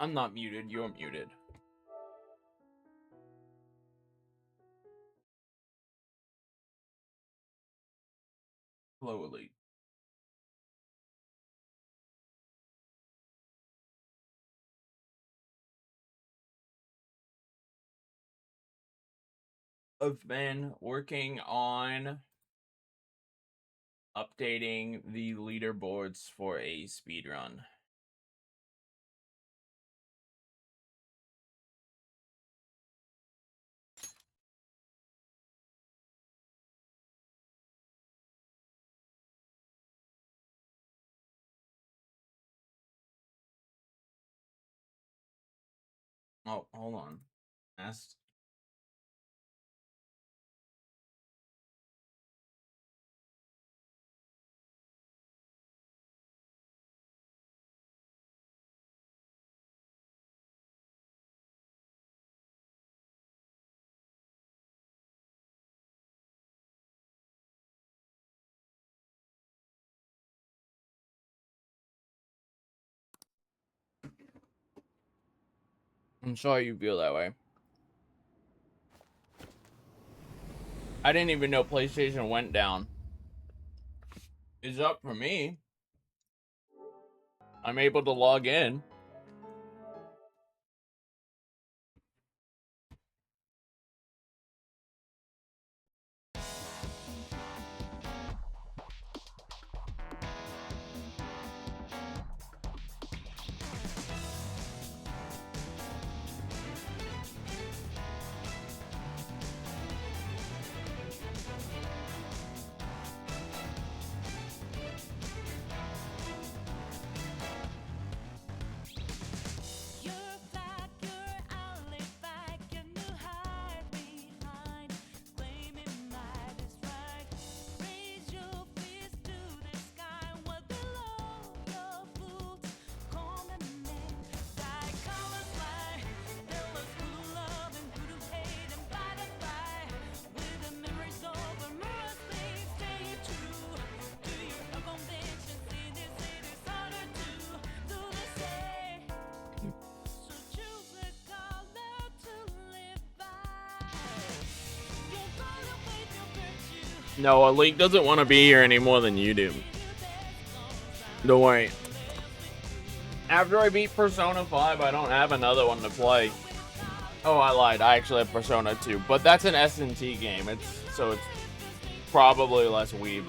I'm not muted. You're muted. Hello, Elite. I've been working on updating the leaderboards for a speedrun. Oh, hold on. Asked. I'm sorry you feel that way. I didn't even know PlayStation went down. It's up for me. I'm able to log in. No, Elite doesn't want to be here any more than you do. Don't worry. After I beat Persona 5, I don't have another one to play. Oh, I lied. I actually have Persona 2, but that's an S&T game. So it's probably less weeb.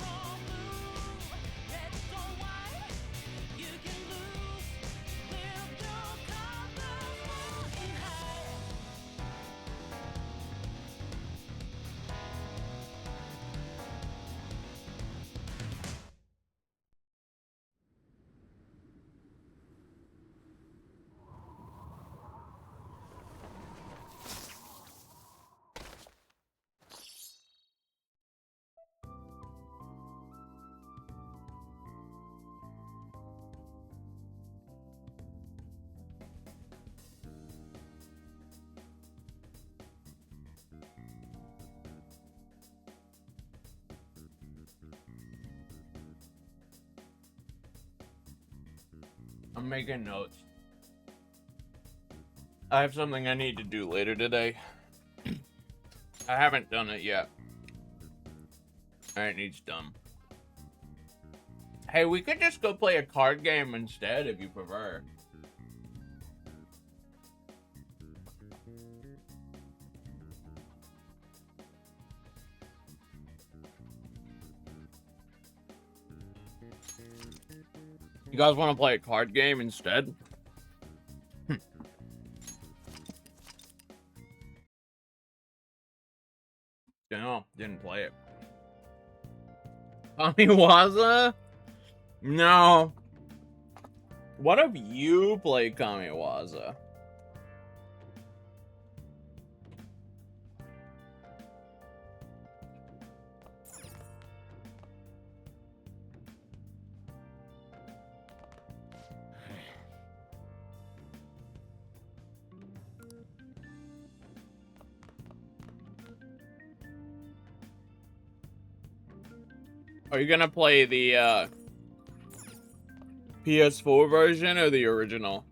I'm making notes. I have something I need to do later today. I haven't done it yet. It needs done. Hey, we could just go play a card game instead if you prefer. You guys want to play a card game instead? No, didn't play it. Kamiwaza? No. What if you play Kamiwaza? Are you gonna play the PS4 version or the original?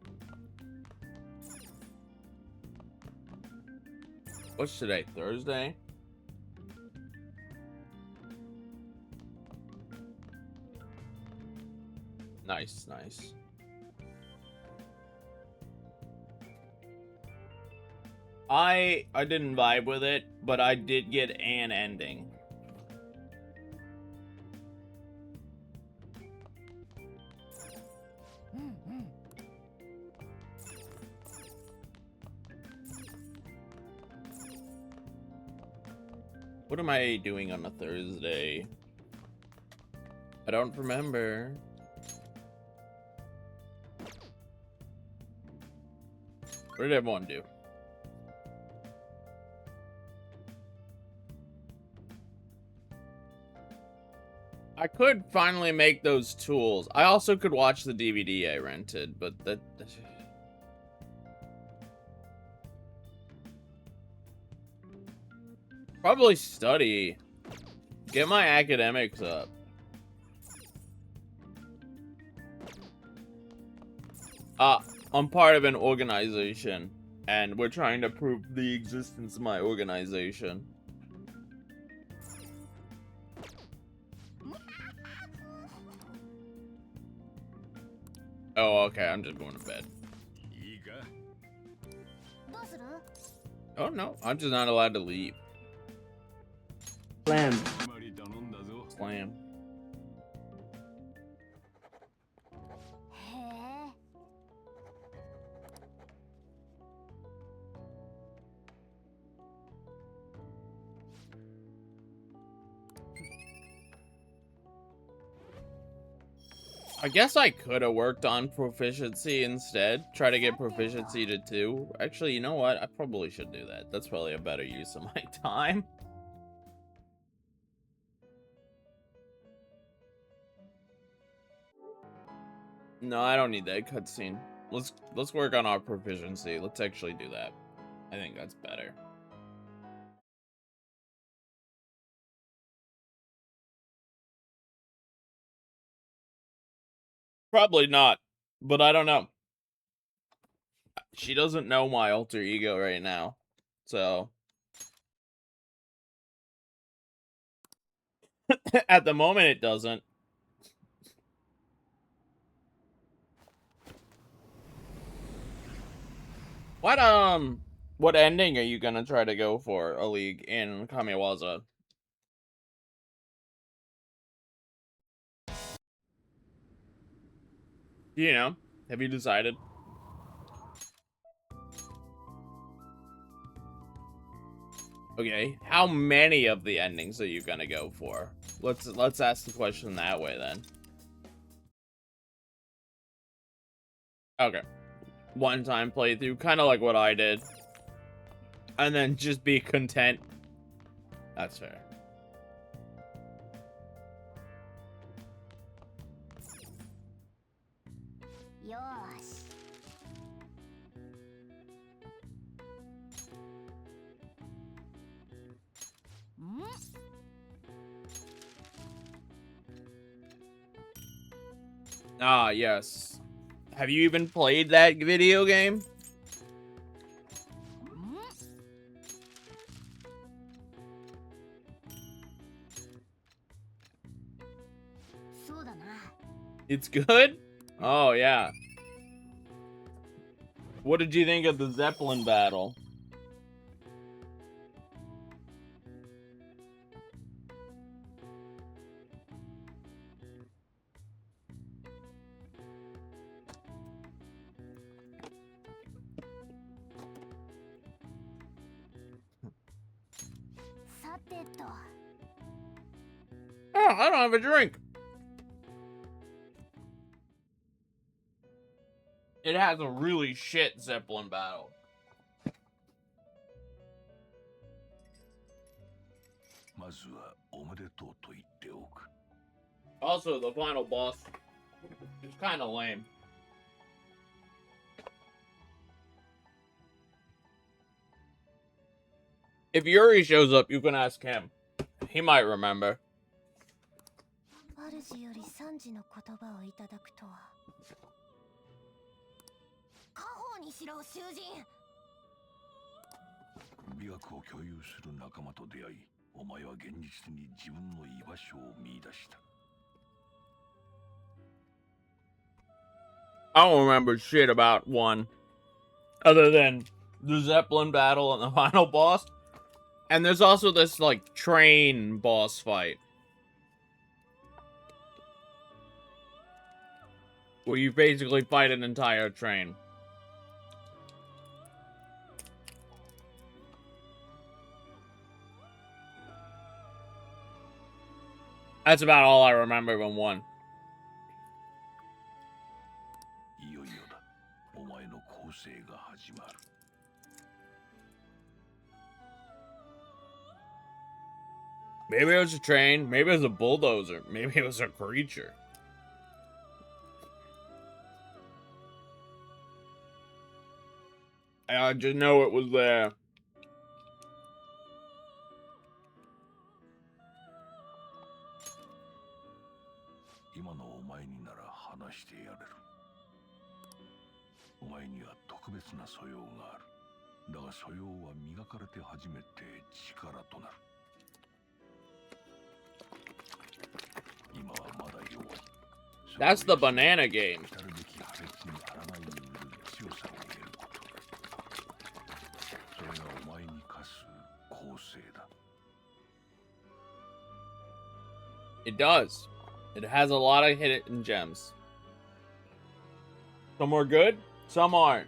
What's today? Thursday? Nice, nice. I didn't vibe with it, but I did get an ending. What am I doing on a Thursday? I don't remember. What did everyone do? I could finally make those tools. I also could watch the DVD I rented, but that... Probably study. Get my academics up. I'm part of an organization, and we're trying to prove the existence of my organization. Oh, okay, I'm just going to bed. Oh, no, I'm just not allowed to leave. Slam. Slam. I guess I could have worked on proficiency instead. Try to get proficiency to 2. Actually, you know what? I probably should do that. That's probably a better use of my time. No, I don't need that cutscene. Let's work on our proficiency. Let's actually do that. I think that's better. Probably not, but I don't know. She doesn't know my alter ego right now, so at the moment it doesn't. What ending are you gonna try to go for, a league in Kamiwaza? You know, have you decided? Okay, how many of the endings are you gonna go for? Let's ask the question that way then. Okay. One-time playthrough, kind of like what I did. And then just be content. That's fair. Ah, yes. Have you even played that video game? It's good? Oh, yeah. What did you think of the Zeppelin battle? Oh, I don't have a drink. It has a really shit Zeppelin battle. Also, the final boss is kind of lame. If Yuri shows up, you can ask him. He might remember. 美学を共有する仲間と出会い、お前は現実に自分の居場所を見出した。I don't remember shit about 1. Other than the Zeppelin battle and the final boss. And there's also this, like, train boss fight. Where you basically fight an entire train. That's about all I remember from 1. いよいよだ。お前の構成が始まる。Maybe it was a train, maybe it was a bulldozer, maybe it was a creature. I just know it was there. 今のお前になら話してやれる。お前には特別な素養がある。だが素養は磨かれて初めて力となる。今はまだ弱い。That's the banana game. 来るべき破滅に抗いにいる強さを得ること。それがお前に課す構成だ。It does. It has a lot of hidden gems. Some are good, some aren't.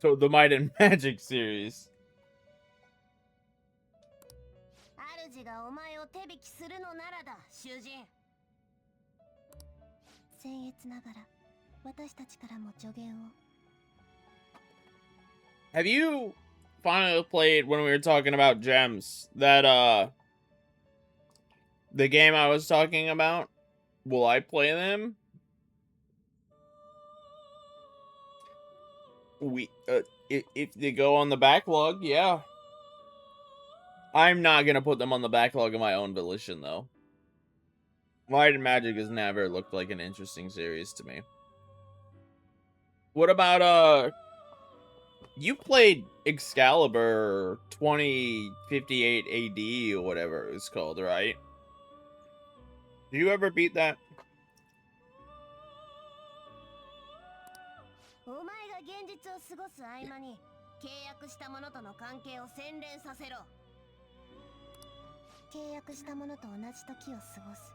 So the Might and Magic series. 主がお前を手引きするのならだ、囚人。僭越ながら私たちからも助言を。Have you finally played, when we were talking about gems, that the game I was talking about? Will I play them? If they go on the backlog, yeah. I'm not gonna put them on the backlog of my own volition, though. Might and Magic has never looked like an interesting series to me. What about, you played Excalibur 2058 AD or whatever it was called, right? Did you ever beat that? お前が現実を過ごす合間に契約した者との関係を洗練させろ。契約した者と同じ時を過ごす。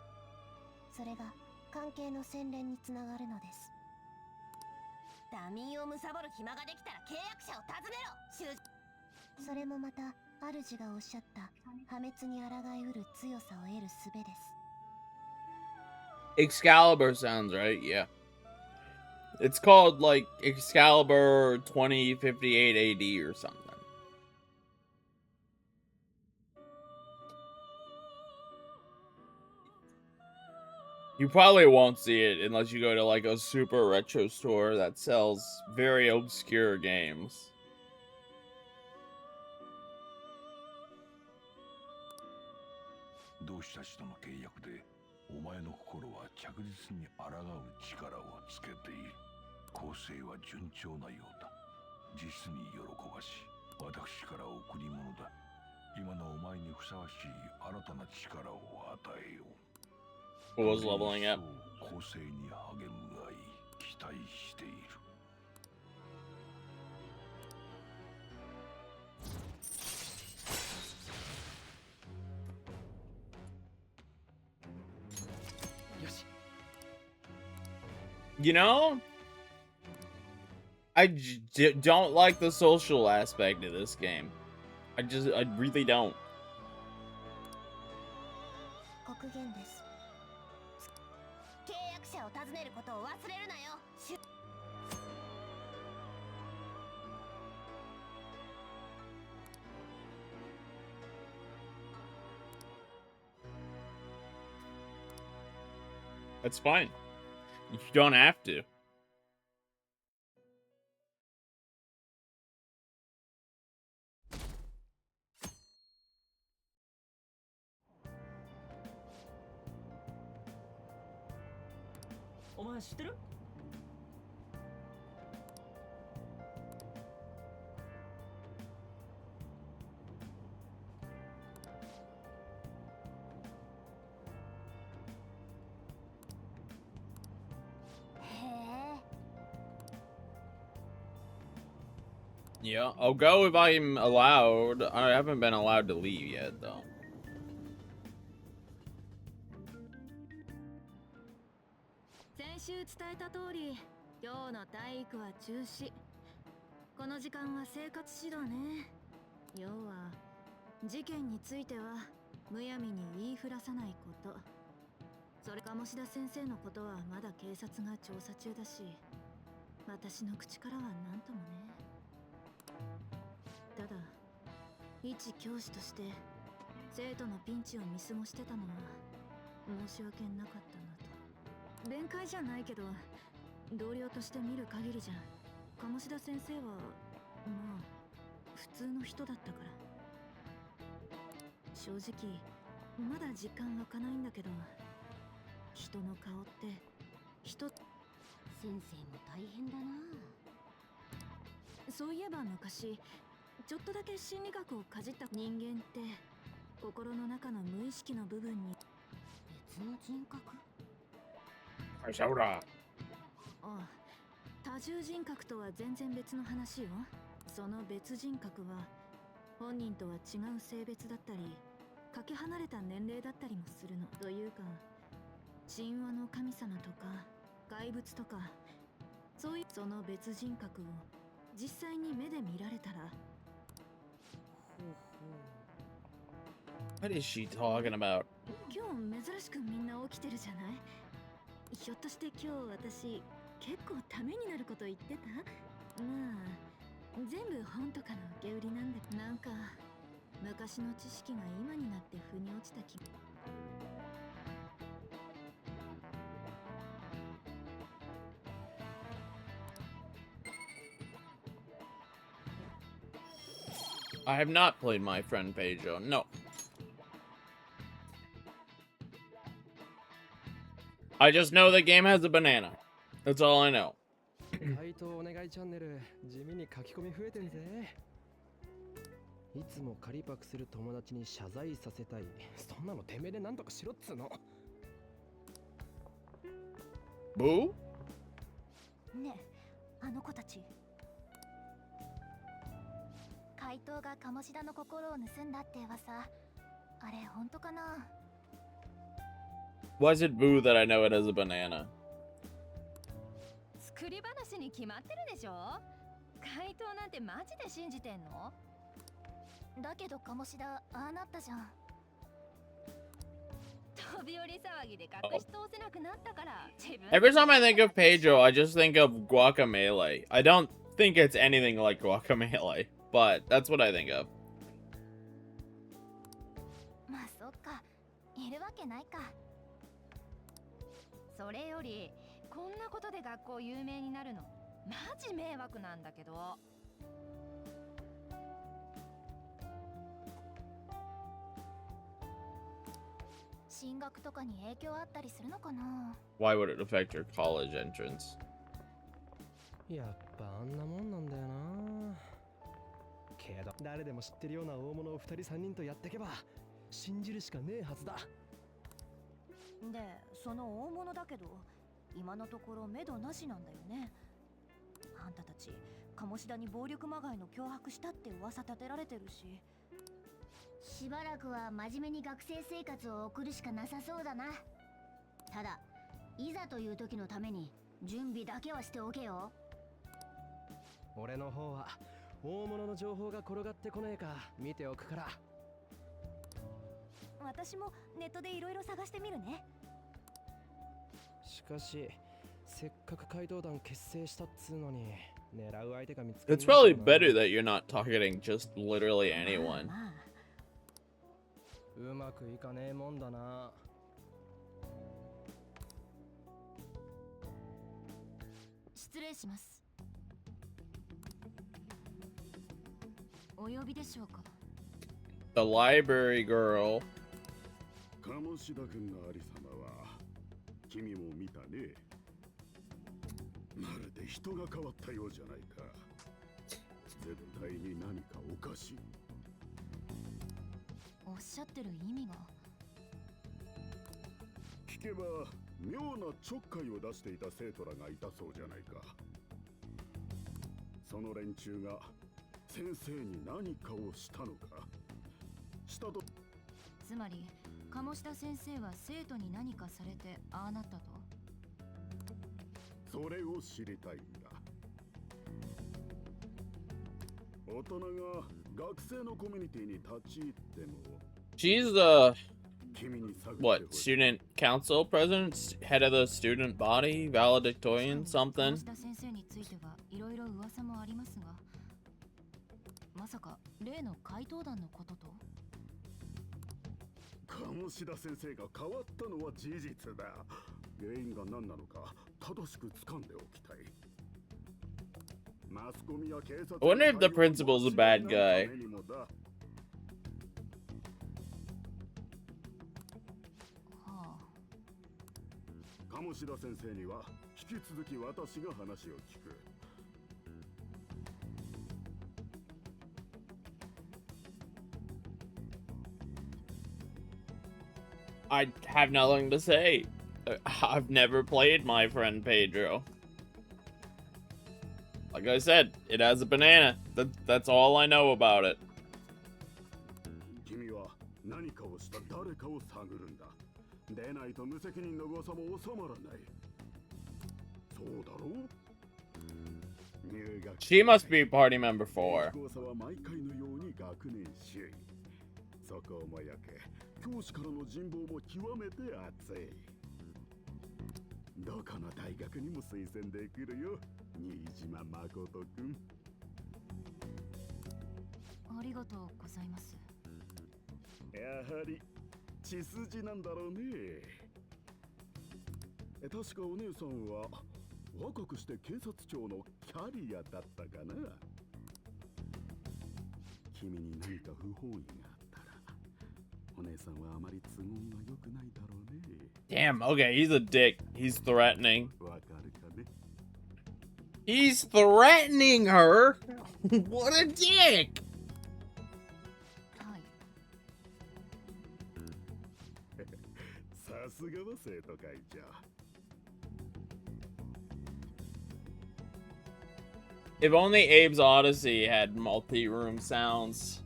それが関係の洗練につながるのです。ダミーを貪る暇ができたら契約者を訪ねろ。それもまた主がおっしゃった破滅に抗いうる強さを得る術です。Excalibur sounds right, yeah. It's called, like, Excalibur 2058 AD or something. You probably won't see it unless you go to, like, a super retro store that sells very obscure games. 同志たちとの契約でお前の心は着実に抗う力をつけている。構成は順調なようだ。実に喜ばしい。私から贈り物だ。今のお前にふさわしい新たな力を与えよう。Who was leveling up? 構成に励むがいい。期待している。You know, I don't like the social aspect of this game. I really don't. 国言です。契約者を訪ねることを忘れるなよ。That's fine. You don't have to. Yeah, I'll go if I'm allowed. I haven't been allowed to leave yet, though. 先週伝えた通り、今日の体育は中止。この時間は生活指導ね。要は事件についてはむやみに言いふらさないこと。それ鴨志田先生のことはまだ警察が調査中だし、私の口からは何ともね。ただ一教師として生徒のピンチを見過ごしてたのは申し訳なかったなと。弁解じゃないけど、同僚として見る限りじゃ鴨志田先生はまあ普通の人だったから。正直まだ実感湧かないんだけど、人の顔って先生も大変だな。そういえば昔ちょっとだけ心理学をかじった人間って心の中の無意識の部分に別の人格？ああ、多重人格とは全然別の話よ。その別人格は本人とは違う性別だったりかけ離れた年齢だったりもするの。というか神話の神様とか怪物とかそういうその別人格を実際に目で見られたら。 What is she talking about? 今日珍しくみんな起きてるじゃない。ひょっとして今日私結構ためになること言ってた？まあ全部本とかの受け売りなんだ。なんか昔の知識が今になって腑に落ちた気。 I have not played my friend Pedro. No. I just know the game has a banana. That's all I know. 回答お願いチャンネル地味に書き込み増えてんぜ。いつも仮パクする友達に謝罪させたい。そんなのてめえでなんとかしろっつうの。Boo? ねえ、あの子たち。怪盗が鴨志田の心を盗んだって噂、あれ本当かな？ Why is it Boo that I know it as a banana? 作り話に決まってるでしょ。怪盗なんてマジで信じてんの？だけど鴨志田ああなったじゃん。飛び降り騒ぎで隠し通せなくなったから自分。 Every time I think of Pedro, I just think of Guacamelee. I don't think it's anything like Guacamelee, but that's what I think of. まあそっか、いるわけないか。それよりこんなことで学校有名になるのマジ迷惑なんだけど。進学とかに影響あったりするのかな？ Why would it affect your college entrance? やっぱあんなもんなんだよな。けど誰でも知ってるような大物を2人3人とやってけば信じるしかねえはずだ。で、その大物だけど今のところ目処なしなんだよね。あんたたち鴨志田に暴力まがいの脅迫したって噂立てられてるし、しばらくは真面目に学生生活を送るしかなさそうだな。ただいざという時のために準備だけはしておけよ。俺の方は大物の情報が転がってこねえか見ておくから。私もネットでいろいろ探してみるね。しかしせっかく怪盗団結成したっつうのに狙う相手が見つかる。 It's probably better that you're not targeting just literally anyone. まあうまくいかねえもんだな。失礼します。お呼びでしょうか。 The library girl. 鴨志田君のありさまは君も見たね。まるで人が変わったようじゃないか。絶対に何かおかしい。おっしゃってる意味が。聞けば妙なちょっかいを出していた生徒らがいたそうじゃないか。その連中が先生に何かをしたのか。したと。つまり鴨志田先生は生徒に何かされてああなったと。それを知りたいんだ。大人が学生のコミュニティに立ち入っても She's the 君に探って what ほしい。 student council president, head of the student body, valedictorian, 鴨 something. 志田先生についてはいろいろ噂もありますが、まさか例の怪盗団のことと。鴨志田先生が変わったのは事実だ。原因が何なのか正しく掴んでおきたい。マスコミや警察 I wonder if the principal's a bad guy. はあ、鴨志田先生には引き続き私が話を聞く。I have nothing to say. I've never played my friend Pedro. Like I said, it has a banana. That's all I know about it. 君は何かをした誰かを探るんだ。でないと無責任の噂も収まらない。そうだろう。入学 She must be party member 4. 講座は毎回のように学年首位。そこをもやけ、教師からの人望も極めて熱い。どこの大学にも推薦できるよ、新島誠くん。ありがとうございます。やはり血筋なんだろうね。確かお姉さんは若くして警察庁のキャリアだったかな。君に何か不本意があったら、お姉さんはあまり都合が良くないだろうね。 Damn, okay, he's a dick. He's threatening. わかるかね。 He's threatening her? What a dick! はい。さすがは生徒会長。If only Abe's Odyssey had multi-room sounds.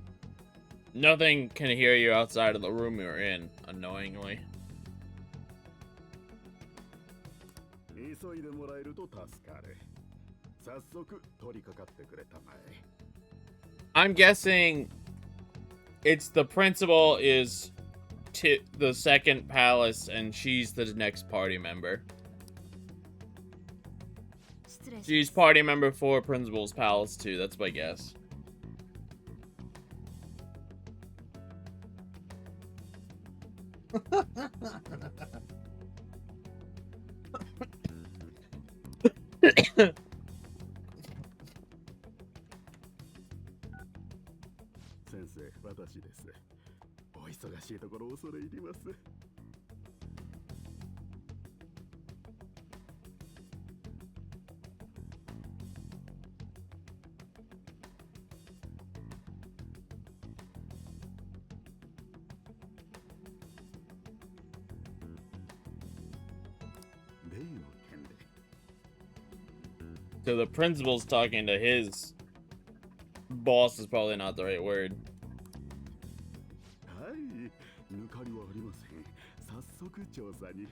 Nothing can hear you outside of the room you're in, annoyingly. 急いでもらえると助かる。早速取り掛かってくれたまえ。 I'm guessing it's the principal is the second palace and she's the next party member. 失礼し She's party member 4, principal's palace 2. That's my guess. 先生、私です。お忙しいところ恐れ入ります。例の件で。 So the principal's talking to his boss is probably not the right word. はい、抜かりはありません。早速調査に。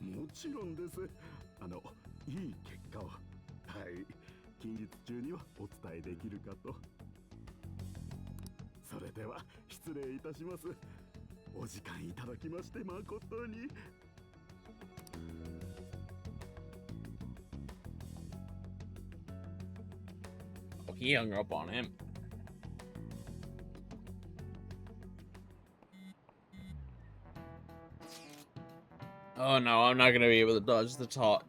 もちろんです。いい結果を。はい、近日中にはお伝えできるかと。それでは失礼いたします。お時間いただきまして誠に。 Oh, he hung up on him. Oh no, I'm not gonna be able to dodge the chalk.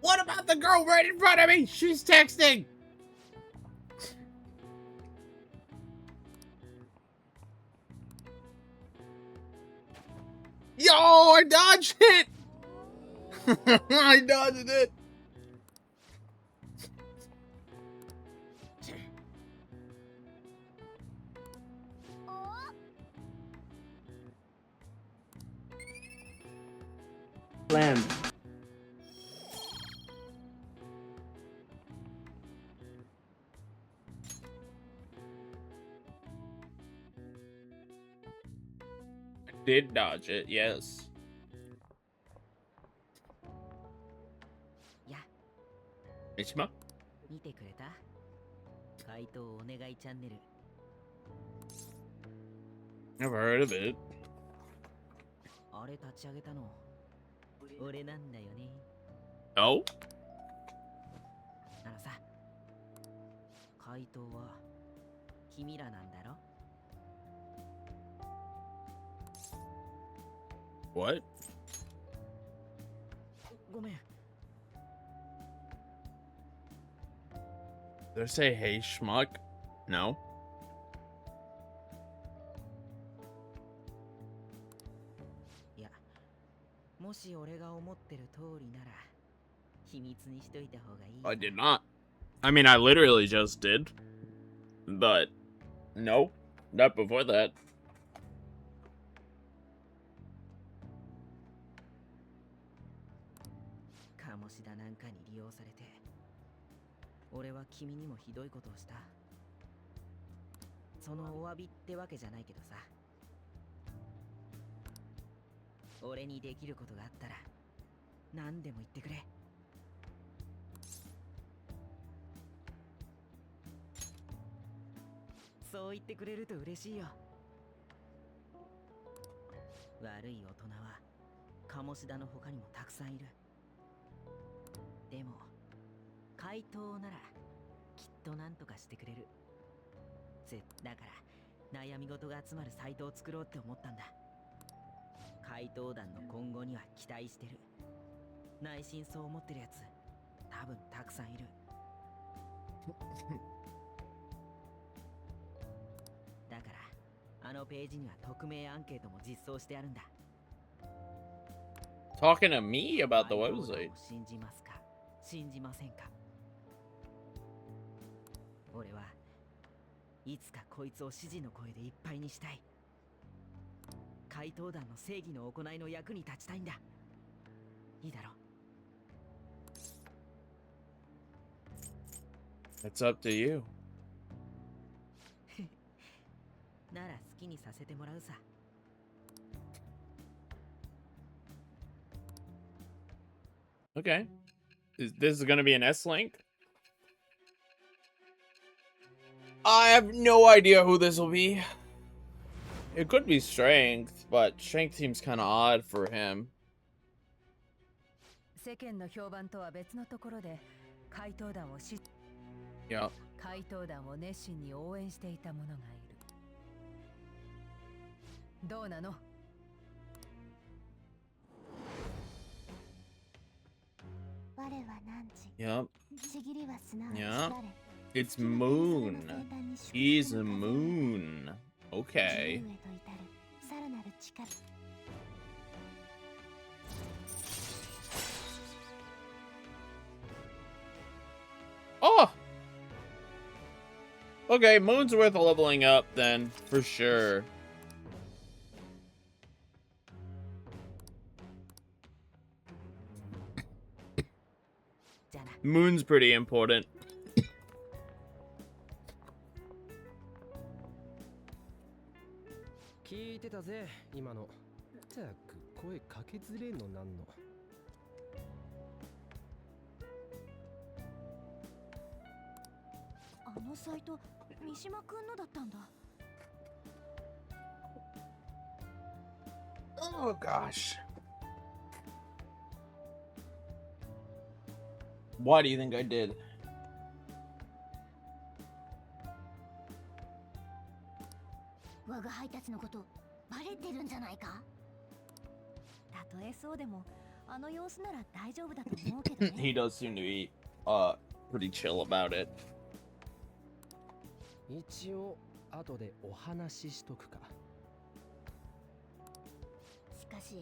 What about the girl right in front of me? She's texting. Yo, I dodged it. I dodged it. Land. Did dodge it, yes. Yeah. Ichima? 見てくれた？回答お願いチャンネル。 Never heard of it. あれ立ち上げたの俺なんだよね。 Oh? あのさ、回答は君らなんだろ？ What? ごめん。 Did I say hey schmuck? No. いや、もし俺が思ってる通りなら秘密にしといた方がいい。 I did not. I mean, I literally just did. But, no. Not before that. 鴨志田なんかに利用されて俺は君にもひどいことをした。そのお詫びってわけじゃないけどさ、俺にできることがあったら何でも言ってくれ。そう言ってくれると嬉しいよ。悪い大人は鴨志田の他にもたくさんいる。でも怪盗ならきっと何とかしてくれる。だから悩み事が集まるサイトを作ろうって思ったんだ。怪盗団の今後には期待してる。内心そう思ってるやつ多分たくさんいる。だからあのページには匿名アンケートも実装してあるんだ。 Talking to me about the 怪盗団 website. を信じますか信じませんか？俺はいつかこいつを支持の声でいっぱいにしたい。怪盗団の正義の行いの役に立ちたいんだ。いいだろ？ It's up to you. なら好きにさせてもらうさ。 Okay. This is gonna be an S-Link? I have no idea who this will be. It could be Strength, but Strength seems kind of odd for him. 世間の評判とは別のところで怪盗団をYeah. 怪盗団を熱心に応援していた者がいる。どうなの？我は汝 Yep. ちぎりはすなわち Yeah. 誰 It's Moon. He's a moon. 自由 Okay. へと至るさらなる力。 Oh! Okay, Moon's worth leveling up then, for sure. Moon's pretty important. 聞いてたぜ今の。ったく声かけづれんのなんの。あのサイト三島くんのだったんだ。 Oh gosh. Why do you think I did? 我が配達のことバレてるんじゃないか。たとえそうでもあの様子なら大丈夫だと思うけどね。 He does seem to be pretty chill about it. 一応後でお話ししとくか。しかし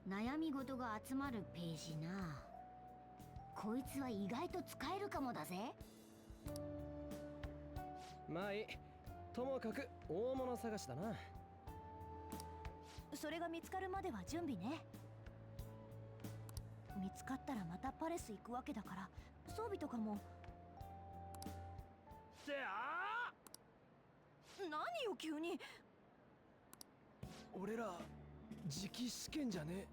悩み事が集まるページな。こいつは意外と使えるかもだぜ。まあいい。ともかく大物探しだな。それが見つかるまでは準備ね。見つかったらまたパレス行くわけだから装備とかも。ってあ何よ急に。俺ら直試験じゃね。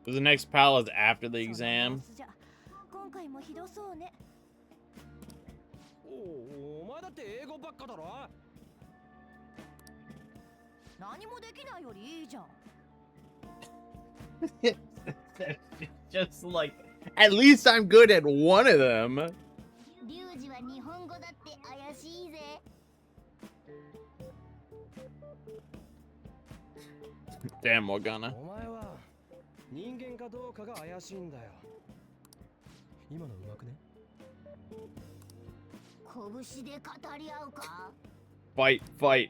The next pal is after the その様 exam. 子じゃ今回もひどそうね。お前だって英語ばっかだろ。何もできないよりいいじゃん。 Just like, at least I'm good at one of them. リュウジは日本語だって怪しいぜ。 Damn, Morgana. お前は人間かどうかが怪しいんだよ。今のうまくね。拳で語り合うか。 Fight, fight.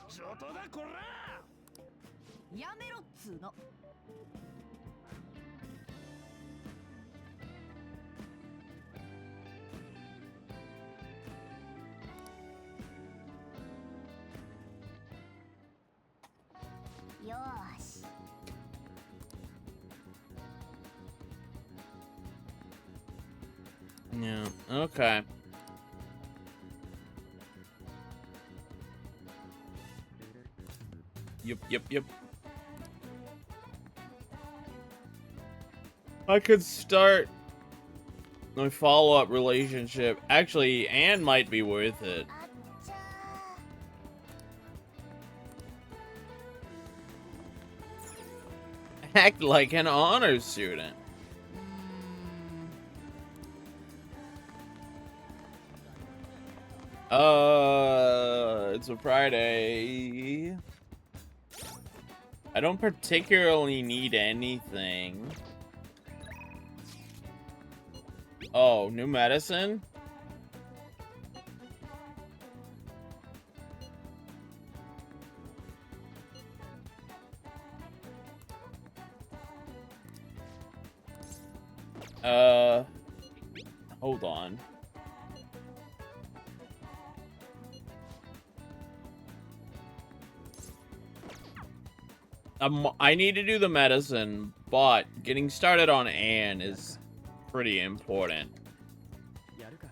ちょっとだこら。やめろっつーの。よーし。 Yeah, okay. Yep. I could start my follow-up relationship. Actually, Anne might be worth it. あっちゃ Act like an honor student. It's a Friday. I don't particularly need anything. Oh, new medicine? Hold on. I need to do the medicine, but getting started on Anne is pretty important. やるか。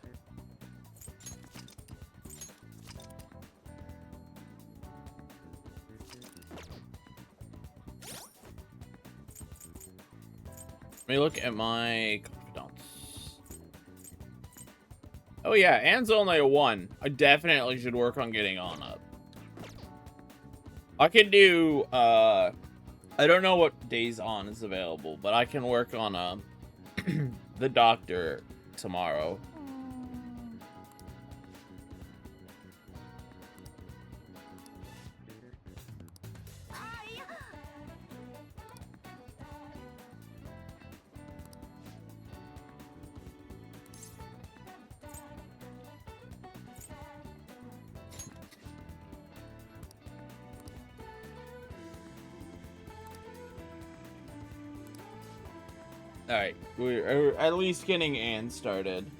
Let me look at my confidence. Oh yeah, Anne's only a 1. I definitely should work on getting on up. I can do, I don't know what days on is available, but I can work on, the doctor tomorrow. あいや。 Alright, we're at least getting Anne started.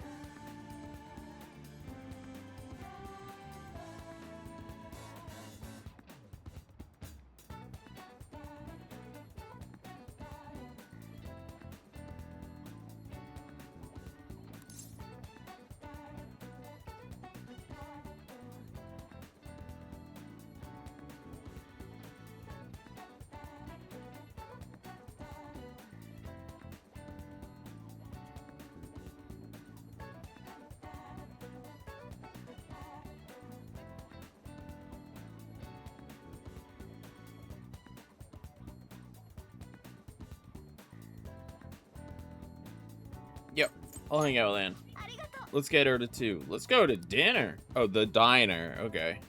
I'll hang out with Ann. ありがとう。 Let's get her to 2. Let's go to dinner. Oh, the diner. Okay.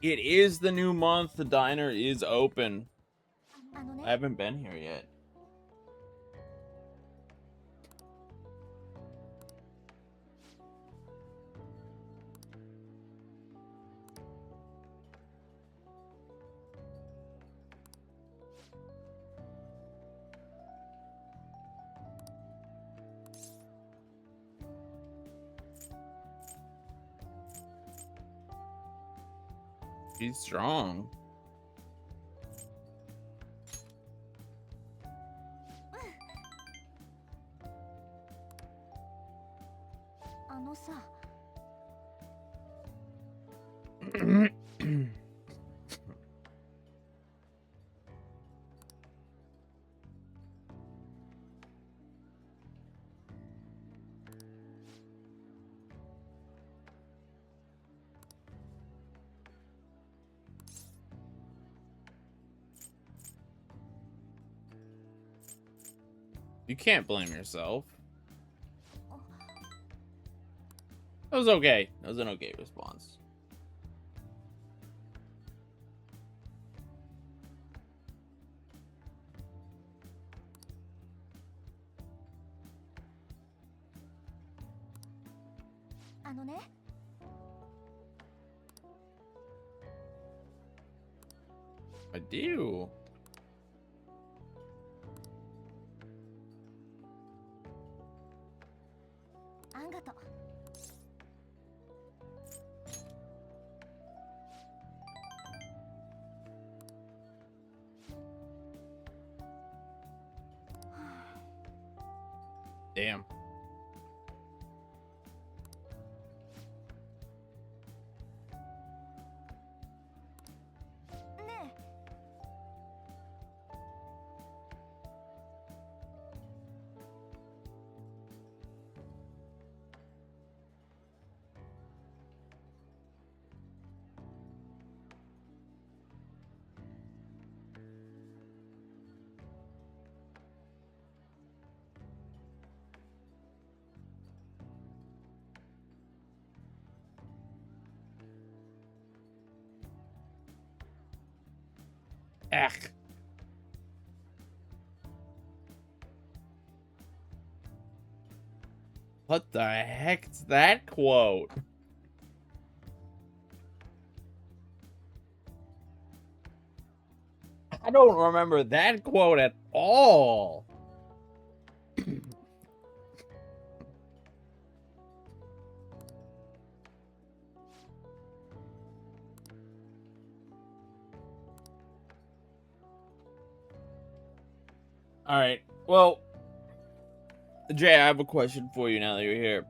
It is the new month. The diner is open. あのね I haven't been here yet. She's strong. あのさ You can't blame yourself. That was okay. That was an okay response. あのね I do. あんがとう Damn. ねえ Ech. What the heck's that quote? I don't remember that quote at all. All right. Well, Jay, I have a question for you now that you're here.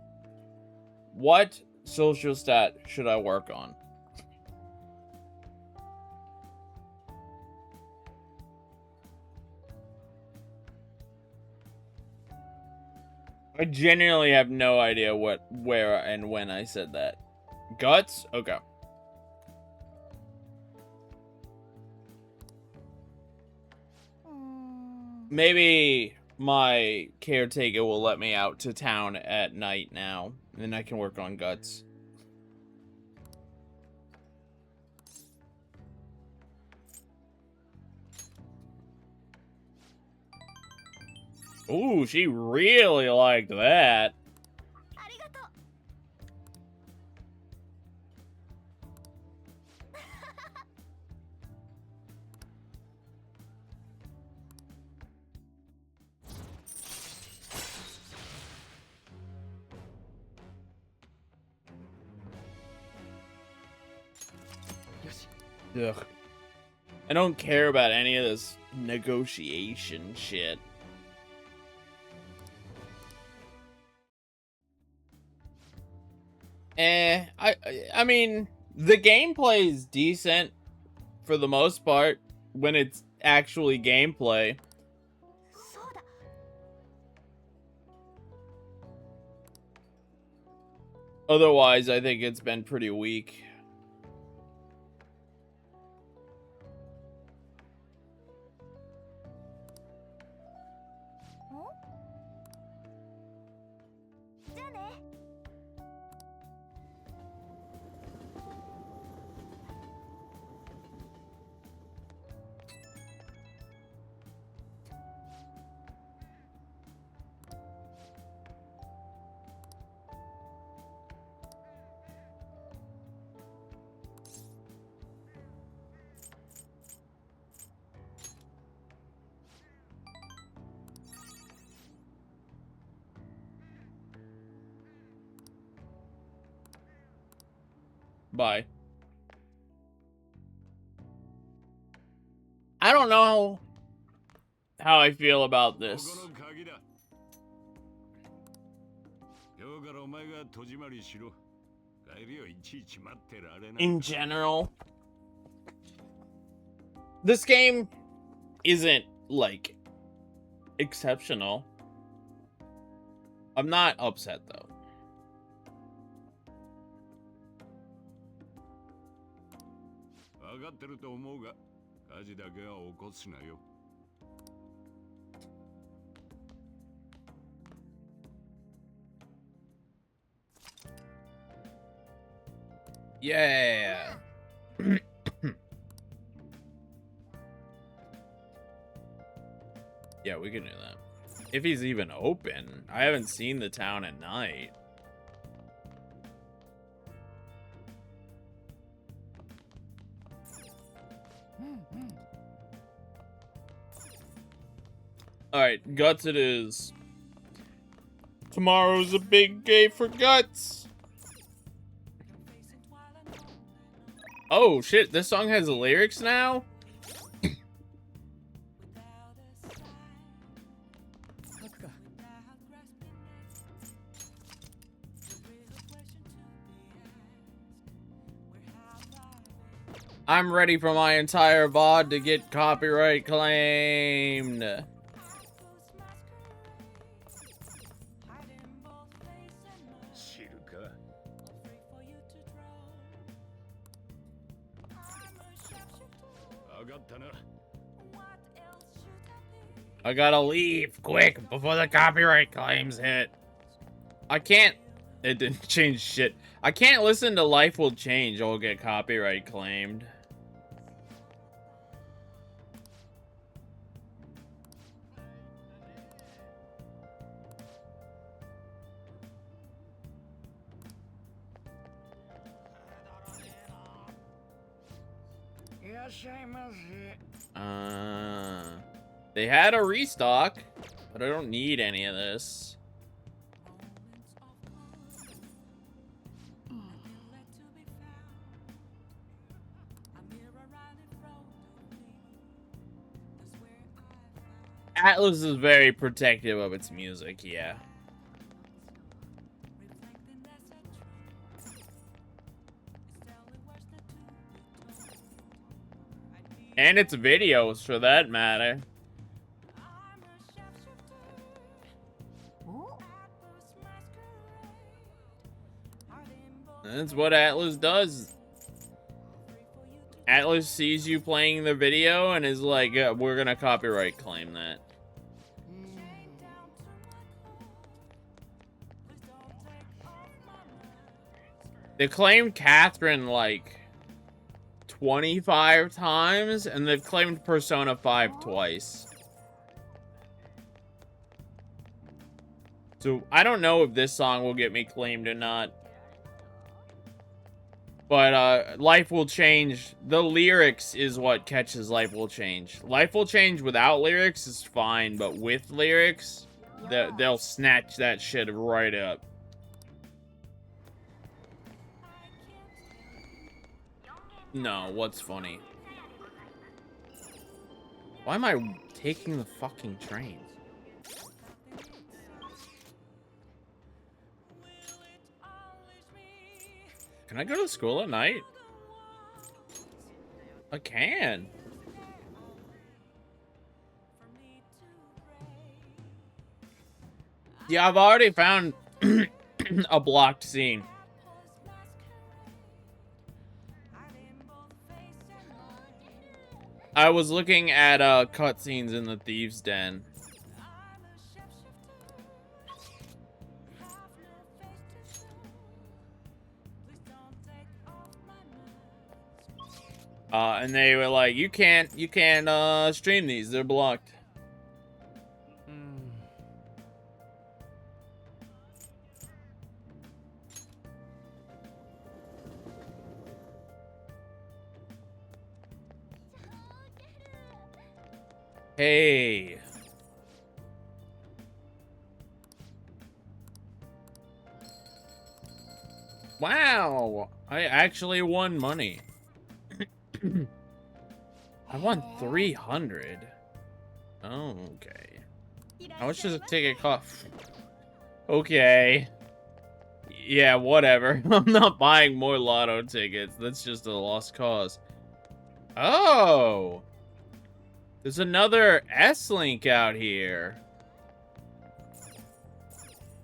What social stat should I work on? I genuinely have no idea what, where, and when I said that. Guts? Okay. Maybe my caretaker will let me out to town at night now, and then I can work on guts. Ooh, she really liked that. ありがとう Ugh. I don't care about any of this negotiation shit. I mean, the gameplay is decent for the most part when it's actually gameplay. そうだ Otherwise, I think it's been pretty weak. ん Bye. I don't know how I feel about this. ここの鍵だ。今日からお前が戸締まりしろ。帰りをいちいち待ってられない。 In general, this game isn't like exceptional. I'm not upset though. 分かってると思うが、火事だけは起こすなよ。 Yeah. Yeah, we can do that. If he's even open. I haven't seen the town at night. Alright, Guts it is. Tomorrow's a big day for Guts. Oh shit, this song has lyrics now? I'm ready for my entire VOD to get copyright claimed. I gotta leave quick before the copyright claims hit. I can't. It didn't change shit. I can't listen to Life Will Change or get copyright claimed. They had a restock, but I don't need any of this. Atlas is very protective of its music, yeah. And its videos, for that matter. That's what Atlas does. Atlas sees you playing the video and is like, we're gonna copyright claim that. They claimed Catherine like 25 times, and they've claimed Persona 5 twice. So I don't know if this song will get me claimed or not. But Life Will Change, the lyrics is what catches Life Will Change. Life Will Change without lyrics is fine, but with lyrics, they'll snatch that shit right up. No, what's funny? Why am I taking the fucking train? Can I go to school at night? I can. Yeah, I've already found a blocked scene. I was looking at cutscenes in the Thieves' Den. And they were like, you can't stream these, they're blocked. Hey. Wow, I actually won money. I won 300. Okay. How much does a ticket cost? Okay. Yeah, whatever. I'm not buying more lotto tickets. That's just a lost cause. Oh! There's another S-Link out here.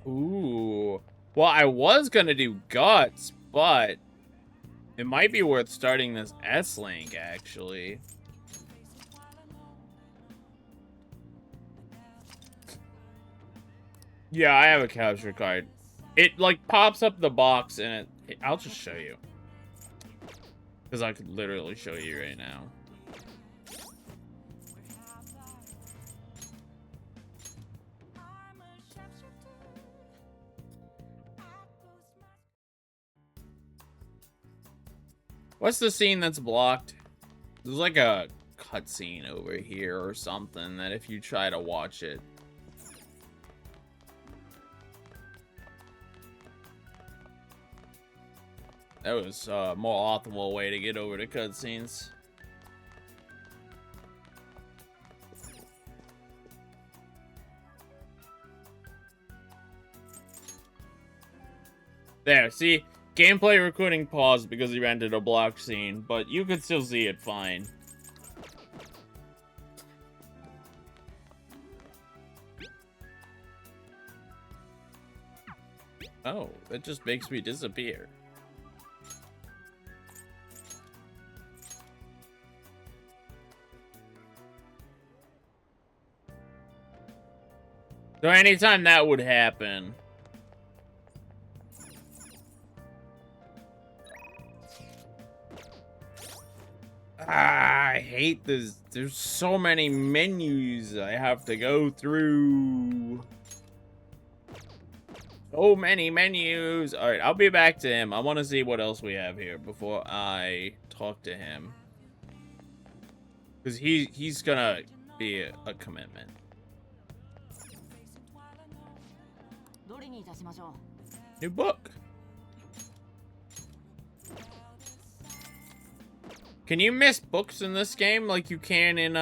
Ooh. Well, I was gonna do Guts, but it might be worth starting this S-Link, actually. Yeah, I have a capture card. It, like, pops up the box, and I'll just show you. Because I could literally show you right now. What's the scene that's blocked? There's like a cutscene over here or something that if you try to watch it. That was a more optimal way to get over to cutscenes. There, see? Gameplay recording paused because he rented a block scene, but you could still see it fine. Oh, that just makes me disappear. So anytime that would happen... I hate this. There's so many menus I have to go through. So many menus. Alright, I'll be back to him. I want to see what else we have here before I talk to him. Because he's gonna be a commitment. New book. Can you miss books in this game like you can in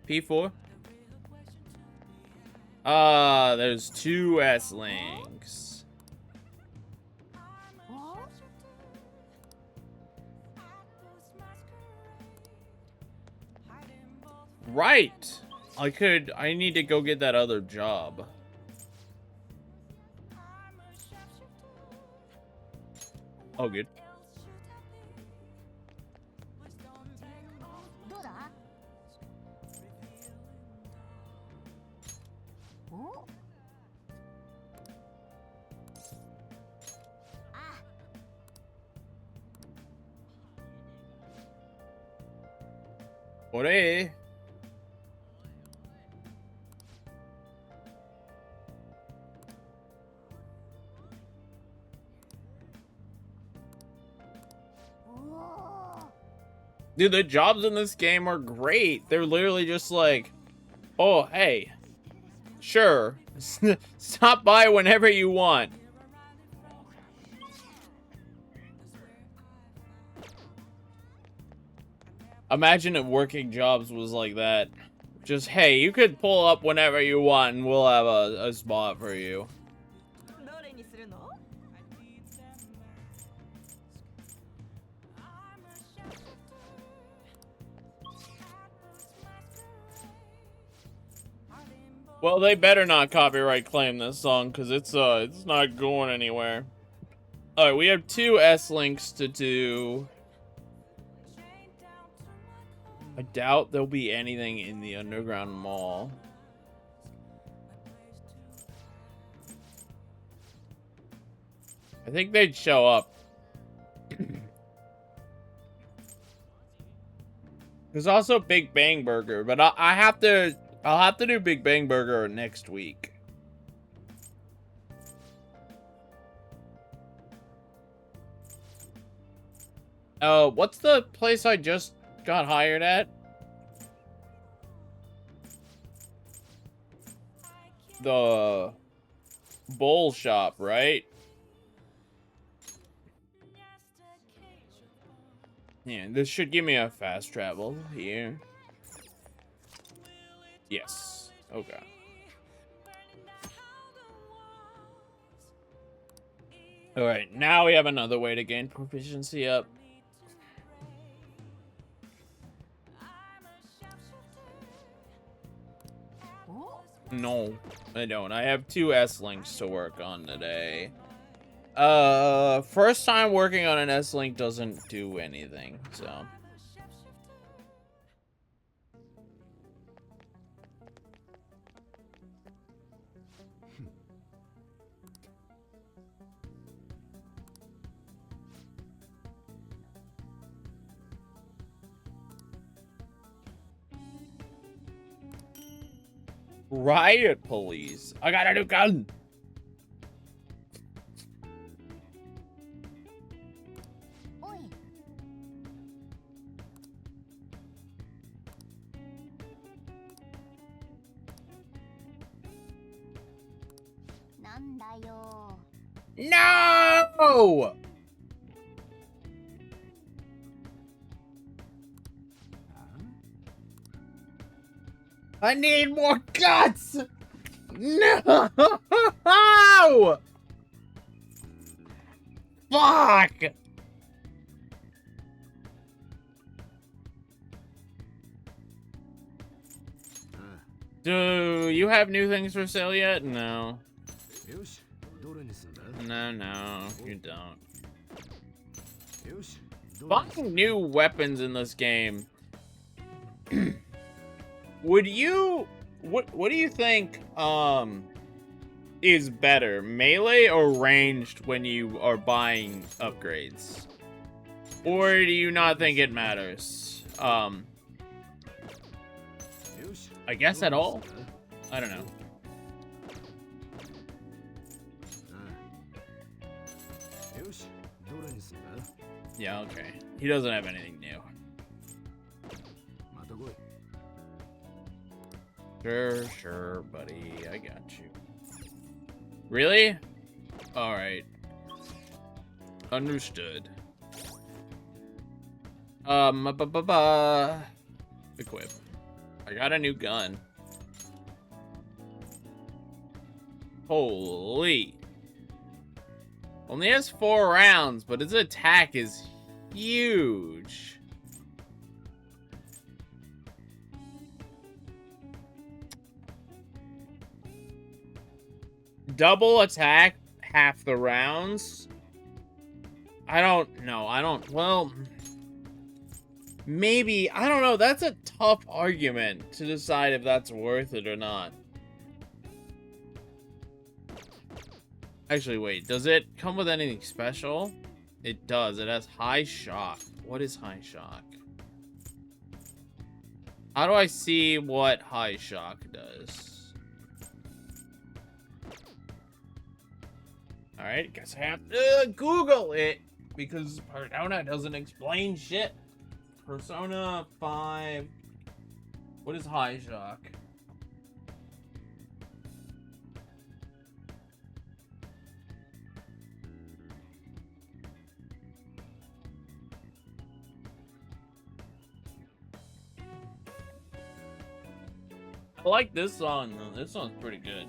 P4? There's 2 S-Links. Right. I need to go get that other job. Oh, good. Ore. Dude, the jobs in this game are great. They're literally just like, oh, hey, sure, stop by whenever you want. Imagine if working jobs was like that. Just, hey, you could pull up whenever you want and we'll have a spot for you. Well, they better not copyright claim this song, because it's not going anywhere. Alright, we have 2 S-Links to do. I doubt there'll be anything in the underground mall. I think they'd show up. There's also Big Bang Burger, but I'll have to do Big Bang Burger next week. Oh, what's the place I just got hired at? The bowl shop, right? Yeah, this should give me a fast travel here. Yes. Okay. Alright, now we have another way to gain proficiency up. No, I don't. I have 2 S-Links to work on today. First time working on an S-Link doesn't do anything, so... Riot police. I got a new gun. Oi. なんだよ。 No! I need more guts! No! Fuck! Do you have new things for sale yet? No. No, you don't. Buying new weapons in this game. Would you... What do you think, is better? Melee or ranged when you are buying upgrades? Or do you not think it matters? I guess at all? I don't know. Yeah, okay. He doesn't have anything new. Sure, buddy. I got you. Really? Alright. Understood. Equip. I got a new gun. Holy. Only has 4 rounds, but his attack is huge. Double attack, half the rounds. I don't know. Well, maybe. I don't know. That's a tough argument to decide if that's worth it or not. Actually, wait. Does it come with anything special? It does. It has high shock. What is high shock? How do I see what high shock does? Alright, guess I have to Google it. Because Persona doesn't explain shit. Persona 5. What is high shock? I like this song though. This song's pretty good.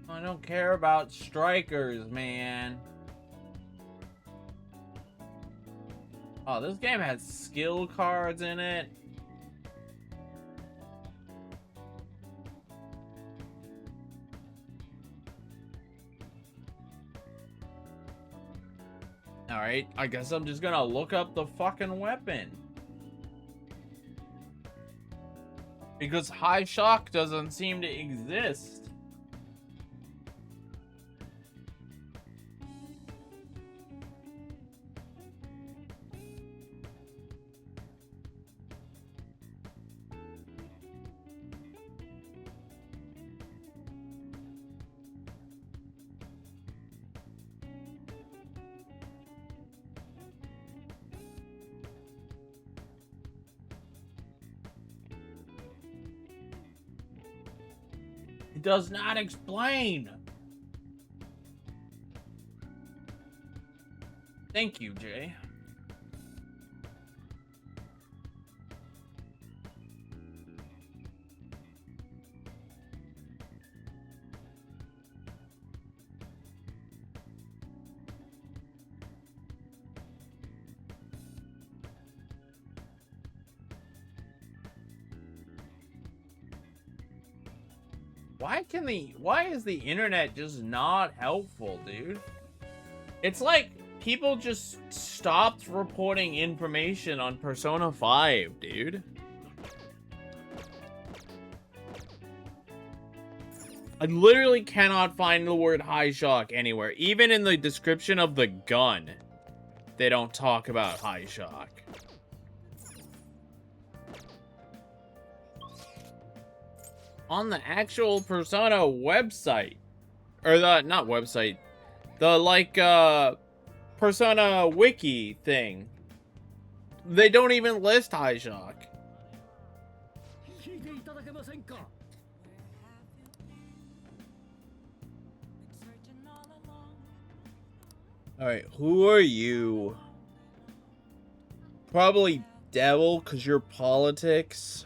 I don't care about strikers, man. Oh, this game has skill cards in it. Alright, I guess I'm just gonna look up the fucking weapon. Because high shock doesn't seem to exist. It does not explain. Thank you, Jay. Why is the internet just not helpful, dude? It's like people just stopped reporting information on Persona 5, dude. I literally cannot find the word high shock anywhere. Even in the description of the gun, they don't talk about high shock. On the actual Persona website, or the, not website, the like Persona wiki thing, they don't even list high shock. Alright, who are you? Probably Devil, cause you're politics.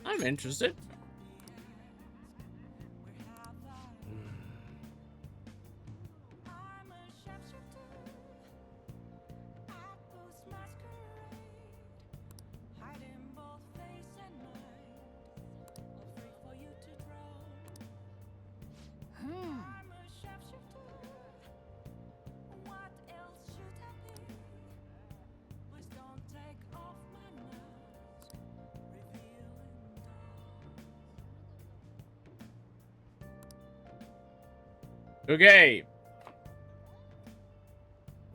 I'm interested. Okay.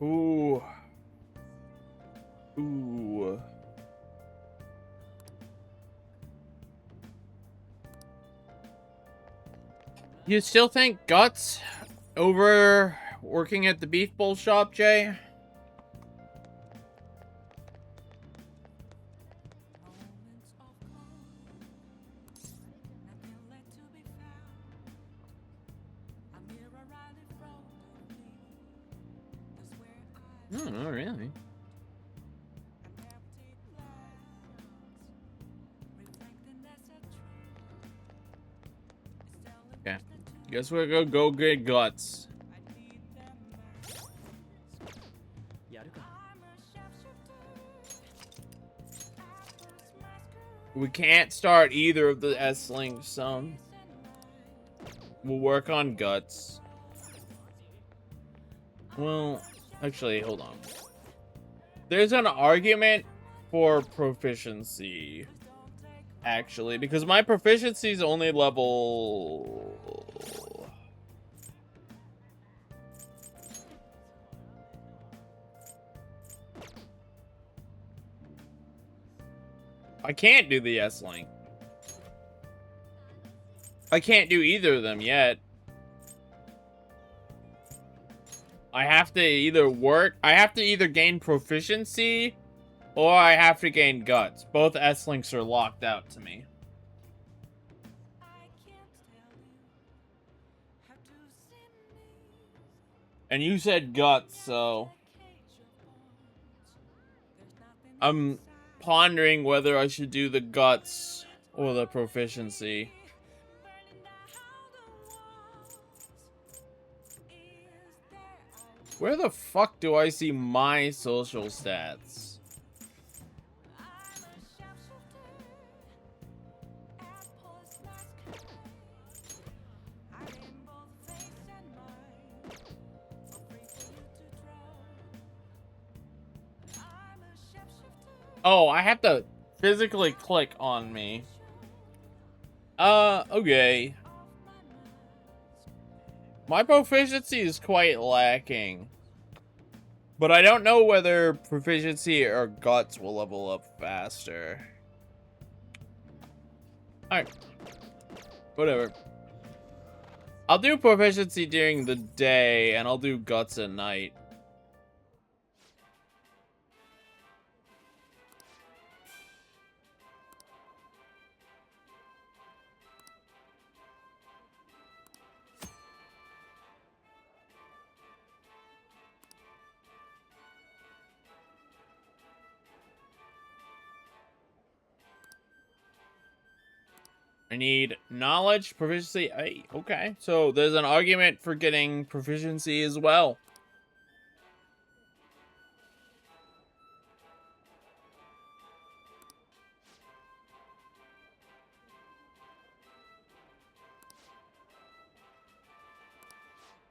Ooh. Ooh. You still think Guts over working at the beef bowl shop, Jay? Oh, really? Okay. Guess we'll go get Guts. We can't start either of the S-Links, so we'll work on Guts. Well, actually, hold on. There's an argument for proficiency, actually, because my proficiency is only level... I can't do the S-Link. I can't do either of them yet. I have to either gain proficiency, or I have to gain Guts. Both S-Links are locked out to me. And you said Guts, so... I'm pondering whether I should do the Guts or the proficiency. Where the fuck do I see my social stats? Oh, I have to physically click on me. Okay. My proficiency is quite lacking. But I don't know whether proficiency or Guts will level up faster. Alright. Whatever. I'll do proficiency during the day, and I'll do Guts at night. I need knowledge, proficiency. Hey, okay. So there's an argument for getting proficiency as well.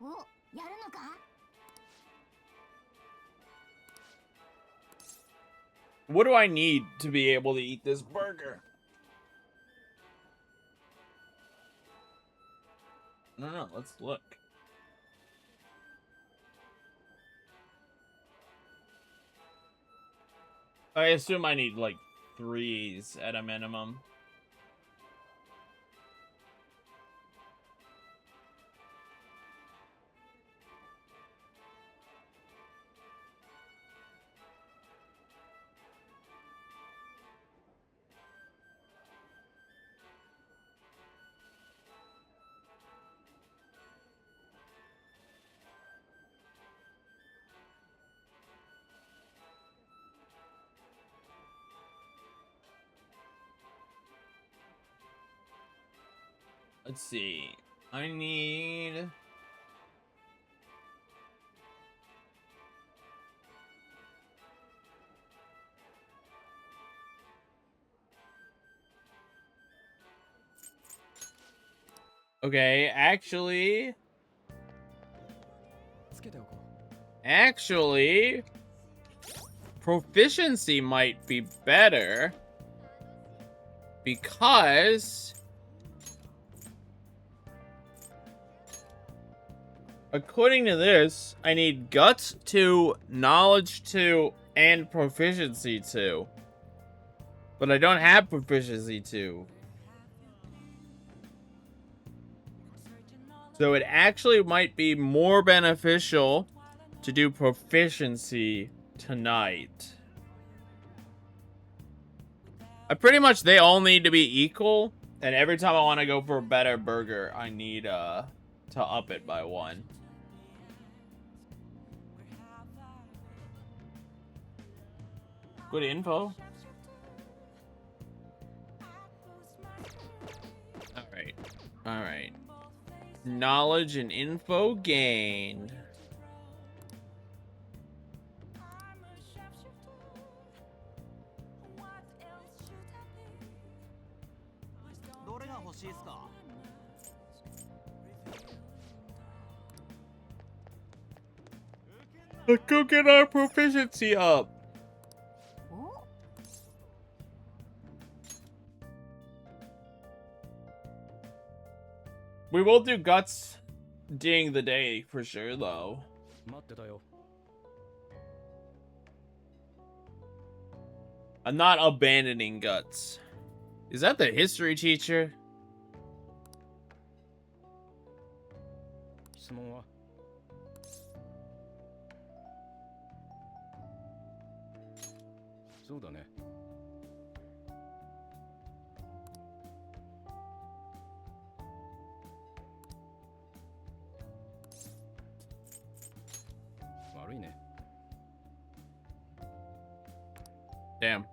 お、やるのか？ What do I need to be able to eat this burger? No, let's look. I assume I need like 3s at a minimum. Let's see. I need... Okay, actually... Proficiency might be better. Because... according to this, I need Guts 2, Knowledge 2, and Proficiency 2. But I don't have Proficiency 2. So it actually might be more beneficial to do Proficiency tonight. Pretty much they all need to be equal. And every time I want to go for a better burger, I need to up it by 1. Good info. Alright. Knowledge and info gained. Let's go get our proficiency up. We will do Guts during the day for sure, though. I'm not abandoning Guts. Is that the history teacher? Damn.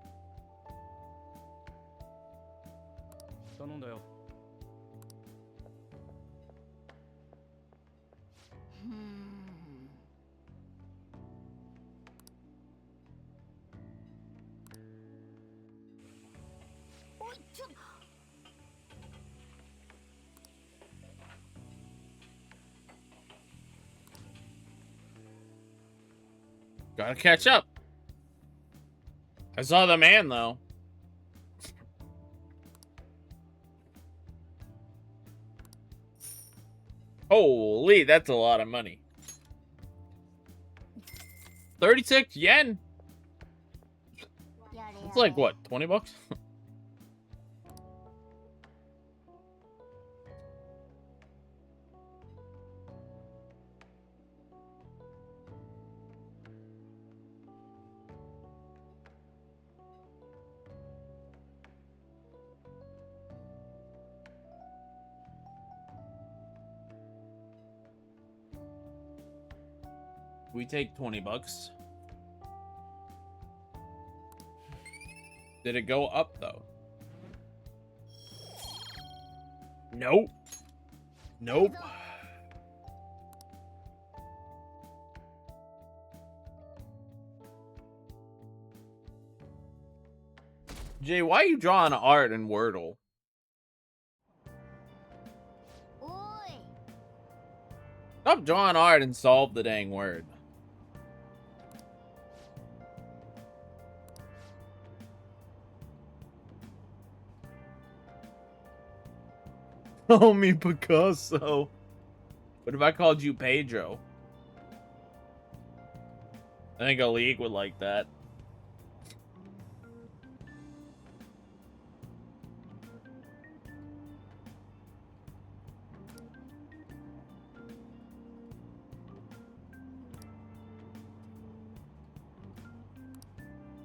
Gotta catch up. I saw the man, though. Holy, that's a lot of money. 36 yen? It's like, what, 20 bucks? We take 20 bucks. Did it go up, though? Nope. Nope. Jay, why are you drawing art in Wordle? おーい Stop drawing art and solve the dang word. Call me Picasso. What if I called you Pedro? I think a league would like that.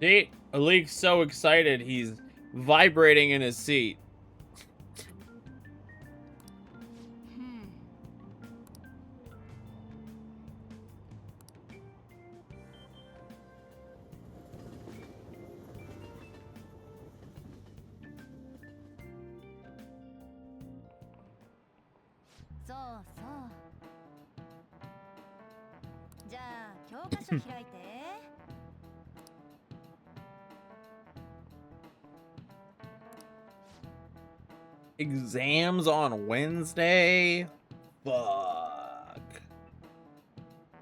See, a league's so excited he's vibrating in his seat. そうそうじゃあ教科書開いて Exams on Wednesday? Fuck.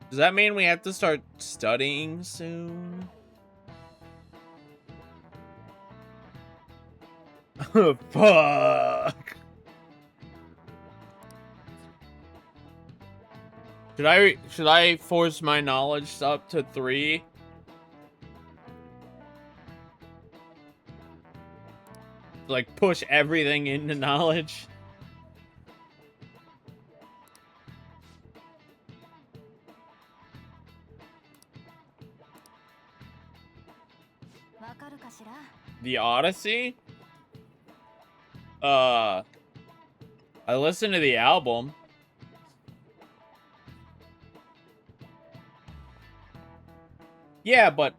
Does that mean we have to start studying soon? Fuck. Should I force my knowledge up to 3? Like push everything into knowledge? The Odyssey? I listened to the album. Yeah, but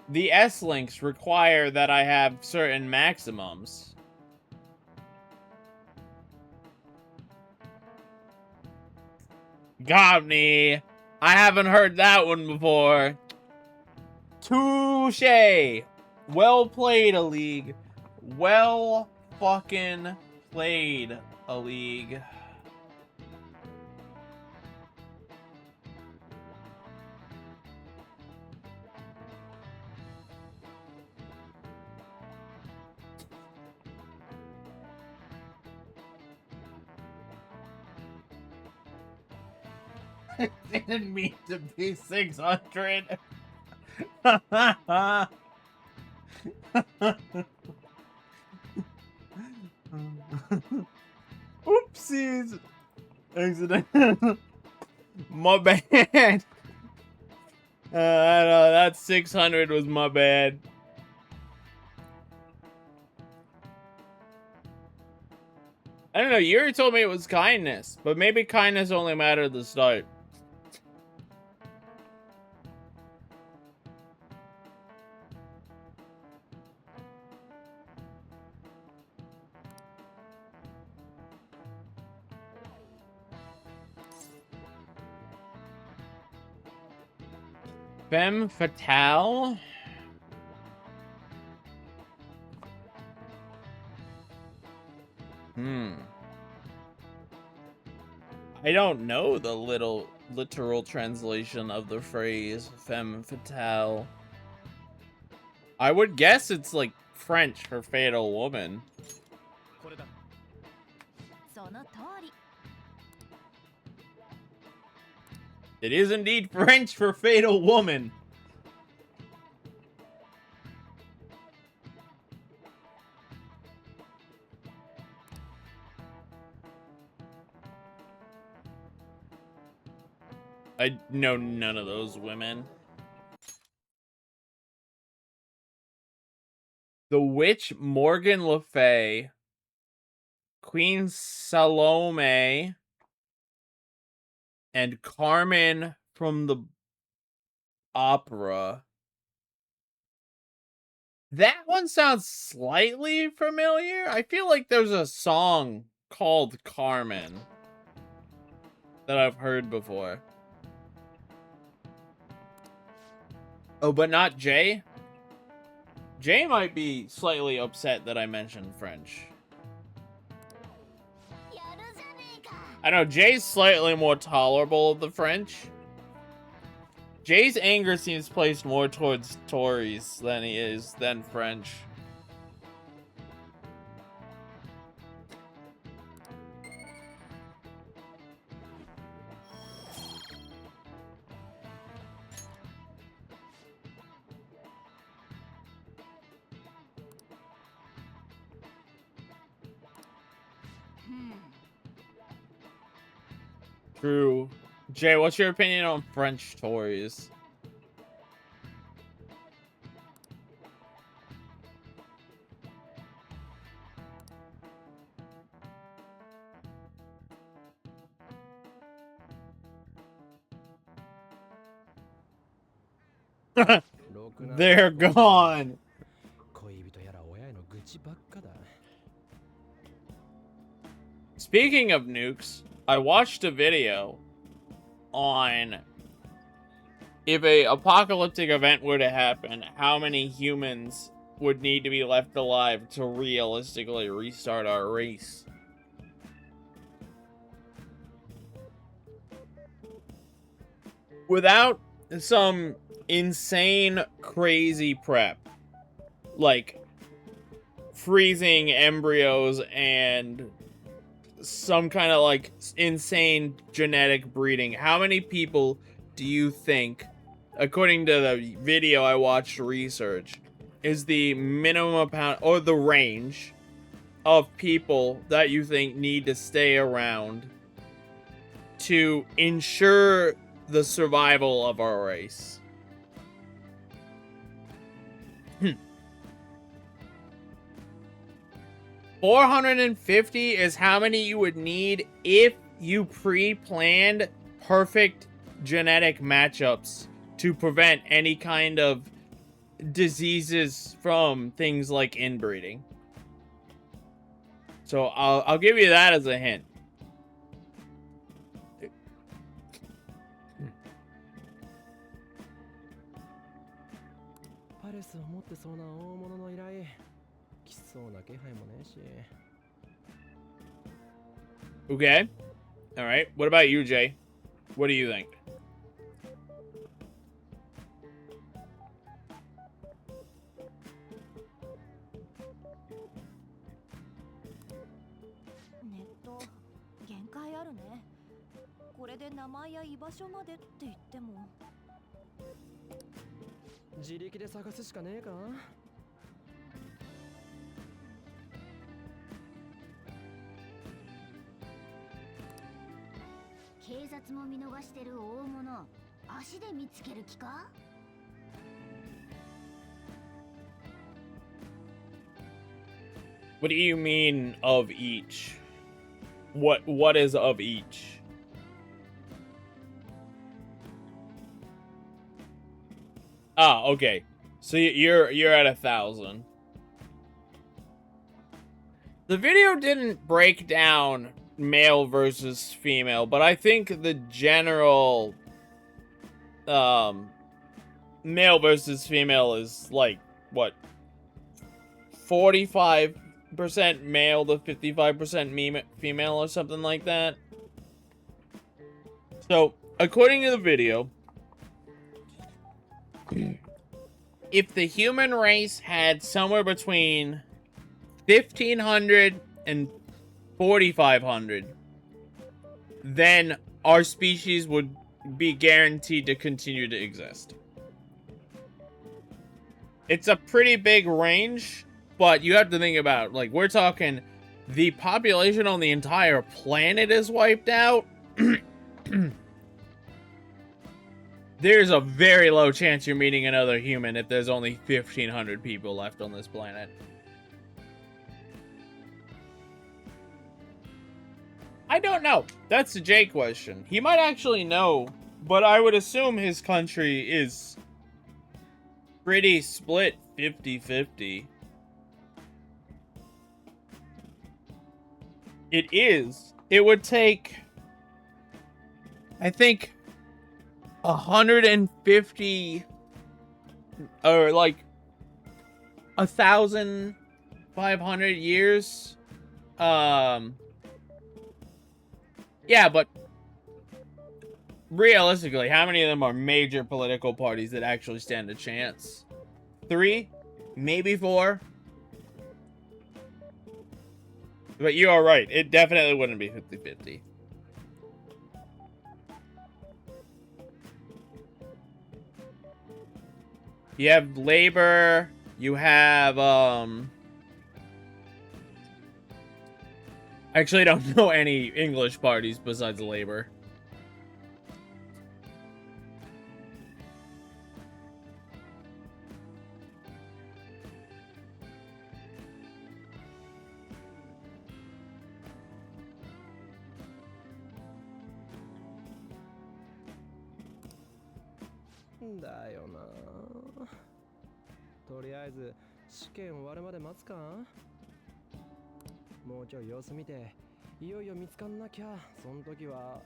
the S-links require that I have certain maximums. Got me. I haven't heard that one before. Touche. Well played, A League. Well fucking played, A League. I didn't mean to be 600. Oopsies. Accident. My bad. I know that 600 was my bad. I don't know. Yuri told me it was kindness, but maybe kindness only mattered at the start. Femme Fatale? I don't know the literal translation of the phrase femme fatale. I would guess it's like French for fatal woman. It is indeed French for fatal woman. I know none of those women. The Witch Morgan Le Fay, Queen Salome, and Carmen from the opera. That one sounds slightly familiar. I feel like there's a song called Carmen that I've heard before. Oh, but not Jay? Jay might be slightly upset that I mentioned French. I know Jay's slightly more tolerable of the French. Jay's anger seems placed more towards Tories than French. True. Jay, what's your opinion on French Tories? They're gone. 恋人やら親への愚痴ばっかだ。 Speaking of nukes, I watched a video on if a apocalyptic event were to happen, how many humans would need to be left alive to realistically restart our race. Without some insane, crazy prep, like freezing embryos and some kind of like insane genetic breeding, how many people do you think, according to the video I watched research, is the minimum amount or the range of people that you think need to stay around to ensure the survival of our race? 450 is how many you would need if you pre-planned perfect genetic matchups to prevent any kind of diseases from things like inbreeding. So I'll give you that as a hint. Okay. All right. What about you, Jay? What do you think? What do you mean of each? What is of each? Ah, okay. So you're at 1,000. The video didn't break down male versus female, but I think the general male versus female is like what, 45% male to 55% female or something like that. So according to the video, if the human race had somewhere between 1,500 and 4,500, then our species would be guaranteed to continue to exist. It's a pretty big range, but you have to think about, like, we're talking the population on the entire planet is wiped out. There's a very low chance you're meeting another human if there's only 1,500 people left on this planet. I don't know. That's a Jay question. He might actually know, but I would assume his country is pretty split 50-50. It is. It would take, I think, 150 or like 1,500 years. Yeah, but realistically, how many of them are major political parties that actually stand a chance? 3? Maybe 4? But you are right. It definitely wouldn't be 50-50. You have Labor. You have, actually, I don't know any English parties besides Labor.だよな。とりあえず試験終わるまで待つか。もうちょい様子見て、いよいよ見つかんなきゃ、そん時は。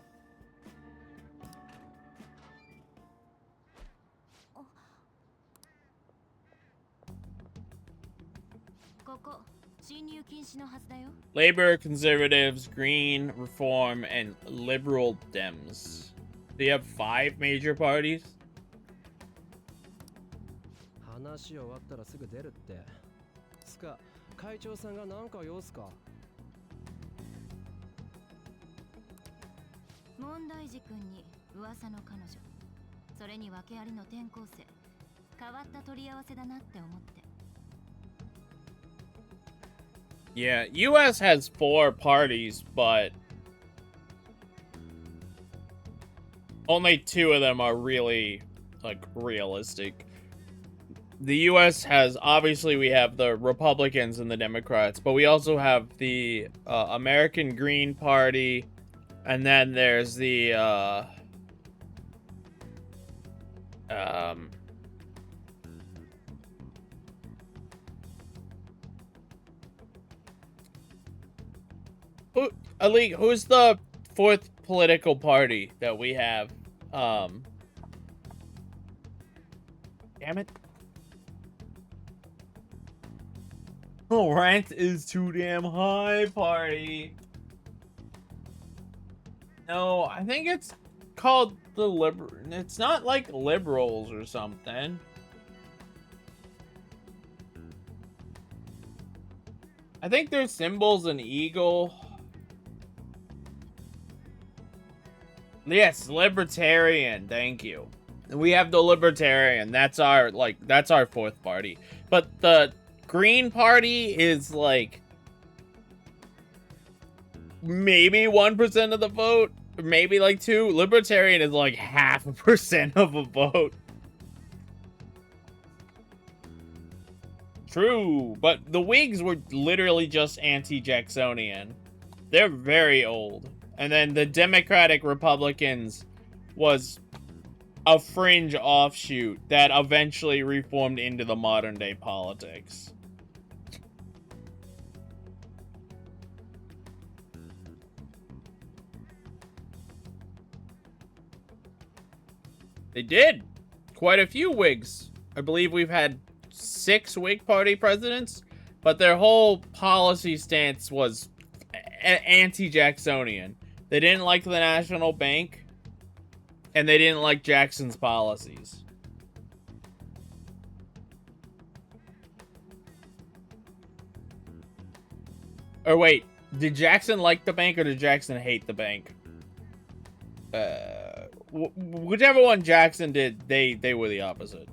ここ侵入禁止のはずだよ。 Labor, Conservatives, Green, Reform, and Liberal Dems. Do you have 5 major parties? 話終わったらすぐ出るって。つか、会長さんが何か用すか。問題児君に噂の彼女、それに訳ありの転校生、変わった取り合わせだなって思って。 Yeah, US has 4 parties, but only 2 of them are really, like, realistic. The US has, obviously, we have the Republicans and the Democrats, but we also have the American Green Party, and then there's the, Ali, who's the 4th political party that we have? Damn it. Oh, rent is too damn high, party. No, I think it's called the it's not like liberals or something. I think their symbol's an eagle. Yes, libertarian. Thank you. We have the libertarian. That's our 4th party. But the Green Party is like maybe 1% of the vote, maybe like 2. Libertarian is like 0.5% of a vote. True, but the Whigs were literally just anti-Jacksonian. They're very old. And then the Democratic Republicans was a fringe offshoot that eventually reformed into the modern day politics. They did. Quite a few Whigs. I believe we've had 6 Whig Party presidents, but their whole policy stance was anti-Jacksonian. They didn't like the National Bank, and they didn't like Jackson's policies. Or wait, did Jackson like the bank or did Jackson hate the bank? Whichever one Jackson did, they were the opposite.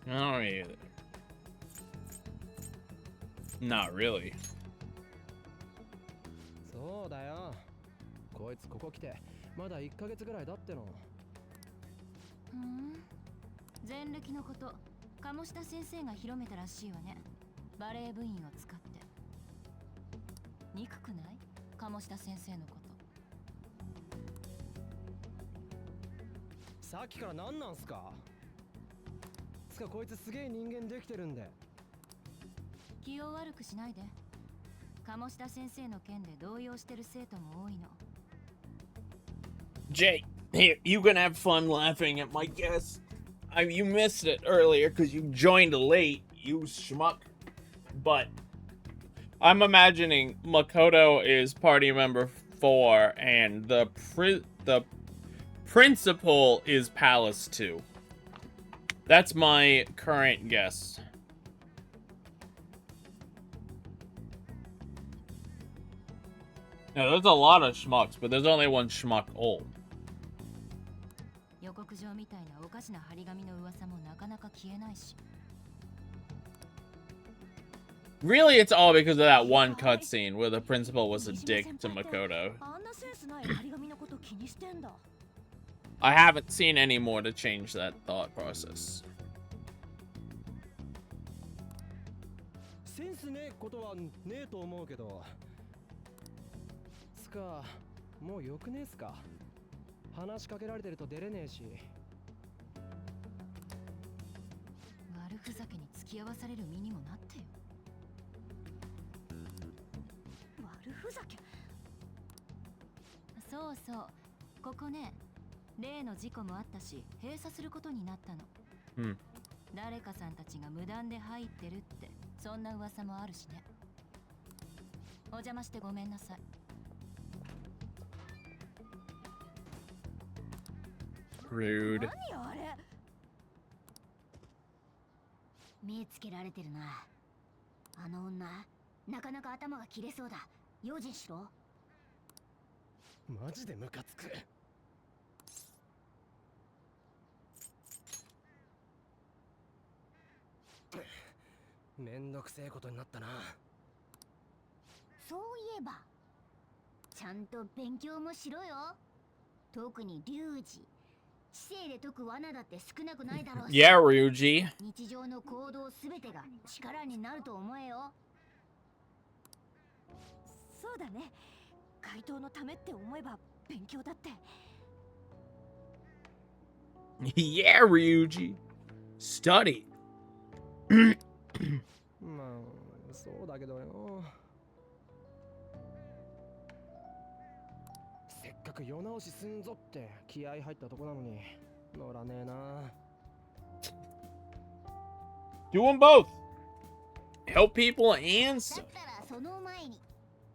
I don't either. Not really. そうだよ。こいつここ来てまだ1ヶ月ぐらいだっての。前歴のこと、鴨下先生が広めたらしいわね。バレー部員を使って。憎くない？鴨志田先生のこと。さっきから何なんすか？つかこいつすげえ人間できてるんで。気を悪くしないで。鴨志田先生の件で動揺してる生徒も多いの。 Jay, here, you can have fun laughing at my guess. You missed it earlier because you joined late, you schmuck. But I'm imagining Makoto is party member 4 and the principal is Palace 2. That's my current guess. Now, there's a lot of schmucks, but there's only one schmuck old. 予告状みたいなおかしな張り紙の噂もなかなか消えないし。 Really, it's all because of that one cutscene where the principal was a dick to Makoto. あんなセンスない張り紙のこと気にしてんだ。 I haven't seen any more to change that thought process. センスねえことはねえと思うけど。つか、もうよくねえっすか。話しかけられてると出れねえし。悪ふざけに付き合わされる身にもなってよ。悪ふざけ。そうそう、ここね、例の事故もあったし閉鎖することになったの。誰かさんたちが無断で入ってるって、そんな噂もあるしね。お邪魔してごめんなさい。 Rude. 何あれ。目つけられてるな。あの女、なかなか頭が切れそうだ。用心しろ。マジでムカつく。めんどくせえことになったな。そういえば、ちゃんと勉強もしろよ。特にリュウジ。知性で解く罠だって少なくないだろうし。Yeah, Ryuji. 日常の行動すべてが力になると思えよ。そうだね。怪盗のためって思えば勉強だって。Yeah, Ryuji. Study. まあ、そうだけどよ。せっかく世直しすんぞって気合入ったとこなのに乗らねえな。Do them both. Help people and だ stuff. ったらその前に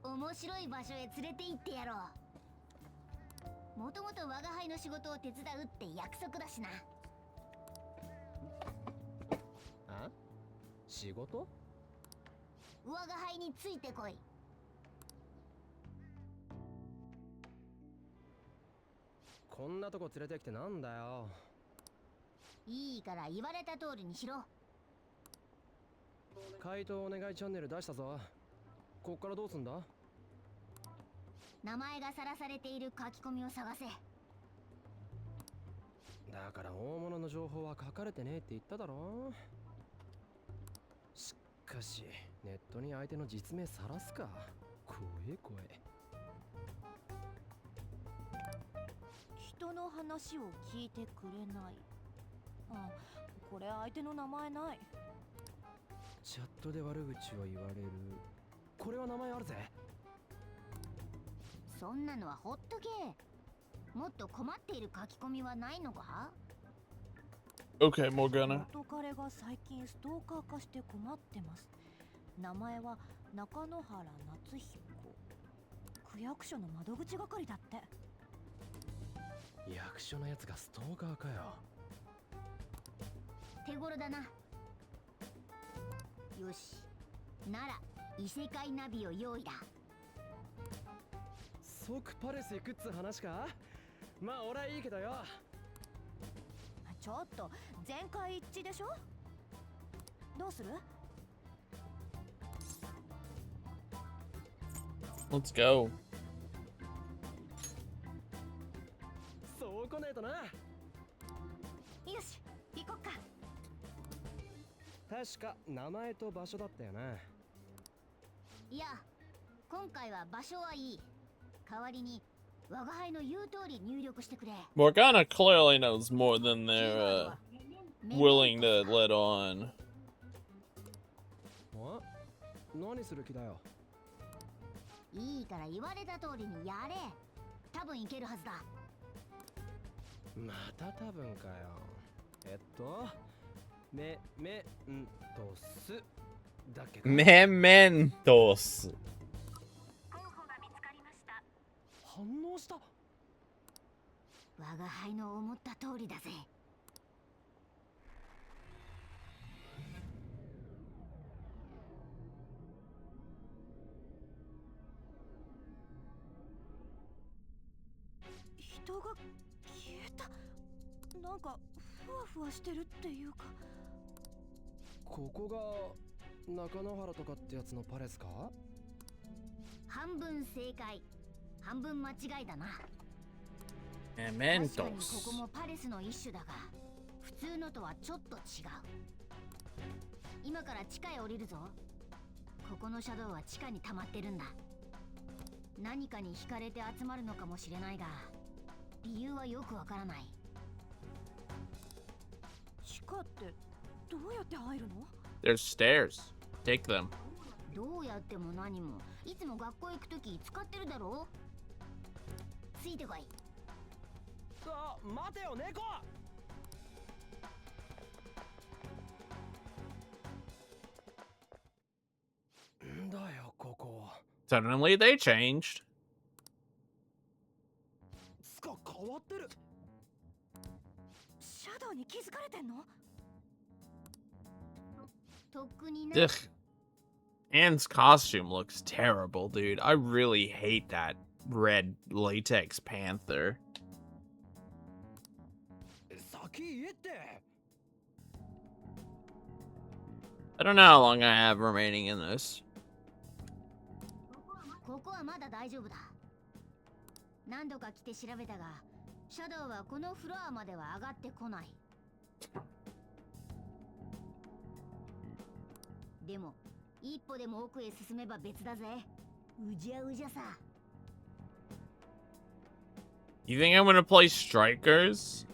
面白い場所へ連れて行ってやろう。もともと我が輩の仕事を手伝うって約束だしな。あ？仕事？我が輩についてこい。こんなとこ連れてきてなんだよ。いいから言われた通りにしろ。怪盗お願いチャンネル出したぞ。こっからどうすんだ？名前がさらされている書き込みを探せ。だから大物の情報は書かれてねえって言っただろ。しかしネットに相手の実名さらすか。怖え怖え。人の話を聞いてくれない。あ、これ相手の名前ない。チャットで悪口を言われる。これは名前あるぜ。そんなのはほっとけ。もっと困っている書き込みはないのか？ Okay, Morgana. 元彼が最近ストーカー化して困ってます。名前は中野原夏彦。区役所の窓口係だって。役所のやつがストーカーかよ。手頃だな。よし、なら異世界ナビを用意だ。即パレス行くっつ話か。まあ俺はいいけどよ。ちょっと全会一致でしょ。どうする？ Let's go. そう来ねえとな。よし、行こっか。確か名前と場所だったよな。いや、今回は場所はいい。代わりに我が輩の言う通り入力してくれ。 Morgana clearly knows more than they're willing to let on. 何する気だよ。いいから言われた通りにやれ。多分いけるはずだ。また多分かよ。メントスだっけか。 Mementos. 候補が見つかりました。反応した。我が輩の思った通りだぜ。人が消えた。なんかふわふわしてるっていうか。ここが中野原とかってやつのパレスか？半分正解、半分間違いだな。確かにこ Mementos. こもパレスの一種だが、普通のとはちょっと違う。今から地下へ降りるぞ。ここのシャドウは地下に溜まってるんだ。何かに惹かれて集まるのかもしれないが、理由はよくわからない。地下ってどうやって入るの？ There's stairs. Take them. どうやっても何も、いつも学校行くとき使ってるだろ。ついてこい。あ、待てよ猫。んだよここ。 Suddenly they changed. つか変わってる。シャドウに気づかれてんの？とっくにな。 Ugh. Anne's costume looks terrible, dude. I really hate that red latex panther. 先言えって。 I don't know how long I have remaining in this. ここはまだ大丈夫だ。何度か来て調べたが、シャドウはこのフロアまでは上がってこない。でも一歩でも奥へ進めば別だぜ。うじゃうじゃさ。 You think I'm gonna play Strikers?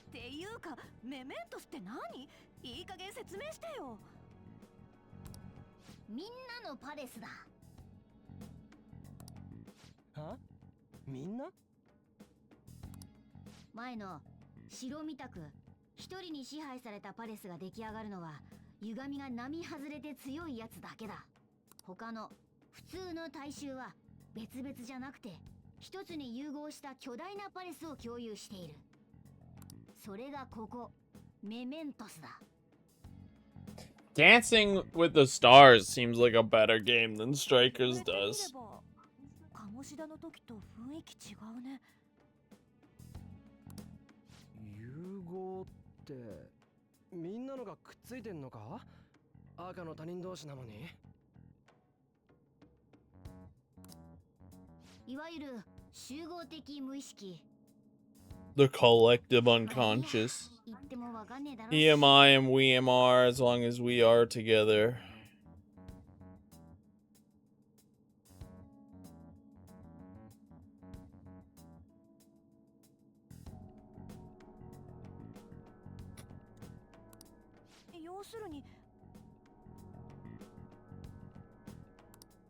っていうか、メメントスって何？いい加減説明してよ。みんなのパレスだ。は？みんな？前の城みたく一人に支配されたパレスが出来上がるのは、歪みが並外れて強いやつだけだ。他の普通の大衆は別々じゃなくて一つに融合した巨大なパレスを共有している。それがここメメントスだ。 Dancing with the Stars seems like a better game than Strikers 言われて does. みれば鴨志田の時と雰囲気違うね。融合ってみんなのがくっついてんのか？赤の他人同士なのに。いわゆる集合的無意識。 The collective unconscious. 言ってもわかんねえだろ。 He am I and we am are as long as we are together. 要するに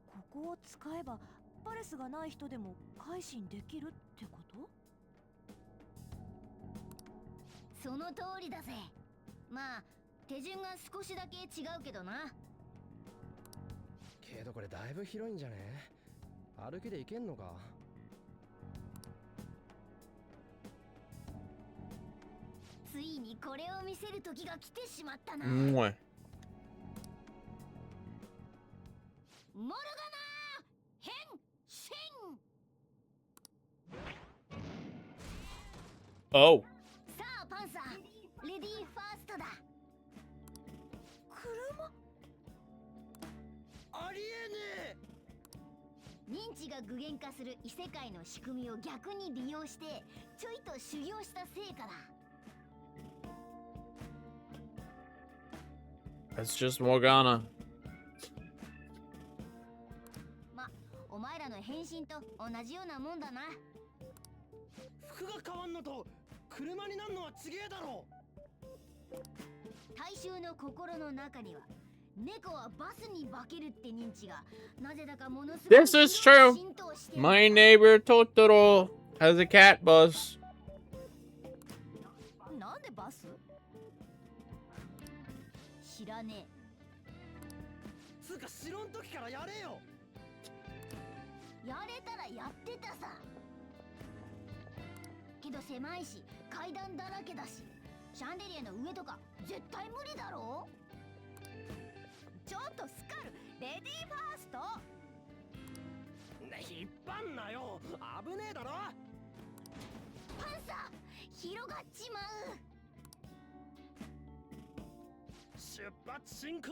ここを使えばパレスがない人でも改心できるってこと？その通りだぜ。まあ手順が少しだけ違うけどな。けどこれだいぶ広いんじゃね？歩きで行けんのか？ついにこれを見せる時が来てしまったな。 Mwah. モルガナー変身。 Oh. さあパンサー、レディーファーストだ。車？ありえね認知が具現化する異世界の仕組みを逆に利用してちょいと修行した成果だ。That's just Morgana. ま、お前らの変身と同じようなもんだな。服が変わんのと車になんのは違えだろ。大衆の心の中には猫はバスに化けるって認知がなぜだかものすごい This is true. 浸透してる。 My neighbor Totoro has a cat bus. なんでバス？知らねつうか城ん時からやれよ。え。やれたらやってたさ。けど狭いし階段だらけだしシャンデリアの上とか絶対無理だろ。ちょっとスカル、レディーファースト。引っ張んなよ。危ねえだろ。パンサー広がっちまう。出発進行。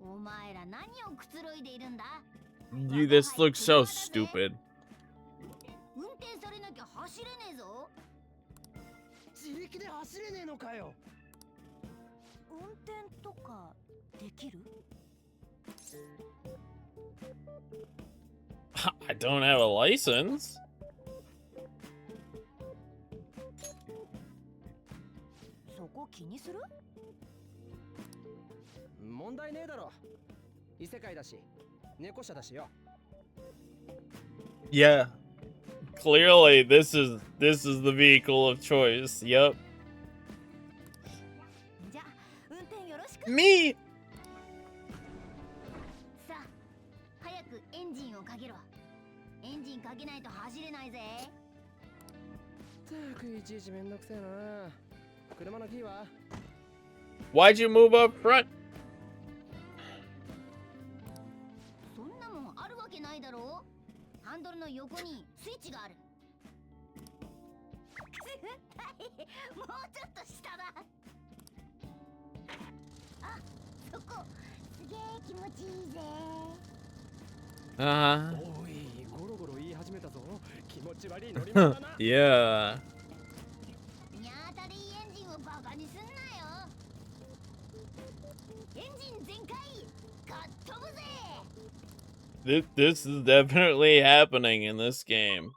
お前ら何をくつろいでいるんだ。 Dude, this looks so stupid. 運転されなきゃ走れねえぞ。自力で走れねえのかよ。運転とかできる？ I don't have a license. そこ気にする？問題ねえだろ。異世界だし、猫舎だしよ。 Yeah. Clearly, this is the vehicle of choice. Yep. じゃあ運転よろしく。 Me. さあ早くエンジンをかけろ。エンジンかけないと走れないぜ。ったくいちいちめんどくせえな。車のキーは？ Why'd you move up front? そんなもんあるわけないだろう。ハンドルの横にスイッチがある。もうちょっと下だ。あ、そこすげえ気持ちいいぜ。 Uh-huh. おい、ゴロゴロ言い始めたぞ。気持ち悪い乗り物だな。 Yeah. にゃーたりエンジンをバカにすんなよ。エンジン全開かっ飛ぶぜ。 This is definitely happening in this game.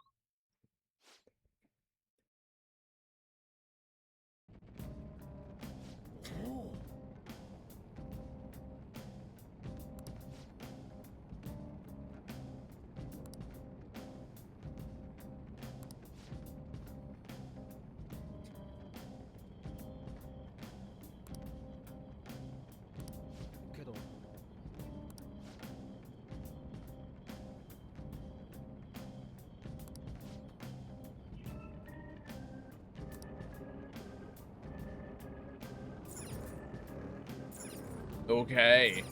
Okay.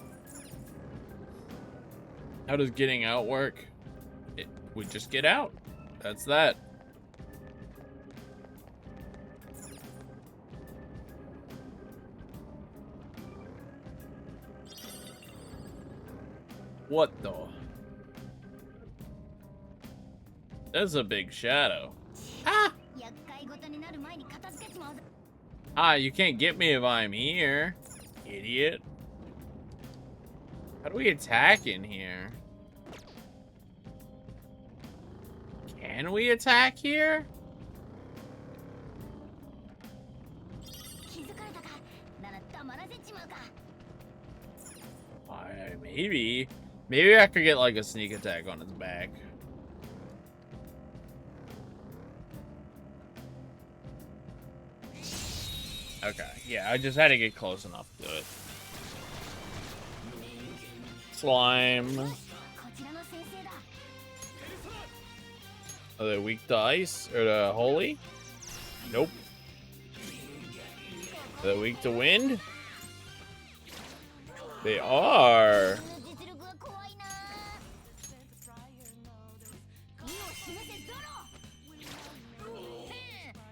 How does getting out work? We just get out. That's that. What the? That's a big shadow. Ah! 厄介事になる前に片付けちまうぜ。 Ah, you can't get me if I'm here, idiot. How do we attack in here? Can we attack here? 気づかれたか。なら黙らせちまうか。 Maybe. Maybe I could get like a sneak attack on his back. Okay, yeah, I just had to get close enough to it. Slime. こちらの先生だ。 Are they weak to ice or to holy? Nope. Are they weak to wind? They are. 実力が怖いな。意を示せゾロ。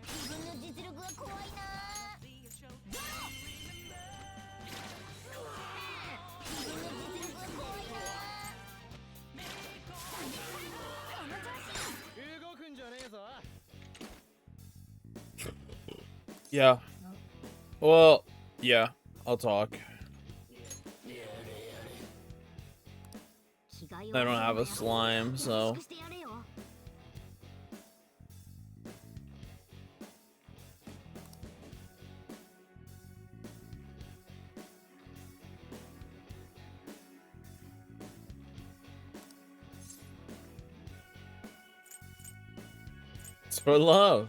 自分の実力が怖いな。ゾロ。自分の実力が怖いな。この調子。動くんじゃねえぞ。Yeah. Well, yeah, I'll talk. I don't have a slime, so. It's for love.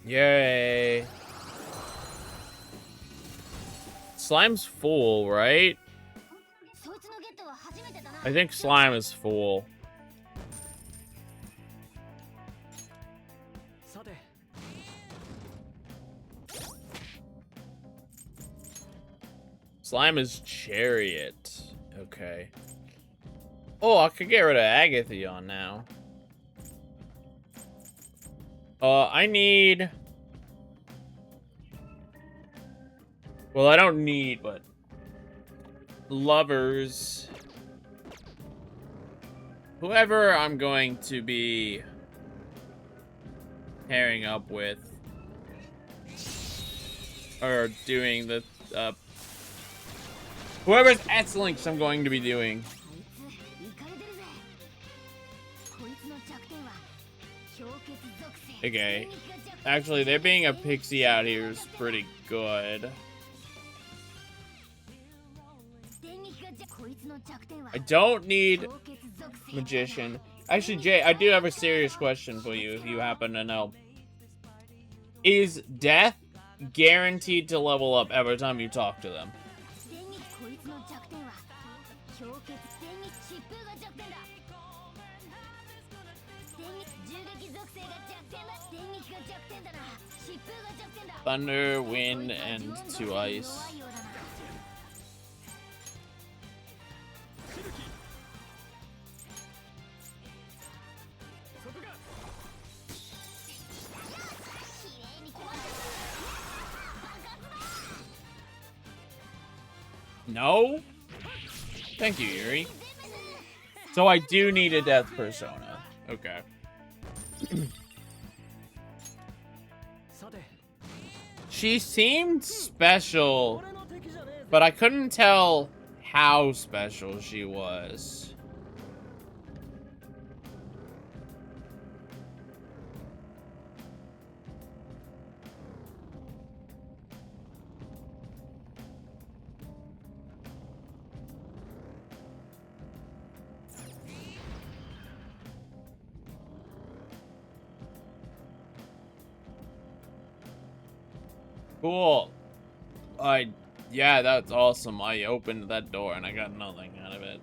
Yay. Slime's full, right? I think slime is full. さて Slime is chariot. Okay. Oh, I could get rid of Agathion now. I need... Well, I don't need, but... Lovers. Whoever I'm going to be... pairing up with. Or doing the, whoever's S-Links I'm going to be doing. Okay. Actually, there being a pixie out here is pretty good. I don't need magician. Actually, Jay, I do have a serious question for you if you happen to know. Is death guaranteed to level up every time you talk to them? Thunder, wind, and 2 ice. No? Thank you, Yuri. So I do need a death persona. Okay. She seemed special, but I couldn't tell how special she was. Cool. Yeah, that's awesome. I opened that door and I got nothing out of it.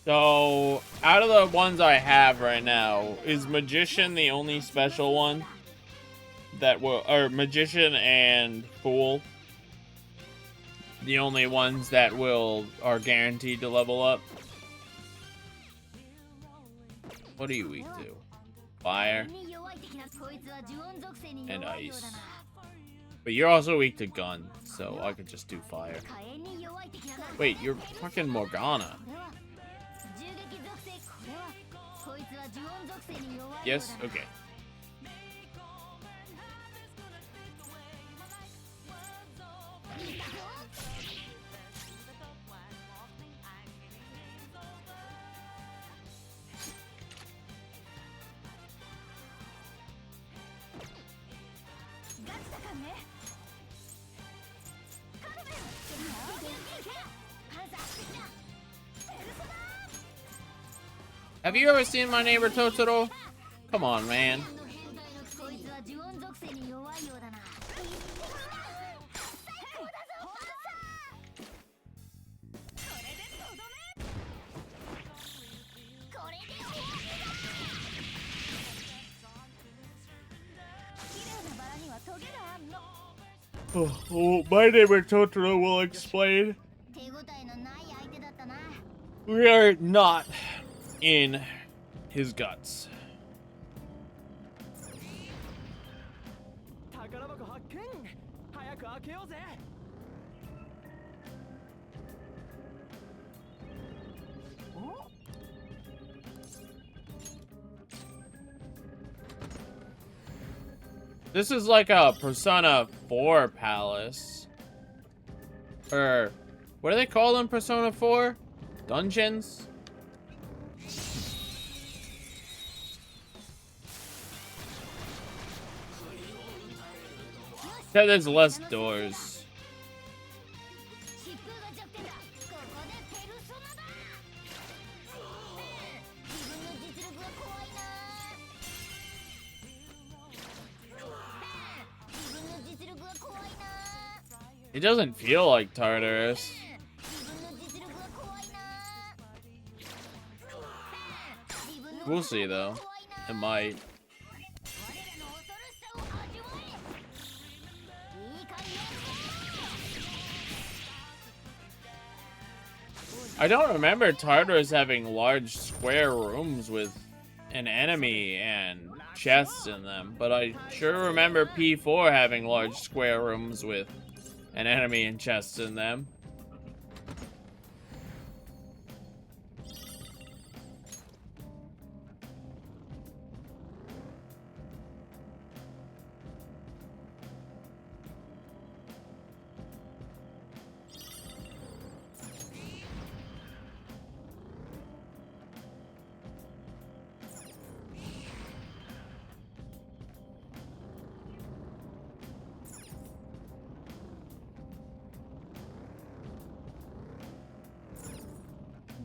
So, out of the ones I have right now, is Magician the only special one? That will, or Magician and Fool, the only ones that are guaranteed to level up. What are you weak to? Fire and ice. But you're also weak to gun, so I could just do fire. Wait, you're fucking Morgana. Yes? Okay. Have you ever seen My Neighbor Totoro? Come on, man. トゲがあんの。 Oh, my neighbor Totoro will explain. 手応えのない相手だったな。 We are not in his guts. 宝箱発見。早く開けようぜ。 This is like a Persona 4 palace. Or, what do they call them, Persona 4? Dungeons? Yeah, there's less doors. 疾風が弱点だ。ここでペルソナだ。自分の実力が怖いな。自分の実力が怖いな。 It doesn't feel like Tartarus. 自分の実力が怖いな。 We'll see though. It might. 我らの恐ろしさを味わえ。いい感じ。 I don't remember Tartarus having large square rooms with an enemy and chests in them, but I sure remember P4 having large square rooms with an enemy and chests in them.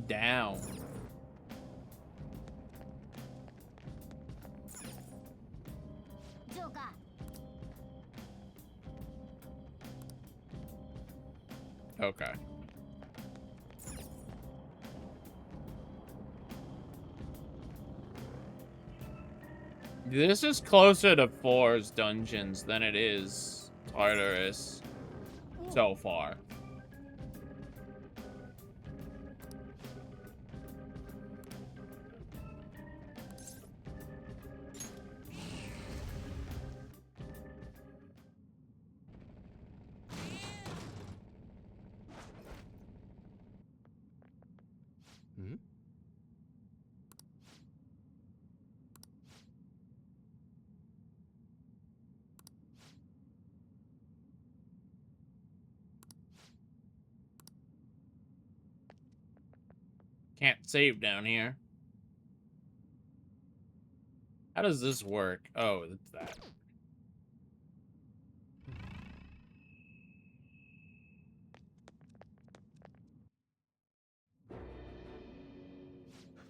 Down. ジョーカー。 Okay. This is closer to 4's dungeons than it is Tartarus so far. Can't save down here. How does this work? Oh, it's that.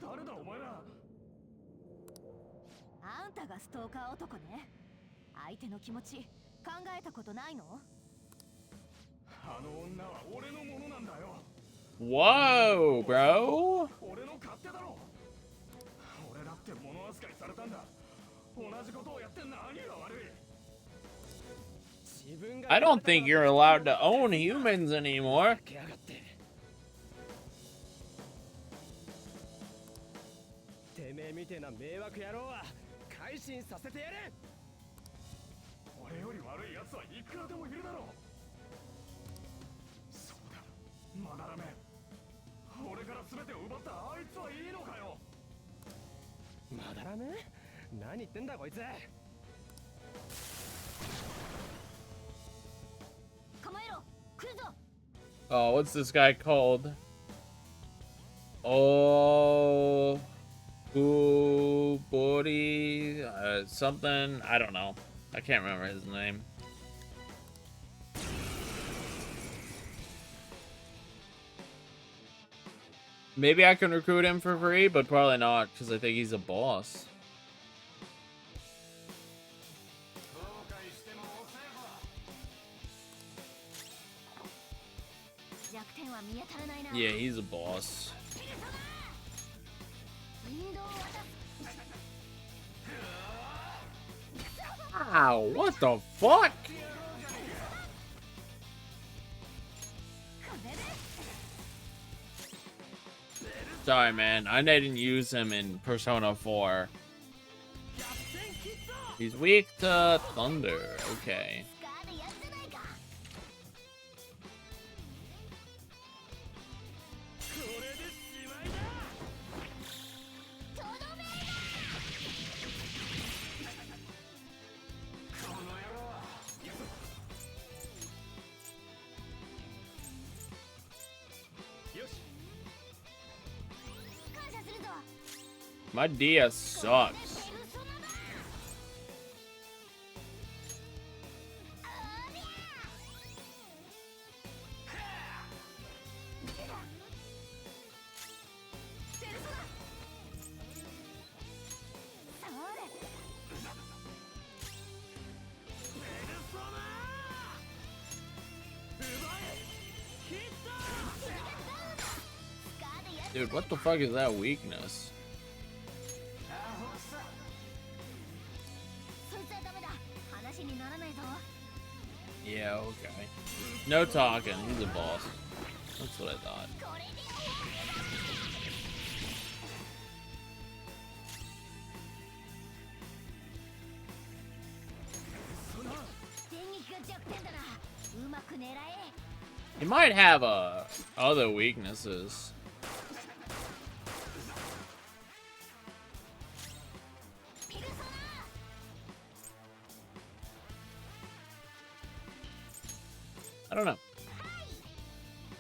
誰だお前ら。あんたがストーカー男ね。相手の気持ち考えたことないの？あの女は俺のものなんだよ。 Whoa, bro. 俺の勝手だろ。俺だって物扱いされたんだ。同じことをやって何が悪い。 I don't think you're allowed to own humans anymore. けやがって。てめえみてえな迷惑野郎は改心させてやれ。俺より悪い奴はいくらでもいるだろう。そうだ、まだらめ。俺から全てを奪ったあいつはいいのかよ。まだらめ？何言ってんだこいつ。構えろ。来るぞ。 Oh, what's this guy called? Oh, Bori, something. I don't know. I can't remember his name. Maybe I can recruit him for free, but probably not, because I think he's a boss. 弱点は見当たらないな。 Yeah, he's a boss. 引導を渡す。Wow, what the fuck? Sorry, man. I didn't use him in Persona 4. He's weak to thunder. Okay. 使わぬやつじゃないか。とどめ感謝するぞ。 My DS sucks. 'Dude, what the fuck is that weakness? そいつはダメだ。話にならないぞ。 Yeah, okay. No talking. He's a boss. That's what I thought. これで電撃が弱点だな。うまく狙え。 He might have other weaknesses. I don't know.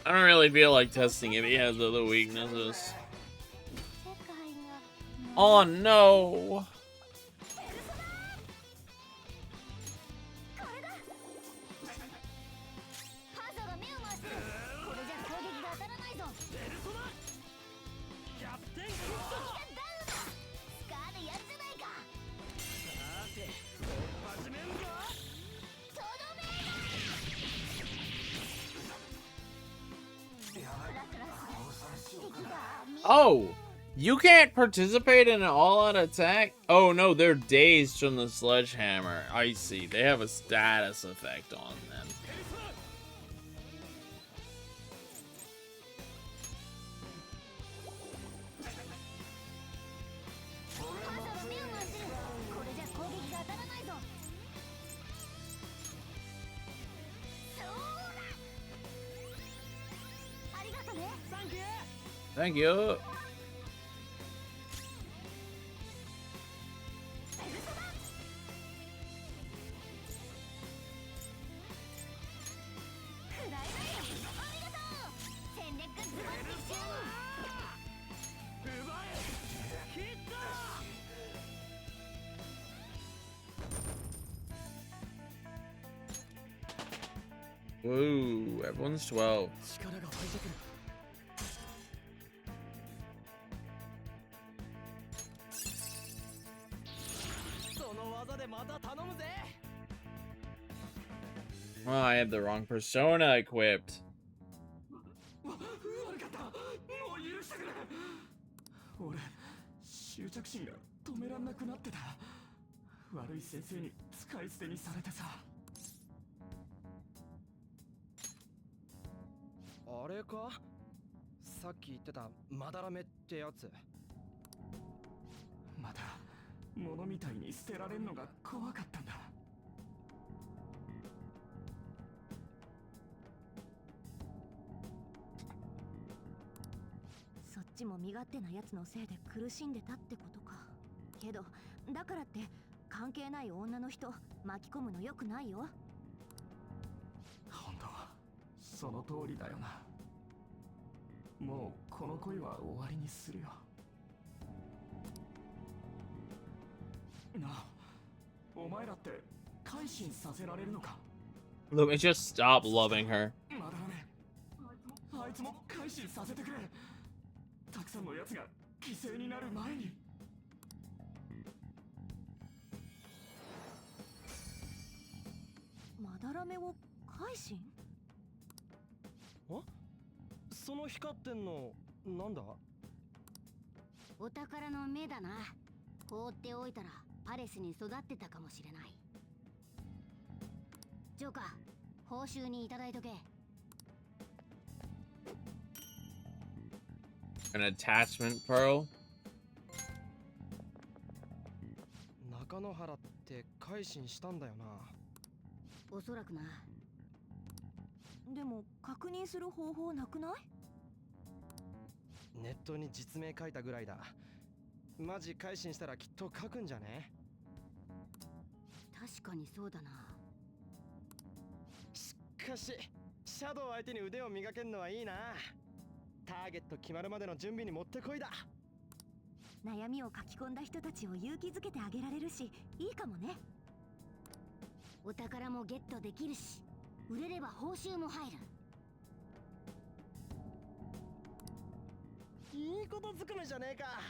I don't really feel like testing if he has other weaknesses. Oh no! ハーザーが目を回してる。これじゃ攻撃が当たらないぞ。敵がダウンだ。使わぬやつじゃないか。とどめ敵が Oh! You can't participate in an all-out attack? Oh no, they're dazed from the sledgehammer. I see. They have a status effect on them. ハーザーが目を回してる。これじゃ攻撃が当たらないぞ。そうだ。ありがとね。 Thank you. くらえないよ。ありがとう。戦略ズバッチシュン。 Woo, everyone's 12. 力が湧いてくる。その技でまた頼むぜ。 Oh, I have the wrong persona equipped. 悪かった。もう許してくれ。俺、執着心が止めらんなくなってた。悪い先生に使い捨てにされてさ。あれか？さっき言ってたまだらめってやつ。また物みたいに捨てられんのが怖かったんだ。そっちも身勝手なやつのせいで苦しんでたってことか。けどだからって関係ない女の人巻き込むのよくないよ。本当、その通りだよな。もうこの恋は終わりにするよ。なあ、お前らって改心させられるのか？ Let me just stop loving her. まだね。あいつも改心させてくれ。たくさんのやつが犠牲になる前に。まだらめを改心？その光ってんのなんだ？お宝の目だな。放っておいたらパレスに育ってたかもしれない。長か報酬にいただいとけ。 An attachment pearl? 中野原って改心したんだよな。おそらくな。でも確認する方法なくない？ネットに実名書いたぐらいだ。マジ改心したらきっと書くんじゃね？確かにそうだな。しかしシャドウ相手に腕を磨けるのはいいな。ターゲット決まるまでの準備にもってこいだ。悩みを書き込んだ人たちを勇気づけてあげられるし、いいかもね。お宝もゲットできるし、売れれば報酬も入る。いいことずくめじゃねえか。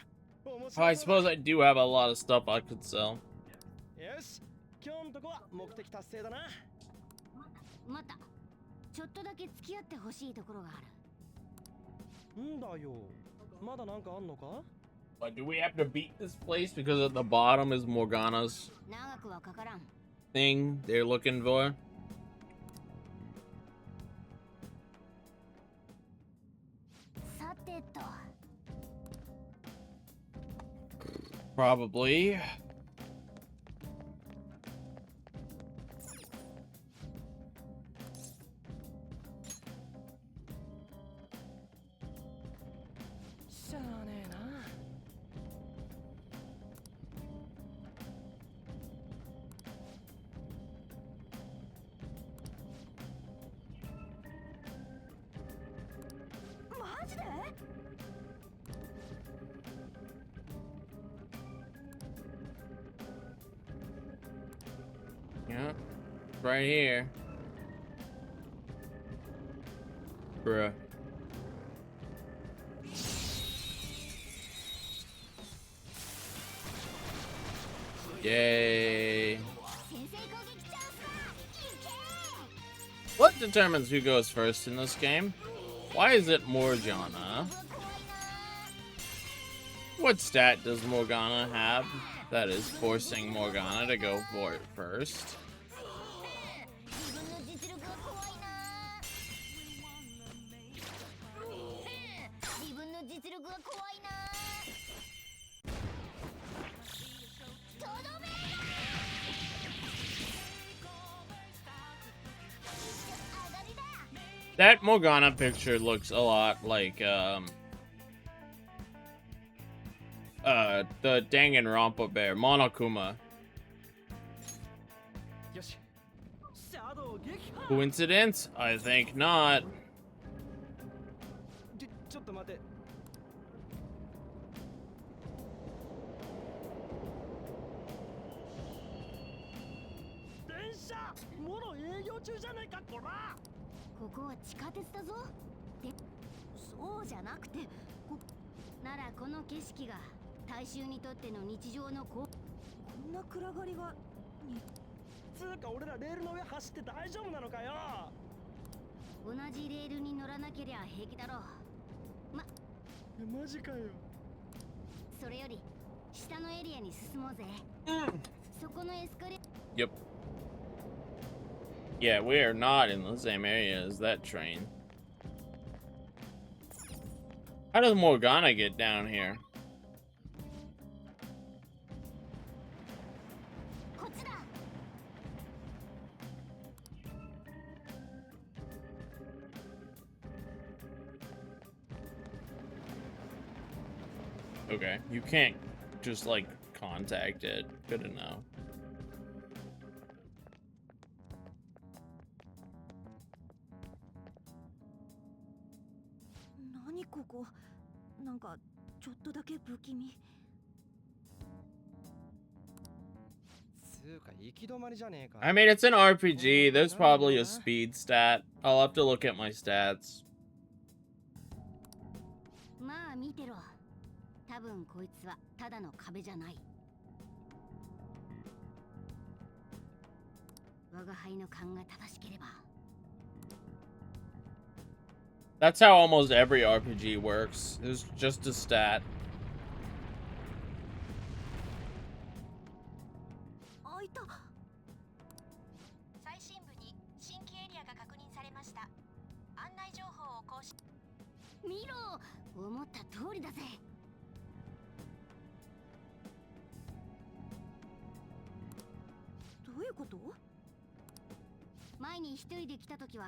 面 Oh, 白 I そうだ。 suppose I do have a lot of stuff I could sell. よし、今日のとこは目的達成だな。またちょっとだけ付き合ってほしいところがある。んだよ。まだなんかあんのか？ But do we have to beat this place because at the bottom is Morgana's 長くはかからん。 thing they're looking for? さてと。 Probably. しゃあねえな。マジで？ Yeah. Right here. Bruh. Yay. 先制攻撃チャンスだ。いけー。 What determines who goes first in this game? Why is it Morgana? What stat does Morgana have that is forcing Morgana to go for it first? 自分の実力が怖いな。自分の実力が怖いな。とどめ。上がりだ。 That Morgana picture looks a lot like the Danganronpa bear, Monokuma. よし。シャドウ撃破。 Coincidence? I think not. ちょっと待て。電車もろ営業中じゃねえかこら。ここは地下鉄だぞ。で、そうじゃなくて、ならこの景色が大衆にとっての日常のこんな暗がりがつうか俺らレールの上走って大丈夫なのかよ。同じレールに乗らなけりゃ平気だろう。マジかよ。それより下のエリアに進もうぜ。そこのエスカレ Yep. Yeah, we are not in the same area as that train. How does Morgana get down here? こっちだ。 Okay, you can't just like contact it. Good to know. 何ここ？なんかちょっとだけ不気味。つうか行き止まりじゃねえか。 I mean, it's an RPG. There's probably a speed stat. I'll have to look at my stats. まあ見てろ。多分こいつはただの壁じゃない。我が輩の勘が正しければ。 That's how almost every RPG works. There's just a stat. 開いた。最深部にました。案内情報を更新。見ろ、思った通りだぜ。どういうこと？前に一人で来た時は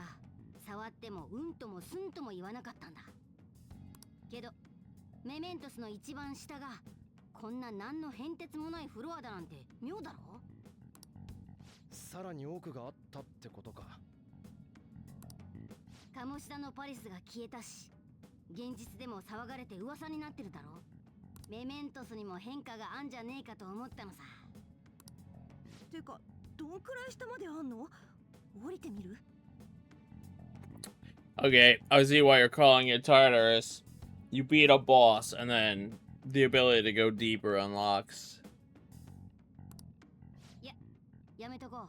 触ってもうんともすんとも言わなかったんだけど、メメントスの一番下がこんな何の変哲もないフロアだなんて妙だろ。さらに奥があったってことか。鴨志田のパリスが消えたし、現実でも騒がれて噂になってるだろ。メメントスにも変化があんじゃねえかと思ったのさ。てか、どんくらい下まであんの？降りてみる？ Okay, I see why you're calling it Tartarus. You beat a boss, and then the ability to go deeper unlocks. やめとこう。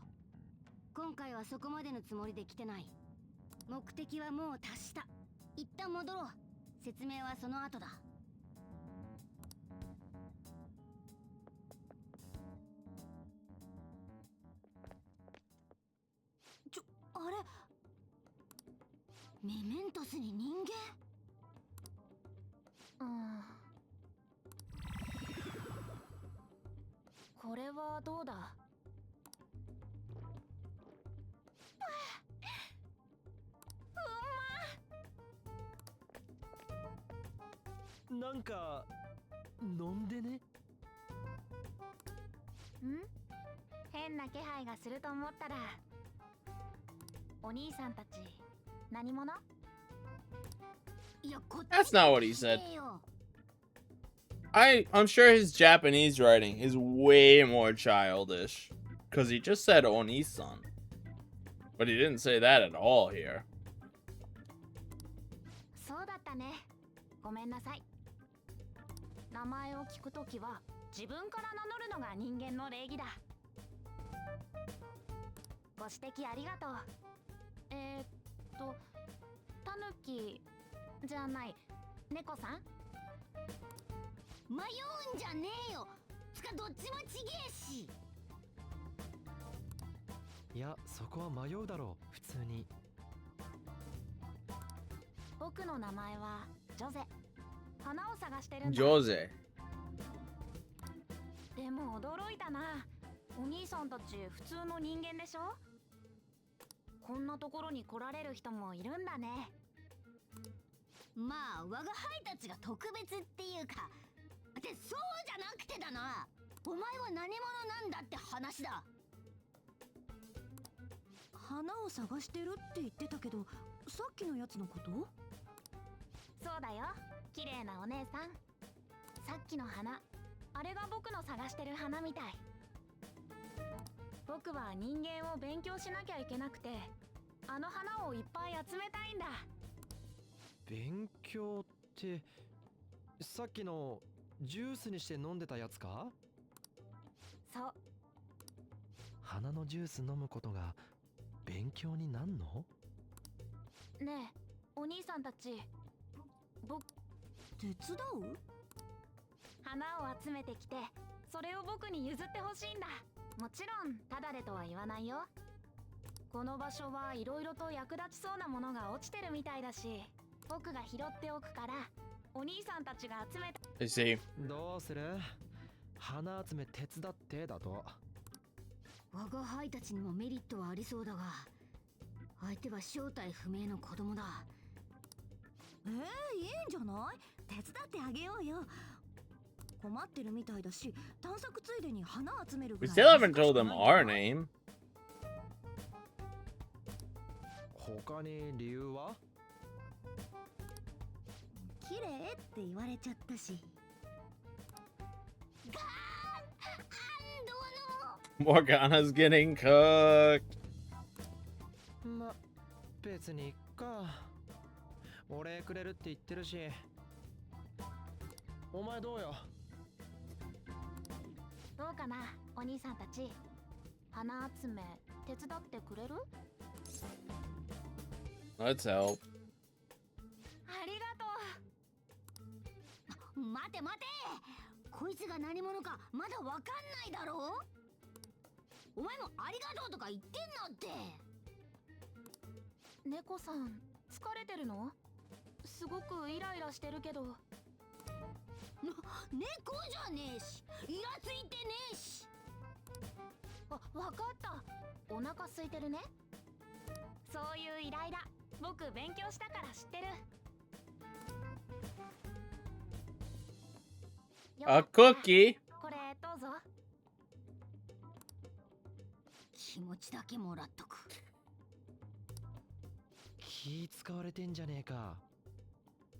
今回はそこまでのつもりで来てない。目的はもう達した。一旦戻ろう。説明はその後だ。あれ、メメントスに人間？これはどうだ？なんか飲んでね。変な気配がすると思ったら、お兄さんたち何者？いや、こっち That's not what he said. 来てよ。 I'm sure his Japanese writing is way more childish. Because he just said Onisan. But he didn't say that at all here. そうだったね。ごめんなさい。名前を聞くときは自分から名乗るのが人間の礼儀だ。ご指摘ありがとう。タヌキじゃない、猫さん？迷うんじゃねえよ。つかどっちもちげえし。いや、そこは迷うだろう、普通に。僕の名前はジョゼ。花を探してるんだ。 Jose. でも驚いたな。お兄さんたち普通の人間でしょ？こんなところに来られる人もいるんだね。まあ我が輩たちが特別っていうか、ってそうじゃなくてだな。お前は何者なんだって話だ。花を探してるって言ってたけど、さっきのやつのこと？そうだよ、綺麗なお姉さん。さっきの花、あれが僕の探してる花みたい。僕は人間を勉強しなきゃいけなくて、あの花をいっぱい集めたいんだ。勉強って、さっきのジュースにして飲んでたやつか？そう。花のジュース飲むことが勉強になんの？ねえ、お兄さんたち、手伝う？花を集めてきて、それを僕に譲ってほしいんだ。もちろんタダでとは言わないよ。この場所はいろいろと役立ちそうなものが落ちてるみたいだし、僕が拾っておくから、お兄さんたちが集めた。 I see. どうする？花集め手伝ってだと。我が輩たちにもメリットはありそうだが、相手は正体不明の子供だ。いいんじゃない？手伝ってあげようよ。困ってるみたいだし、探索ついでに花集めるぐ We らい。 still haven't told them our name. 他に理由は？綺麗って言われちゃったし。ガーン！ Morgana's getting cooked. ま、別にいっか。お礼くれるって言ってるし。お前どうよ？どうかな、お兄さんたち。花集め手伝ってくれる？ Let's help. ありがとう。待て待て、こいつが何者かまだわかんないだろう。お前もありがとうとか言ってんのって。猫さん疲れてるの？すごくイライラしてるけど。猫じゃねえしイラついてねえし。わかった。お腹空いてるね。そういうイライラ僕勉強したから知ってる。 A cookie. これどうぞ。気持ちだけもらっとく。気使われてんじゃねえか。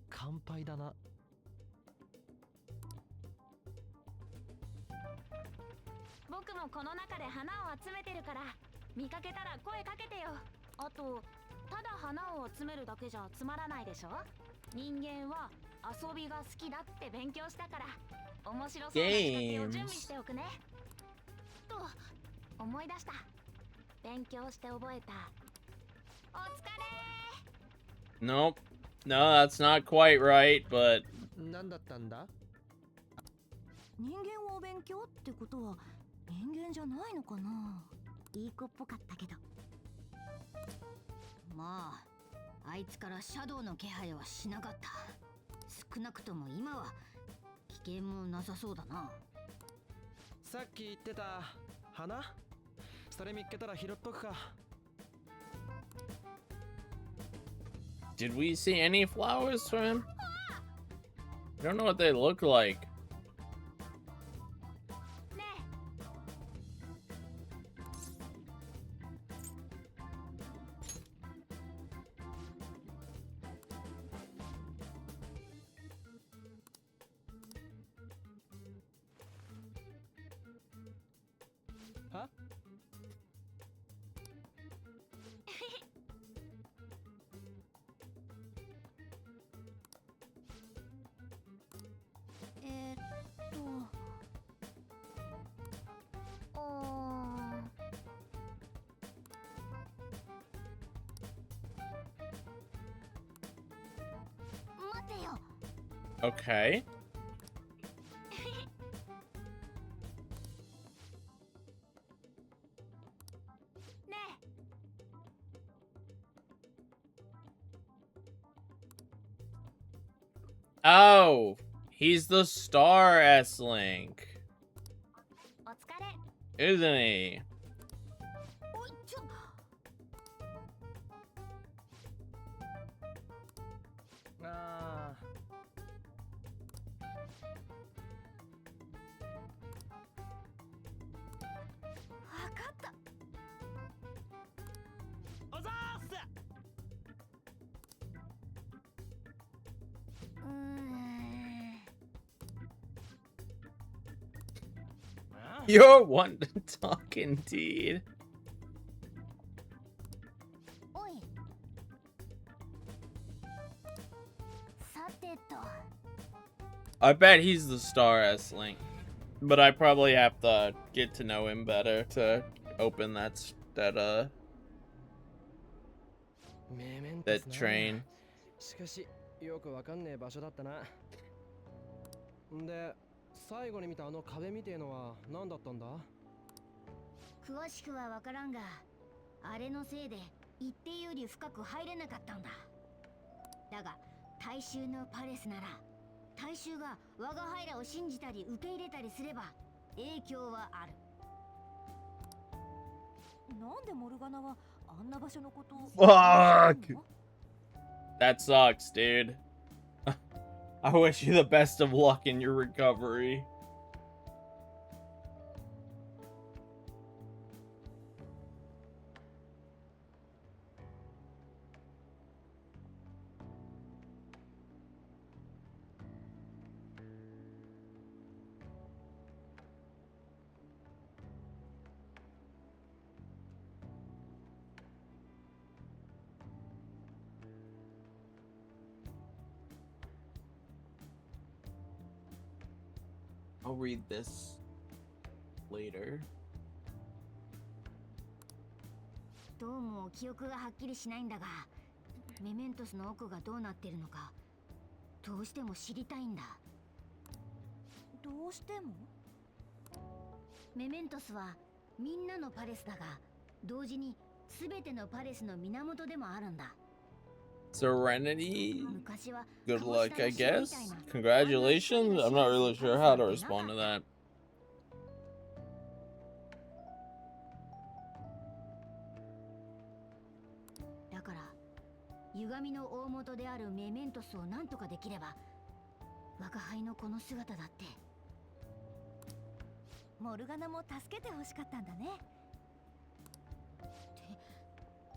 乾杯だな。僕もこの中で花を集めてるから見かけたら声かけてよ。あとただ花を集めるだけじゃつまらないでしょ。人間は遊びが好きだって勉強したから面白そうな仕掛けを準備しておくね。と思い出した。勉強して覚えた。お疲れ。 Nope. No, that's not quite right, but 何だったんだ？人間を勉強ってことは人間じゃないのかな。いい子っぽかったけど。まああいつからシャドウの気配はしなかった。少なくとも今は危険もなさそうだな。さっき言ってた花？それ見っけたら拾っとくか。did we see any flowers from him? I don't know what they look like. ねは？待てよ。 Okay. ね Oh, he's the Star S-Link, お疲れ。 isn't he? おいちょ。あわかった。ー。おざーす。You're one to talk indeed. おい。さてと。 I bet he's the Star S-Link, but I probably have to get to know him better to open that train. しかしよくわかんねえ場所だったな。で、最後に見たあの壁みてえのは何だったんだ？詳しくはわからんが、あれのせいで一定より深く入れなかったんだ。だが大衆のパレスなら、大衆が我が輩らを信じたり受け入れたりすれば影響はある。なんでモルガナはあんな場所のことを。 Fuck! That sucks, dude. I wish you the best of luck in your recovery. I'll read this later. どうも記憶がはっきりしないんだが、メメントスの奥がどうなってるのかどうしても知りたいんだ。どうしても？メメントスはみんなのパレスだが、同時に全てのパレスの源でもあるんだ。 Serenity? 昔は Good 鴨 luck, 志田 I の城み guess. たいな Congratulations? I'm not really sure how to respond to that. だから歪みの大元であるメメントスを何とかできれば我が輩のこの姿だって。モルガナも助けて欲しかったんだね。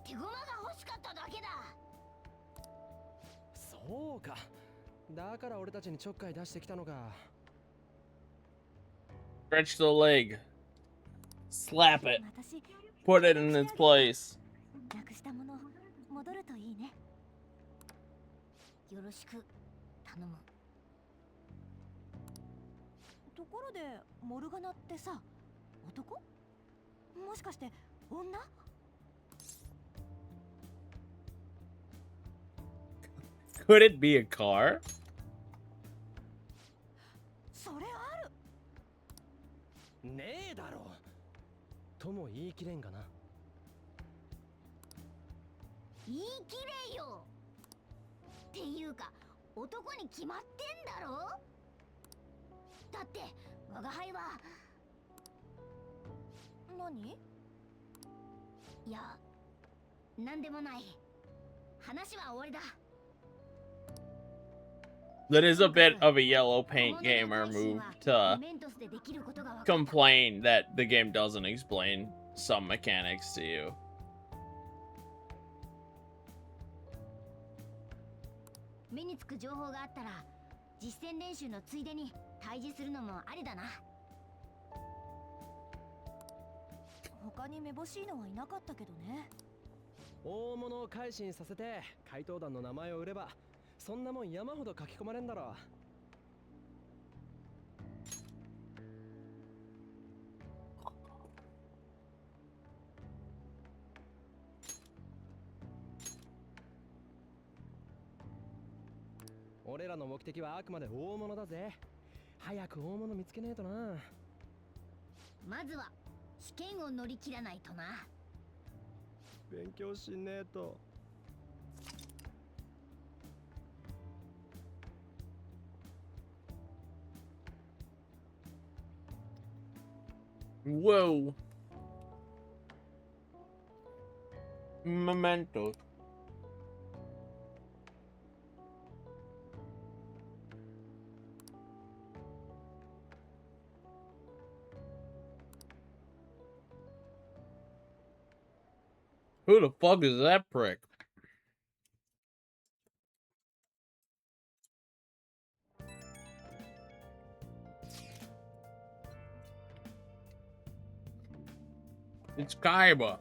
手駒が欲しかっただけだ。そうか、だから俺たちにちょっかい出してきたのか。 Stretch the leg. Slap it. 私 Put it in its place. なくしたもの戻るといいね。よろしく頼む。ところでモルガナってさ、男？もしかして女？ Could it be a car? それある。ねえだろうとも言い切れんがな。言い切れよ。っていうか男に決まってんだろ。だって我が輩は。何？いや、なんでもない。話は終わりだ。 That is a bit of a yellow paint gamer move to メメントスでできることが分かった。 complain that the game doesn't explain some mechanics to you. 目につく情報があったら実践練習のついでに対峙するのもありだな。他にめぼしいのはいなかったけどね。大物を改心させて怪盗団の名前を売ればそんなもん山ほど書き込まれんだろ。俺らの目的はあくまで大物だぜ。早く大物見つけねえとな。まずは試験を乗り切らないとな。勉強しねえと。 Whoa. Memento. Who the fuck is that prick? It's Kaiba.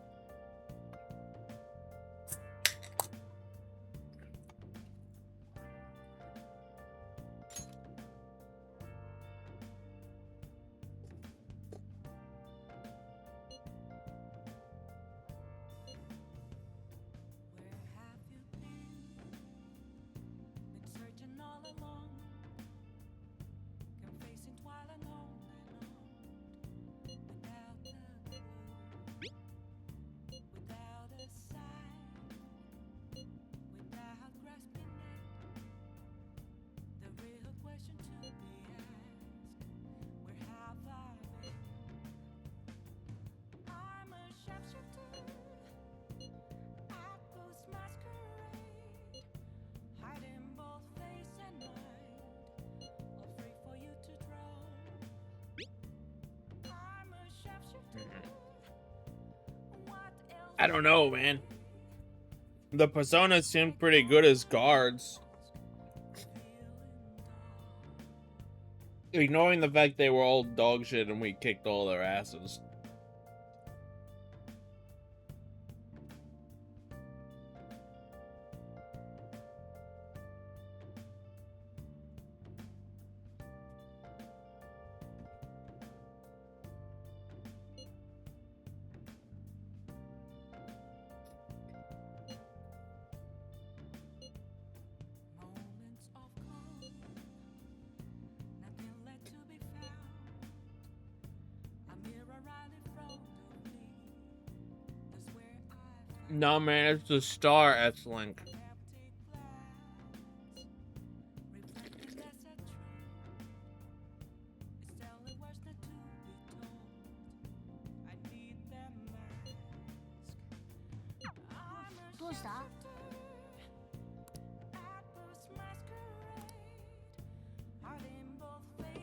I don't know, man. The personas seem pretty good as guards. Ignoring the fact they were all dog shit and we kicked all their asses. Mirror right No, man, it's the Star S-Link.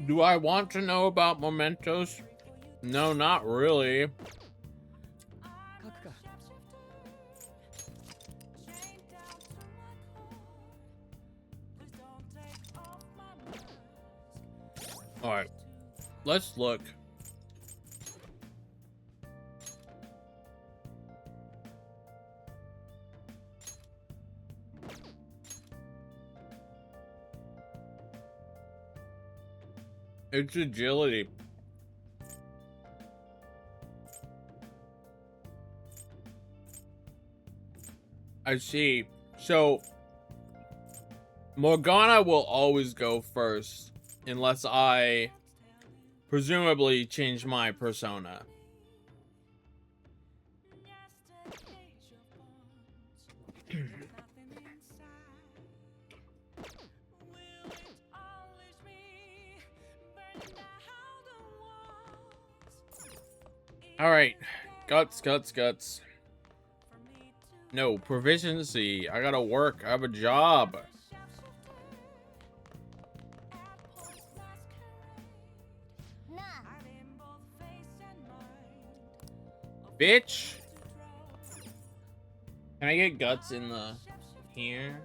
Do I want to know about mementos? No, not really. 書くか。 Alright, let's look. It's agility. I see. So, Morgana will always go first, unless I presumably change my persona. Alright, guts. No, proficiency. I gotta work. I have a job. Bitch. Can I get guts in the here?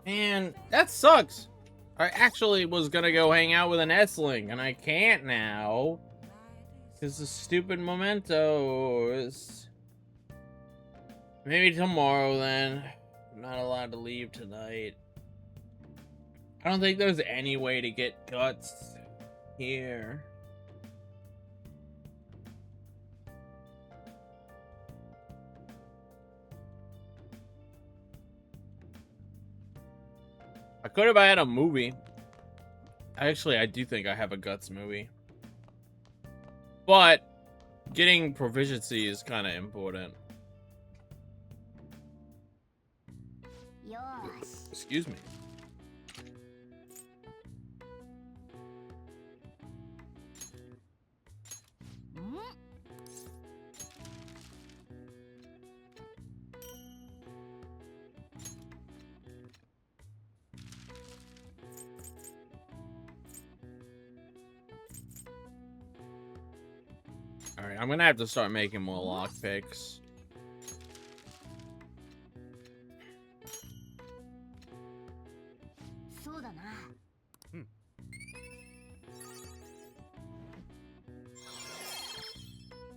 Man, that sucks. I actually was gonna go hang out with an S-Link, and I can't now. Because the stupid mementos. Maybe tomorrow then. I'm not allowed to leave tonight. I don't think there's any way to get guts here. I could have had a movie. Actually, I do think I have a guts movie. But getting proficiency is kind of important. Excuse me. Alright, I'm gonna have to start making more lockpicks.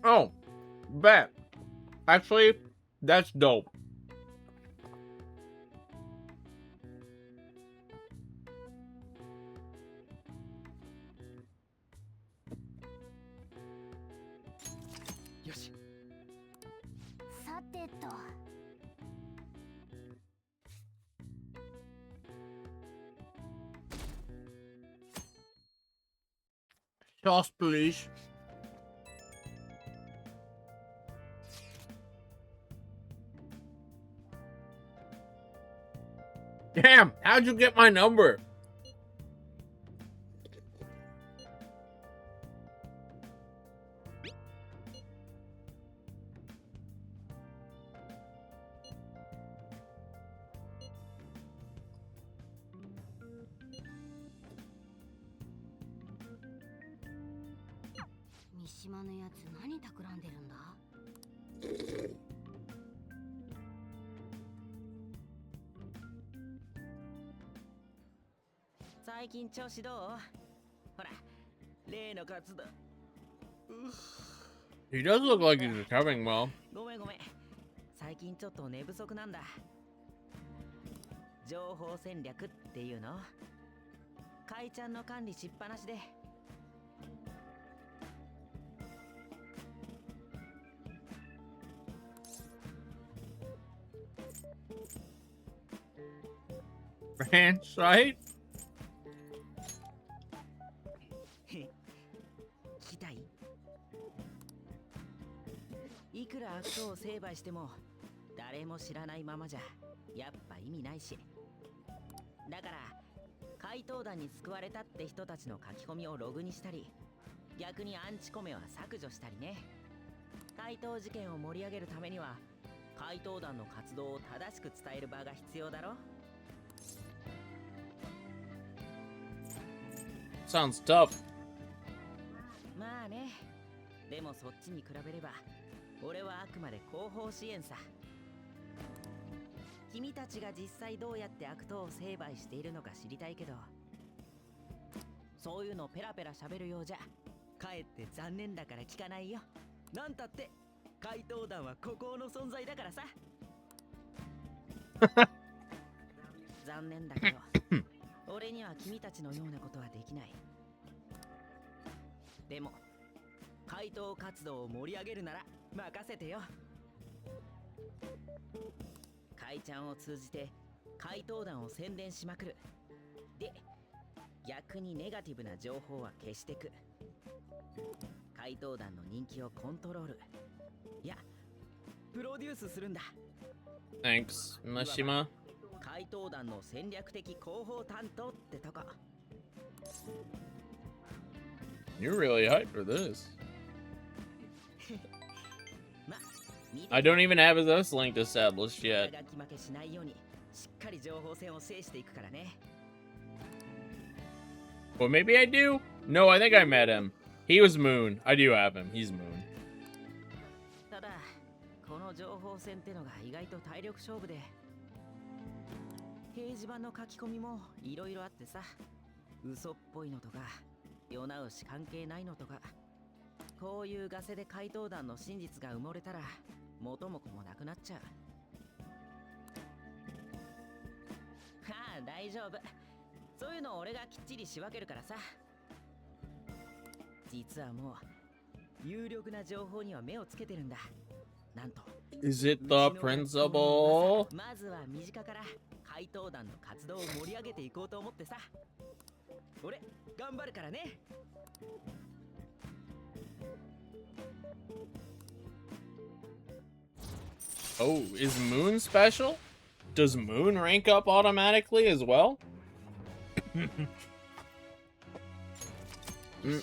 Oh, bet. Actually, that's dope. Sauce, please. Damn, how'd you get my number? He does look like he's recovering well. ごめん最近ちょっと寝不足なんだ情報戦略っていうのカイちゃんの管理しっぱなしで Ranch, right? 聞きたいいくら悪党を成敗しても誰も知らないままじゃやっぱ意味ないし、だから怪盗団に救われたって人たちの書き込みをログにしたり、逆にアンチコメは削除したりね。怪盗事件を盛り上げるためには怪盗団の活動を正しく伝える場が必要だろ。 Sounds tough. まあね、でもそっちに比べれば俺はあくまで後方支援さ。君たちが実際どうやって悪党を成敗しているのか知りたいけど、そういうのペラペラ喋るようじゃかえって残念だから聞かないよ。なんたって怪盗団は孤高の存在だからさ。残念だけど俺には君たちのようなことはできない。でも怪盗活動を盛り上げるなら任せてよ。怪ちゃんを通じて怪盗団を宣伝しまくる。で、逆にネガティブな情報は消してく。怪盗団の人気をコントロール、いやプロデュースするんだ。 Thanks, Mashima. 怪盗団の戦略的広報担当ってとこ。 You're really hyped for this. ま、I don't even have this link established yet. がき負けしないようにしっかり情報戦を制していくからね。 Well, maybe I do. No, I think I met him. He was Moon. I do have him. He's Moon. ただこの情報戦ってのが意外と体力勝負で、掲示板の書き込みもいろいろあってさ、嘘っぽいのとか世直し関係ないのとか、こういうガセで怪盗団の真実が埋もれたら元も子もなくなっちゃう。はあ大丈夫、そういうの俺がきっちり仕分けるからさ。実はもう有力な情報には目をつけてるんだ。なんと Is it the principal? まずは身近から怪盗団の活動を盛り上げていこうと思ってさ。俺頑張るからね。 Oh, is Moon special? Does Moon rank up automatically as well?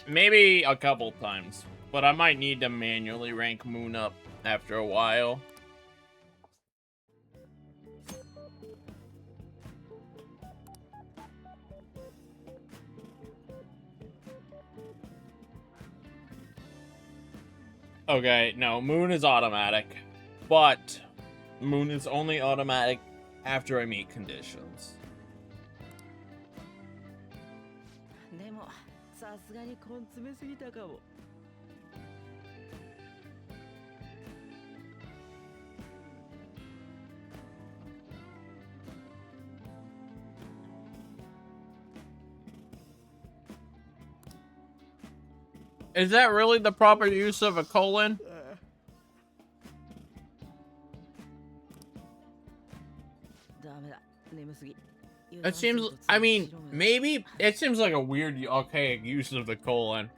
Maybe a couple times, but I might need to manually rank Moon up after a while. Okay, no, Moon is automatic, but Moon is only automatic after I meet conditions. でもさすがに根詰めすぎたかも。 Is that really the proper use of a colon? It seems, I mean, maybe it seems like a weird, archaic use of the colon.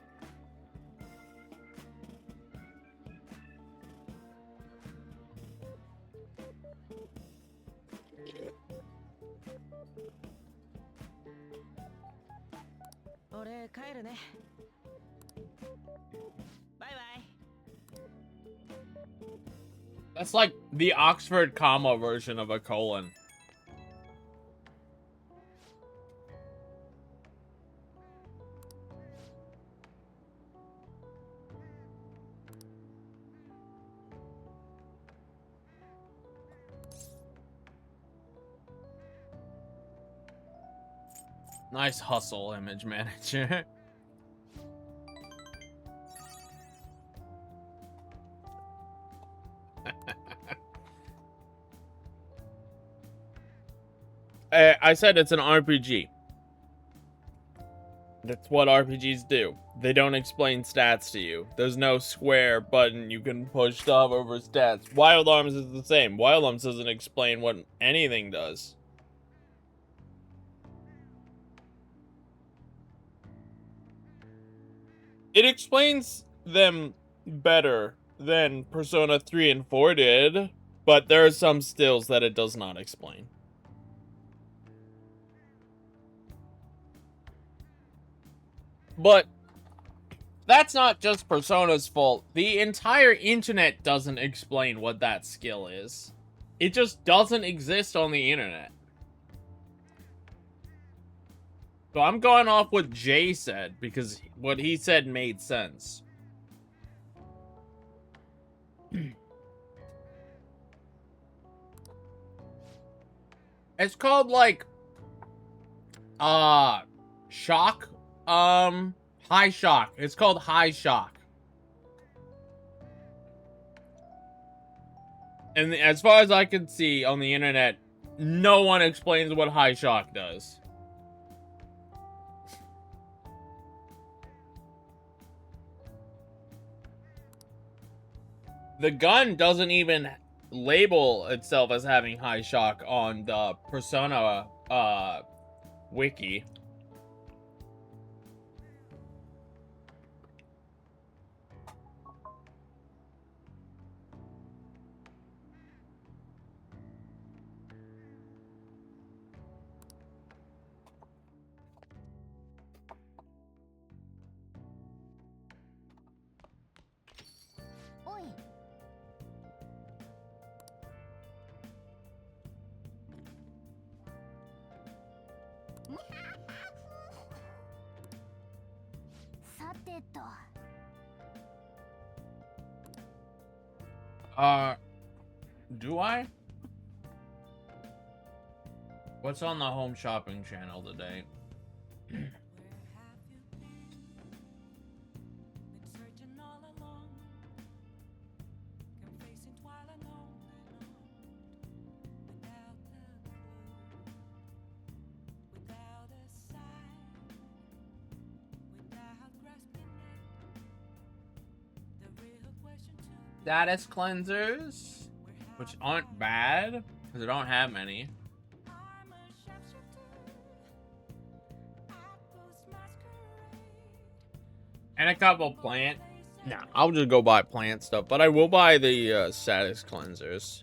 That's like the Oxford comma version of a colon. Nice hustle, image manager. I said it's an RPG. That's what RPGs do. They don't explain stats to you. There's no square button you can push to hover over stats. Wild Arms is the same. Wild Arms doesn't explain what anything does. It explains them better than Persona 3 and 4 did, but there are some stills that it does not explain. But that's not just Persona's fault. The entire internet doesn't explain what that skill is. It just doesn't exist on the internet. So I'm going off what Jay said, because what he said made sense. It's called, like, shock? High shock. It's called high shock. And as far as I can see on the internet, no one explains what high shock does. The gun doesn't even label itself as having high shock on the Persona wiki. Oi. さてと。 Do I? What's on the home shopping channel today? Status cleansers, which aren't bad because I don't have many. And a couple plant. Nah, I'll just go buy plant stuff, but I will buy the status cleansers.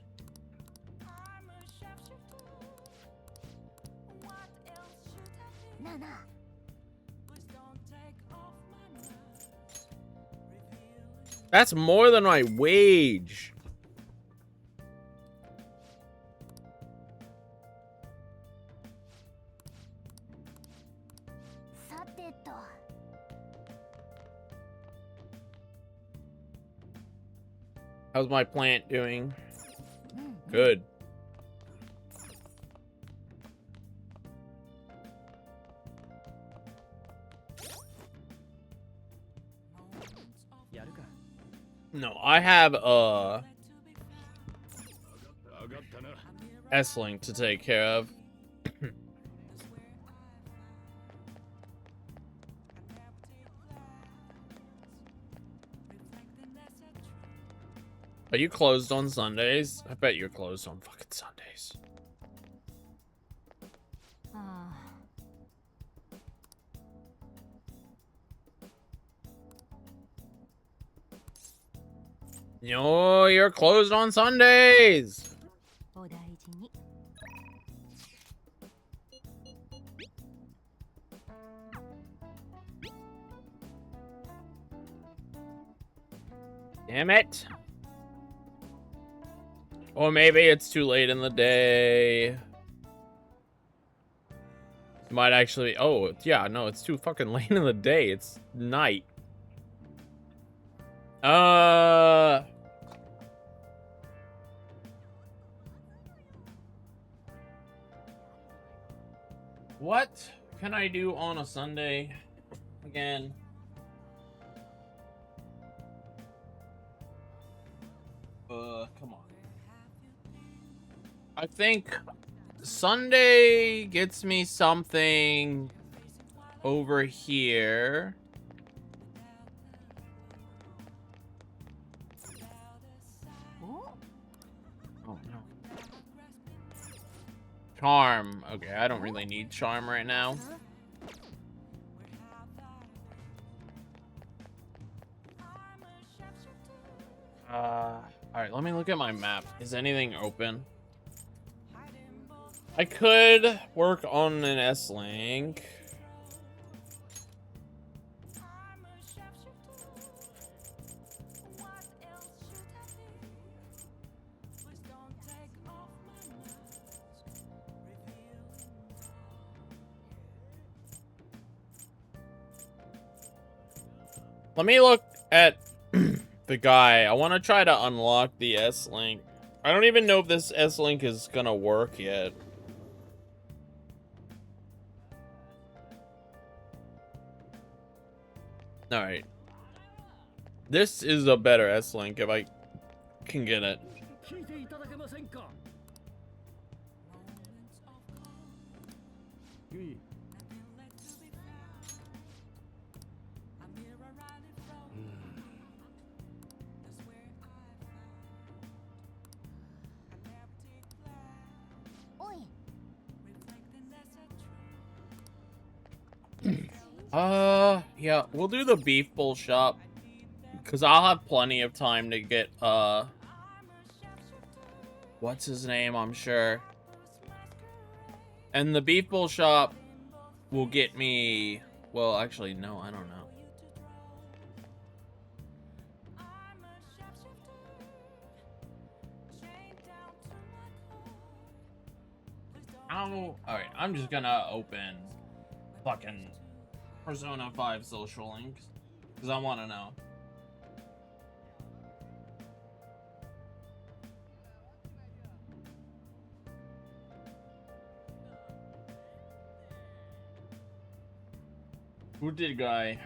That's more than my wage. How's my plant doing? Good. No, I have S-Link to take care of. Are you closed on Sundays? I bet you're closed on fucking Sundays. No, you're closed on Sundays. Damn it. Or maybe it's too late in the day. It might actually... Oh, yeah, no, it's too fucking late in the day. It's night. What can I do on a Sunday again? Come on. I think Sunday gets me something over here. Oh no. Charm. Okay, I don't really need charm right now. Alright, let me look at my map. Is anything open? I could work on an S-Link. Let me look at the guy. I want to try to unlock the S-Link. I don't even know if this S-Link is gonna work yet. Alright. This is a better S-Link if I can get it. 聞いていただけませんか。ゆい。おい Yeah, we'll do the beef bowl shop. Because I'll have plenty of time to get, what's his name, I'm sure. And the beef bowl shop will get me, well, actually, no, I don't know. Alright, I'm just gonna open fucking Persona 5 social links. Because I want to know. Who did guy?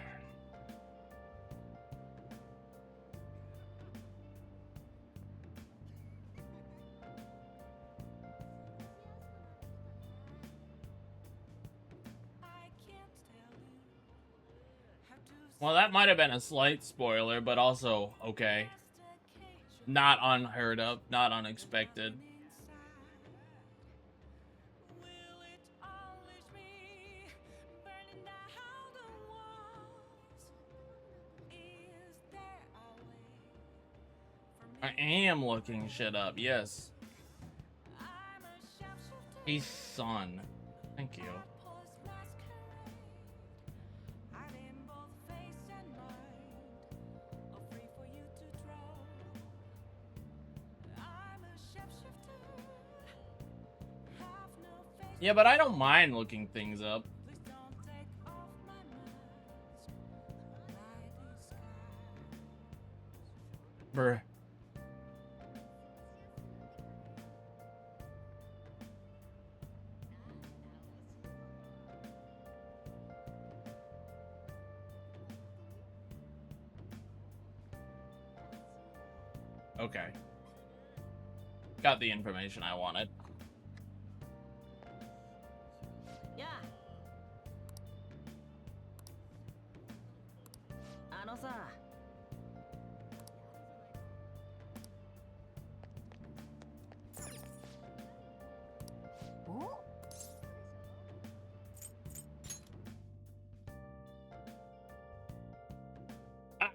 Well, that might have been a slight spoiler, but also okay. Not unheard of, not unexpected. I am looking shit up, yes. He's son. Thank you. Yeah, but I don't mind looking things up. Bruh. Okay. Got the information I wanted. Yeah. さ。お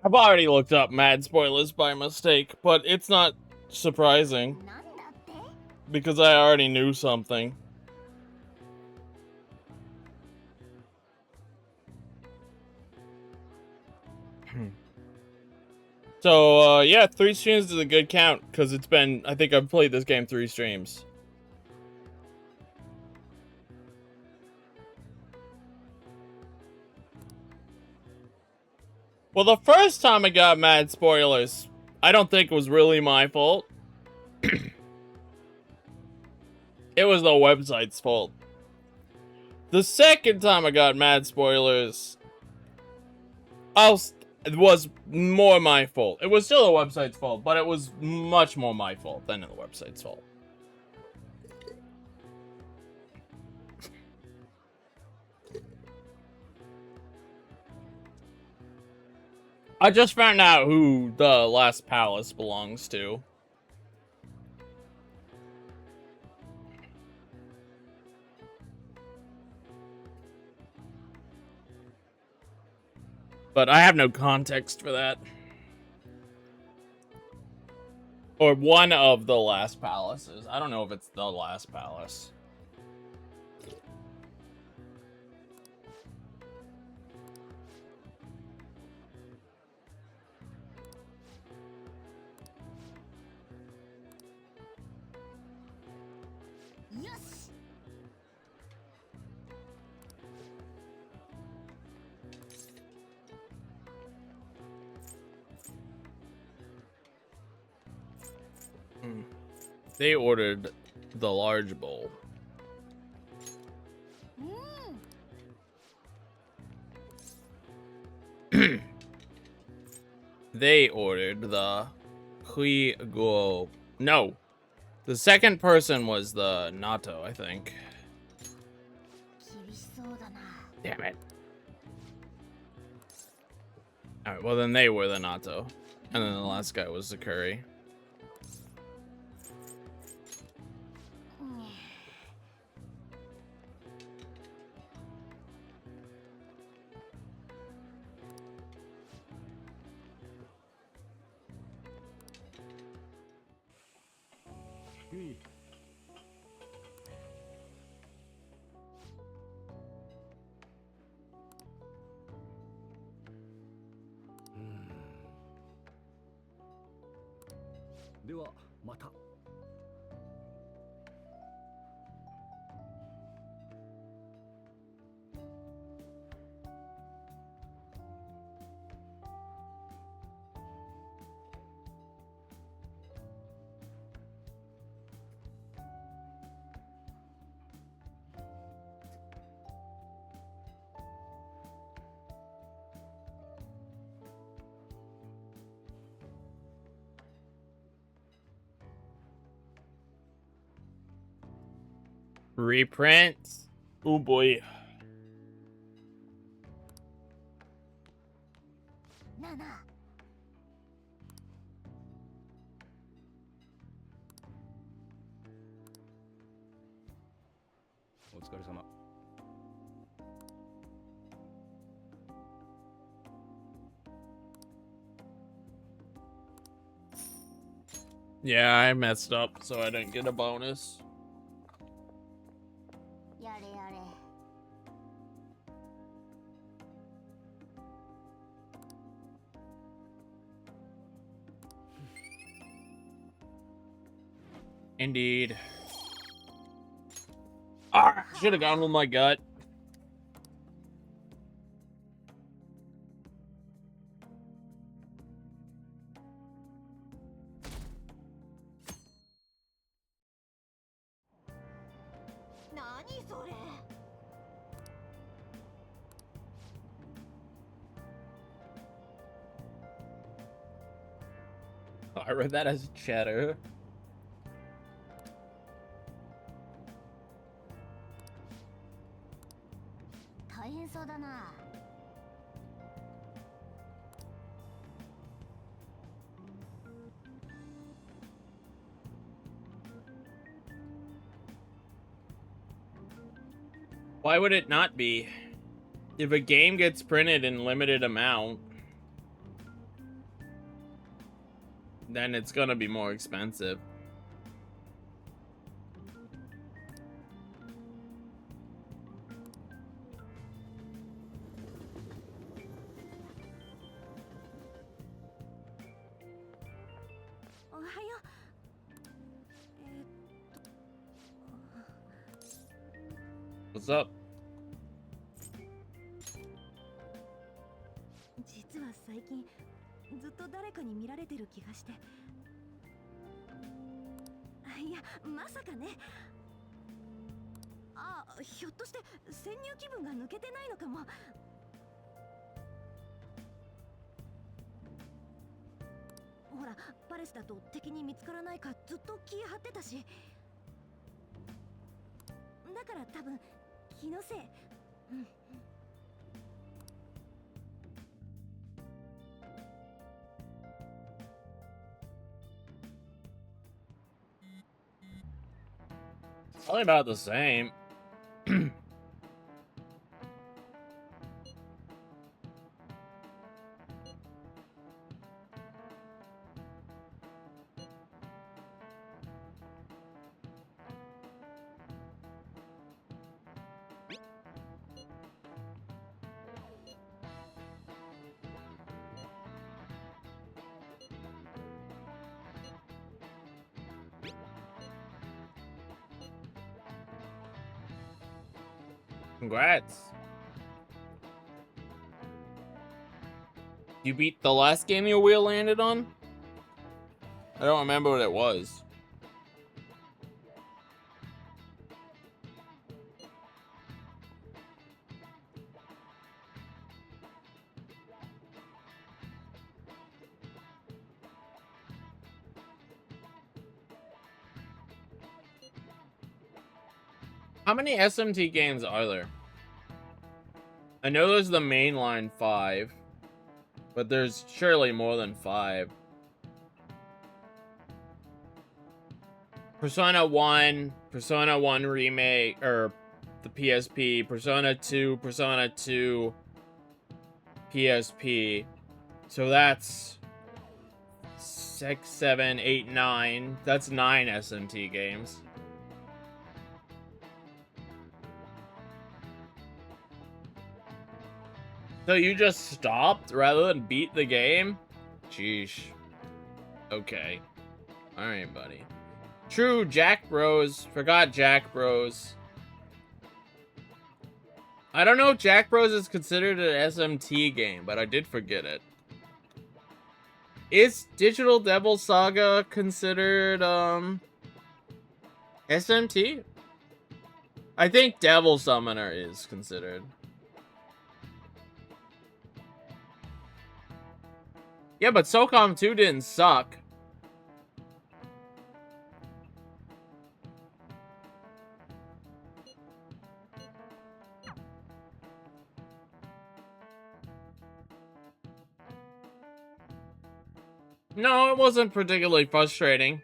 I've already looked up mad spoilers by mistake, but it's not surprising なんだって because I already knew something. So, yeah, 3 streams is a good count because it's been, I think I've played this game 3 streams. Well, the first time I got mad spoilers, I don't think it was really my fault. It was the website's fault. The second time I got mad spoilers, it was more my fault. It was still the website's fault, but it was much more my fault than the website's fault. I just found out who the last palace belongs to. But I have no context for that. Or one of the last palaces. I don't know if it's the last palace. Yes. They ordered the large bowl. They ordered the Hui Guo. No. The second person was the Natto, I think. 厳しそうだな。 Damn it. Alright, well then they were the Natto. And then the last guy was the curry. Hey. ではまた。Reprints. Oh boy. なあなあ。お疲れ様。Yeah, I messed up, so I didn't get a bonus. やれやれ。 Indeed. Ah, should have gone with my gut. I read that as cheddar. Why would it not be? If a game gets printed in limited amount, then it's gonna be more expensive. What's up? 実は最近ずっと誰かに見られてる気がして。いや、まさかね。あ、ひょっとして潜入気分が抜けてないのかも。ほら、パレスだと敵に見つからないかずっと気張ってたし。だから多分気のせい。うん。 Probably about the same. Congrats. You beat the last game your wheel landed on? I don't remember what it was. How many SMT games are there? I know there's the mainline 5, but there's surely more than 5. Persona 1, Persona 1 Remake, or the PSP, Persona 2, Persona 2, PSP. So that's 6, 7, 8, 9. That's 9 SMT games. So you just stopped rather than beat the game? Sheesh. Okay. Alright, buddy. True, Jack Bros. Forgot Jack Bros. I don't know if Jack Bros is considered an SMT game, but I did forget it. Is Digital Devil Saga considered, SMT? I think Devil Summoner is considered. Yeah, but SOCOM 2 didn't suck. No, it wasn't particularly frustrating.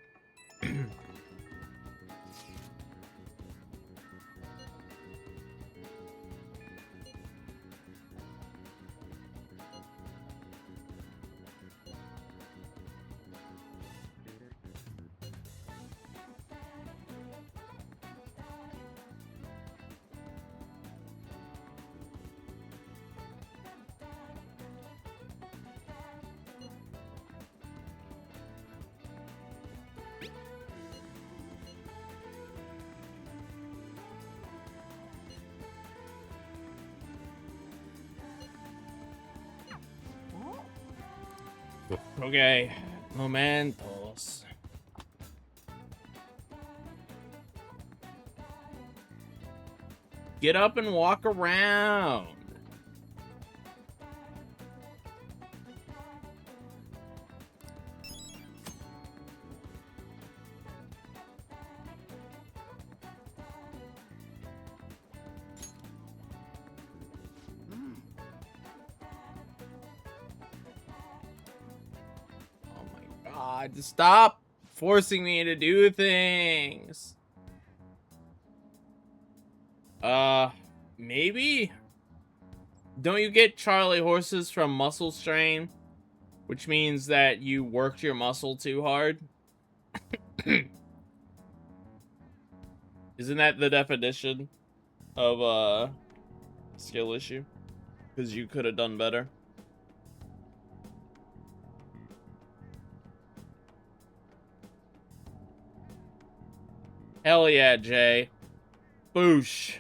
Okay, momentos. Get up and walk around. God, just stop forcing me to do things. Maybe? Don't you get Charlie horses from muscle strain? Which means that you worked your muscle too hard? Isn't that the definition of a skill issue? Because you could have done better. Hell yeah, Jay. Boosh.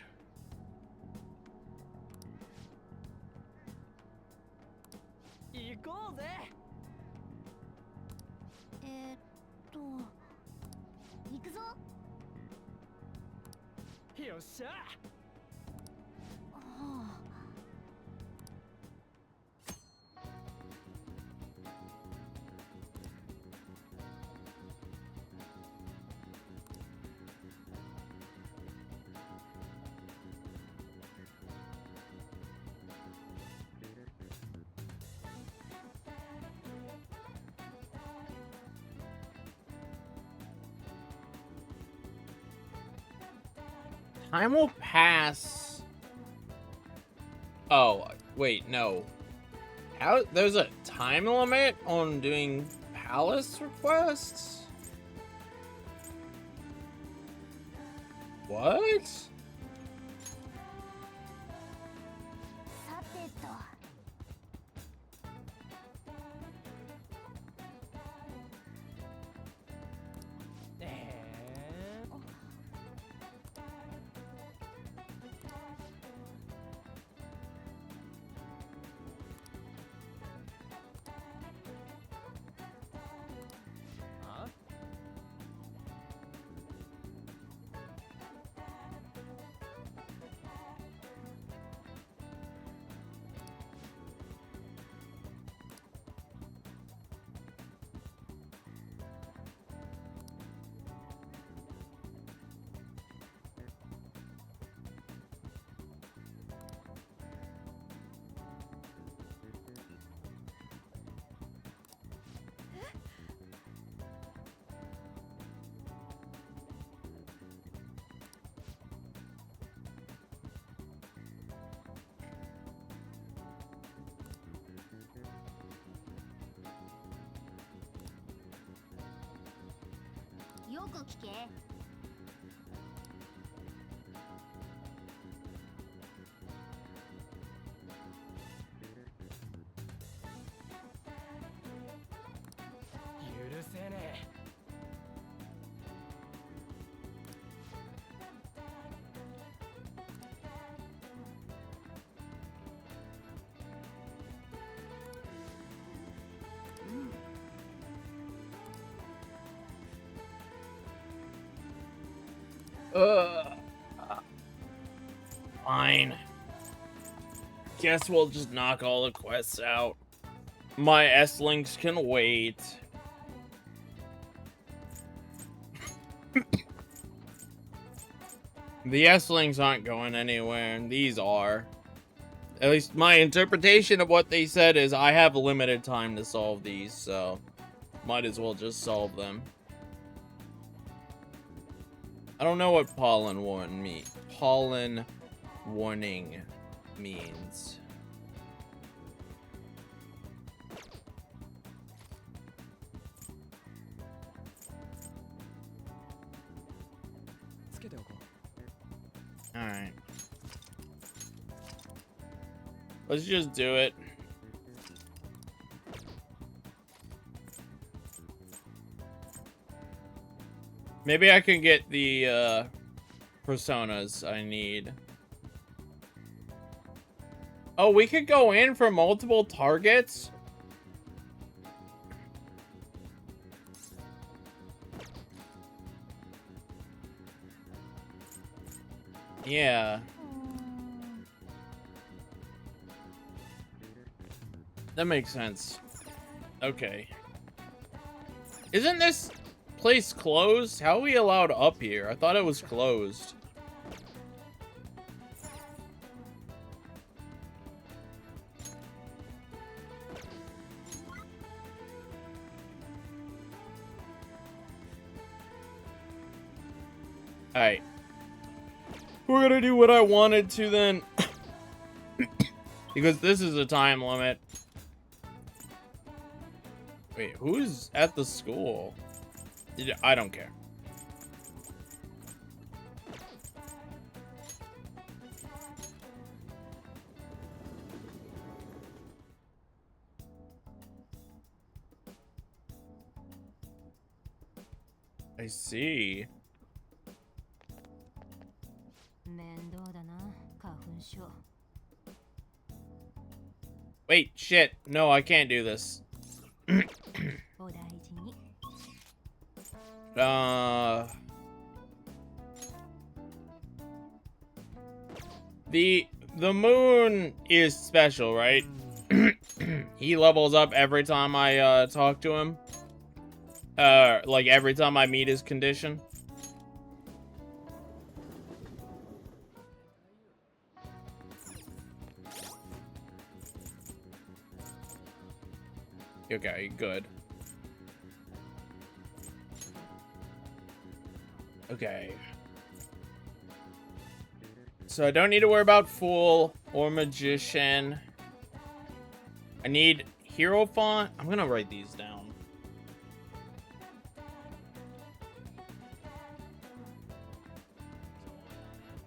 Time will pass. Oh, wait, no. How? There's a time limit on doing palace requests? What? よく聞け。 許せねえ。 Fine. Guess we'll just knock all the quests out. My S-Links can wait. The S-Links aren't going anywhere, and these are. At least my interpretation of what they said is I have limited time to solve these, so might as well just solve them. I don't know what pollen warning means. Alright. Let's just do it. Maybe I can get the personas I need. Oh, we could go in for multiple targets? Yeah. That makes sense. Okay. Isn't this place closed? How are we allowed up here? I thought it was closed. Alright. We're gonna do what I wanted to then. Because this is a time limit. Wait, who's at the school? I don't care. I see. 面倒だな、花粉症。 Wait, shit. No, I can't do this. お大事に。 The moon is special, right? He levels up every time I talk to him. Like every time I meet his condition. Okay, good. Okay. So I don't need to worry about Fool or Magician. I need Hierophant. I'm gonna write these down.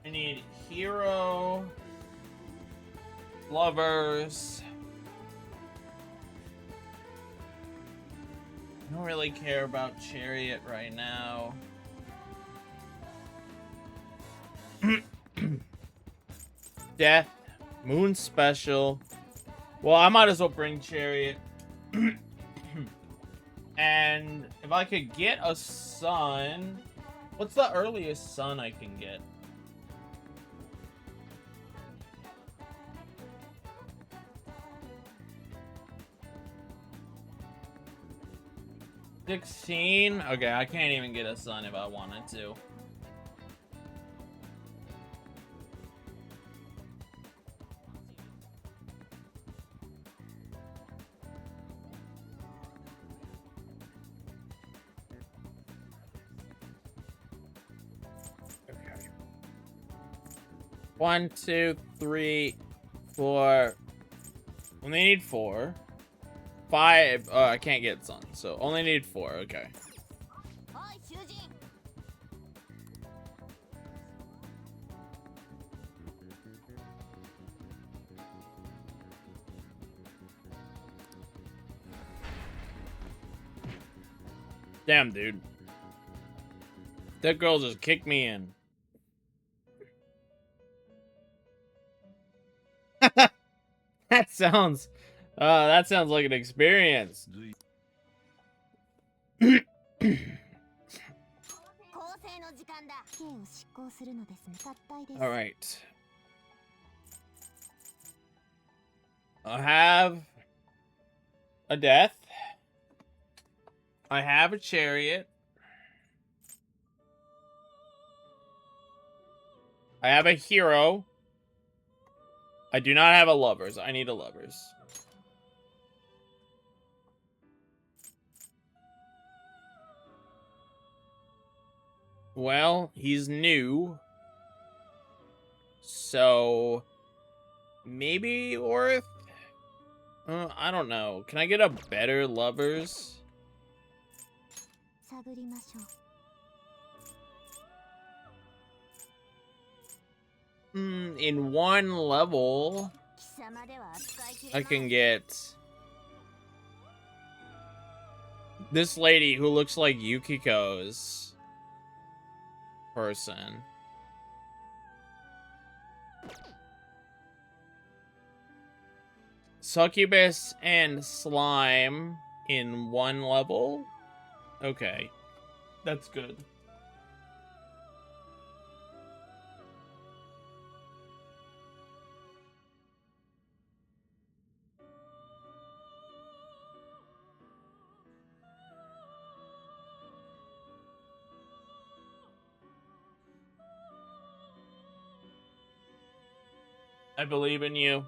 I need Hero, Lovers. I don't really care about Chariot right now. Death, Moon Special. Well, I might as well bring Chariot. And if I could get a sun, what's the earliest sun I can get? $16? Okay, I can't even get a sun if I wanted to. Okay. 1, 2, 3, 4. Only need 4. 5. I can't get sun, so only need 4. Okay. おい囚人、Damn, dude. That girl just kicked me in. That sounds like an experience. 構成の時間だ。刑を執行するのですね。脱退です。 All right. I have a death. I have a chariot. I have a hero. I do not have a lovers. I need a lovers. Well, he's new. So maybe worth? I don't know. Can I get a better lovers? 探りましょう。 In one level, 貴様では扱いきれ I ない。 can get this lady who looks like Yukiko's person. Succubus and slime in one level? Okay. That's good. I believe in you.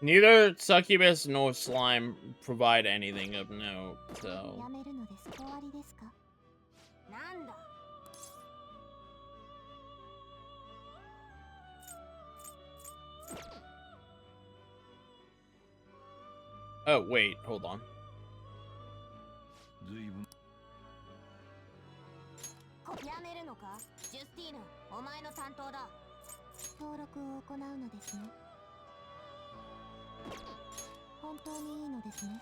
Neither Succubus nor Slime provide anything of note, so... やめるのです。終わりですか？なんだ。 Oh, wait, hold on. 随分やめるのか？ジュスティーヌ、お前の担当だ。登録を行うのですね。本当にいいのですね。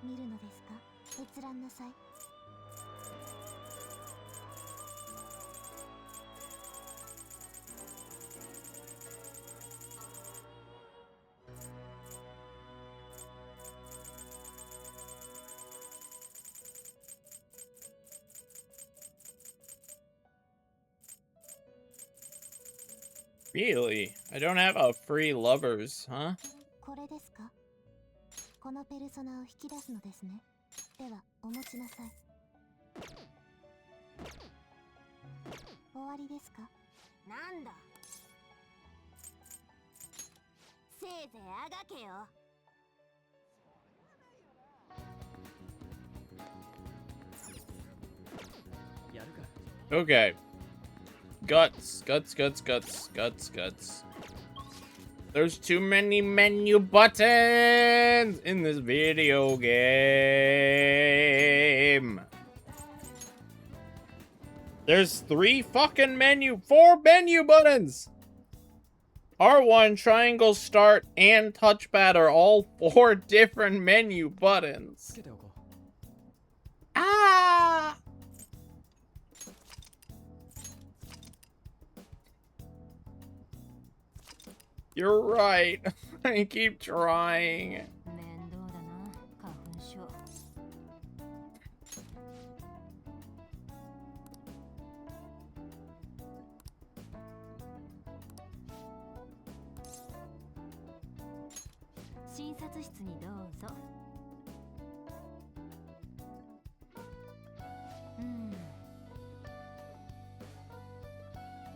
見るのですか？閲覧なさい。 Really? I don't have a free lovers, huh? これですか？このペルソナを引き出すのですね。では、お持ちなさい。終わりですか？なんだ。せいぜいあがけよ。 やるか。 Okay. Guts. There's too many menu buttons in this video game. There's four menu buttons. R1, triangle, start, and touchpad are all 4 different menu buttons. つけておこう。 Ah! You're right. I keep trying. 面倒だな、花粉症。診察室にどうぞ。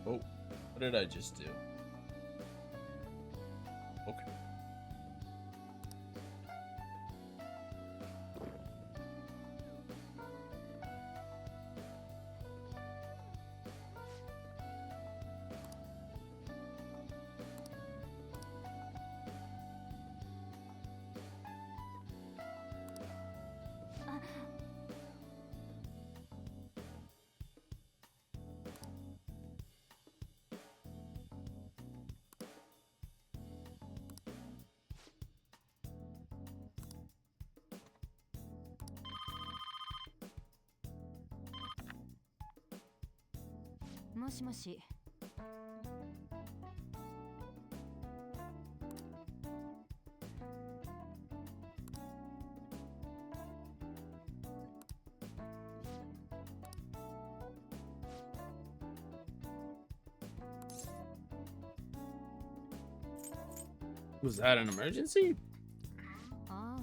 Oh, what did I just do? Okay. もしもし。Was that an emergency? ああ。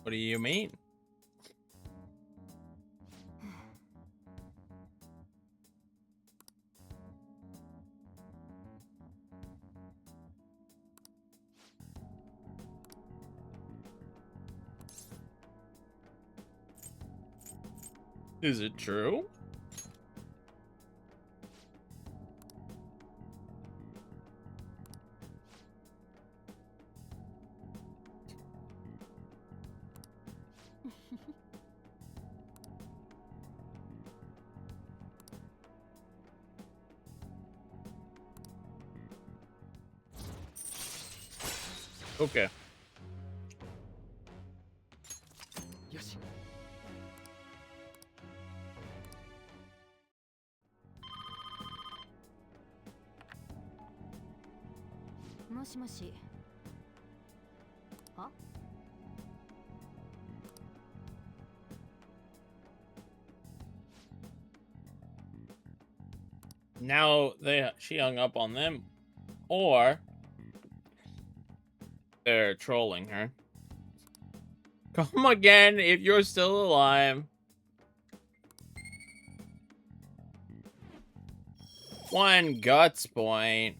What do you mean? Is it true? Okay. よし。もしもし。あ？ Now she hung up on them, or they're trolling her. Come again if you're still alive. One guts point.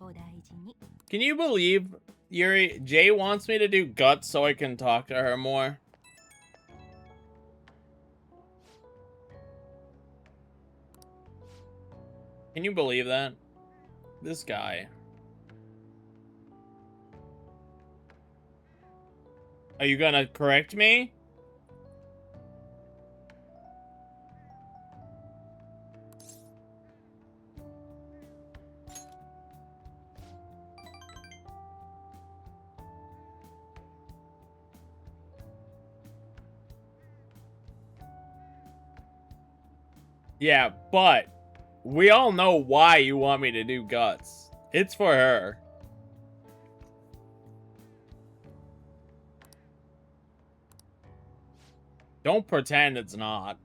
お大事に。 Can you believe Yuri? Jay wants me to do guts so I can talk to her more. Can you believe that? This guy. Are you gonna correct me? Yeah, but we all know why you want me to do guts. It's for her. Don't pretend it's not.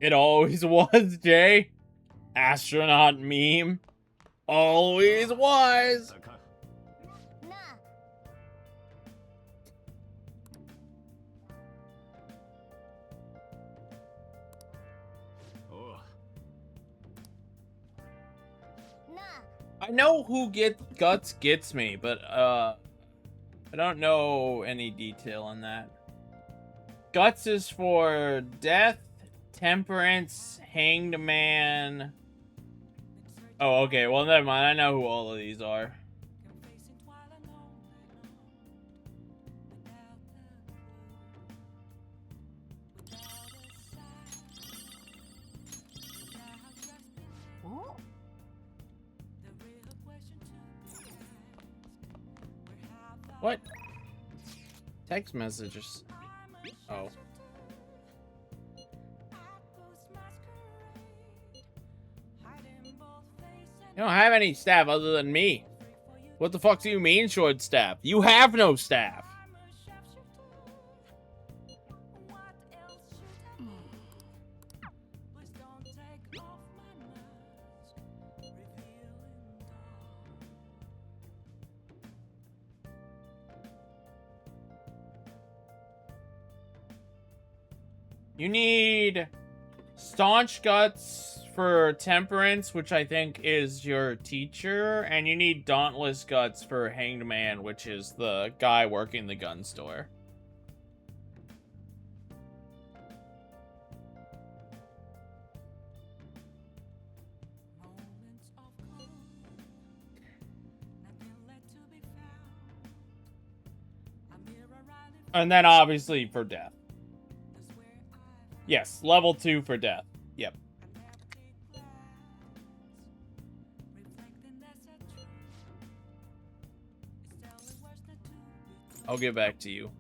It always was, Jay. Astronaut meme. Always was. なあ、 おう。 なあ、 I know who guts gets me, but I don't know any detail on that. Guts is for death, temperance, hanged man. Oh, okay. Well, never mind. I know who all of these are. What? Text messages. Oh. You don't have any staff other than me. What the fuck do you mean, short staff? You have no staff. You need staunch guts for temperance, which I think is your teacher, and you need dauntless guts for hanged man, which is the guy working the gun store. And then obviously for death. Yes, level 2 for death. Yep. I'll get back to you.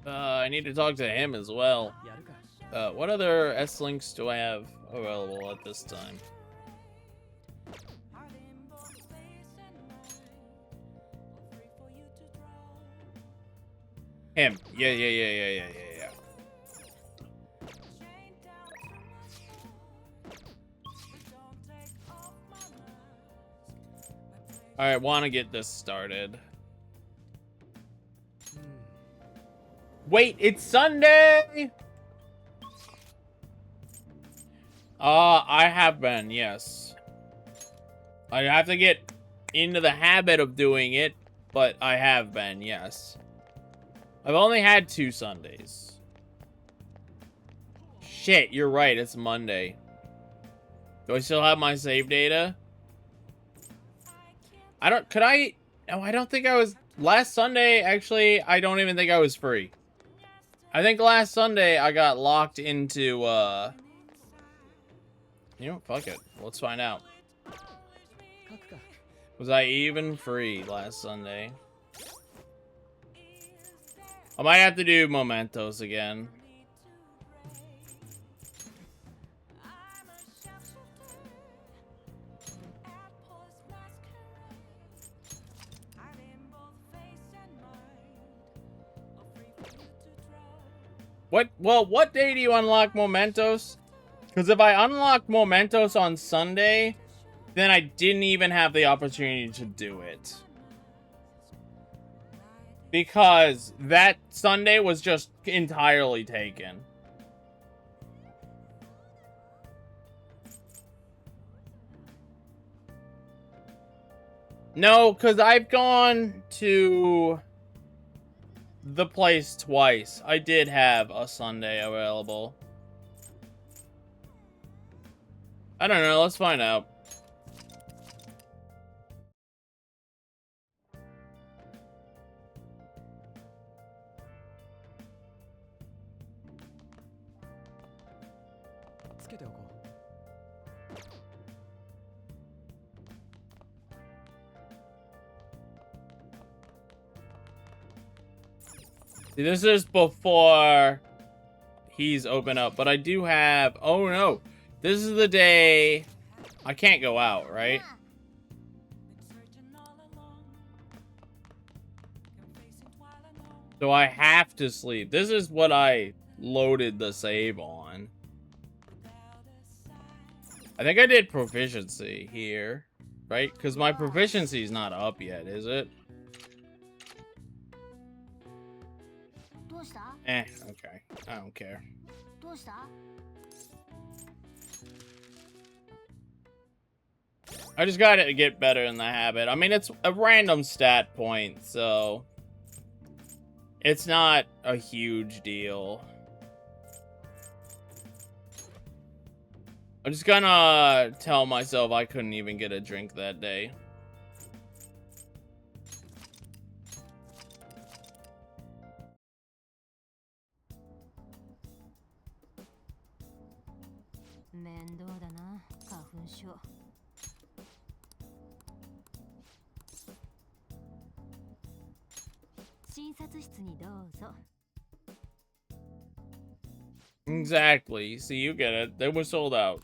I need to talk to him as well. What other S-Links do I have available at this time? Him. Yeah. Alright, want to get this started. Wait, it's Sunday! I have been, yes. I have to get into the habit of doing it, but I have been, yes. I've only had 2 Sundays. Shit, you're right, it's Monday. Do I still have my save data? No, I don't think I was... Last Sunday, actually, I don't even think I was free. I think last Sunday I got locked into, You know, fuck it. Let's find out. Was I even free last Sunday? I might have to do Mementos again. What day do you unlock Mementos? Because if I unlock Mementos on Sunday, then I didn't even have the opportunity to do it. Because that Sunday was just entirely taken. No, because I've gone to the place twice. I did have a Sunday available. I don't know, let's find out. See, this is before he's open up, but I do have... Oh no, this is the day I can't go out, right? So I have to sleep. This is what I loaded the save on. I think I did proficiency here, right? Because my proficiency is not up yet, is it? Okay. I don't care. I just gotta get better in the habit. I mean, it's a random stat point, so... It's not a huge deal. I'm just gonna tell myself I couldn't even get a drink that day. Exactly. See, you get it. They were sold out.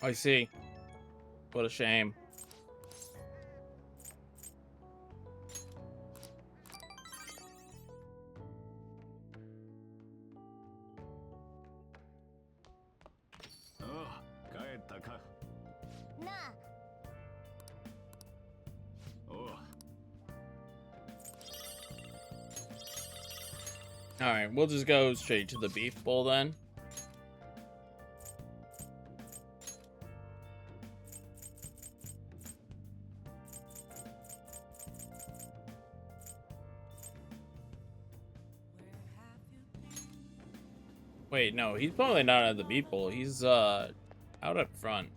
I see. What a shame. Alright, we'll just go straight to the beef bowl then. Wait, no, he's probably not at the beef bowl. He's out up front.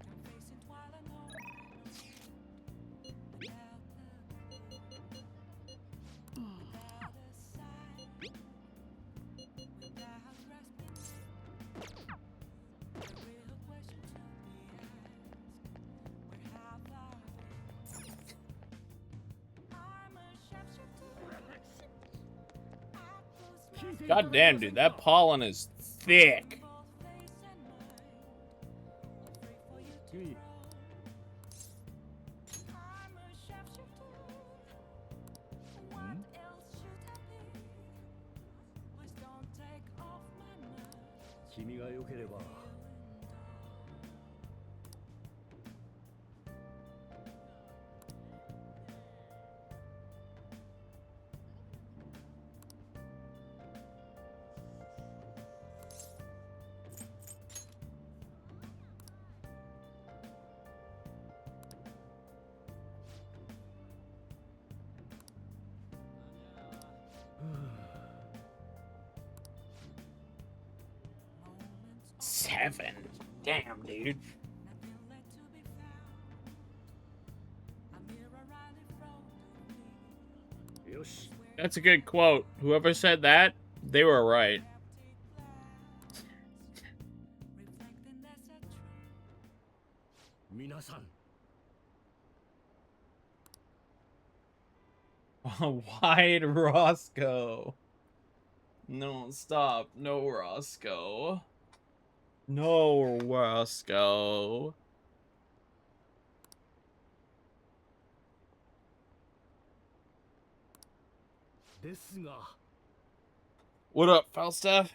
God damn, dude, that pollen is thick. Seven. Damn, dude. That's a good quote. Whoever said that, they were right. Wide Roscoe. No, stop. No, Roscoe. No, Roscoe. What up, Falstaff?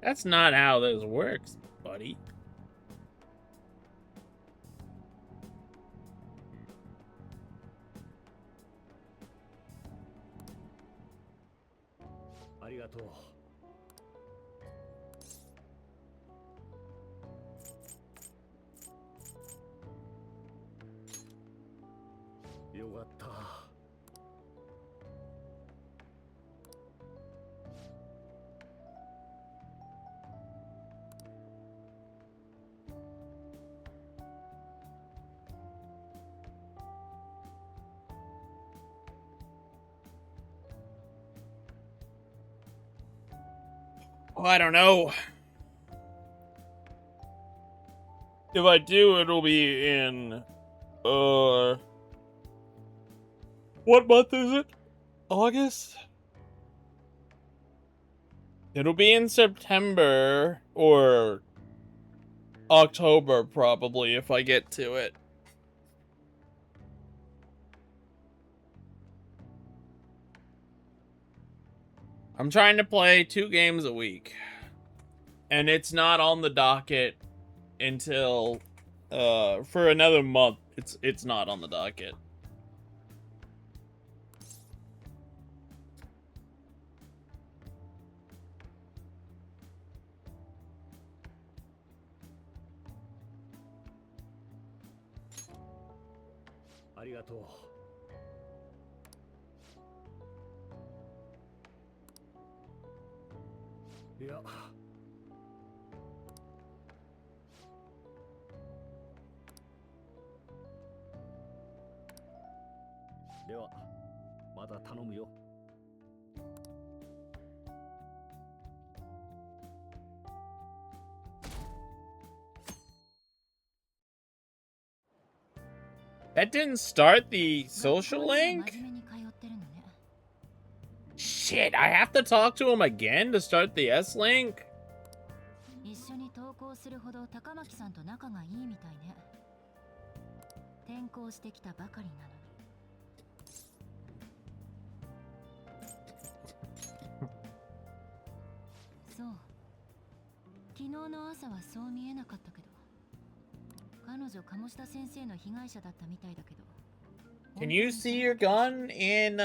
That's not how this works, buddy. Oh, I don't know. If I do, it'll be in, what month is it? August? It'll be in September or October, probably, if I get to it. I'm trying to play 2 games a week. And it's not on the docket until, for another month. It's not on the docket. ではまた頼むよ。That didn't start the social link? Shit, I have to talk to him again to start the S link? 一緒に登校するほど高巻さんと仲がいいみたいね。転校してきたばかりなのに。そう。昨日の朝はそう見えなかったけど、彼女鴨志田先生の被害者だったみたいだけど。Can you see your gun in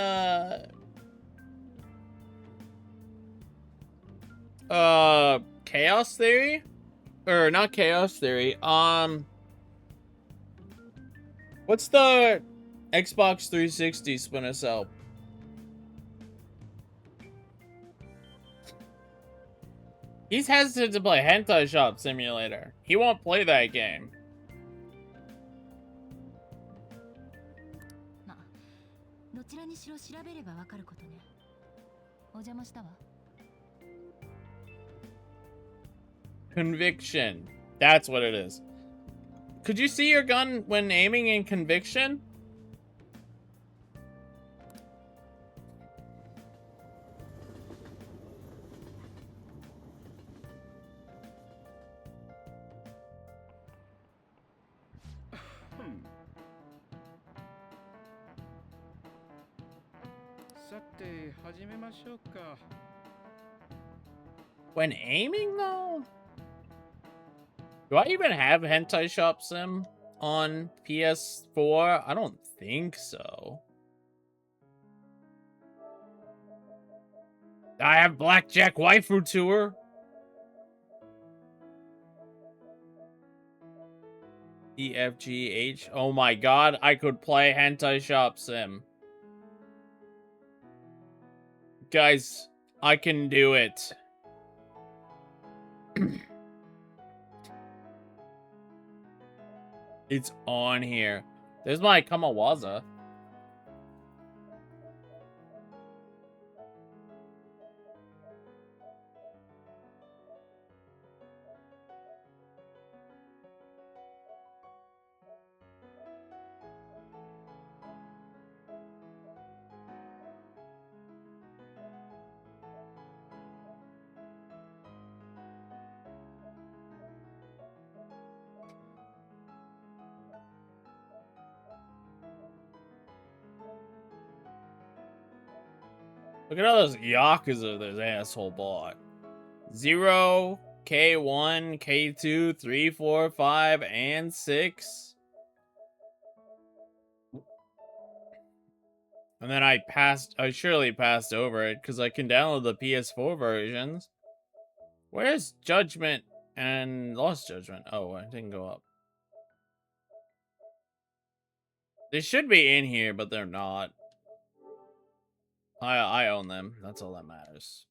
Chaos Theory? Or not Chaos Theory. What's the Xbox 360 Splinter Cell? He's hesitant to play Hentai Shop Simulator. He won't play that game. ま、どちらにしろ調べればわかることね。お邪魔したわ。Conviction. That's what it is. Could you see your gun when aiming in Conviction? When aiming, though? Do I even have Hentai Shop Sim on PS4? I don't think so. I have Blackjack Waifu Tour. EFGH. Oh my god, I could play Hentai Shop Sim. Guys, I can do it. It's on here. There's my Kamawaza. Look at all those Yakuza this asshole bought. 0, K1, K2, 3, 4, 5, and 6. And then I surely passed over it because I can download the PS4 versions. Where's Judgment and Lost Judgment? Oh, I didn't go up. They should be in here, but they're not. I own them. That's all that matters.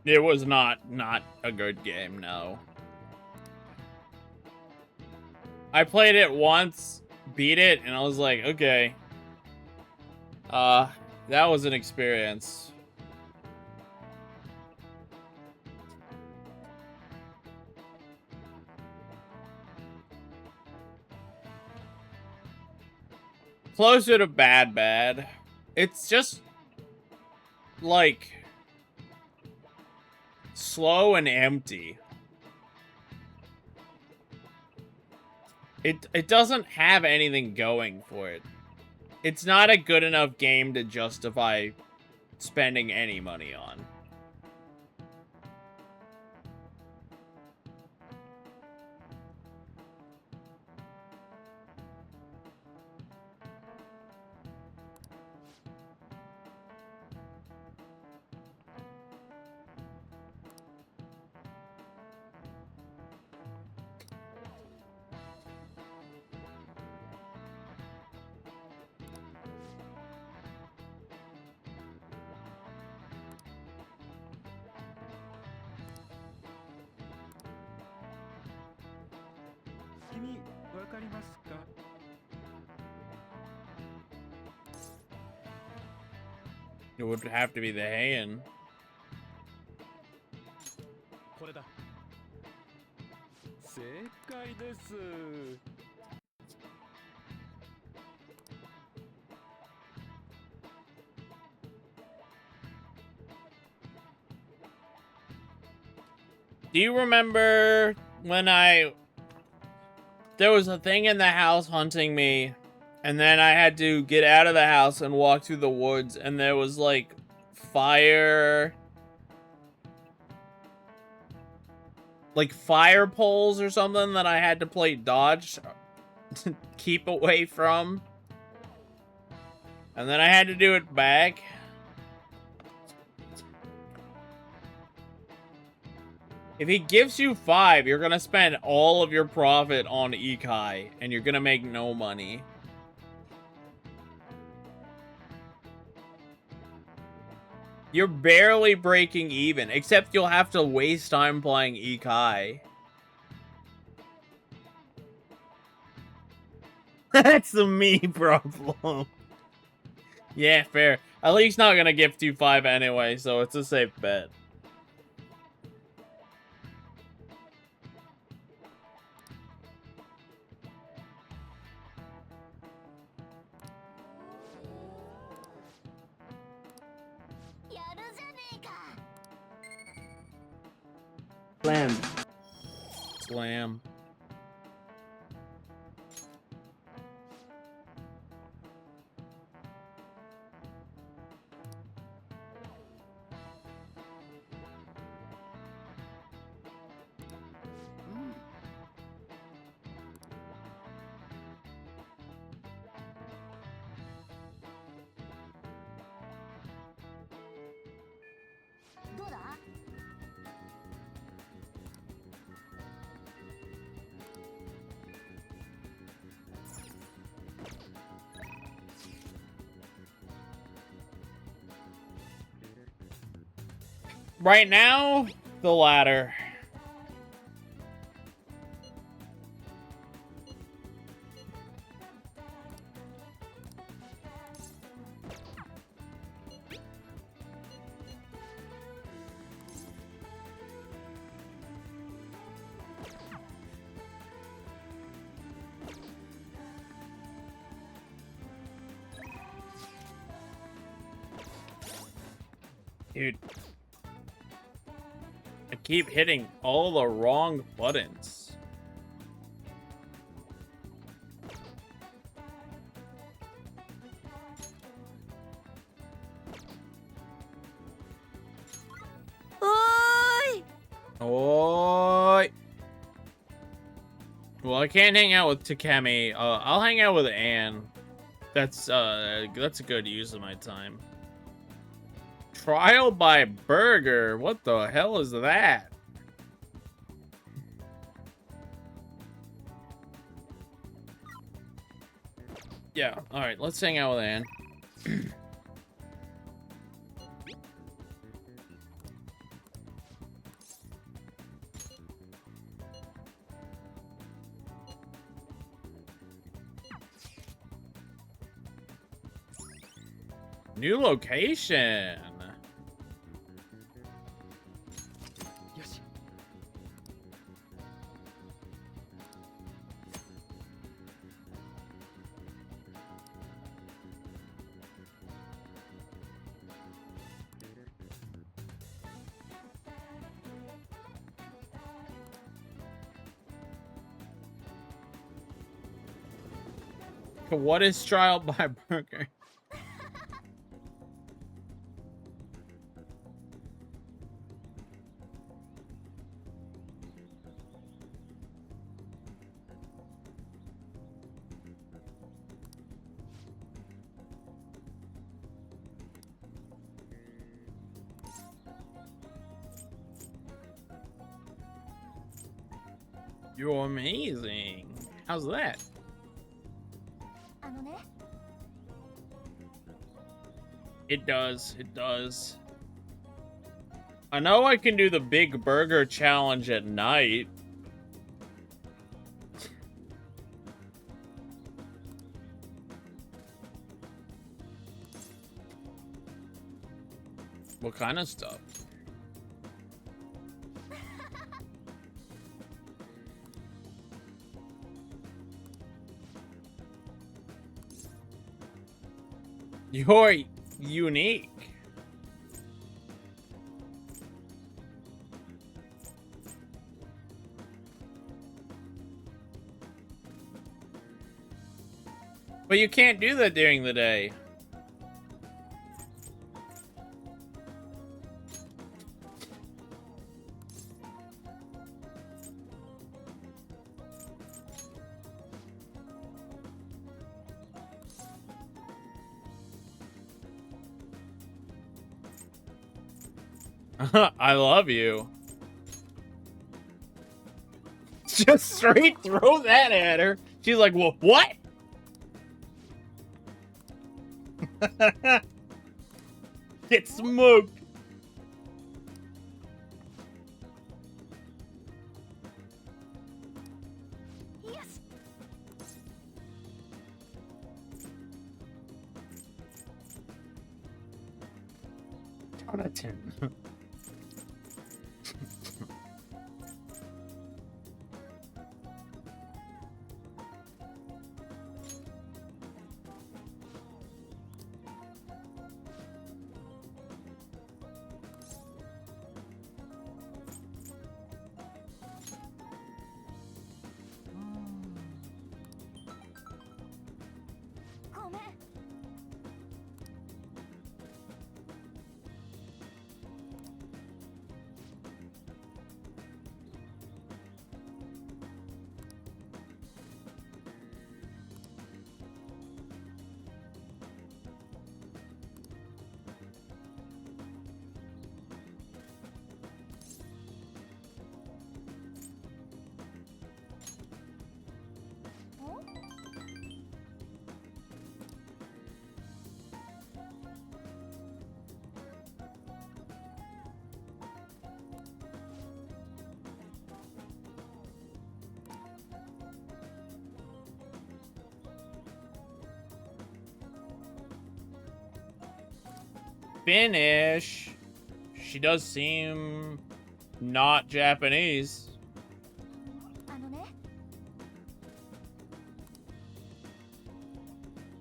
It was not a good game, no. I played it once, beat it, and I was like, okay. That was an experience. Closer to bad. It's just like slow and empty. It doesn't have anything going for it. It's not a good enough game to justify spending any money on. 味わかりますか？ It would have to be the Heian. これだ。正解です。 Do you remember when there was a thing in the house hunting me, and then I had to get out of the house and walk through the woods, and there was like fire poles or something that I had to play dodge to keep away from, and then I had to do it back. If he gives you 5, you're gonna spend all of your profit on Ikai, and you're gonna make no money. You're barely breaking even, except you'll have to waste time playing Ikai. That's the me problem. Yeah, fair. At least not gonna gift you 5 anyway, so it's a safe bet. Slam. Slam. Mm. どうだ Right now, the latter. Dude. I keep hitting all the wrong buttons. Oi! Oi! Well, I can't hang out with Takemi. I'll hang out with Anne. That's a good use of my time. Trial by burger. What the hell is that? Yeah, alright, let's hang out with Anne. New location. よし。 What is trial by burger? You're amazing. How's that? あのね It does. It does. I know I can do the big burger challenge at night. What kind of stuff? You're unique. But you can't do that during the day. I love you. Just straight throw that at her. She's like, well, what? Get smoked. Yes. Jonathan. Finnish. She does seem not Japanese.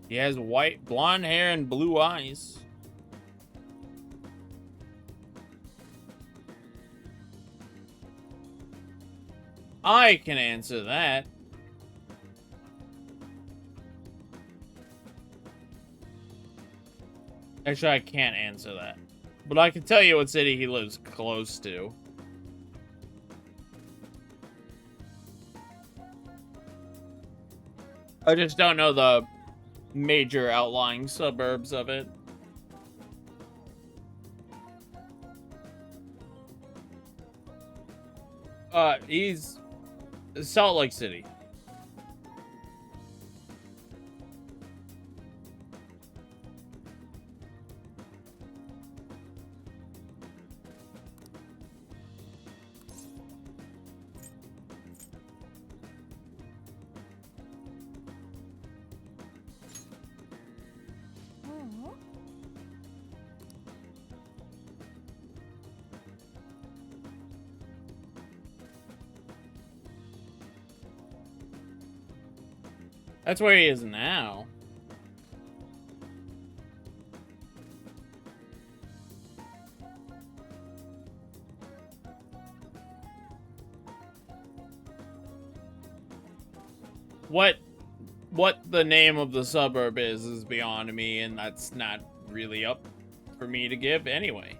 He has white blonde hair and blue eyes. I can answer that. Actually, I can't answer that. But I can tell you what city he lives close to. I just don't know the major outlying suburbs of it. He's Salt Lake City. That's where he is now. What the name of the suburb is beyond me, and that's not really up for me to give anyway.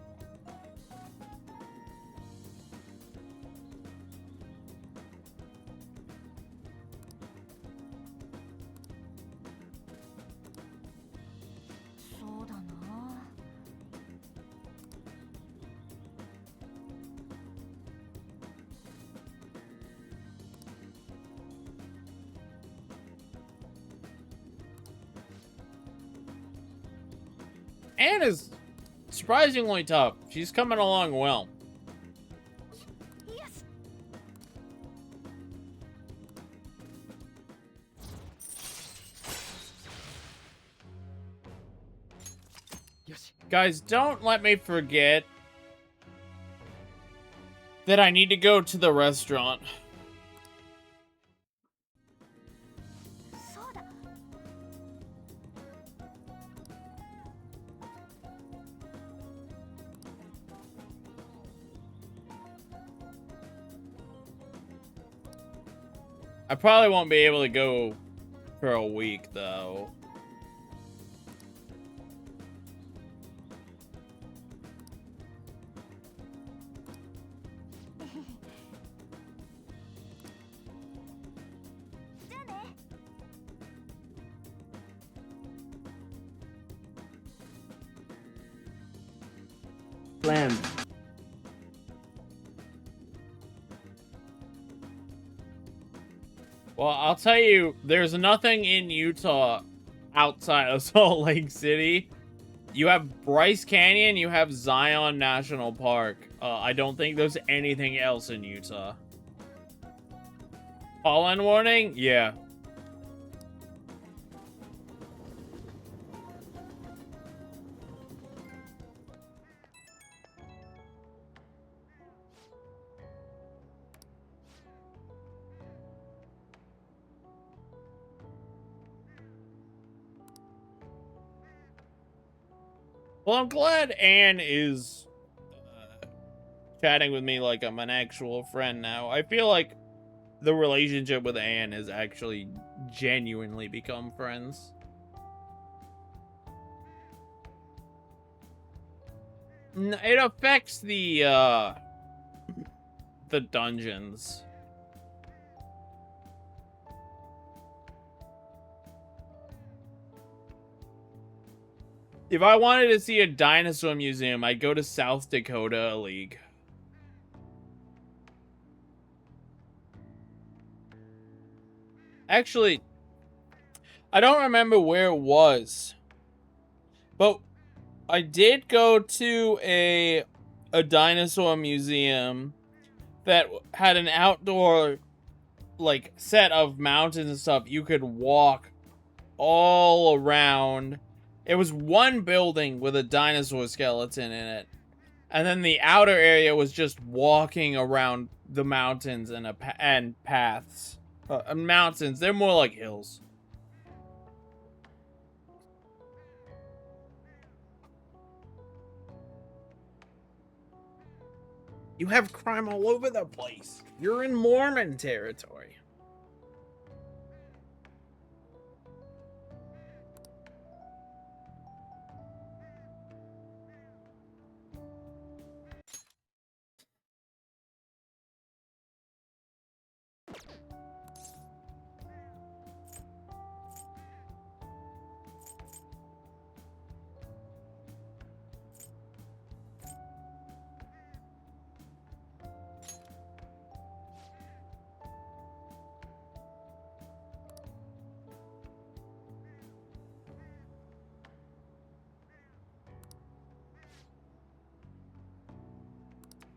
Anne is surprisingly tough. She's coming along well. Yes. よし Guys, don't let me forget that I need to go to the restaurant. そうだ I probably won't be able to go for a week, though. Slammed. Well, I'll tell you, there's nothing in Utah outside of Salt Lake City. You have Bryce Canyon, you have Zion National Park. I don't think there's anything else in Utah. Pollen warning? Yeah. Well, I'm glad Anne is chatting with me like I'm an actual friend now. I feel like the relationship with Anne has actually genuinely become friends. It affects the dungeons. If I wanted to see a dinosaur museum, I'd go to South Dakota League. Actually, I don't remember where it was, but I did go to a dinosaur museum that had an outdoor like set of mountains and stuff. You could walk all around. It was one building with a dinosaur skeleton in it. And then the outer area was just walking around the mountains and paths. Mountains, they're more like hills. You have crime all over the place. You're in Mormon territory.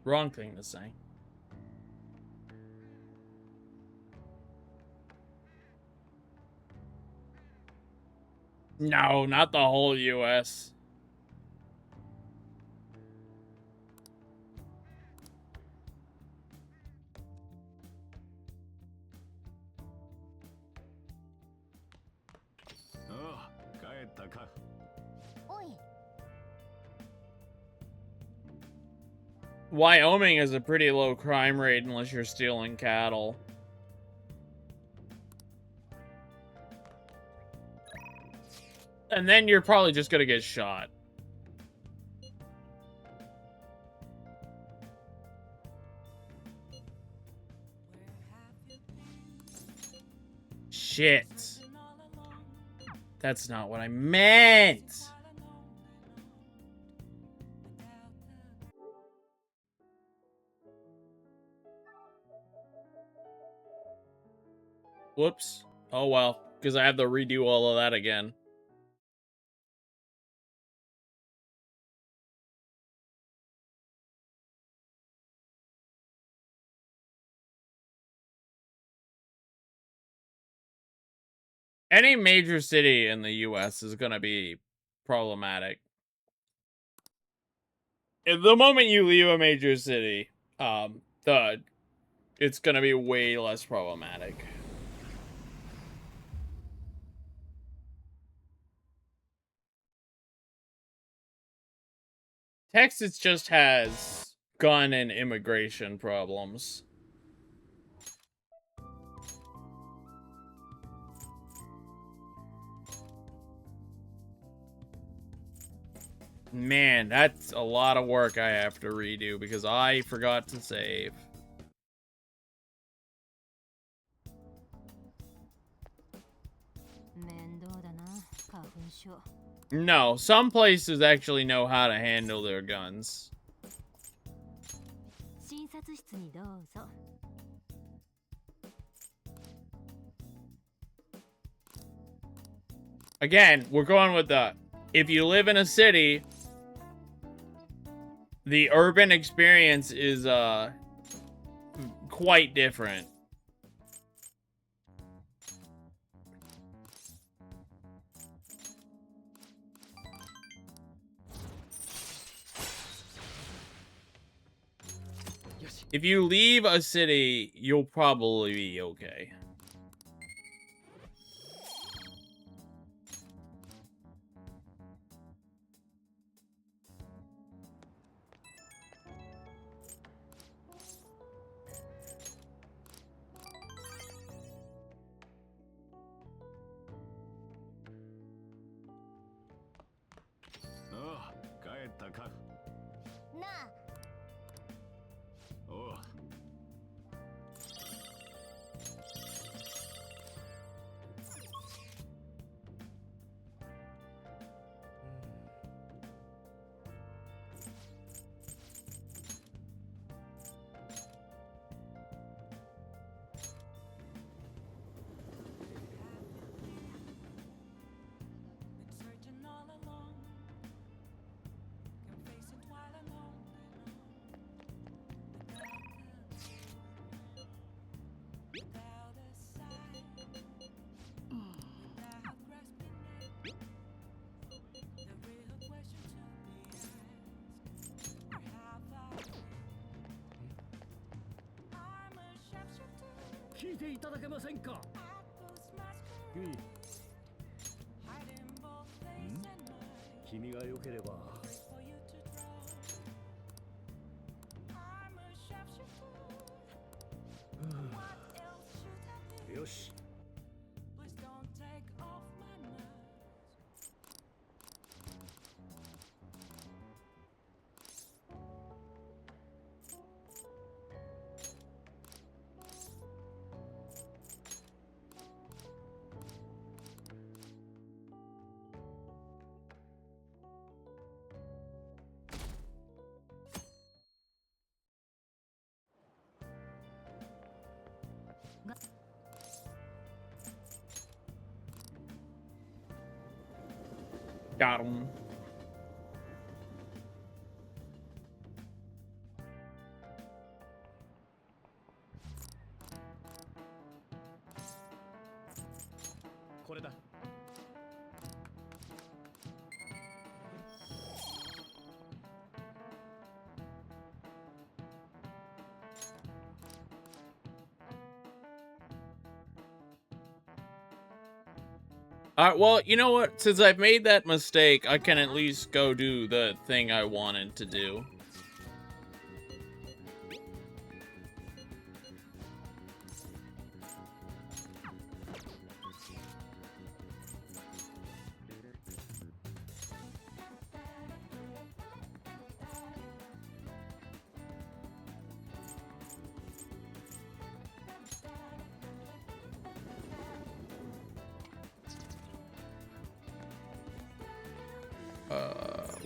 Wrong thing to say. No, not the whole US. Ah, 帰ったか。おい Wyoming is a pretty low crime rate unless you're stealing cattle. And then you're probably just gonna get shot. Shit. That's not what I meant. Whoops. Oh well, because I have to redo all of that again. Any major city in the US is going to be problematic. the moment you leave a major city, it's gonna be way less problematic. Texas just has gun and immigration problems. Man, that's a lot of work I have to redo because I forgot to save. No, some places actually know how to handle their guns. Again, we're going with if you live in a city, the urban experience is quite different. If you leave a city, you'll probably be okay. Got him. Well, you know what? Since I've made that mistake, I can at least go do the thing I wanted to do.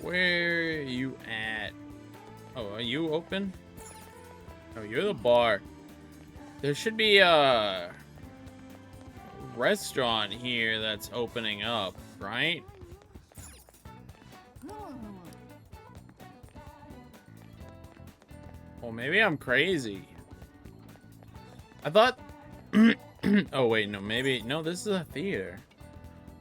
Where are you at? Oh, are you open? Oh, you're the bar. There should be a restaurant here that's opening up, right? Well, maybe I'm crazy. I thought... Oh, wait, no, maybe... No, this is a theater.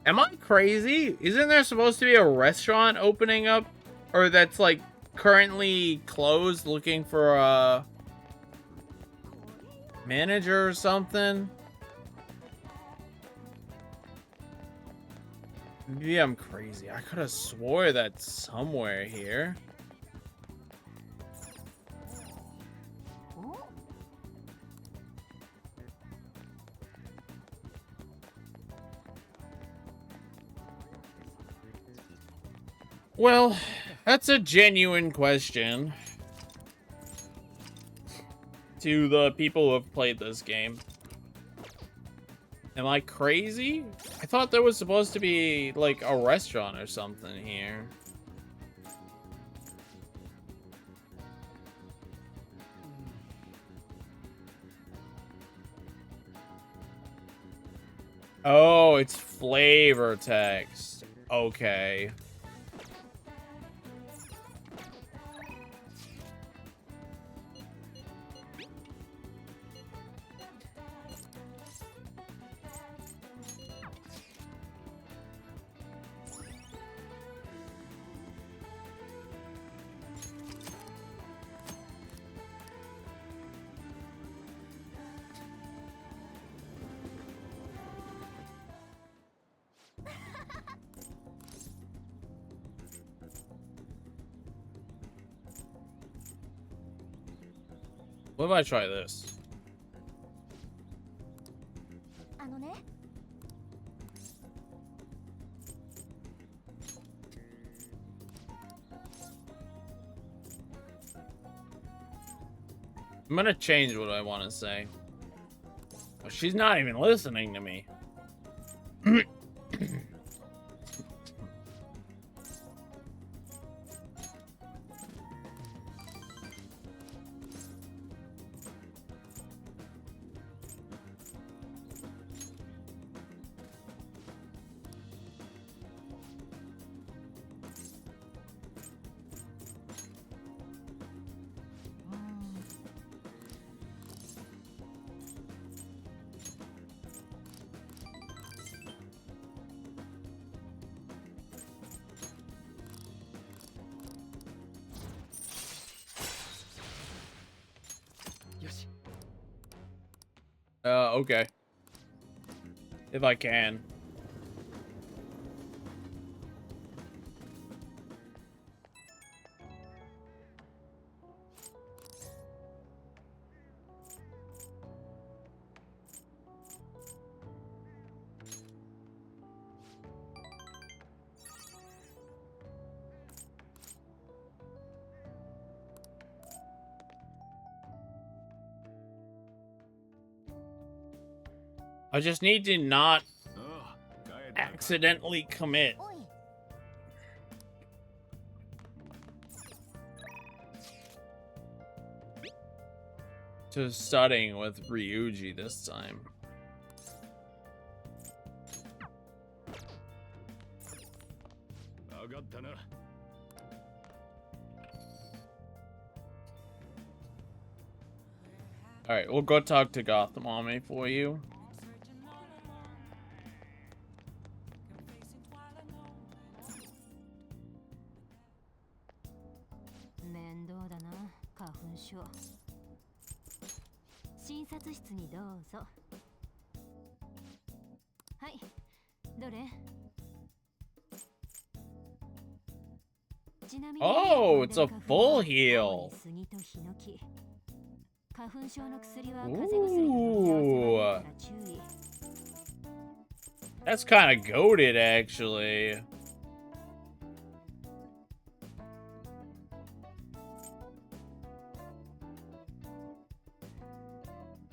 Am I crazy? Isn't there supposed to be a restaurant opening up? Or that's like currently closed, looking for a manager or something. Maybe I'm crazy. I could have swore that's somewhere here. Well, that's a genuine question to the people who have played this game. Am I crazy? I thought there was supposed to be, like, a restaurant or something here. Oh, it's flavor text. Okay. What if I try this? あのね I'm gonna change what I want to say. Oh, she's not even listening to me. Okay. If I can. I just need to not accidentally commit おい to studying with Ryuji this time. Alright, we'll go talk to Gotham Army for you. 面倒だな花粉症診察室にどうぞはいどれちなみに Oh, it's a full heal. 杉とヒノキ花粉症の薬は風邪薬と飲み合わせないから注意 That's kind of goated, actually.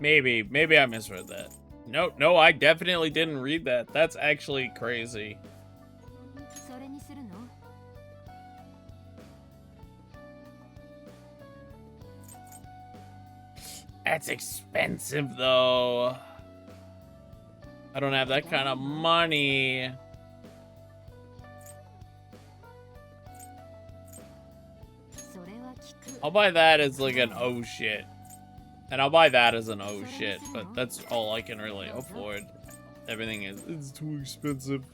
Maybe I misread that. No, I definitely didn't read that. That's actually crazy. それにするの That's expensive, though. I don't have that kind of money. I'll buy that as like an oh shit. And I'll buy that as an oh shit, but that's all I can really afford. Everything is, it's too expensive.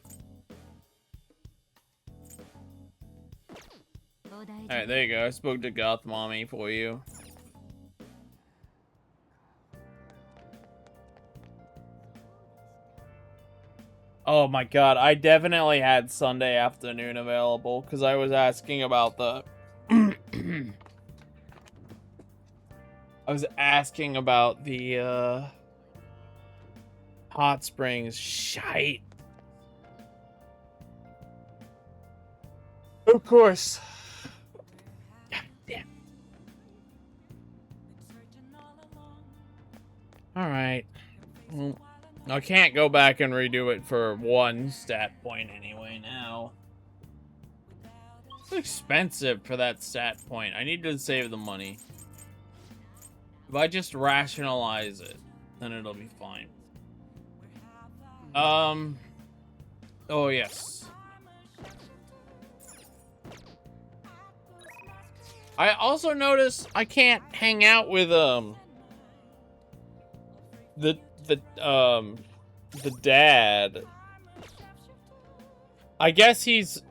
Alright, there you go. I spoke to Goth Mommy for you. Oh my god, I definitely had Sunday afternoon available because I was asking about the Hot Springs shite. Of course. God damn. Alright. Well, I can't go back and redo it for one stat point anyway now. It's expensive for that stat point. I need to save the money. If I just rationalize it, then it'll be fine. Oh yes. I also noticed I can't hang out with the dad. I guess he's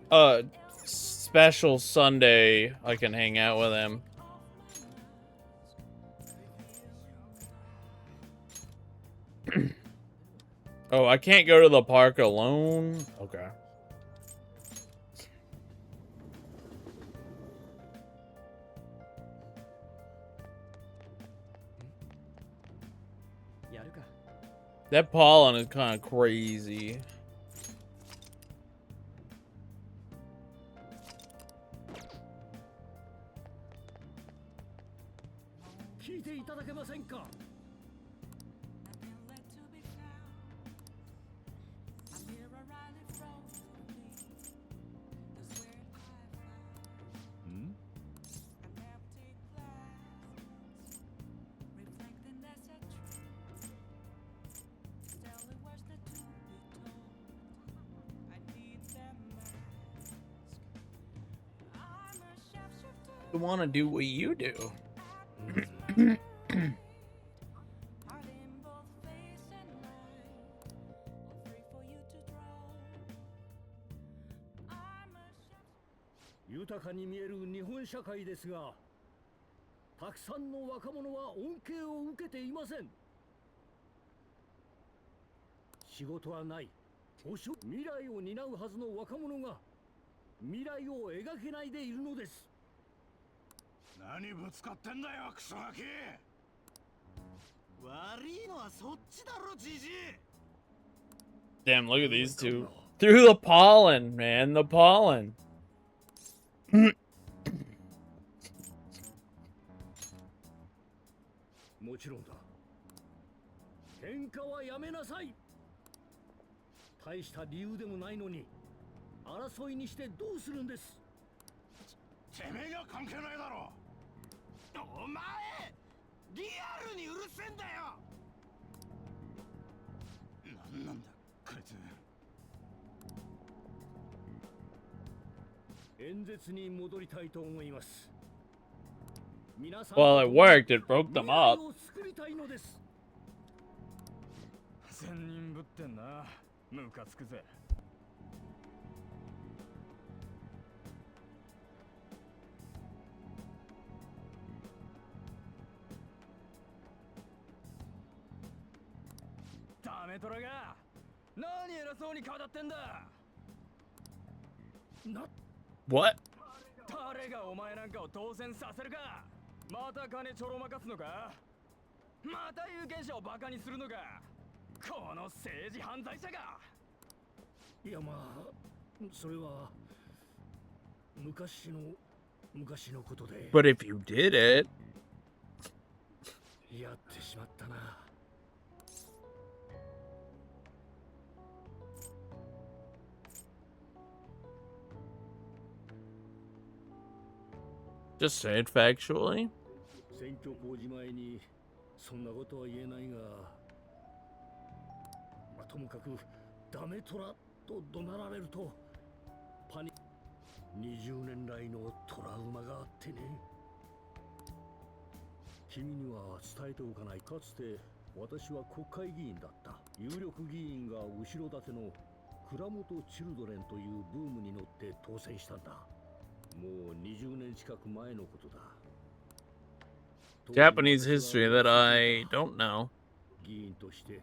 special Sunday I can hang out with him. Oh, I can't go to the park alone? Okay. That pollen is kind of crazy. I want to do what you do.豊かに見える日本社会ですが、たくさんの若者は恩恵を受けていません。仕事はない。未来を担うはずの若者が未来を描けないでいるのです。何ぶつかってんだよ、クソガキ。悪いのはそっちだろ、ジジイ。 Damn, look at these two. Through the pollen, man, the pollen. もちろんだ。喧嘩はやめなさい。大した理由でもないのに争いにしてどうするんです。てめえが関係ないだろ。お前リアルにうるせえんだよ。なんだこいつ。演説に戻りたいと思います。 Well, it worked. It broke them up. 千人ぶってんな。ムカつくぜ。ダメトラが何偉そうに顔立ってんだ。What? 誰がお前なんかを当選させるか。また金ちょろまかすのか。また有権者をバカにするのか。この政治犯罪者が。いやまあそれは昔のことで。 But if you did it. やってしまったな。 Just say it factually. 選挙公示前にそんなことは言えないが、まあ、ともかくダメトラと怒鳴られるとパニック。20年来のトラウマがあってね。君には伝えておかない。かつて私は国会議員だった。有力議員が後ろ盾の倉本チルドレンというブームに乗って当選したんだ。もう20年近く前のことだ。 Japanese history that I don't know. 議員として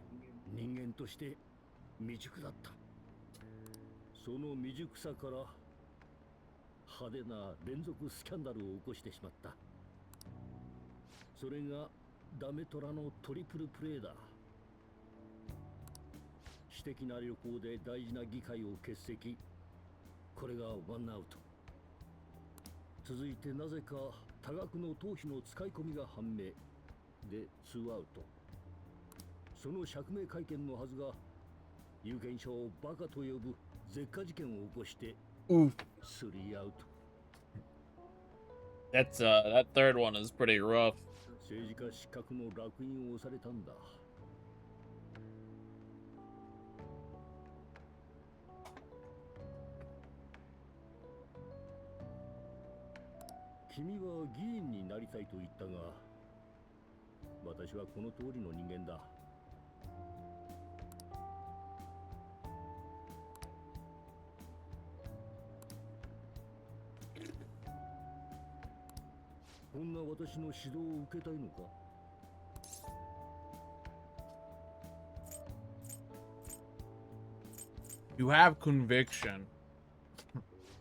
人間として未熟だった。その未熟さから派手な連続スキャンダルを起こしてしまった。それがダメトラのトリプルプレーだ。私的な旅行で大事な議会を欠席。これがワンアウト。続いてなぜか多額の党費の使い込みが判明でツーアウト。その釈明会見のはずが有権者をバカと呼ぶ絶火事件を起こしてスリーアウト。 That's that third one is pretty rough. 政治家失格の烙印を押されたんだ。君は議員になりたいと言ったが、私はこの通りの人間だ。こんな私の指導を受けたいのか？ You have conviction.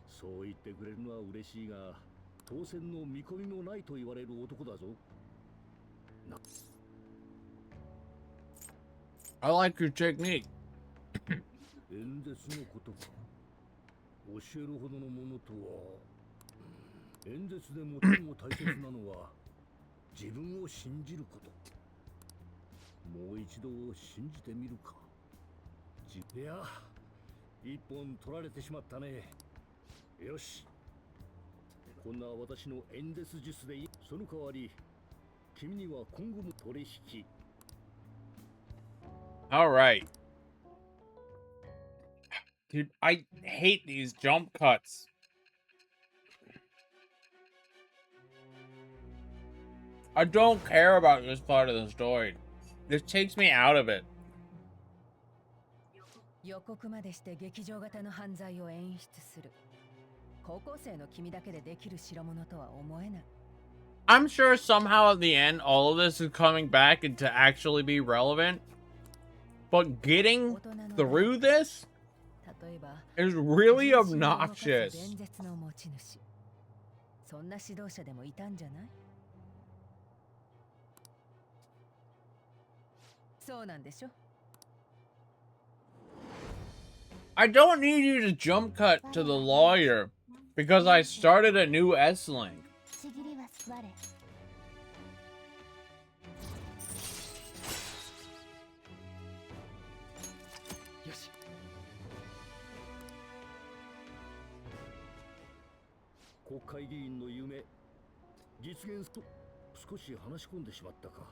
そう言ってくれるのは嬉しいが、当選の見込みもないと言われる男だぞ。I like your technique. 演説のことか。教えるほどのものとは。演説で最も大切なのは自分を信じること。もう一度信じてみるか。いや、一本取られてしまったね。よし。こんな私の演説術でいい。その代わり、君には今後も取引。All right. Dude, I hate these jump cuts. I don't care about this part of the story. This takes me out of it. 予告までして劇場型の犯罪を演出する。高校生の君だけでできる代物とは思えない。I'm sure somehow at the end all of this is coming back and to actually be relevant. But getting through this is really obnoxious. そんな指導者でもいたんじゃない？そうなんでしょ？ I don't need you to jump cut to the lawyer because I started a new S-Link. よし。国会議員の夢、実現と少し話し込んでしまったか。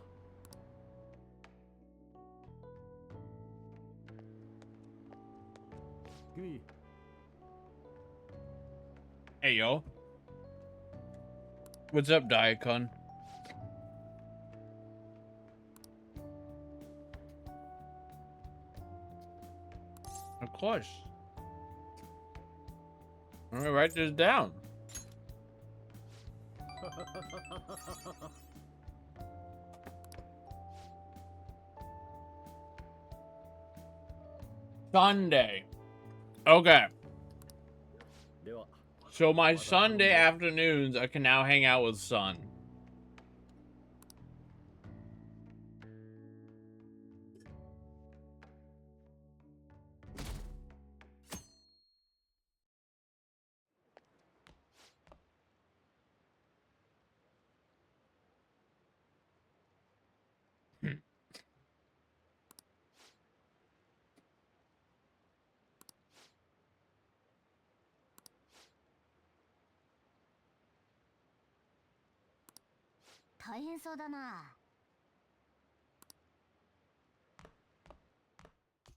君。 Hey, yo. What's up, Diacon? Of course. I'm gonna write this down. Sunday. Okay. So my Sunday afternoons, I can now hang out with Sun.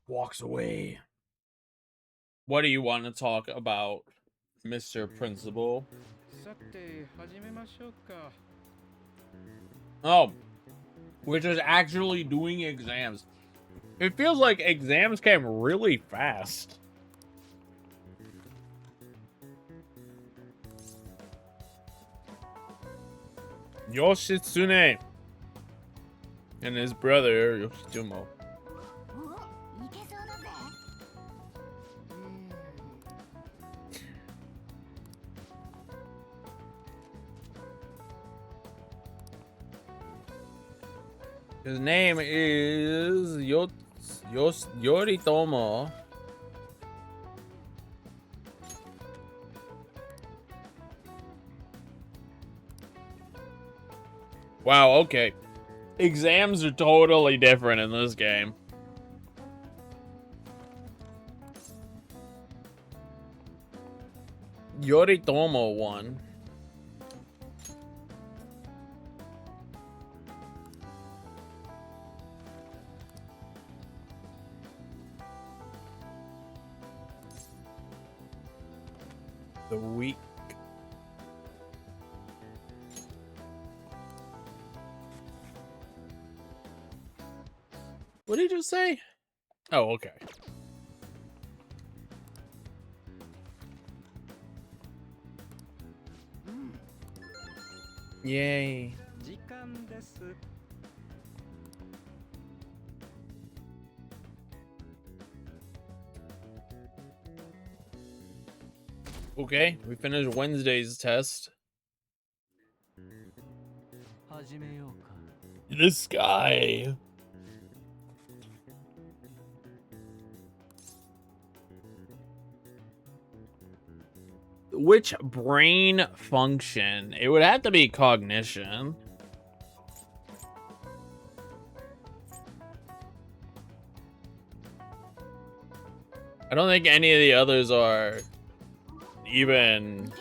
Walks away. What do you want to talk about, Mr. Principal? Oh, we're just actually doing exams. It feels like exams came really fast. Yoshitsune and his brother Yoshitomo. おいけそうだぜ。His name is Yoritomo. Wow, okay. Exams are totally different in this game. Yoritomo won. The week. What did he just say? Oh, okay. Yay. 時間です。 Okay, we finished Wednesday's test. 始めようか。 This guy. Which brain function? It would have to be cognition. I don't think any of the others are even.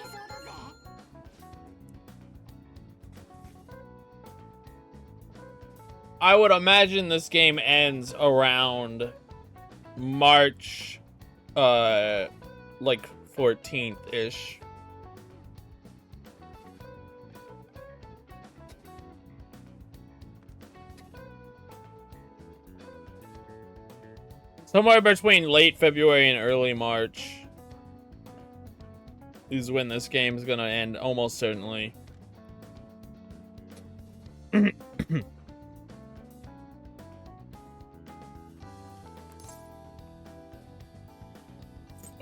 I would imagine this game ends around March, like 14th-ish. Somewhere between late February and early March is when this game is gonna end, almost certainly.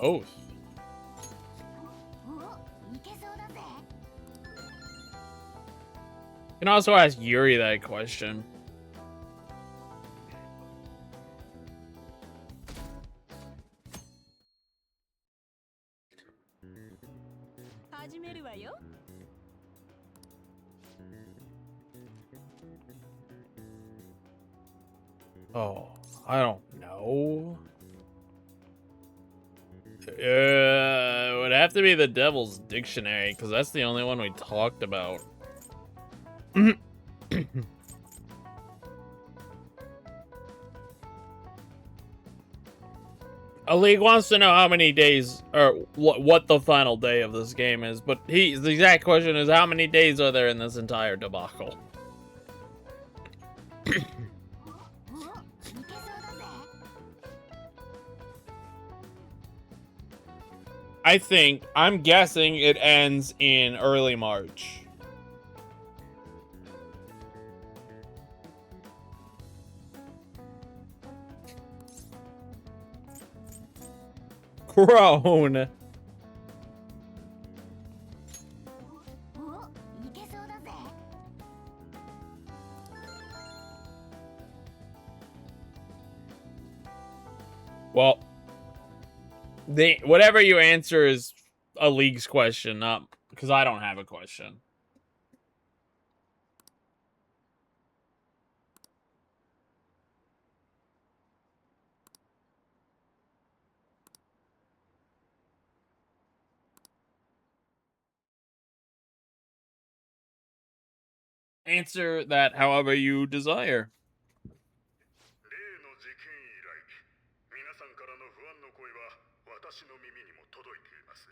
Oh. おいけそうだぜ。 You can also ask Yuri that question. 始めるわよ。 Oh, I don't know. It would have to be the Devil's Dictionary, because that's the only one we talked about. A League wants to know how many days, or what the final day of this game is, but the exact question is how many days are there in this entire debacle? おいけそうだぜ。 I'm guessing it ends in early March. Crone. おいけそうだぜ。 Well, whatever you answer is a League's question, not because I don't have a question. Answer that however you desire. 例の事件以来、皆さんからの不安の声は私の耳にも届いています。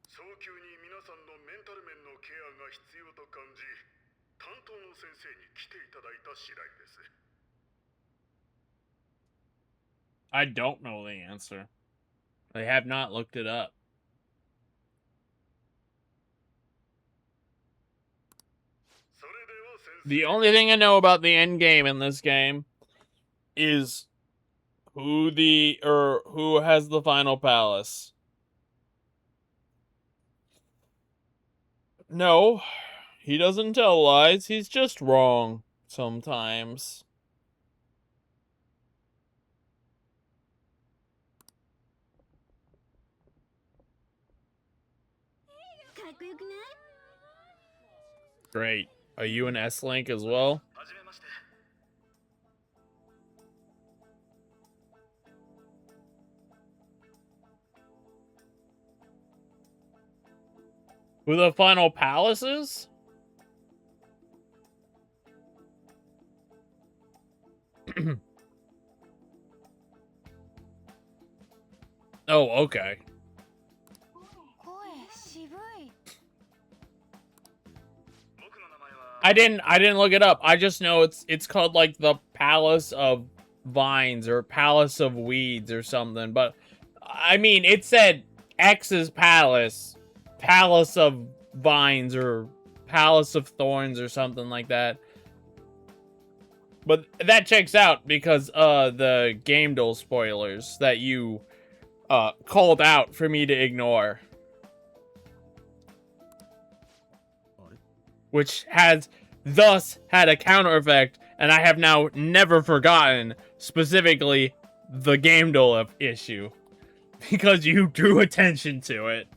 早急に皆さんのメンタル面のケアが必要と感じ、担当の先生に来ていただいた次第です。 I don't know the answer. I have not looked it up. The only thing I know about the end game in this game is who has the final palace. No, he doesn't tell lies. He's just wrong sometimes. Great. Are you an S-Link as well? Who the final palace is? Oh, okay. I didn't look it up. I just know it's called like the Palace of Vines or Palace of Weeds or something. But I mean, it said X's Palace, Palace of Vines or Palace of Thorns or something like that. But that checks out because the Game Duel spoilers that you called out for me to ignore. Which has thus had a counter effect, and I have now never forgotten specifically the Game Duel issue because you drew attention to it.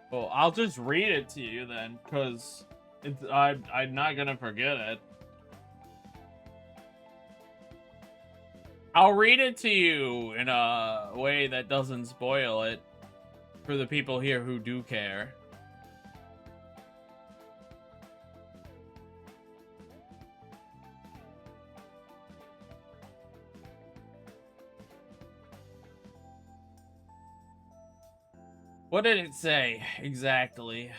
Well, I'll just read it to you then, because I'm not gonna forget it. I'll read it to you in a way that doesn't spoil it for the people here who do care. What did it say exactly?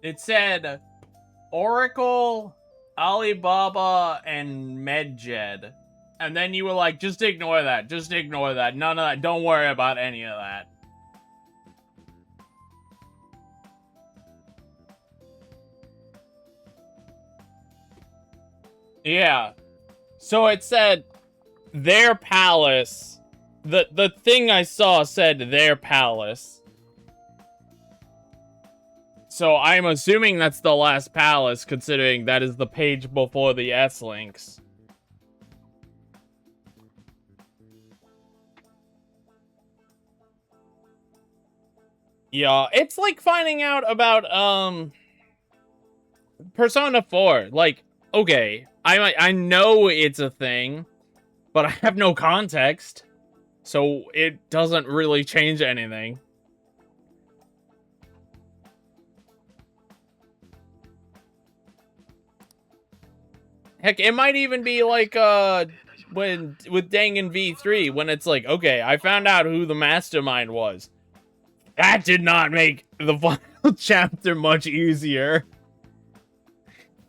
It said Oracle, Alibaba, and Medjed. And then you were like, just ignore that. Just ignore that. None of that. Don't worry about any of that. Yeah. So it said their palace. The thing I saw said their palace. So I'm assuming that's the last palace, considering that is the page before the S-Links. Yeah, it's like finding out about, Persona 4. Like, okay, I know it's a thing, but I have no context, so it doesn't really change anything. Heck, it might even be like, when, with Dangan V3, when it's like, okay, I found out who the mastermind was. That did not make the final chapter much easier.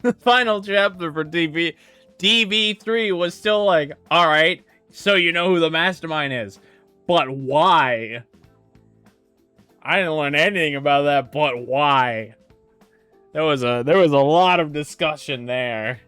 The final chapter for DV3 was still like, alright, so you know who the mastermind is. But why? I didn't learn anything about that, but why? There was a lot of discussion there.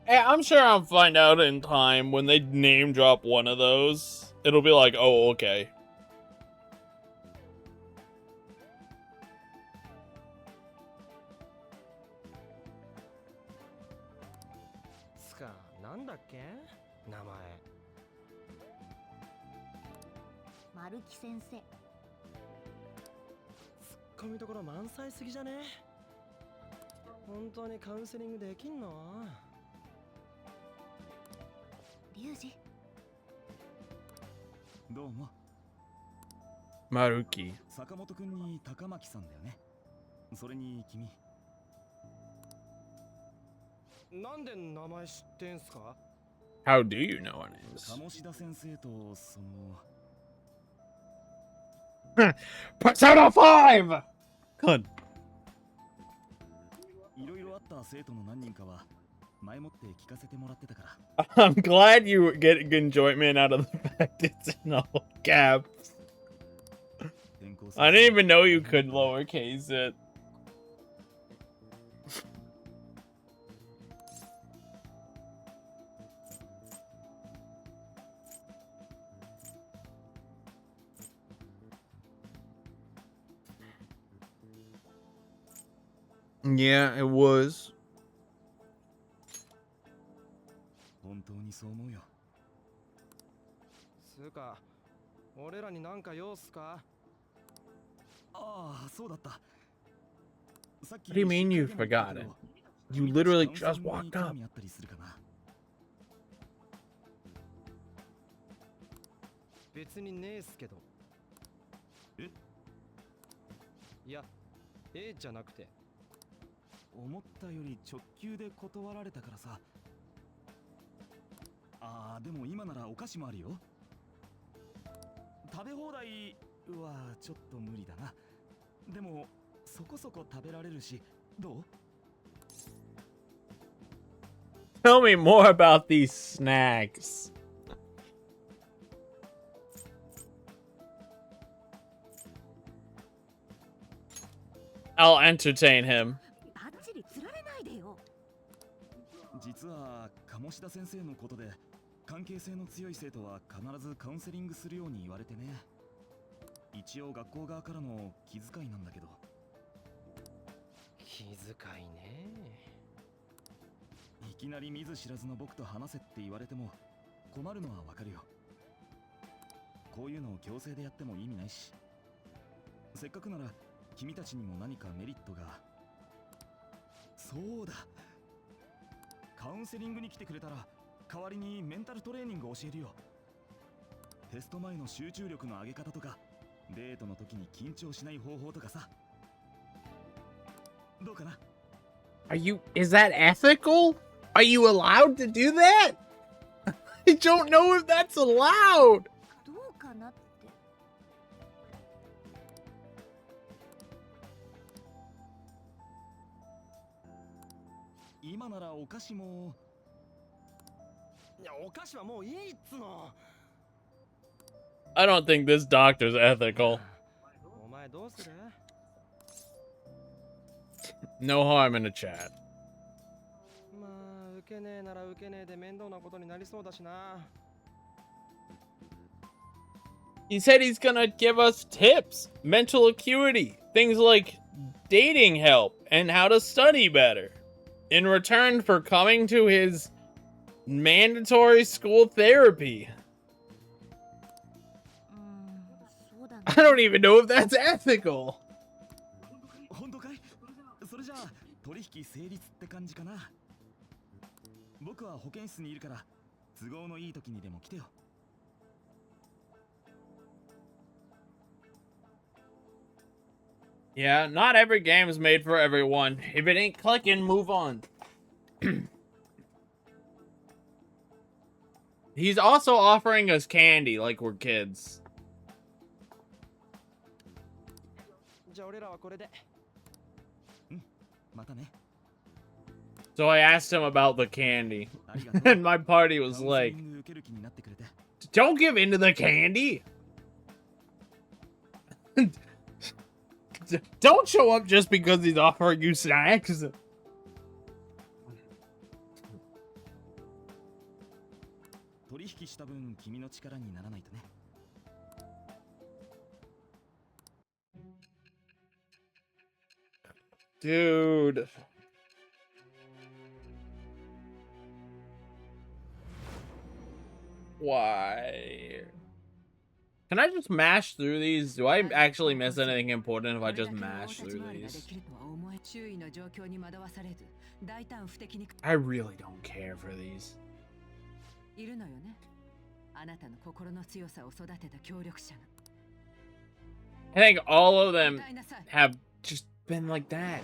Hey, I'm sure I'll find out in time when they name drop one of those. It'll be like, oh, okay. なんだっけ名前。丸木先生。ツッコミどころ満載すぎじゃね？本当にカウンセリングできんの？リュウジ。どうも。Maruki. 坂本くんに高巻さんだよね。それに君。なんで名前知ってんすか？ How do you know our names? 鴨志田先生とその Persona 5! Good. いろいろあった生徒の何人かは前もって聞かせてもらってたから。I'm glad you get enjoyment out of the fact it's in all caps. I didn't even know you could lowercase it. Yeah, it was. 本当にそう思うよ。つうか、俺らになんか用っすか？ああ、そうだった。さっき What do you mean you forgot it? You literally just walked up. 別にねえっすけど。え？いや、じゃなくて。思ったより直球で断られたからさ。ああ、でも今ならお菓子もあるよ。食べ放題はちょっと無理だな。でもそこそこ食べられるし、どう？ Tell me more about these snacks. I'll entertain him. バッチリ釣られないでよ。実は鴨志田先生のことで関係性の強い生徒は必ずカウンセリングするように言われてね。一応学校側からの気遣いなんだけど。気遣いね。いきなり見ず知らずの僕と話せって言われても困るのはわかるよ。こういうのを強制でやっても意味ないし、せっかくなら君たちにも何かメリットが。そうだ、カウンセリングに来てくれたら代わりにメンタルトレーニングを教えるよ。テスト前の集中力の上げ方とか、デートの時に緊張しない方法とかさ。どうかな？ Is that ethical? Are you allowed to do that? I don't know if that's allowed. どうかなって。今ならお菓子も。いや、お菓子はもういいっつの。I don't think this doctor's ethical. お前どうする？ No harm in a chat. まあ、受けねえなら受けねえで面倒なことになりそうだしな。He said he's gonna give us tips, mental acuity, things like dating help, and how to study better. In return for coming to his mandatory school therapy. そうだね。 I don't even know if that's ethical. 本当かい？それじゃあ取引成立って感じかな。僕は保健室にいるから都合のいい時にでも来てよ。Yeah, not every game is made for everyone. If it ain't clicking, move on. He's also offering us candy like we're kids. じゃあ俺らはこれで。またね。 So I asked him about the candy. And my party was like, don't give in to the candy. Don't show up just because he's offering you snacks. Dude. Why? Can I just mash through these? Do I actually miss anything important if I just mash through these? I really don't care for these. I think all of them have just been like that.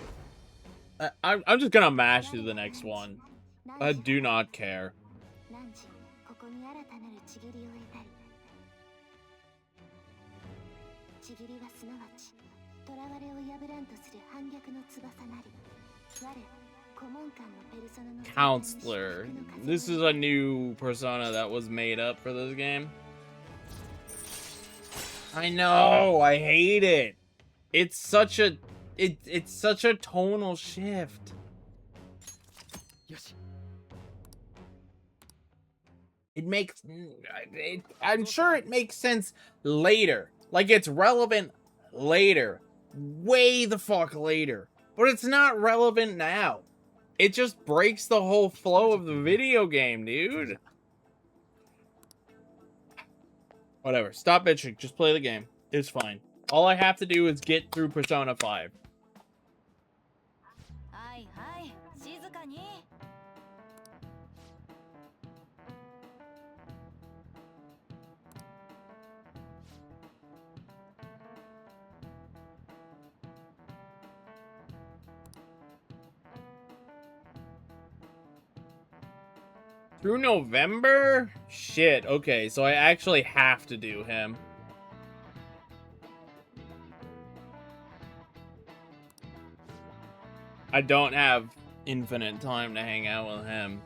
I'm just gonna mash through the next one. I do not care. ここに新たなるちぎりを得たりちぎりはすなわち囚われを破らんとする反逆の翼なり我顧問官のペルソナの Counselor. This is a new persona that was made up for this game. I know, I hate it. It's such a it's such a tonal shift. It makes I'm sure it makes sense later. Like it's relevant later. Way the fuck later. But it's not relevant now. It just breaks the whole flow of the video game, dude. Whatever. Stop bitching. Just play the game. It's fine. All I have to do is get through Persona 5. Through November? Shit, okay, so I actually have to do him. I don't have infinite time to hang out with him.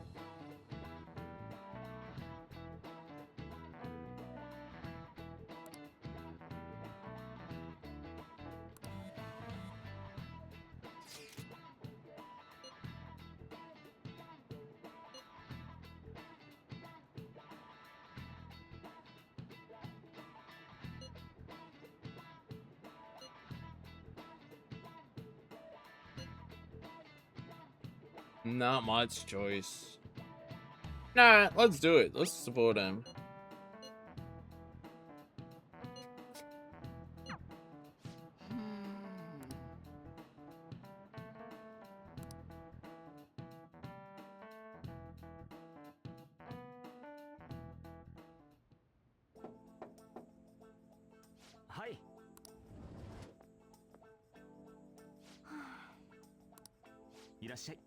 Not much choice. Nah, let's do it. Let's support him. Hi. いらっしゃい。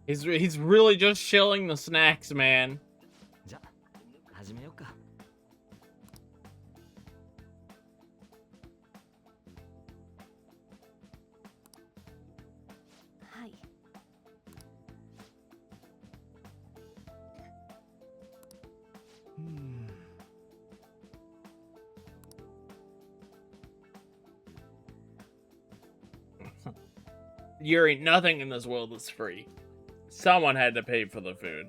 He's really just shilling the snacks, man. じゃ、始めようか。はい。Yuri, nothing in this world is free. Someone had to pay for the food.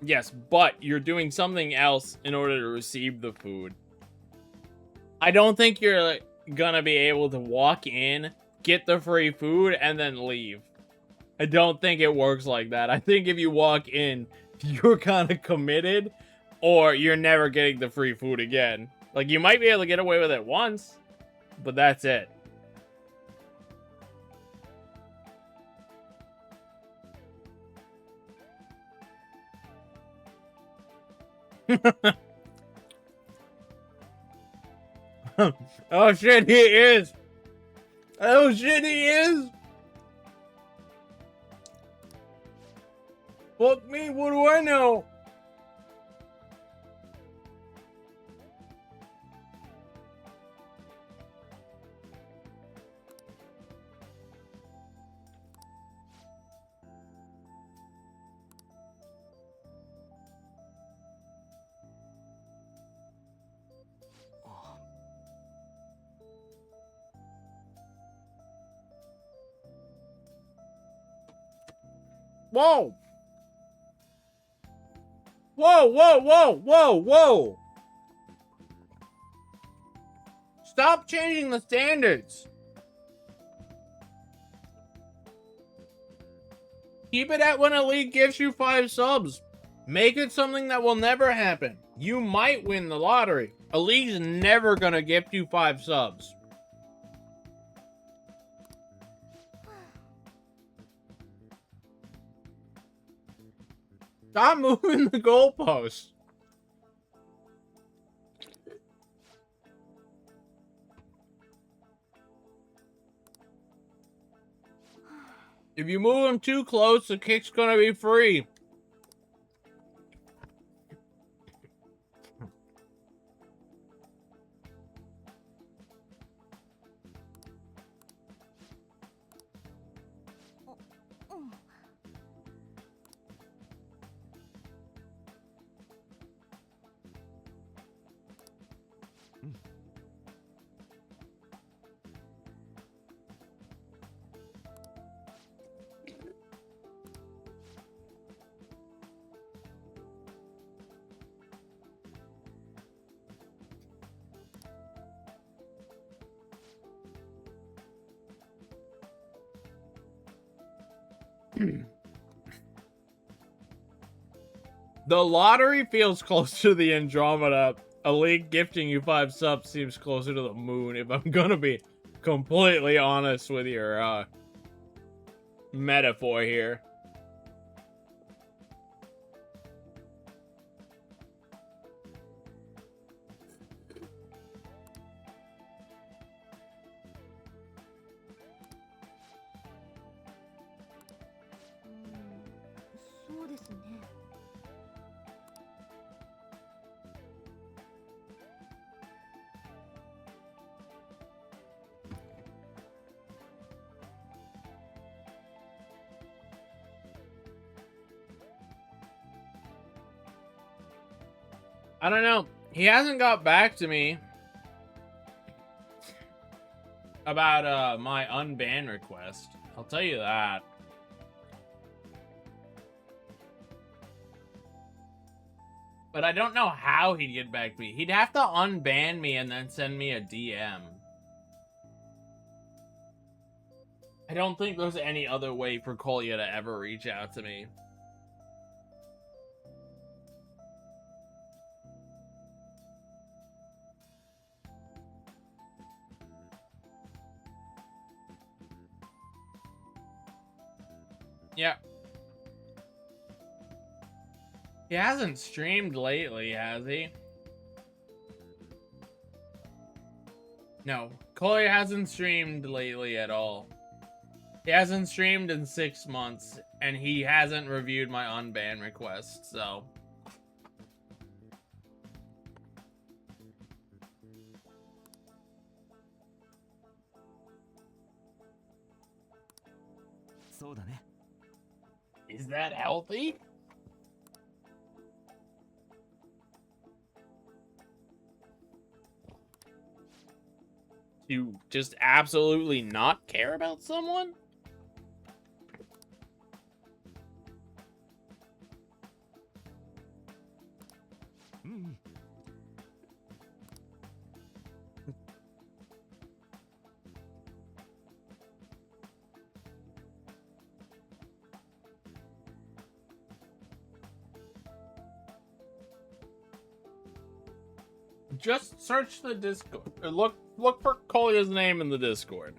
Yes, but you're doing something else in order to receive the food. I don't think you're gonna be able to walk in, get the free food, and then leave. I don't think it works like that. I think if you walk in, you're kind of committed, or you're never getting the free food again. Like, you might be able to get away with it once, but that's it. Oh shit, he is! Oh shit, he is! Fuck me, what do I know? Whoa! Whoa, whoa, whoa, whoa, whoa! Stop changing the standards! Keep it at when a league gives you 5 subs. Make it something that will never happen. You might win the lottery. A league's never gonna gift you 5 subs. Stop moving the goalposts. If you move them too close, the kick's gonna be free. The lottery feels close to the Andromeda. A league gifting you 5 subs seems closer to the moon, if I'm gonna be completely honest with your metaphor here. I don't know. He hasn't got back to me about my unban request. I'll tell you that. But I don't know how he'd get back to me. He'd have to unban me and then send me a DM. I don't think there's any other way for Kolya to ever reach out to me. Yeah. He hasn't streamed lately, has he? No, Kolya hasn't streamed lately at all. He hasn't streamed in 6 months, and he hasn't reviewed my unban request, so... Is that healthy? To just absolutely not care about someone? Just search the Discord. Look for Kolya's name in the Discord.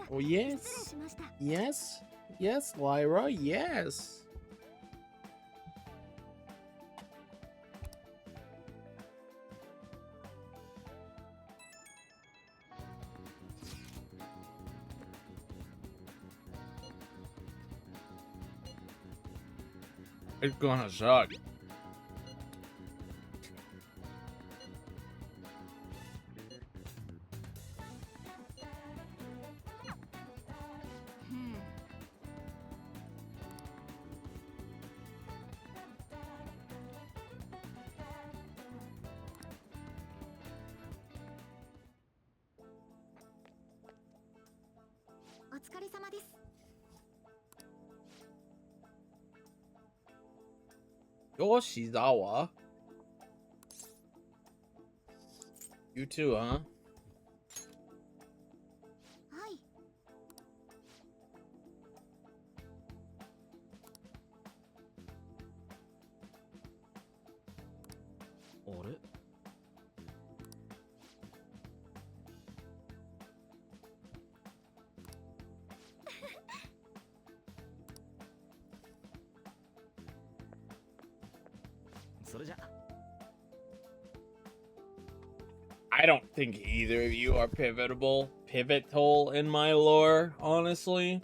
Oh, yes. Yes. Yes, Lyra. Yes. It's gonna suck. Yoshizawa. You too, huh? はい。あれ？それじゃ。 I don't think either of you are pivotal in my lore, honestly.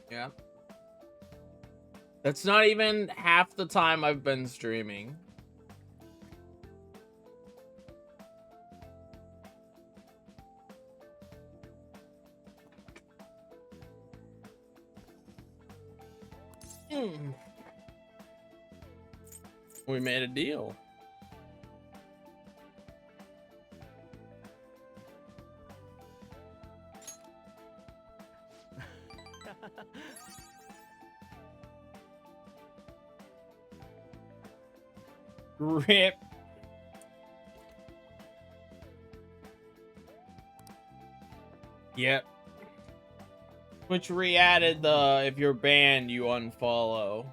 Yeah. That's not even half the time I've been streaming. We made a deal. Rip. Yep. Which re-added the if you're banned you unfollow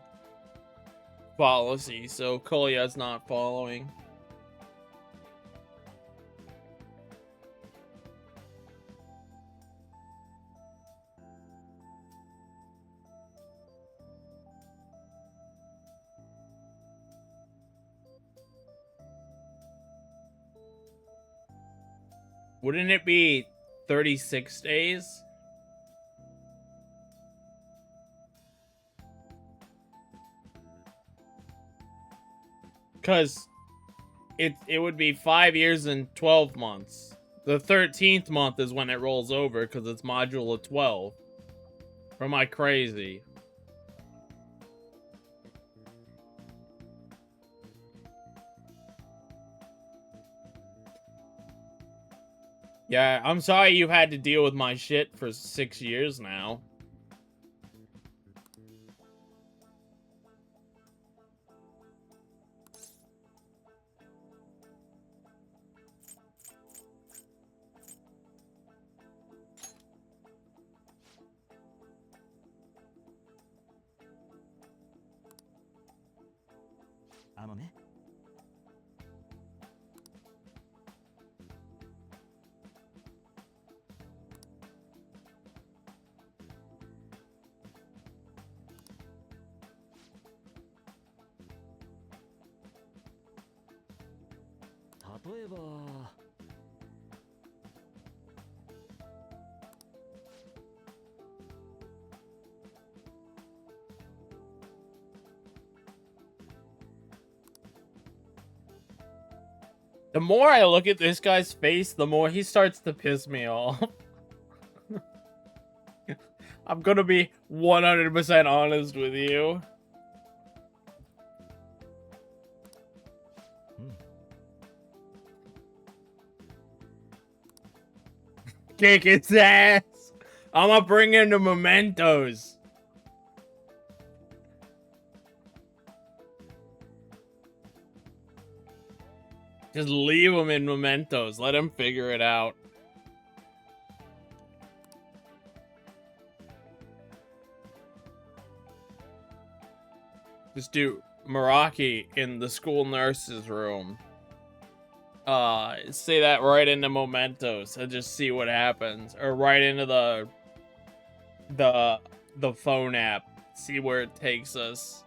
policy, so Kolya's not following. Wouldn't it be 36 days? Because it would be 5 years and 12 months. The 13th month is when it rolls over because it's module of 12. Or am I crazy? Yeah, I'm sorry you've had to deal with my shit for 6 years now. The more I look at this guy's face, the more he starts to piss me off. I'm gonna be 100% honest with you. Kick its ass! I'ma bring him to Mementos. Just leave him in Mementos. Let him figure it out. Just do Meraki in the school nurse's room. Say that right into Mementos and just see what happens. Or right into the phone app. See where it takes us.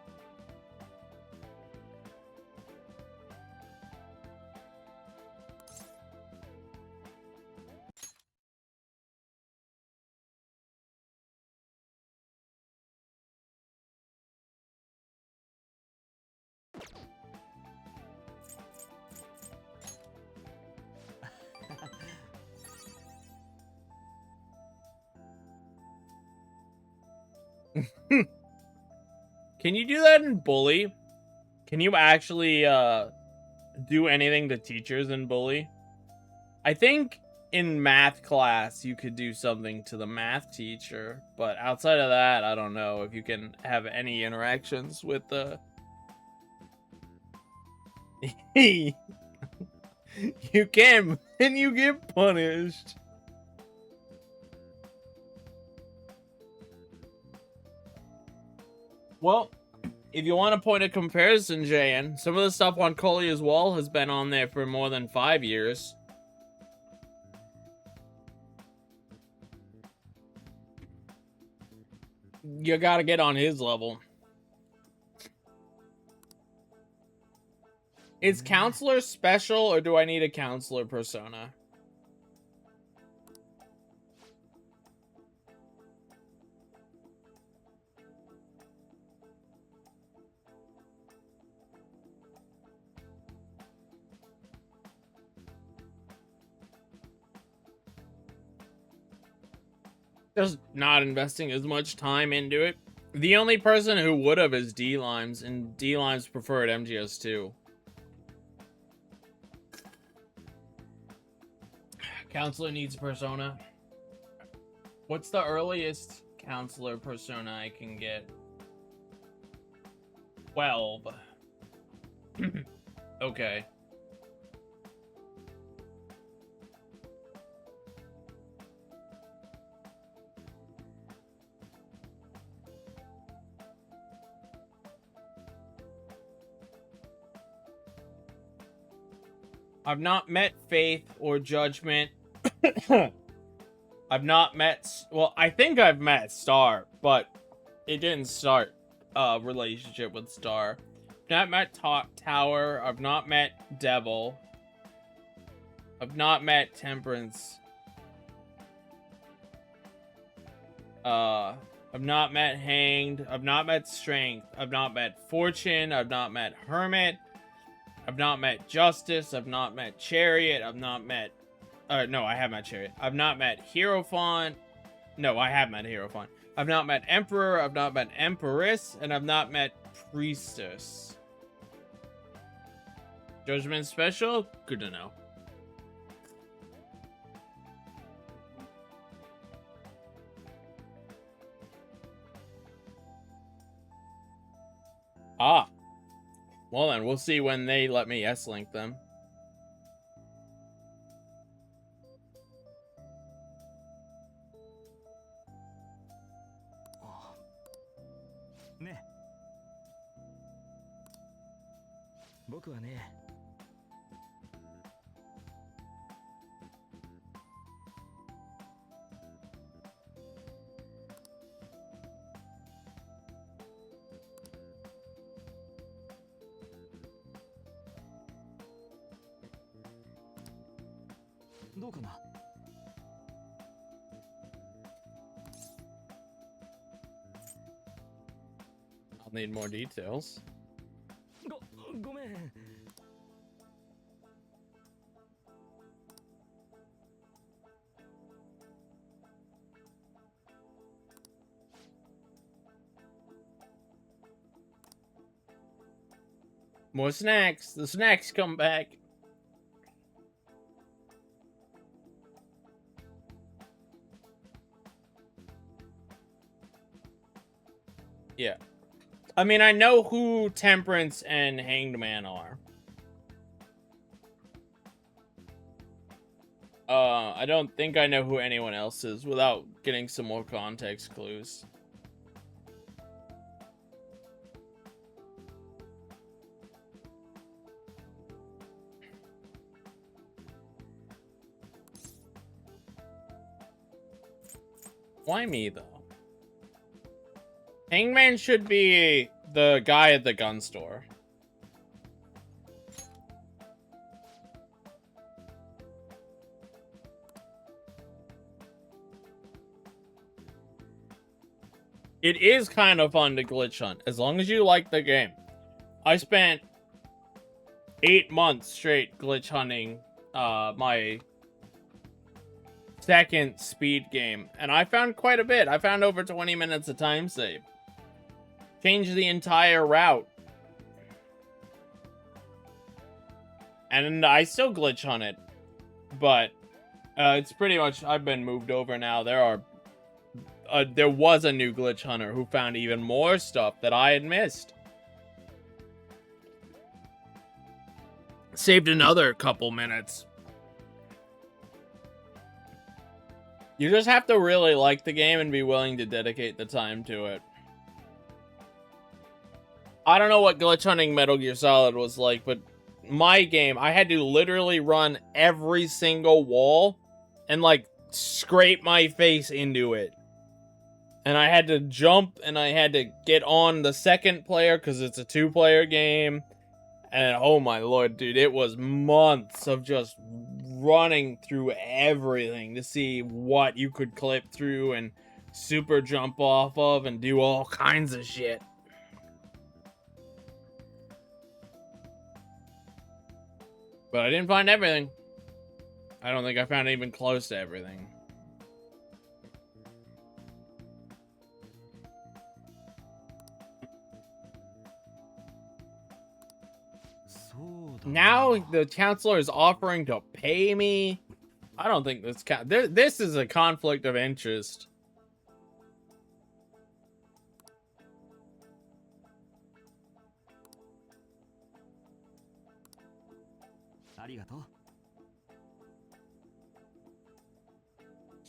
Can you do that in Bully? Can you actually do anything to teachers in Bully? I think in math class you could do something to the math teacher, but outside of that, I don't know if you can have any interactions with the... You can, and you get punished. Well, if you want a point of comparison, Jayan, some of the stuff on Collier's Wall has been on there for more than 5 years. You gotta get on his level. Is counselor special, or do I need a counselor persona? Just not investing as much time into it. The only person who would have is D-Limes, and D-Limes preferred MGS2. Counselor needs persona. What's the earliest counselor persona I can get? 12. Okay. I've not met Faith or Judgment. I've not met... Well, I think I've met Star, but it didn't start a relationship with Star. I've not met Tower. I've not met Devil. I've not met Temperance. I've not met Hanged. I've not met Strength. I've not met Fortune. I've not met Hermit. I've not met Justice. I've not met Chariot. I've not met... no, I have met Chariot. I've not met Hierophant. No, I have met Hierophant. I've not met Emperor. I've not met Empress. And I've not met Priestess. Judgment Special? Good to know. Ah. Well then, we'll see when they let me S-Link them. Ne. 僕はね。どうかな。I'll need more details. ごめん。More snacks. The snacks come back. Yeah. I mean, I know who Temperance and Hanged Man are. I don't think I know who anyone else is without getting some more context clues. Why me, though? Hangman should be the guy at the gun store. It is kind of fun to glitch hunt, as long as you like the game. I spent 8 months straight glitch hunting my second speed game, and I found quite a bit. I found over 20 minutes of time save. Changed the entire route. And I still glitch on it, but it's pretty much, I've been moved over now. There was a new glitch hunter who found even more stuff that I had missed. Saved another couple minutes. You just have to really like the game and be willing to dedicate the time to it. I don't know what glitch hunting Metal Gear Solid was like, but my game, I had to literally run every single wall and like scrape my face into it. And I had to jump and I had to get on the second player because it's a 2-player game. And oh my lord, dude, it was months of just running through everything to see what you could clip through and super jump off of and do all kinds of shit. But I didn't find everything. I don't think I found even close to everything. Now the chancellor is offering to pay me. I don't think this this is a conflict of interest.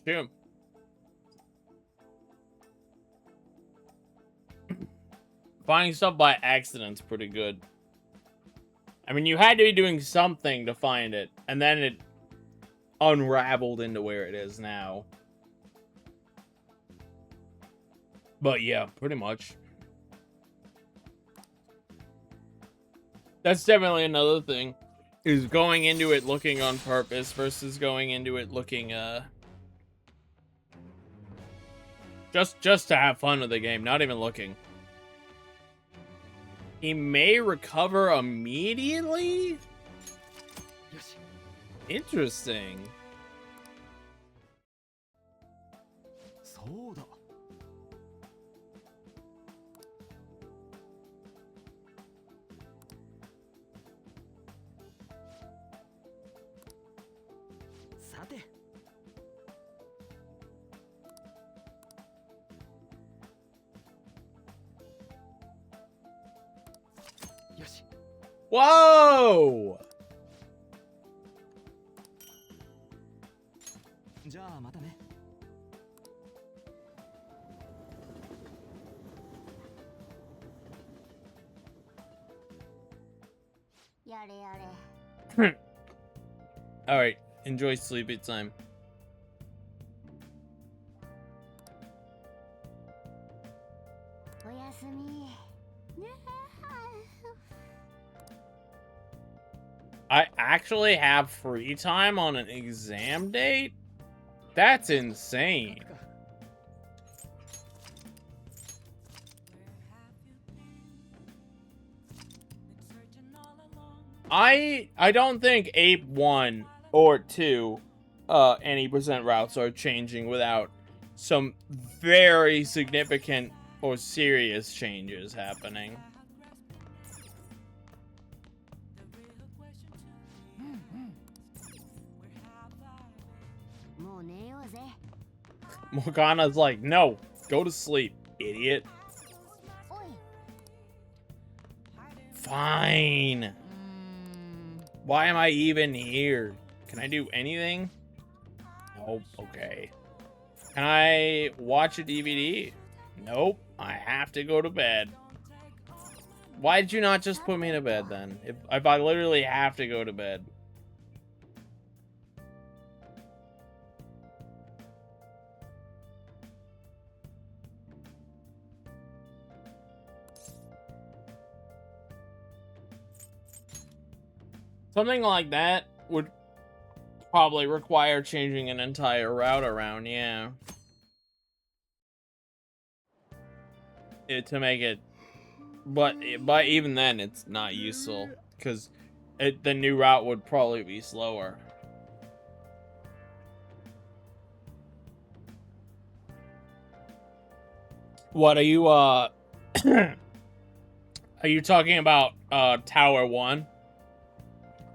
Sure. Finding stuff by accident's pretty good. I mean, you had to be doing something to find it, and then it unraveled into where it is now. But yeah, pretty much. That's definitely another thing, is going into it looking on purpose versus going into it looking, just to have fun with the game, not even looking. He may recover immediately? Interesting. Whoa! Alright, enjoy sleepy time. I actually have free time on an exam date? That's insane. I don't think Ape 1 or 2 any percent routes are changing without some very significant or serious changes happening. Morgana's like, no, go to sleep, idiot. Fine. Why am I even here? Can I do anything? Nope, okay. Can I watch a DVD? Nope, I have to go to bed. Why did you not just put me to bed then? If I literally have to go to bed. Something like that would probably require changing an entire route around, yeah. To make it, but even then, it's not useful because the new route would probably be slower. What are you, are you talking about, Tower 1?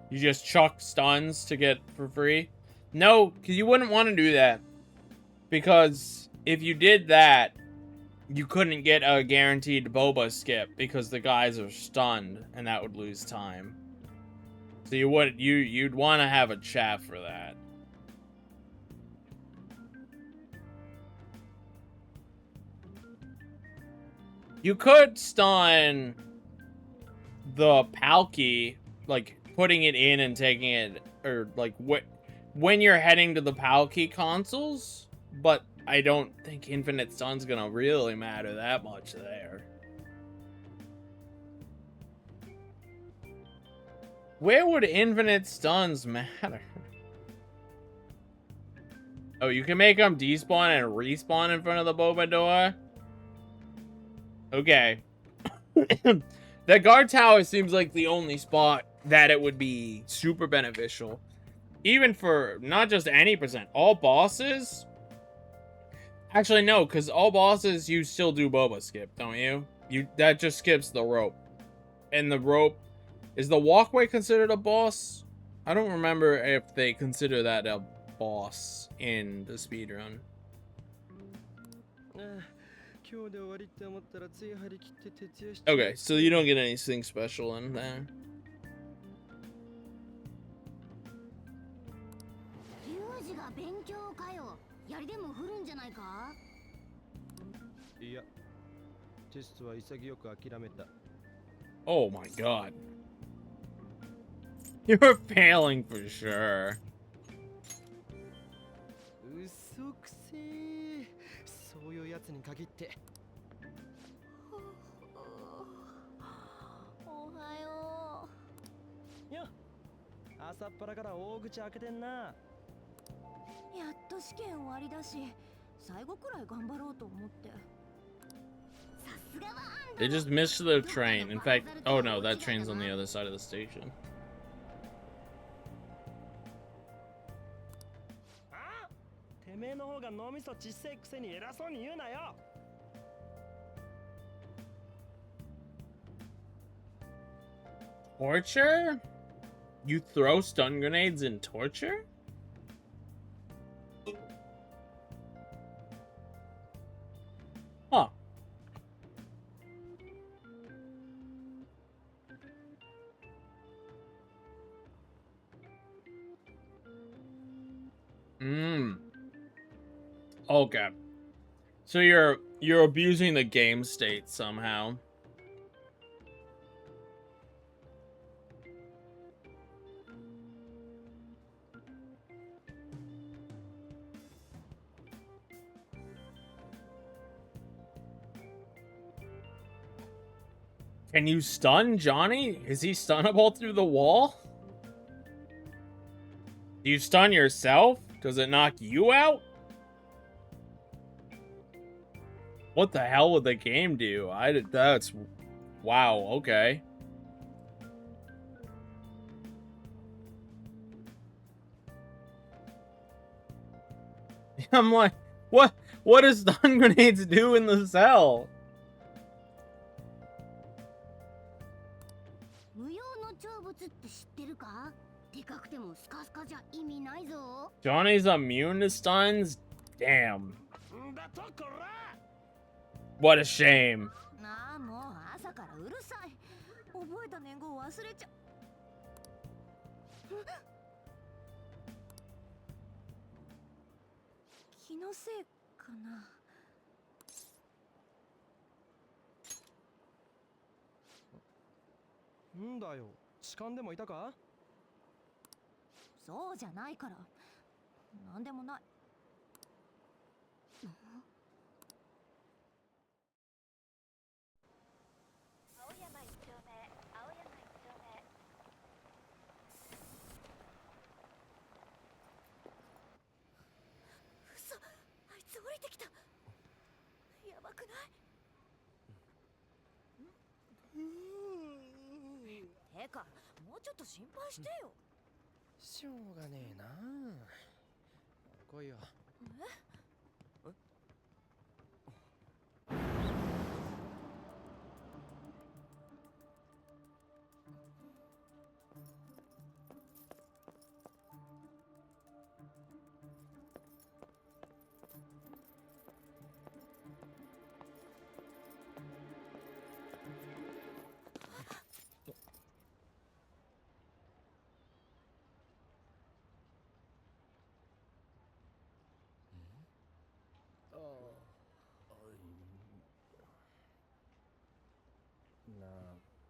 You just chuck stuns to get for free? No, because you wouldn't want to do that. Because if you did that, you couldn't get a guaranteed boba skip because the guys are stunned, and that would lose time. So you'd want to have a chat for that. You could stun the Palki, like putting it in and taking it, or like when you're heading to the Palki consoles, but I don't think infinite stun's gonna really matter that much there. Where would infinite stuns matter? Oh, you can make them despawn and respawn in front of the boba door? Okay. The guard tower seems like the only spot that it would be super beneficial. Even for not just any percent, all bosses. Actually, no, because all bosses you still do boba skip, don't you? That just skips the rope. And the rope, is the walkway considered a boss? I don't remember if they consider that a boss in the speedrun. Okay, so you don't get anything special in there. Oh my god. You're failing for sure. 嘘くせえ。そういうやつに限って。おはよう。よ。朝っぱらから大口開けてんな。やっと試験終わりだし、最後くらい頑張ろうと思って。 They just missed the train. In fact, oh no, that train's on the other side of the station. Torture? You throw stun grenades in torture? Huh. Okay. So you're abusing the game state somehow. Can you stun Johnny? Is he stunnable through the wall? Do you stun yourself? Does it knock you out? What the hell would the game do? That's... Wow, okay. I'm like, what does stun grenades do in the cell? Johnny's immune to stuns? Damn. What a shame. なあ、もう朝からうるさい。覚えた年号忘れちゃ。気のせいかな。んだよ、痴漢でもいたか？そうじゃないから。なんでもない。降りてきた。やばくない？てか、もうちょっと心配してよ。しょうがねえな。来いよ。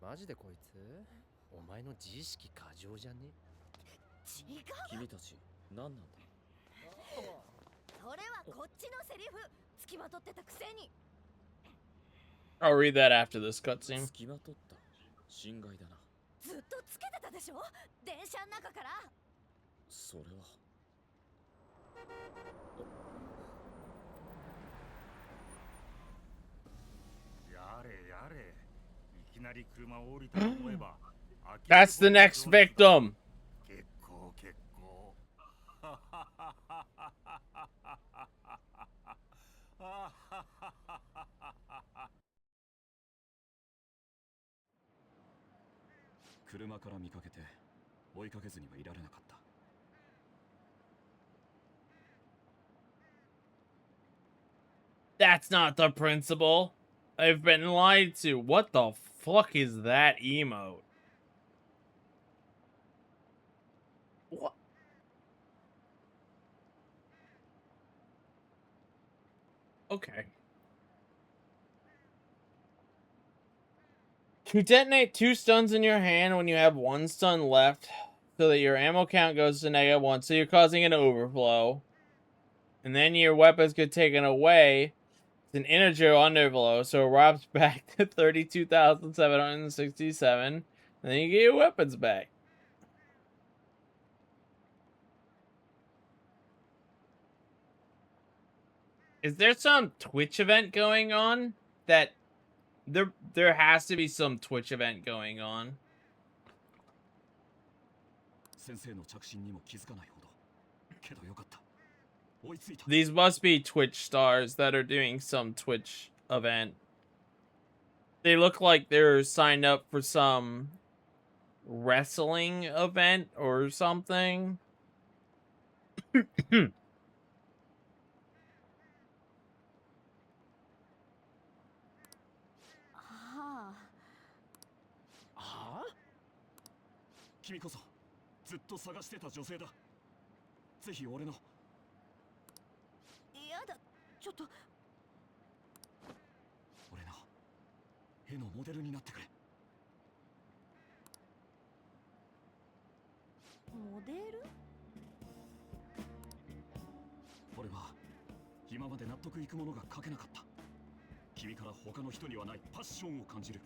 マジでこいつお前の自意識過剰じゃね？違う。君たち何なんだ？それはこっちのセリフ。付きまとってたくせに。 I'll read that after this cutscene. 付きまとった侵害だな。ずっとつけてたでしょ、電車の中から。それはやれやれ、いきなり車を降りたと思えばThat's the next victim. 結構結構。車から見かけて追いかけずにはいられなかった。That's not the principal. I've been lied to. What the fuck is that emote? What? Okay. You detonate 2 stuns in your hand when you have 1 stun left, so that your ammo count goes to -1, so you're causing an overflow. And then your weapons get taken away. It's an integer underflow, so it drops back to 32,767, and then you get your weapons back. Is there some Twitch event going on? That there has to be some Twitch event going on. 先生の着信にも気づかないほど。けどよかった。追いついた。 These must be Twitch stars that are doing some Twitch event. They look like they're signed up for some wrestling event or something. Ah? 君こそずっと探してた女性だ。ぜひ俺の。やだ、ちょっと。俺の絵のモデルになってくれ。モデル？俺は今まで納得いくものが描けなかった。君から他の人にはないパッションを感じる。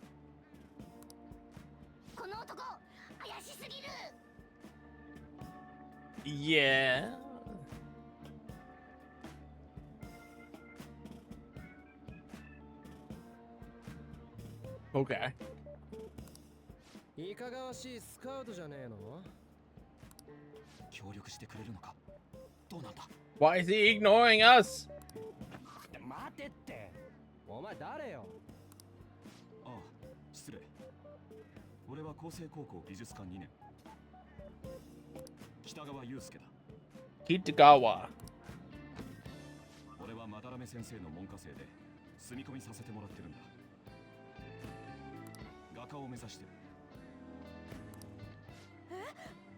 この男怪しすぎる。 Yeah. Okay. いかがわしいスカウトじゃねえの？協力してくれるのか？どうなんだ？ Why is he ignoring us? 待てって。お前誰よ？ああ、失礼。俺は厚生高校美術科2年。北川祐介だ。Kitagawa. 俺はまだらめ先生の門下生で住み込みさせてもらってるんだ。画家を目指してる。え、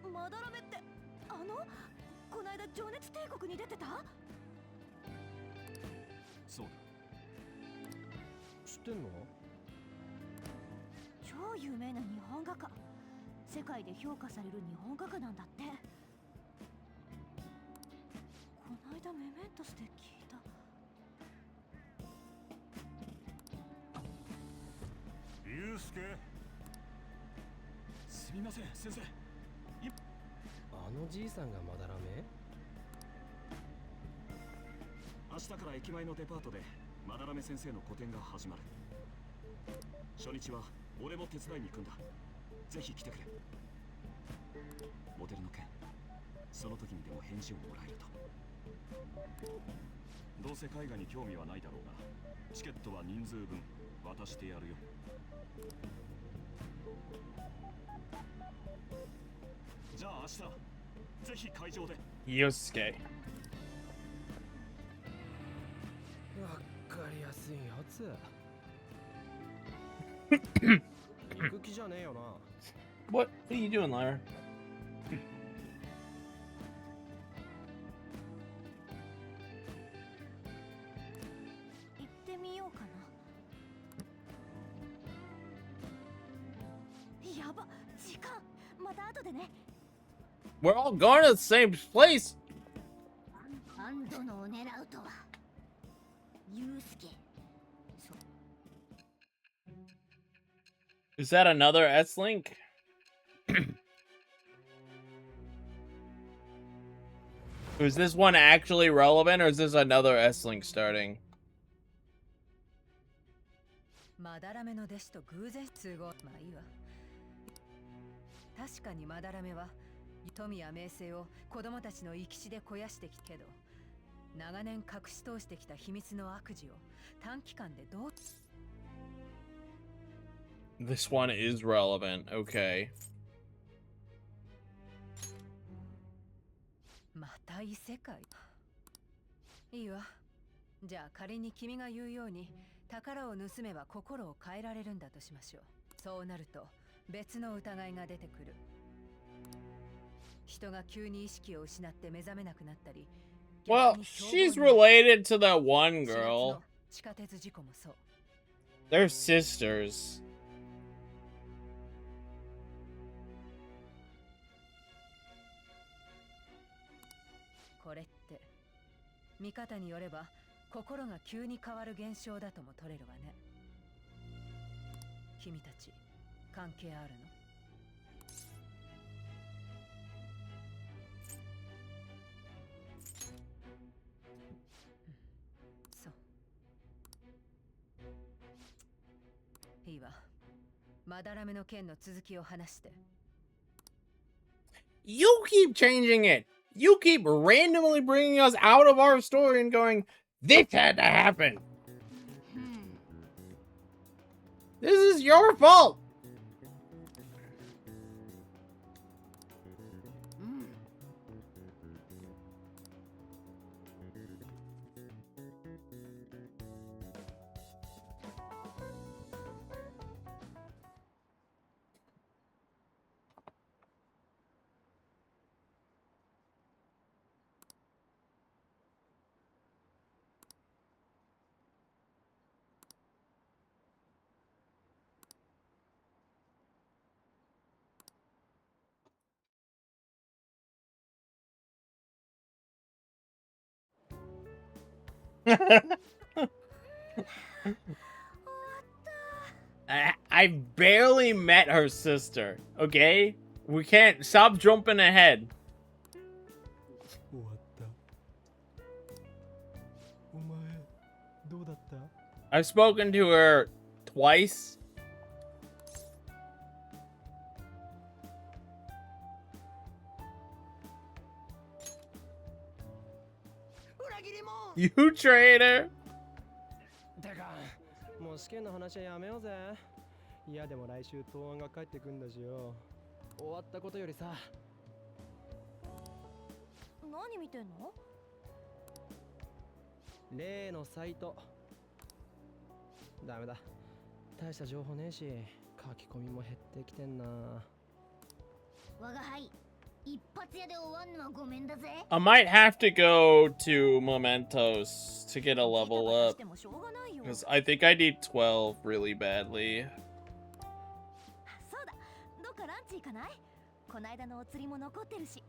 まだらめってこの間情熱帝国に出てた？そうだ。知ってんの？超有名な日本画家。世界で評価される日本画家なんだって。この間メメントスで聞いた。祐介。すみません先生。あのじいさんがまだらめ？明日から駅前のデパートでまだらめ先生の個展が始まる。初日は俺も手伝いに行くんだ。ぜひ来てくれ。モデルの件、その時にでも返事をもらえると。どうせ絵画に興味はないだろうが、チケットは人数分渡してやるよ。じゃあ明日、ぜひ会場で。Yosuke. わかりやすいやつ。行く気じゃねえよな。What are you doing, Lyra? 行ってみようかな。時間。また後でね。 We're all going to the same place. ハンドのを狙うとは。ユウスケ。 Is that another S-Link? Is this one actually relevant, or is this another S-Link starting? まだらめの弟子と偶然都合。まあいいわ。確かにまだらめは富や名声を子供たちの生き死で肥やしてきたけど、長年隠し通してきた秘密の悪事を短期間でどう。 This one is relevant. Okay. また異世界。いいわ。じゃあ仮に君が言うように宝を盗めば心を変えられるんだとしましょう。そうなると別の疑いが出てくる。人が急に意識を失って目覚めなくなったり。 Well, she's related to that one girl. 地下鉄事故もそう。 They're sisters. これって見方によれば心が急に変わる現象だとも取れるわね。君たち関係あるの？そう。いいわ。まだらめの件の続きを話して。 You keep changing it. You keep randomly bringing us out of our story and going, this had to happen. This is your fault. I barely met her sister, okay? We can't stop jumping ahead. I've spoken to her twice. You traitor! てか、もう試験の話はやめようぜ。いやでも来週答案が返ってくんだしよ。終わったことよりさ。何見てんの？例のサイト。ダメだ。大した情報ねえし、書き込みも減ってきてんな。我が輩、一発屋で終わんのはごめんだぜ。 I might have to go to Mementos to get a level up. Because I think I need 12 really badly. そうだ、どっかランチ行かない？こないだのお釣りも残ってるし。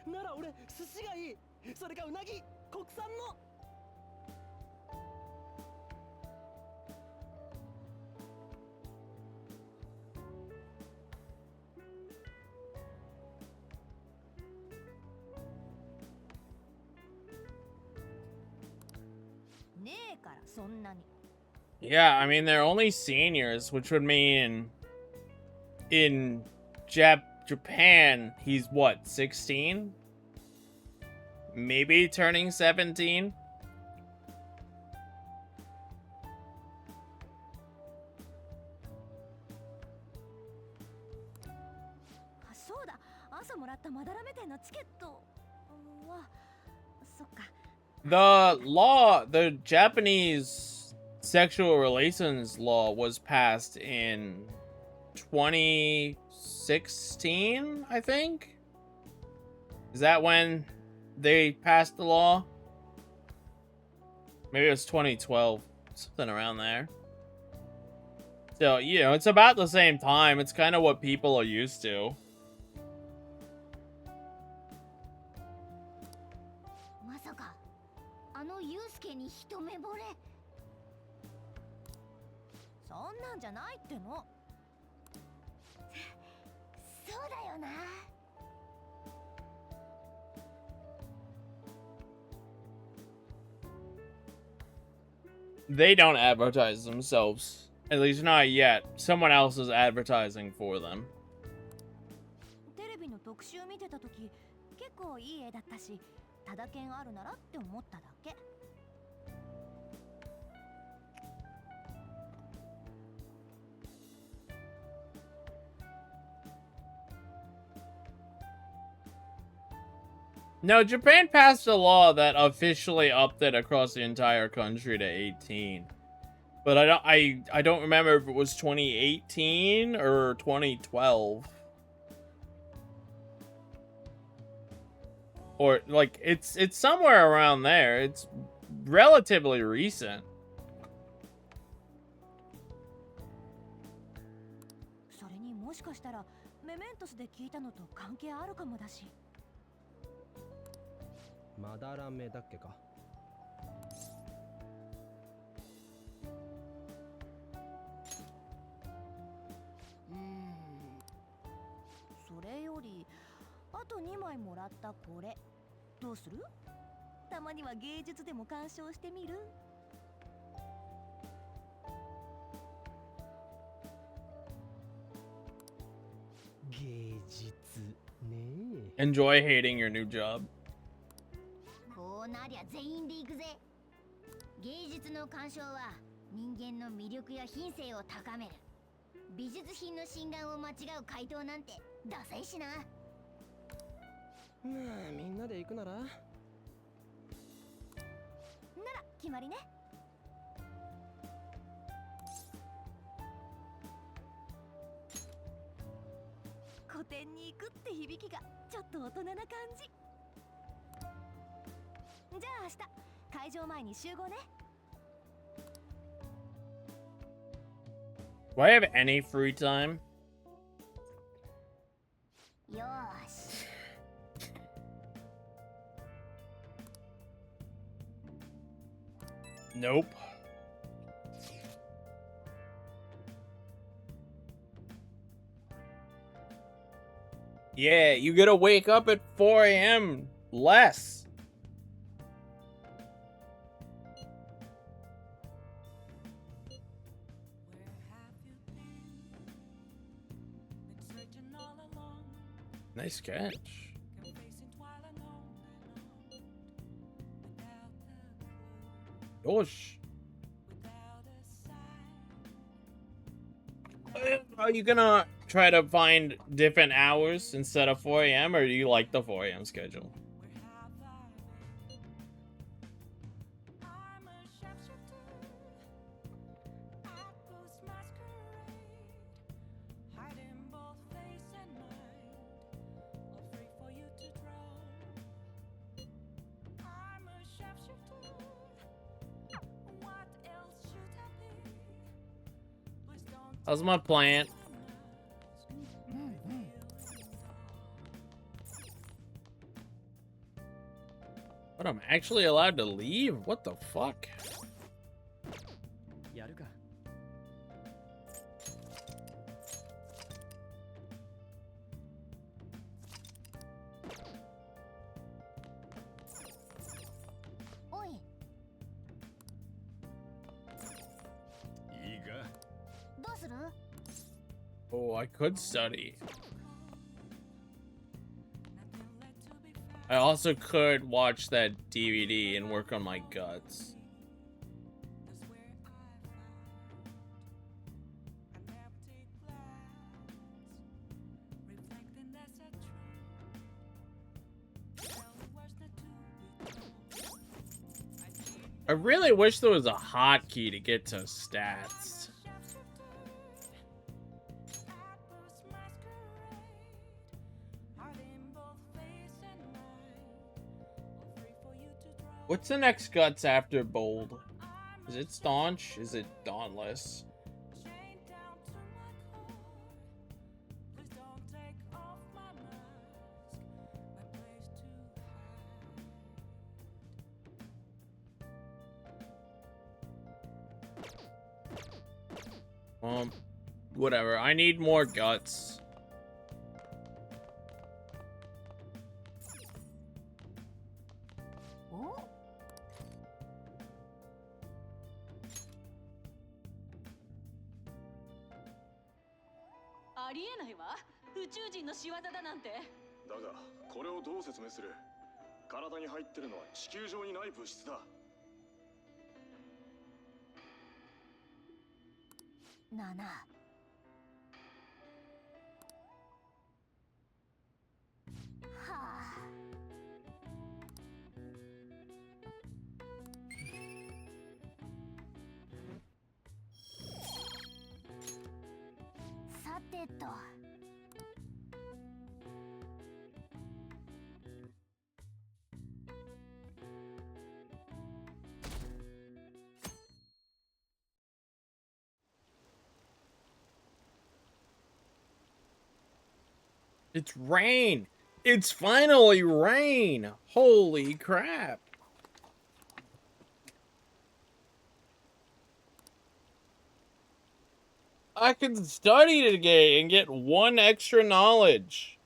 なら俺、寿司がいい。それかうなぎ、国産の。ねえからそんなに。 Yeah, I mean, they're only seniors, which would mean in Japan, he's what, 16? Maybe turning 17? そうだ、朝もらったまだらめ店のチケットは、そっか。 The law, the Japanese sexual relations law was passed in 2016, I think? Is that when they passed the law? Maybe it was 2012, something around there. So, you know, it's about the same time. It's kind of what people are used to. まさかあのユウスケに一目惚れ。そんなんじゃないっての。そうだよな。 They don't advertise themselves. At least not yet. Someone else is advertising for them. テレビの特集見てた時、結構いい絵だったし、ただ剣あるならって思っただけ。 No, Japan passed a law that officially upped it across the entire country to 18. But I don't remember if it was 2018 or 2012. Or like it's somewhere around there. It's relatively recent. それにもしかしたらメメントスで聞いたのと関係あるかもだし。 まだらめだっけか。それよりあと2枚もらったこれどうする？たまには芸術でも鑑賞してみる？ 芸術ねえ。 Enjoy hating your new job. こうなりゃ全員で行くぜ。芸術の鑑賞は人間の魅力や品性を高める。美術品の真贋を間違う回答なんてダサいしな。まあみんなで行くなら。なら決まりね。 古典に行くって響きがちょっと大人な感じ。じゃあ明日会場前に集合ね。 Do I have any free time? よーし。 Nope. Yeah, you gotta wake up at 4 a.m. less. Nice catch. Gosh. Are you gonna try to find different hours instead of 4 a.m. or do you like the 4 a.m. schedule? How's my plant? But I'm actually allowed to leave? What the fuck? やるか。おい。いいか？ どうする？ Oh, I could study. I also could watch that DVD and work on my guts. I really wish there was a hotkey to get to stats. What's the next guts after bold? Is it staunch? Is it dauntless? Whatever. I need more guts.だがこれをどう説明する？体に入ってるのは地球上にない物質だ。7。はあ。さてと。It's rain! It's finally rain! Holy crap! I can study today and get 1 extra knowledge.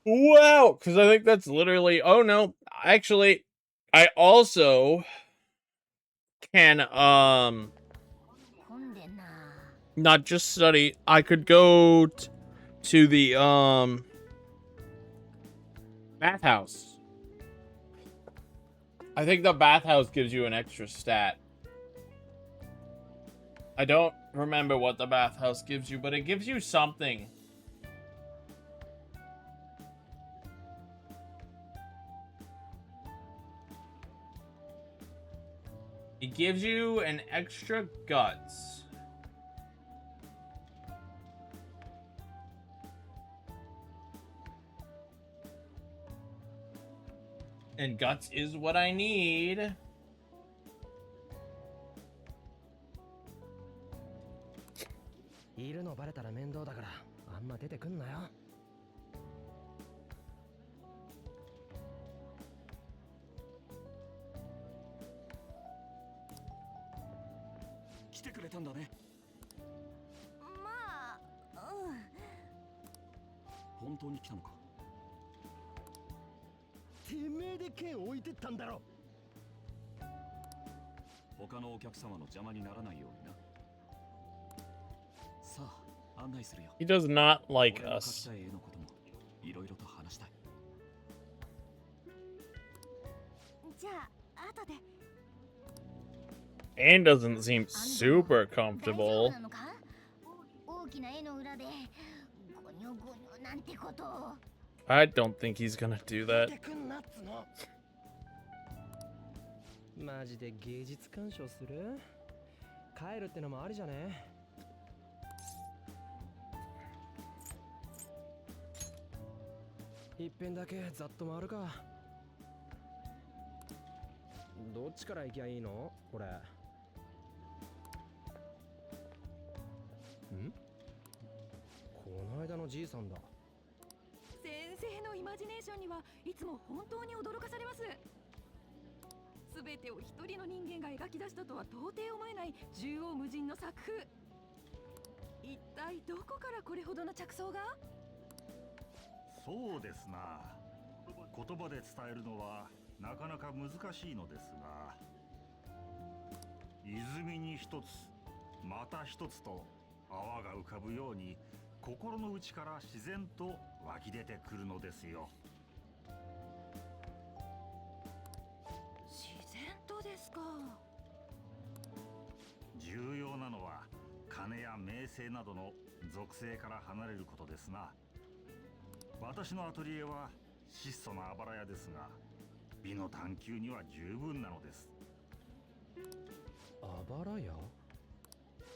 Wow! Because I think that's literally... Oh, no. Actually, I also... can not just study. I could go to the bathhouse. I think the bathhouse gives you an extra stat. I don't remember what the bathhouse gives you, but it gives you something. It gives you an extra guts. And guts is what I need. He does not like us. Anne doesn't seem super comfortable. I don't think he's gonna do that. マジで芸術鑑賞する？帰るってのもありじゃね？一遍だけざっと回るか。どっちから行きゃいいの？これ。ん？この間のじいさんだ。先生のイマジネーションにはいつも本当に驚かされます。すべてを一人の人間が描き出したとは到底思えない縦横無尽の作風。一体どこからこれほどの着想が？そうですな。言葉で伝えるのはなかなか難しいのですが、泉に一つまた一つと泡が浮かぶように心の内から自然と湧き出てくるのですよ。自然とですか。重要なのは金や名声などの属性から離れることですな。私のアトリエは質素なあばら屋ですが、美の探求には十分なのです。あばら屋？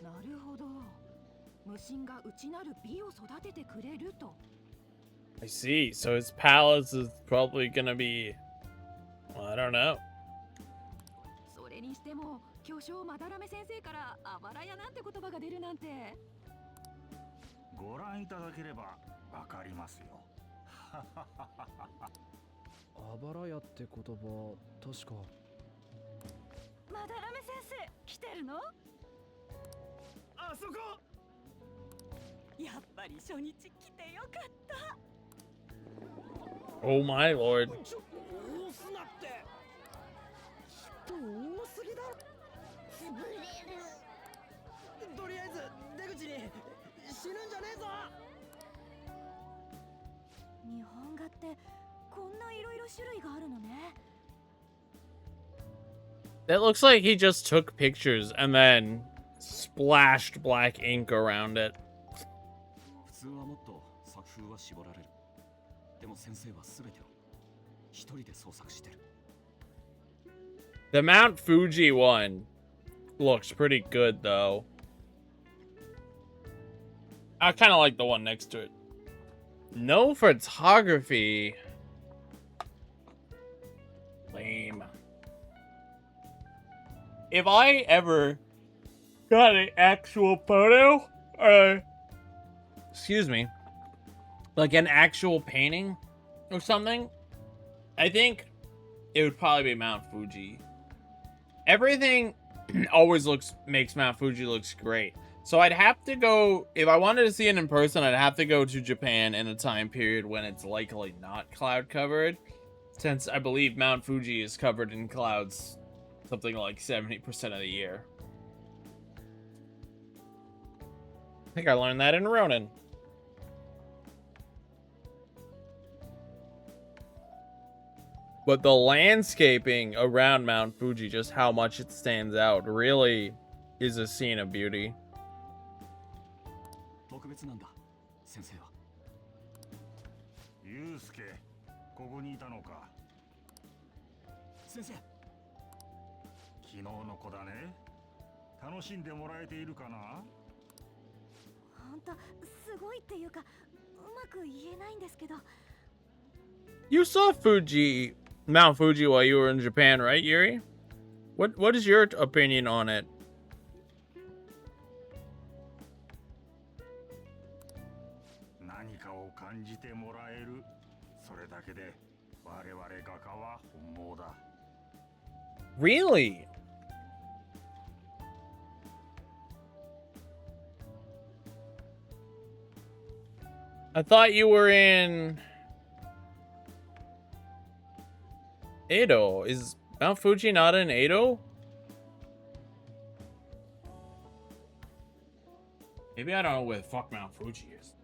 なるほど。無心が内なる美を育ててくれると。I see. So his palace is probably gonna be... Well, I don't know. それにしても巨匠まだらめ先生からあばら屋なんて言葉が出るなんて。ご覧いただければわかりますよ。あばら屋って言葉、確か。まだらめ先生来てるの？あそこ。やっぱり初日来てよかった。 Oh my lord. 多すなって。人多すぎだ。潰れる。とりあえず出口に死ぬんじゃねえぞ。日本画ってこんないろいろ種類があるのね。 That looks like he just took pictures and then splashed black ink around it. 普通はもっと作風は絞られる。でも先生は全てを一人で創作してる。 The Mount Fuji one looks pretty good though. I kind of like the one next to it. No photography. Lame. If I ever got an actual photo, excuse me, like an actual painting or something, I think it would probably be Mount Fuji. Everything always makes Mount Fuji looks great. So I'd have to go, if I wanted to see it in person, I'd have to go to Japan in a time period when it's likely not cloud covered, since I believe Mount Fuji is covered in clouds something like 70% of the year. I think I learned that in Ronin. But the landscaping around Mount Fuji, just how much it stands out, really is a scene of beauty. 特別なんだ、先生は。ユウスケ、ここにいたのか。先生。昨日の子だね。楽しんでもらえているかな。本当すごいっていうか、うまく言えないんですけど。 You saw Mount Fuji while you were in Japan, right, Yuri? What is your opinion on it? 何かを感じてもらえる。それだけで我々画家は本望だ。 Really? I thought you were in Edo. Is Mount Fuji not in Edo? Maybe I don't know where the fuck Mount Fuji is.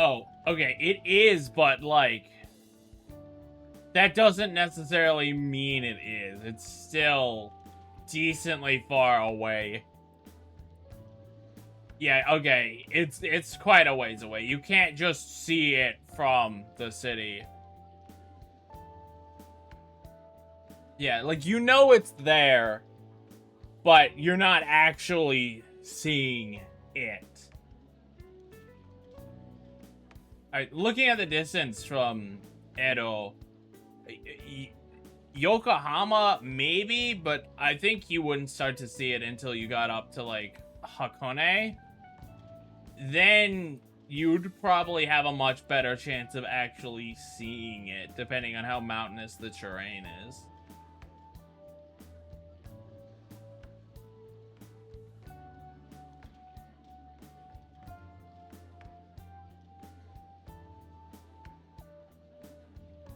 Oh, okay, it is, but like, that doesn't necessarily mean it is. It's still decently far away. Yeah, okay, it's quite a ways away. You can't just see it from the city. Yeah, like, you know it's there, but you're not actually seeing it. Alright, looking at the distance from Edo, Yokohama, maybe, but I think you wouldn't start to see it until you got up to, like, Hakone. Then you'd probably have a much better chance of actually seeing it, depending on how mountainous the terrain is.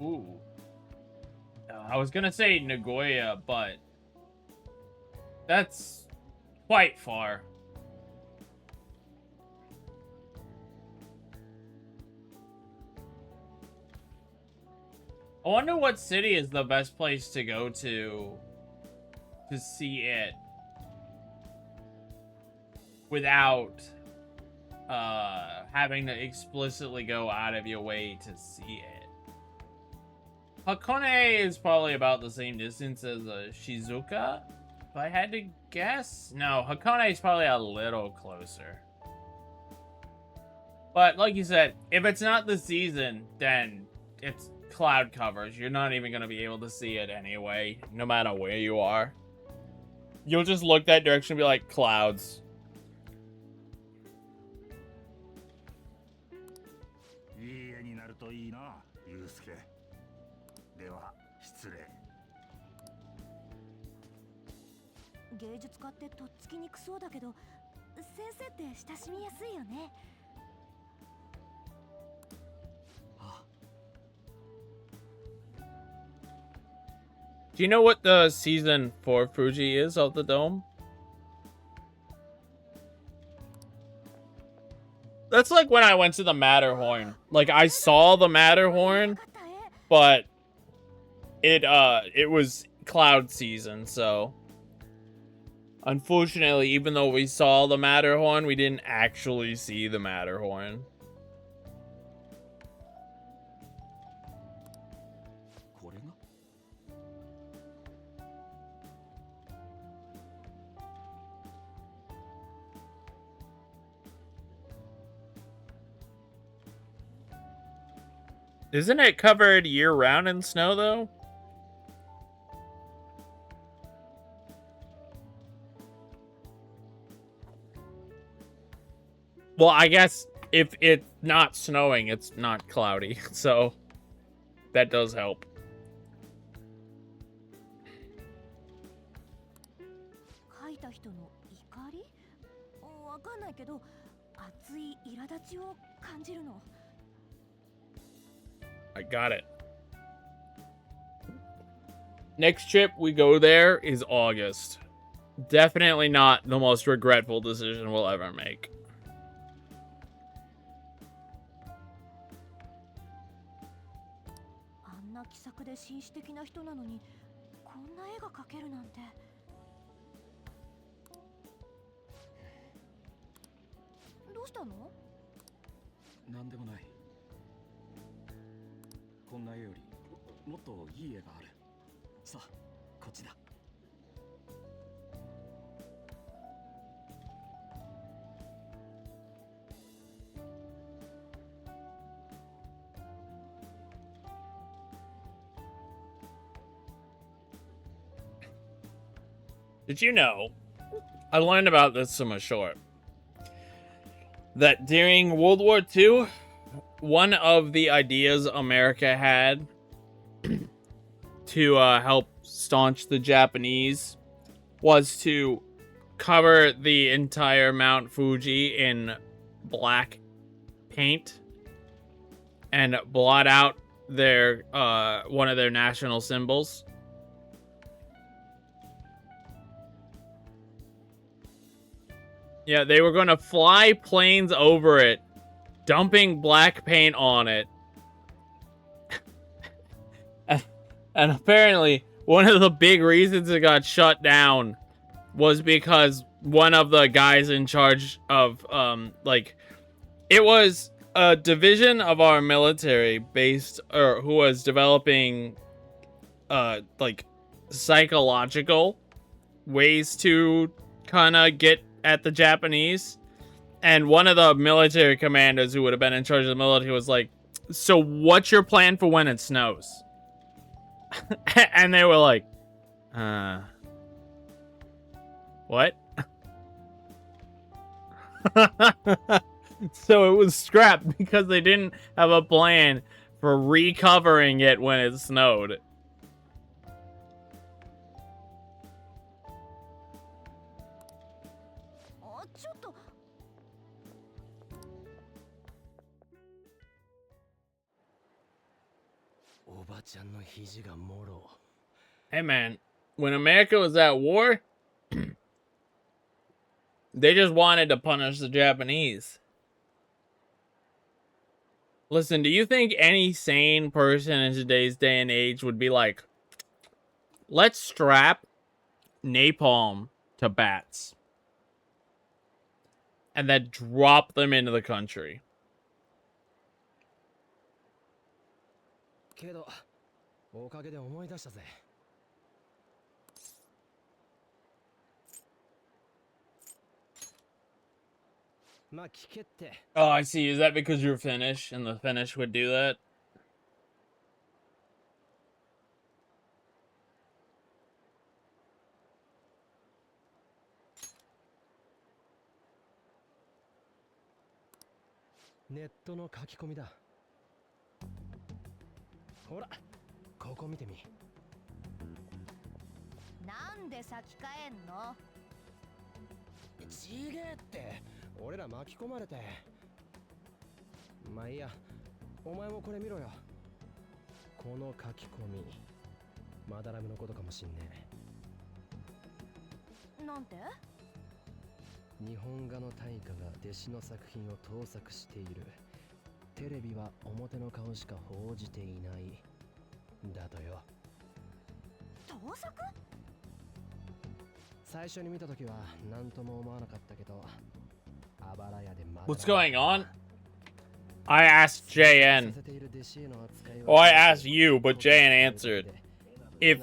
Ooh. I was gonna say Nagoya, but that's quite far. I wonder what city is the best place to go to see it without having to explicitly go out of your way to see it. Hakone is probably about the same distance as Shizuoka, if I had to guess. No, Hakone is probably a little closer. But like you said, if it's not the season, then it's cloud covers. You're not even gonna be able to see it anyway, no matter where you are. You'll just look that direction and be like, clouds. いい絵になるといいな、ユウスケ。では失礼。芸術家ってとっつきにくそうだけど、先生って親しみやすいよね。 Do you know what the season for Fuji is of the dome? That's like when I went to the Matterhorn. Like, I saw the Matterhorn, but it was cloud season, so unfortunately, even though we saw the Matterhorn, we didn't actually see the Matterhorn. Isn't it covered year-round in snow, though? Well, I guess if it's not snowing, it's not cloudy, so that does help. 書いた人の怒り？わかんないけど、熱い苛立ちを感じるの。 I got it. Next trip we go there is August. Definitely not the most regretful decision we'll ever make. あんな気さくで紳士的な人なのに、こんな絵が描けるなんて。どうしたの？なんでもない。 こんな絵よりもっといい絵がある。さあ、こっちだ。Did you know? I learned about this from a short. That during World War II, one of the ideas America had to help staunch the Japanese was to cover the entire Mount Fuji in black paint and blot out their one of their national symbols. Yeah, they were going to fly planes over it, dumping black paint on it. And apparently, one of the big reasons it got shut down was because one of the guys in charge of, it was a division of our military who was developing, psychological ways to kind of get at the Japanese. And one of the military commanders who would have been in charge of the military was like, so what's your plan for when it snows? And they were like, what? So it was scrapped because they didn't have a plan for recovering it when it snowed. Hey man, when America was at war, they just wanted to punish the Japanese. Listen, do you think any sane person in today's day and age would be like, let's strap napalm to bats and then drop them into the country? けど、おかげで思い出したぜ。まあ聞けって。 Oh, I see. Is that because you're Finnish and the Finnish would do that? ネットの書き込みだ。ほら、ここ見てみ。なんで先帰んの？ちげえって、俺ら巻き込まれて。まあいいや、お前もこれ見ろよ。この書き込み、マダラムのことかもしんねえ。なんて？日本画の大家が弟子の作品を盗作している。テレビは表の顔しか報じていない。だとよ。盗作？最初に見たときは何とも思わなかったけど、あばら屋でまだ。 What's going on? I asked JN. Well, I asked you, but JN answered. If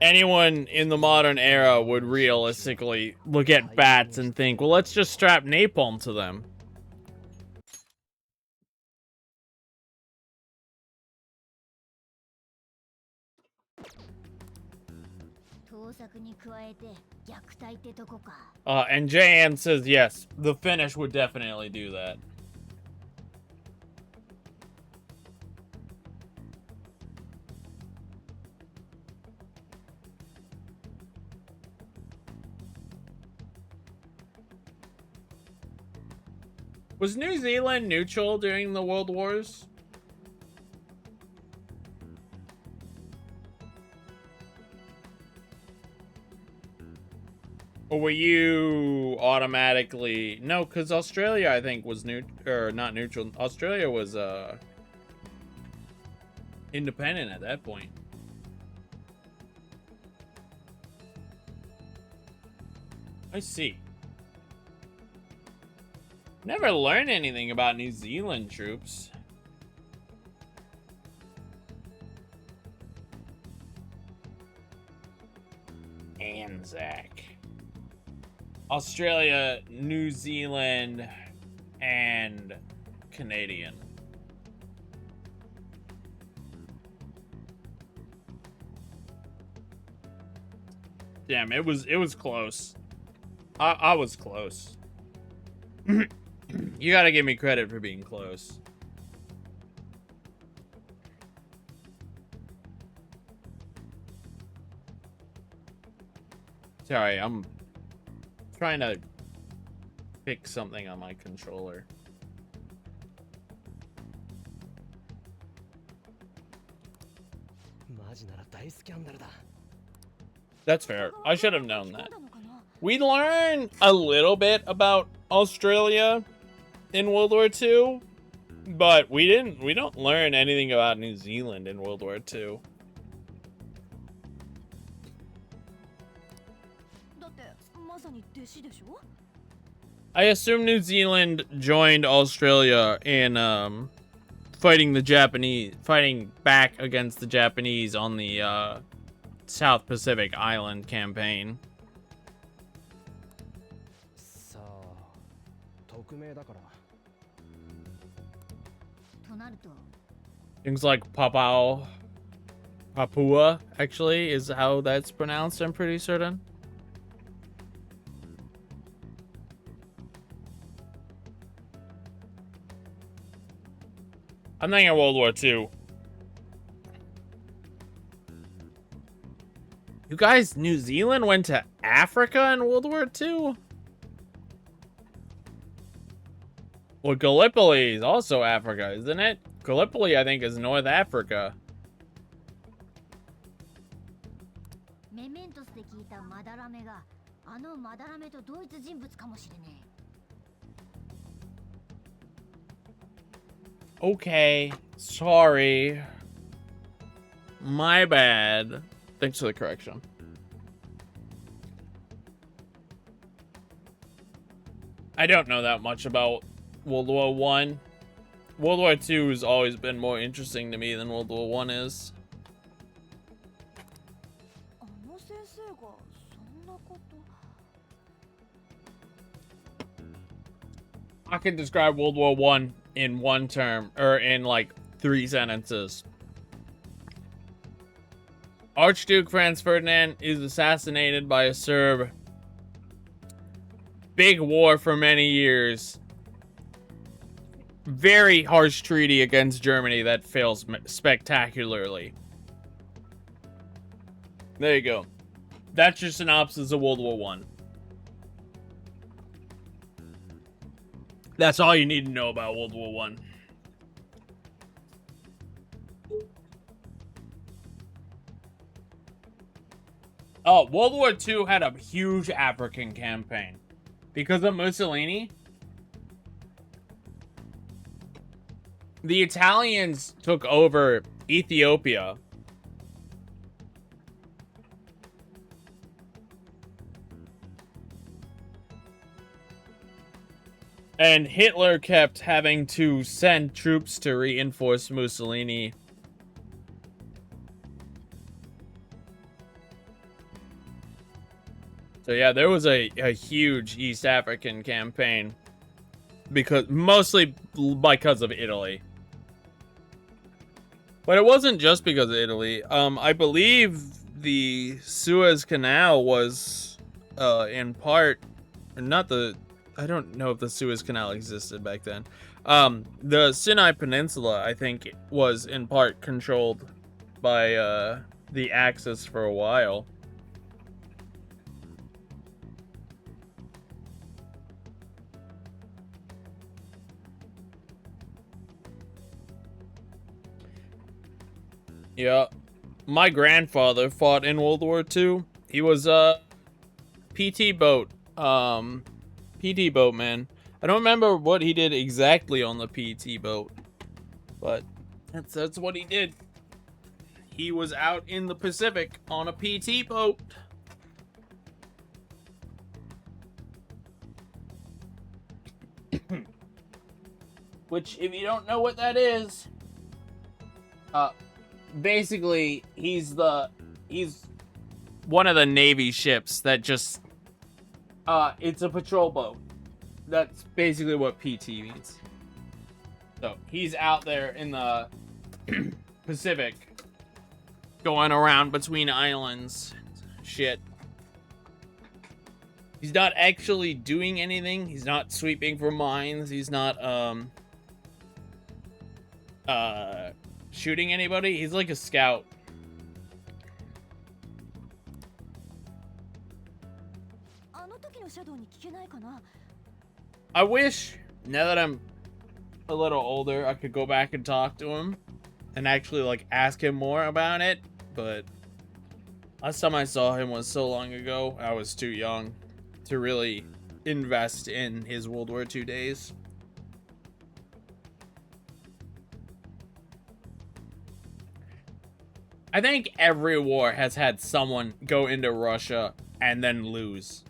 anyone in the modern era would realistically look at bats and think, well, let's just strap napalm to them. 盗作に加えて虐待ってとこか。 And JN says yes, the Finnish would definitely do that. Was New Zealand neutral during the World Wars? Or were you automatically... No, because Australia, I think, was not neutral. Australia was independent at that point. I see. Never learned anything about New Zealand troops. Anzac. Australia, New Zealand, and Canadian. Damn, it was close. I was close. You gotta give me credit for being close. Sorry, I'm trying to fix something on my controller. That's fair. I should have known that. We learned a little bit about Australia in World War II, but we don't learn anything about New Zealand in World War II. I assume New Zealand joined Australia in fighting back against the Japanese on the South Pacific Island campaign. Things like Papua, actually, is how that's pronounced, I'm pretty certain. I'm thinking World War II. You guys, New Zealand went to Africa in World War II? Well, Gallipoli is also Africa, isn't it? Gallipoli, I think, is North Africa. Okay, sorry. My bad. Thanks for the correction. I don't know that much about World War I. World War II has always been more interesting to me than World War I is. I can describe World War I in one term, or in like 3 sentences. Archduke Franz Ferdinand is assassinated by a Serb. Big war for many years. very harsh treaty against Germany that fails spectacularly. There you go. That's your synopsis of World War I. That's all you need to know about World War I. Oh, World War II had a huge African campaign. Because of Mussolini, the Italians took over Ethiopia. And Hitler kept having to send troops to reinforce Mussolini. So yeah, there was a huge East African campaign. Mostly because of Italy. But it wasn't just because of Italy. I believe the Suez Canal was in part, I don't know if the Suez Canal existed back then. The Sinai Peninsula, I think, was in part controlled by the Axis for a while. Yeah, my grandfather fought in World War II. He was a PT boat, PT boatman. I don't remember what he did exactly on the PT boat, but that's what he did. He was out in the Pacific on a PT boat. Which, if you don't know what that is, basically, he's one of the Navy ships that just, it's a patrol boat. That's basically what PT means. So, he's out there in the Pacific, going around between islands. Shit. He's not actually doing anything. He's not sweeping for mines. He's not, shooting anybody. He's like a scout. I wish, now that I'm a little older, I could go back and talk to him and actually like ask him more about it, but last time I saw him was so long ago, I was too young to really invest in his World War II days. I think every war has had someone go into Russia and then lose.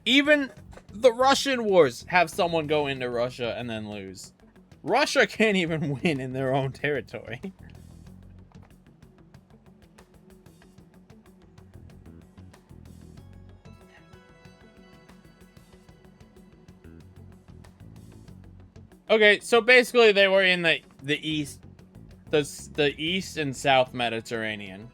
Even the Russian wars have someone go into Russia and then lose. Russia can't even win in their own territory. Okay, so basically they were in the east. The East and South Mediterranean.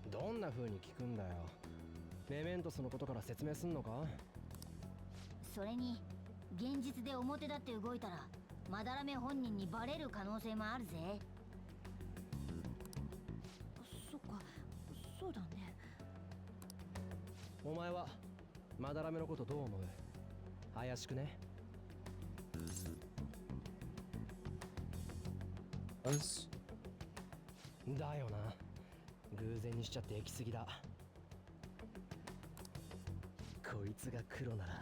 どんな風に聞くんだよ。メメントスのことから説明すんのか？それに現実で表立って動いたらマダラメ本人にバレる可能性もあるぜ。そっか、そうだね。お前はマダラメのことどう思う？怪しくね？だよな。偶然にしちゃってきすぎだ。こいつが黒なら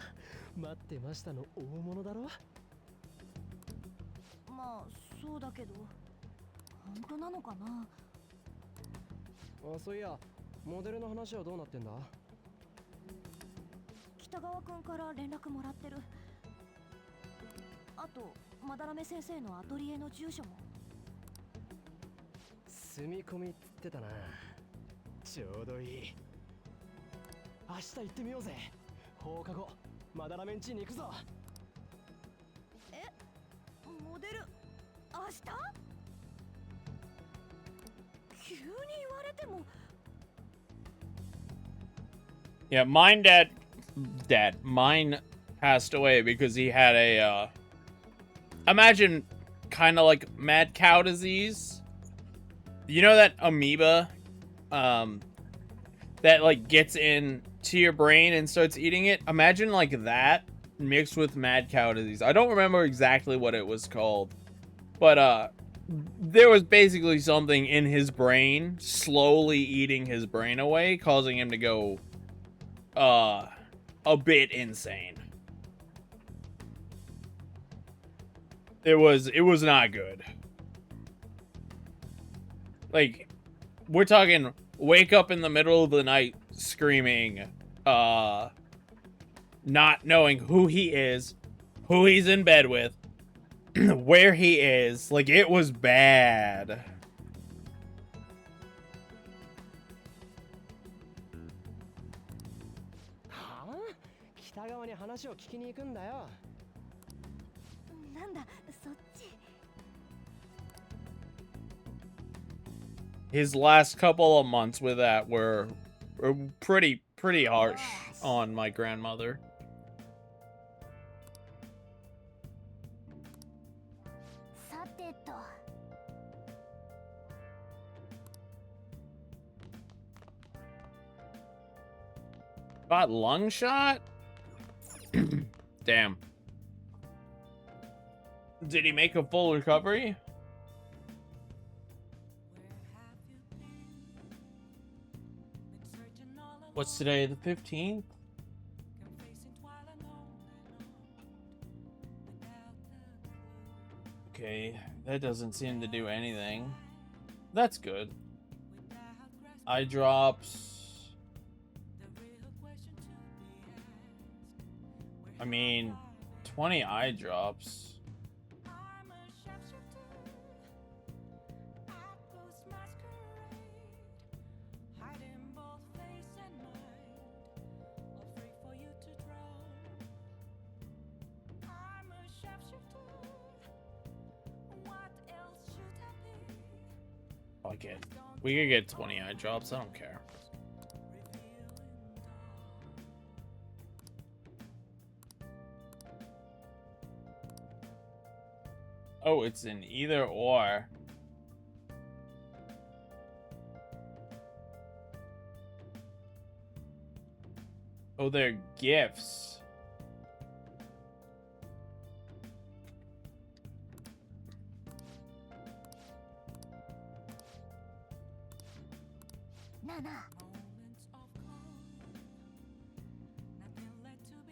待ってましたの大物だろ。まあそうだけど本当なのかな。あ、そういやモデルの話はどうなってんだ？北川くんから連絡もらってる。あとマダラメ先生のアトリエの住所も。住み込みっつってたな。ちょうどいい。明日行ってみようぜ。放課後まだらめんちに行くぞ。モデル明日？急に言われても。 Yeah, mine passed away because he had a, imagine kind of like mad cow disease. You know that amoeba, that like gets into your brain and starts eating it? Imagine like that mixed with mad cow disease. I don't remember exactly what it was called, but, there was basically something in his brain slowly eating his brain away, causing him to go a bit insane. It was not good. Like, we're talking wake up in the middle of the night screaming, not knowing who he is, who he's in bed with, where he is. Like, it was bad. His last couple of months with that were pretty harsh on my grandmother. Got lung shot? Damn. Did he make a full recovery? What's today, the 15th? Okay, that doesn't seem to do anything. That's good. Eye drops. I mean, 20 eye drops. Fuck it. We could get 20 eye drops, I don't care. Oh, it's an either or. Oh, they're gifts.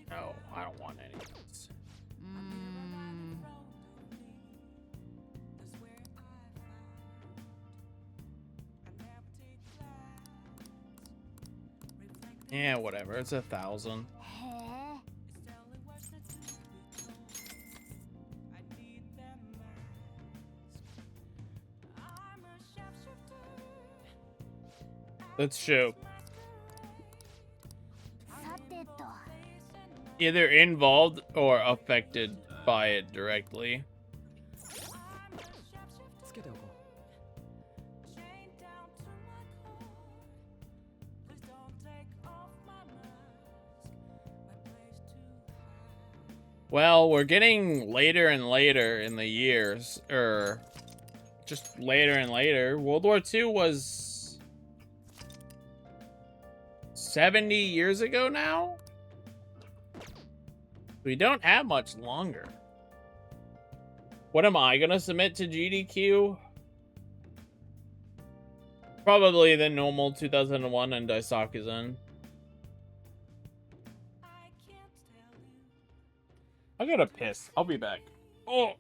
No, I don't want any of this. Yeah, whatever. It's 1,000. Let's show. Either involved or affected by it directly. Well, we're getting later and later in the years, or just later and later. World War II was 70 years ago now? We don't have much longer. What am I gonna submit to GDQ? Probably the normal 2001 and Daisakuzen. I gotta piss. I'll be back. Oh!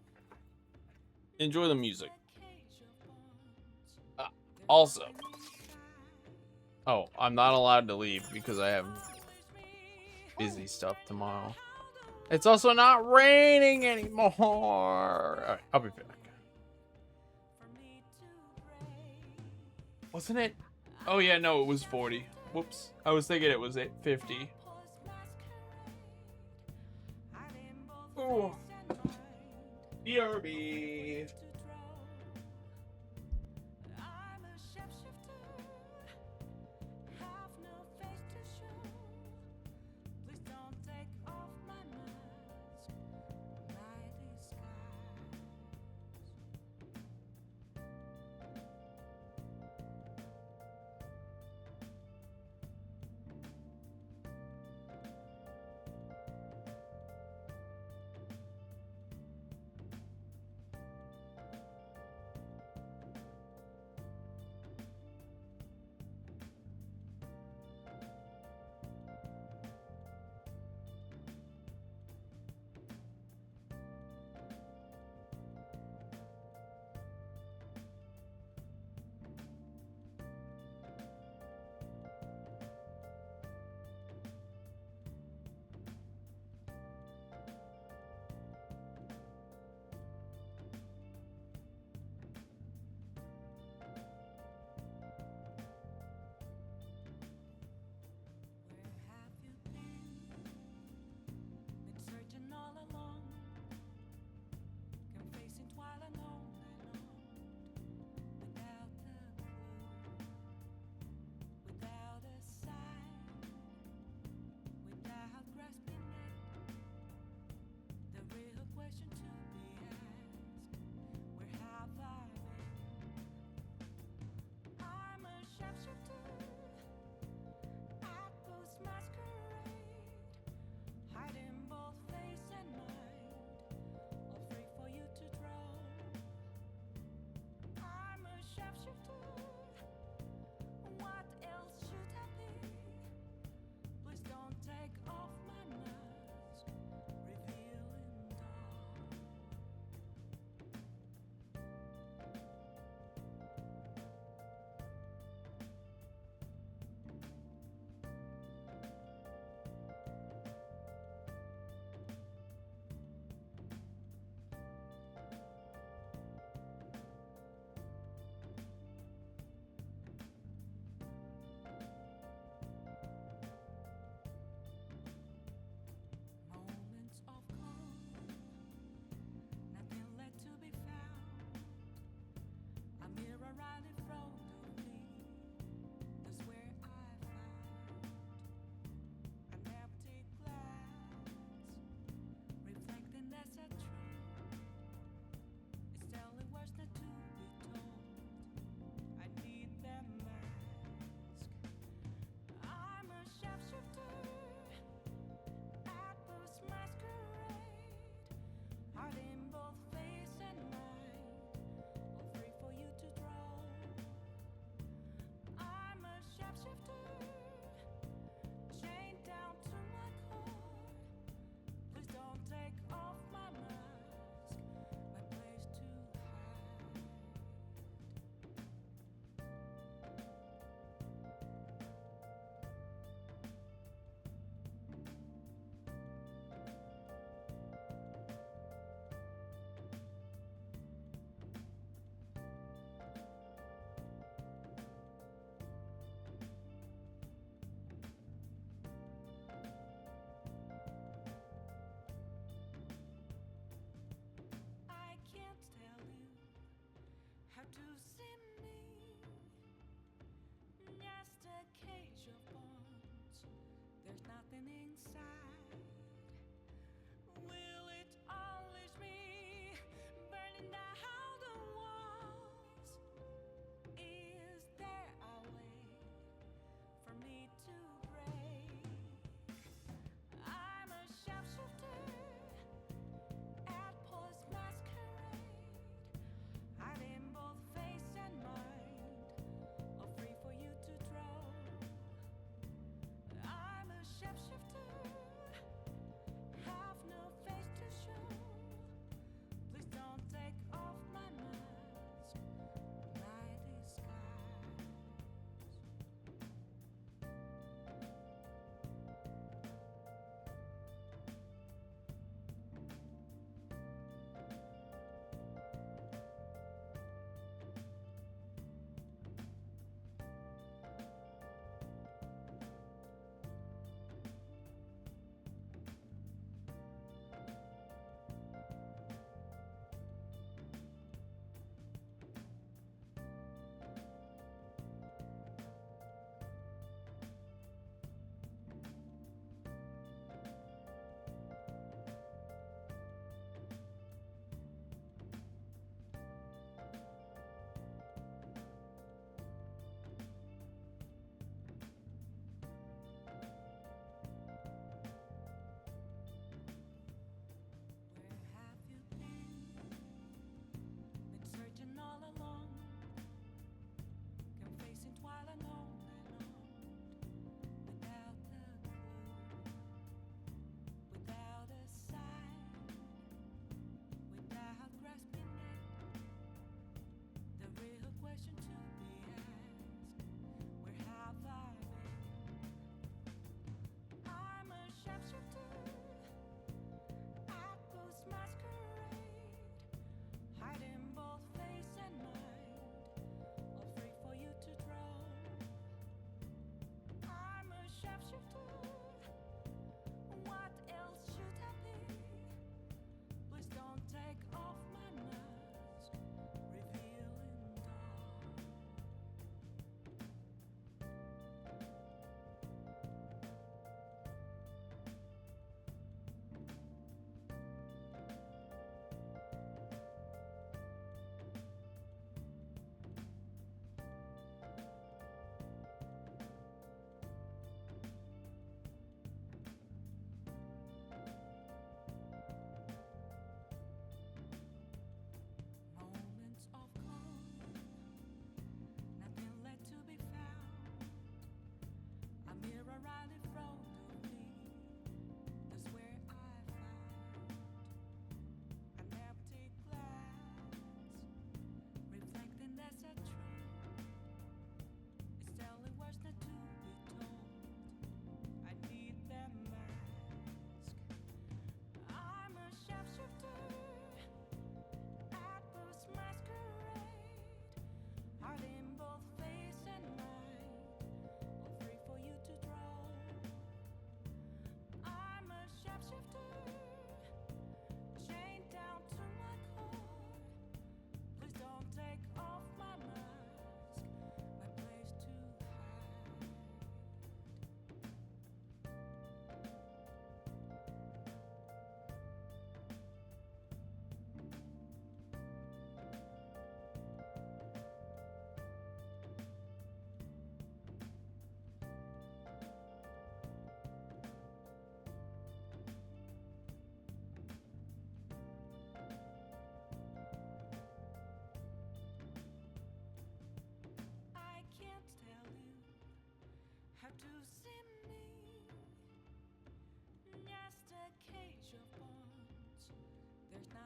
Enjoy the music. Also. Oh, I'm not allowed to leave because I have busy stuff tomorrow. It's also not raining anymore. Alright, I'll be back. Wasn't it? Oh yeah, no, it was 40. Whoops. I was thinking it was 50. Oh. BRB.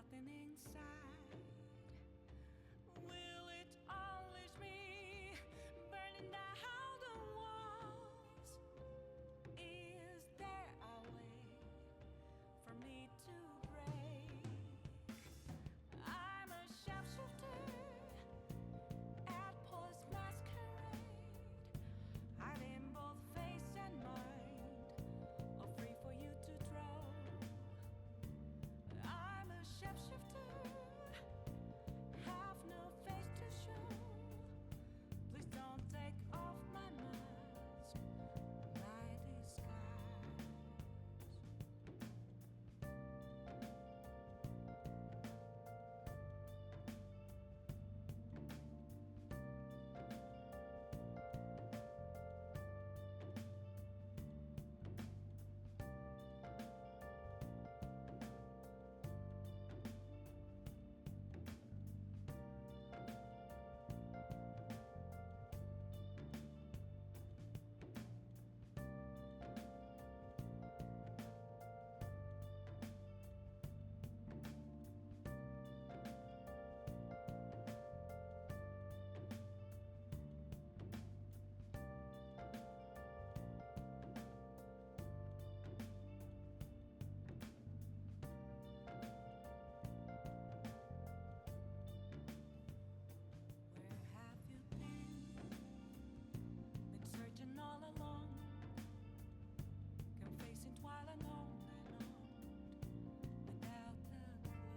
nothing inside. Will it unleash me, burning down the walls? Is there a way for me to break? I'm a sharpshooter at Post Masquerade, hiding both face and mind, all free for you to draw. I'm a shapeshifter, have no face to show. Please don't take off my mask, my disguise. Been searching all along, confessing while alone without a clue,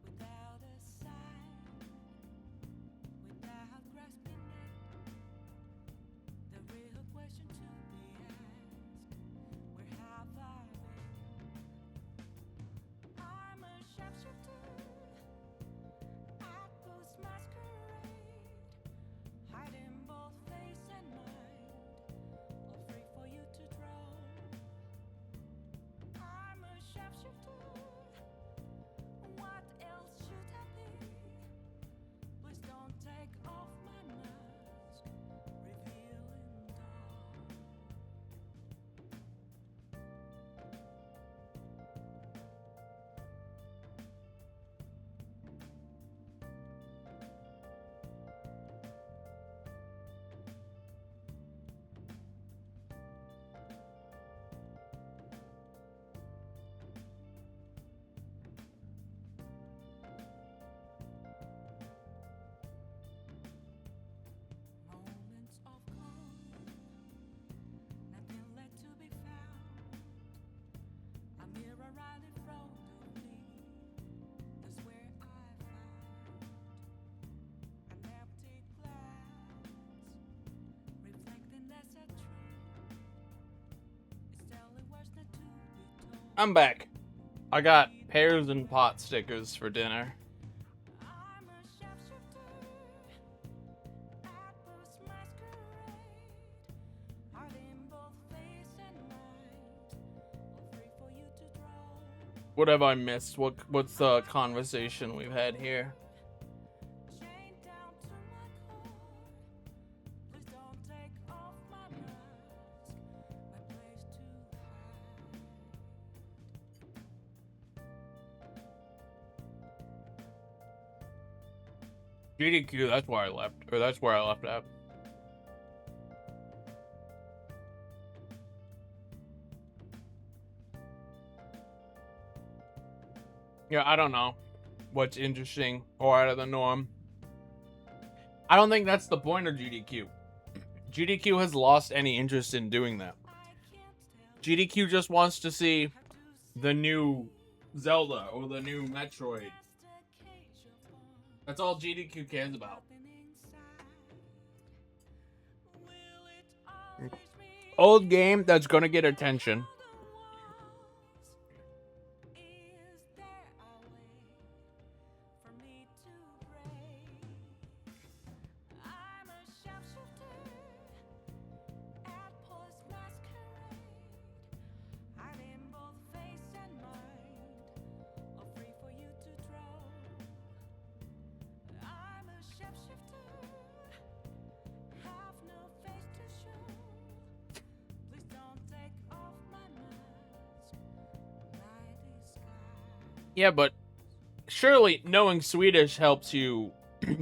without a sign, without grasping it. The real question to be asked: where have I been? I'm a sharpshooter at Post Masquerade, hiding both face and mind, all free for you to draw. I'm a sharpshooter, what else should I be? Please don't take off my mask, revealing dawn. Moments of calm, nothing left to be found. A mirror right in front of me, that's where I found an empty glass, reflecting that's a truth. It's telling words not to be told. I'm back. I got pears and pot stickers for dinner. I'm a sharpshooter at Post Masquerade, hiding both face and mind, all free for you to draw. What have I missed? What's the conversation we've had here? Chained down to my core, please don't take off my mask, my place to hide. GDQ, that's where I left. Or that's where I left at. Yeah, I don't know what's interesting or out of the norm. I don't think that's the point of GDQ. GDQ has lost any interest in doing that. GDQ just wants to see the new Zelda or the new Metroid. That's all GDQ cares about. Old game that's gonna get attention. I'm a sharpshooter at Post Masquerade, hiding both face and mind, all free for you to draw. I'm a sharpshooter, have no face to show. Please don't take off my Yeah, but surely knowing Swedish helps you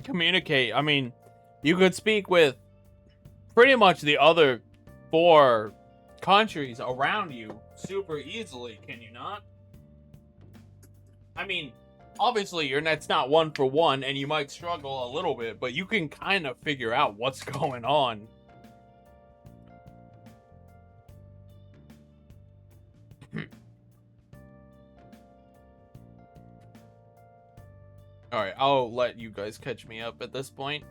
communicate. I mean, you could speak with pretty much the other 4 countries around you super easily, can you not? I mean, obviously your net's not 1 for 1 and you might struggle a little bit, but you can kind of figure out what's going on. Alright, I'll let you guys catch me up at this point.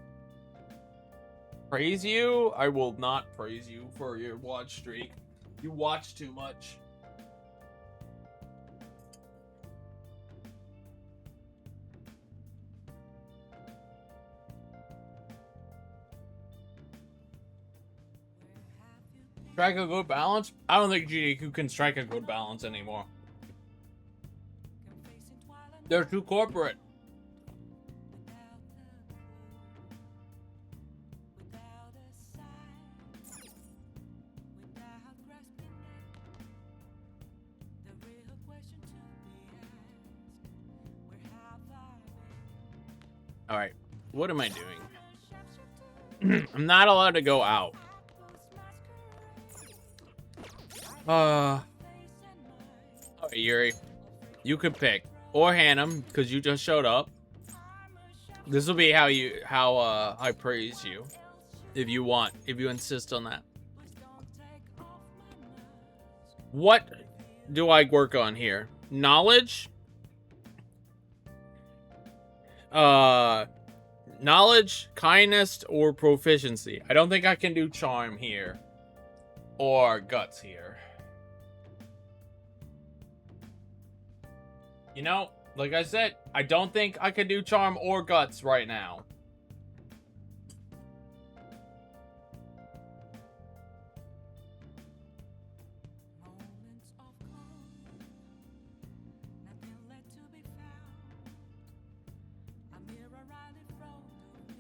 Praise you? I will not praise you for your watch streak. You watch too much. Strike a good balance? I don't think GDQ can strike a good balance anymore. They're too corporate. Alright, what am I doing? I'm not allowed to go out. Alright, Yuri. You could pick. Or Hannum, because you just showed up. This will be how I praise you. If you want. If you insist on that. What do I work on here? Knowledge? Knowledge, kindness, or proficiency. I don't think I can do charm here. Or guts here. You know, like I said, I don't think I can do charm or guts right now.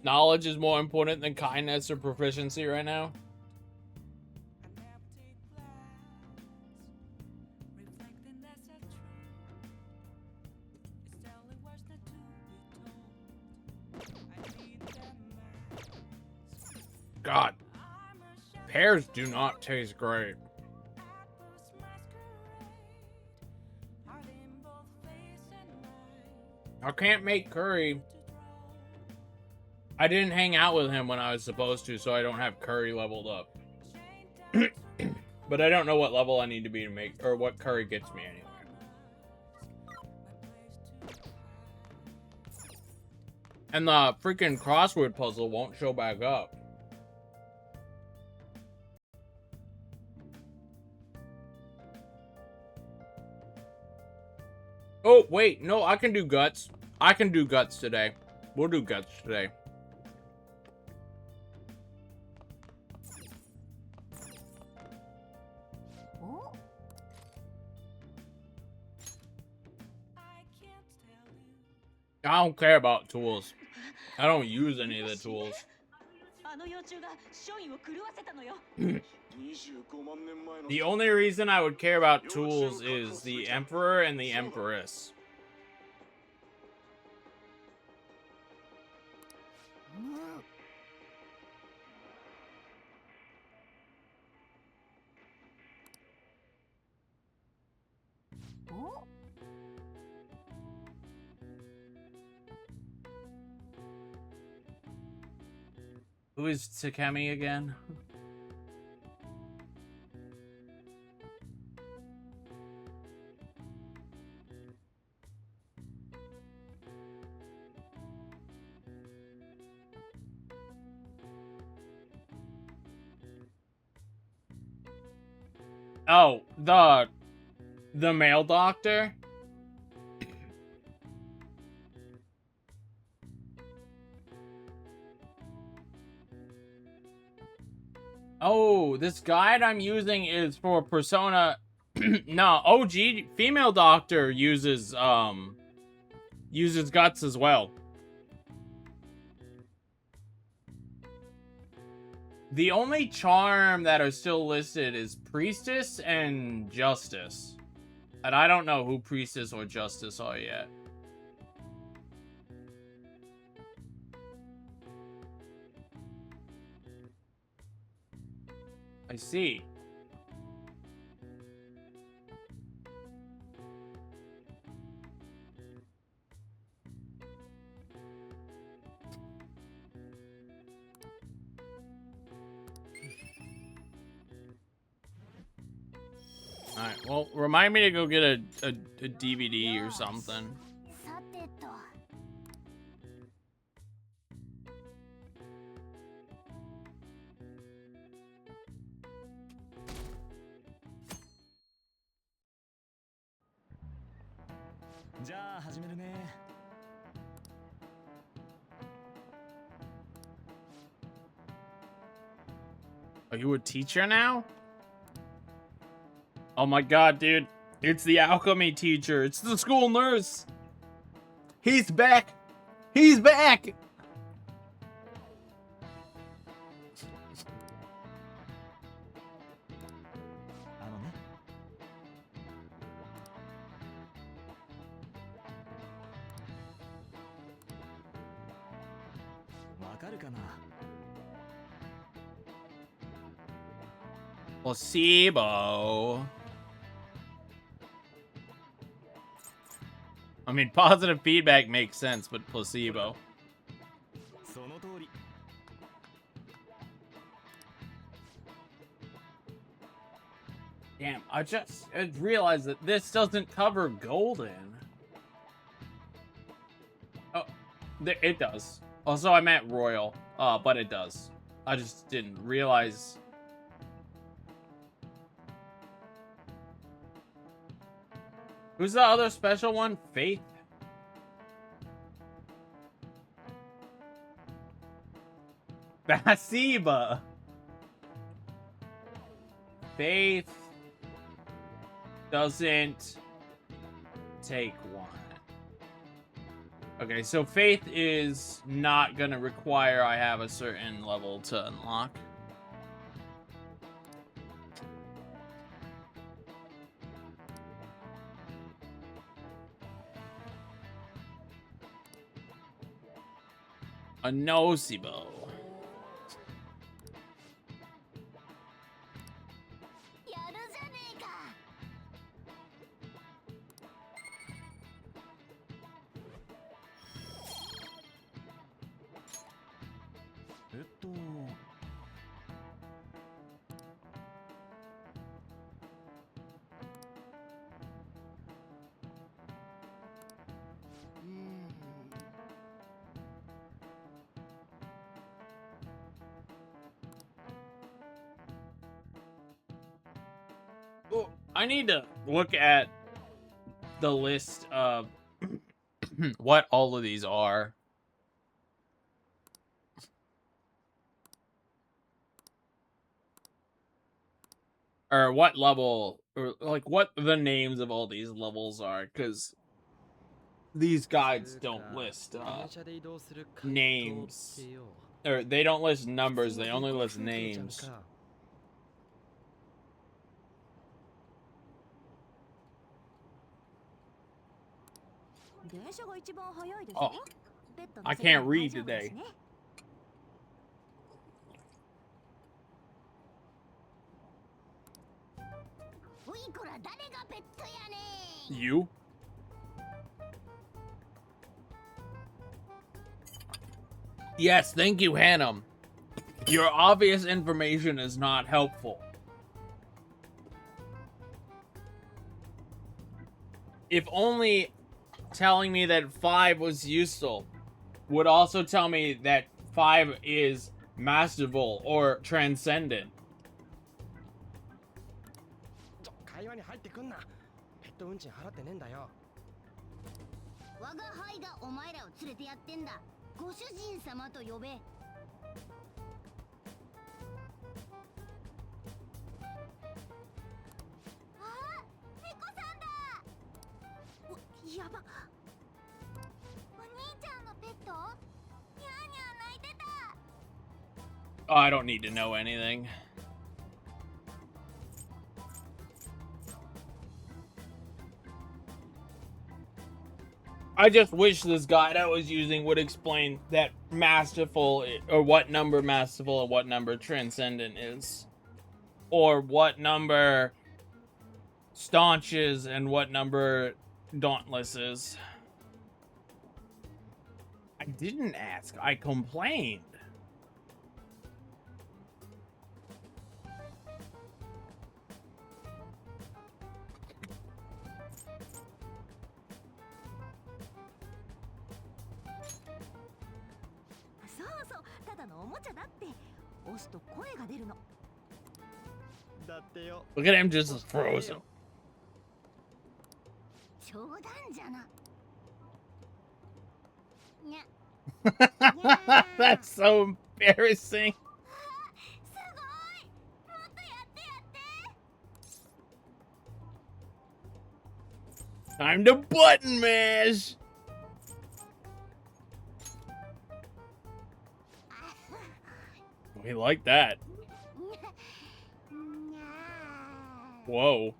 Knowledge is more important than kindness or proficiency right now. God, pears do not taste great. I can't make curry. I didn't hang out with him when I was supposed to, so I don't have curry leveled up. But I don't know what level I need to be to make, or what curry gets me anyway. And the freaking crossword puzzle won't show back up. Oh, wait, no, I can do guts. I can do guts today. We'll do guts today. I don't care about tools. I don't use any of the tools. The only reason I would care about tools is the Emperor and the Empress. Who is Tsukemi again? Oh, the male doctor? Oh, this guide I'm using is for Persona. No, OG female doctor uses guts as well. The only charm that are still listed is Priestess and Justice. And I don't know who Priestess or Justice are yet. I see. Alright, well, remind me to go get a DVD or something. さてと。じゃあ始めるね。 Are you a teacher now? Oh my god, dude. It's the alchemy teacher. It's the school nurse. He's back. He's back. Placebo. I mean, positive feedback makes sense, but placebo. Damn, I realized that this doesn't cover Golden. Oh, it does. Also, I meant Royal, but it does. I just didn't realize. Who's the other special one? Faith? Bathsheba. Faith doesn't take one. Okay, so Faith is not gonna require I have a certain level to unlock. A nocebo. I need to look at the list of what all of these are. Or what level, or like what the names of all these levels are, because these guides don't list names. Or they don't list numbers, they only list names. Oh, I can't read today. You? Yes, thank you, Hannum. Your obvious information is not helpful. If only telling me that 5 was useful would also tell me that 5 is masterful or transcendent. 会話に入ってくんな。ペット運賃払ってねえんだよ。我が輩がお前らを連れてやってんだ。ご主人様と呼べ。あ、猫さんだ。お、やば。お兄ちゃんのペット？ニャーニャー泣いてた。Oh, I don't need to know anything. I just wish this guide I was using would explain that masterful, or what number masterful and what number transcendent is. Or what number staunch is and what number dauntless is. I didn't ask, I complained. Look at him just frozen. That's so embarrassing. Time to button mash. We like that. Whoa.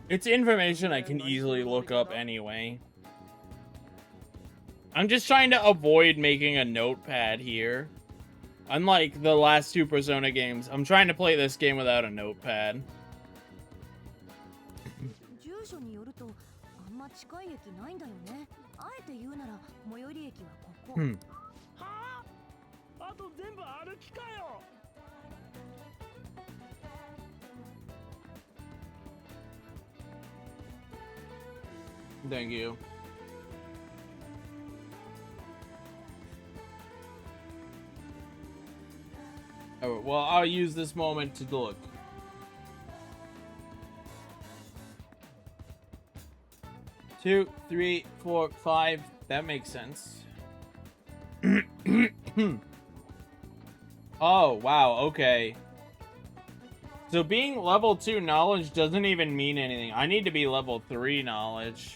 It's information I can easily look up anyway. I'm just trying to avoid making a notepad here. Unlike the last two Persona games, I'm trying to play this game without a notepad. Thank you. Alright, well, I'll use this moment to look. Two, 3, 4, 5. That makes sense. Oh, wow, okay. So being level 2 knowledge doesn't even mean anything. I need to be level 3 knowledge.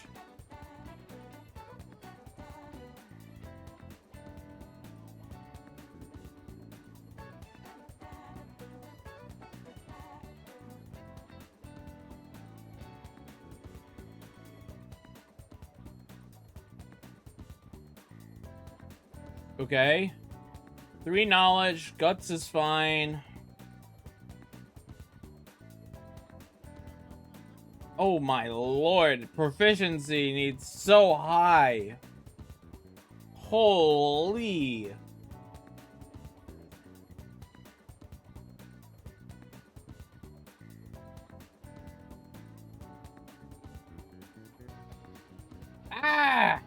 Okay. 3 knowledge. Guts is fine. Oh my lord. Proficiency needs so high. Holy. Ah!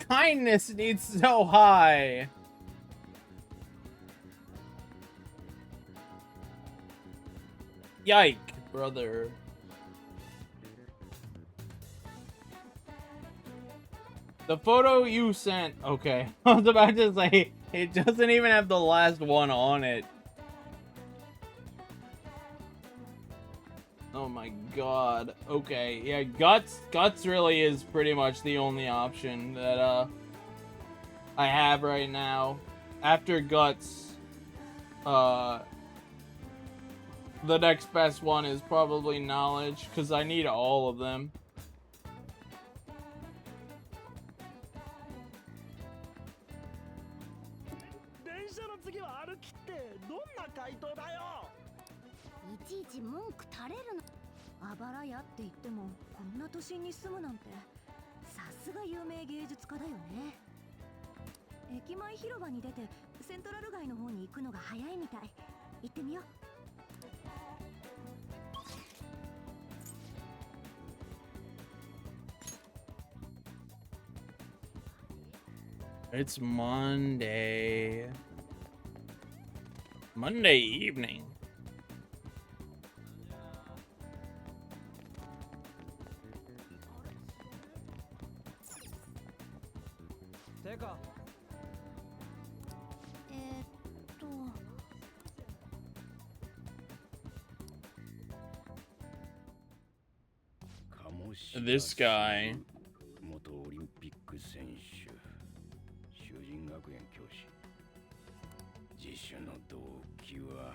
Kindness needs so high. Yike, brother. The photo you sent, okay. I was about to say, it doesn't even have the last one on it. Oh my god. Okay, yeah, Guts really is pretty much the only option that, I have right now. After Guts, the next best one is probably Knowledge, because I need all of them. It's Monday. Monday evening. か。This guy. 元オリンピック選手、囚人学園教師。自首の動機は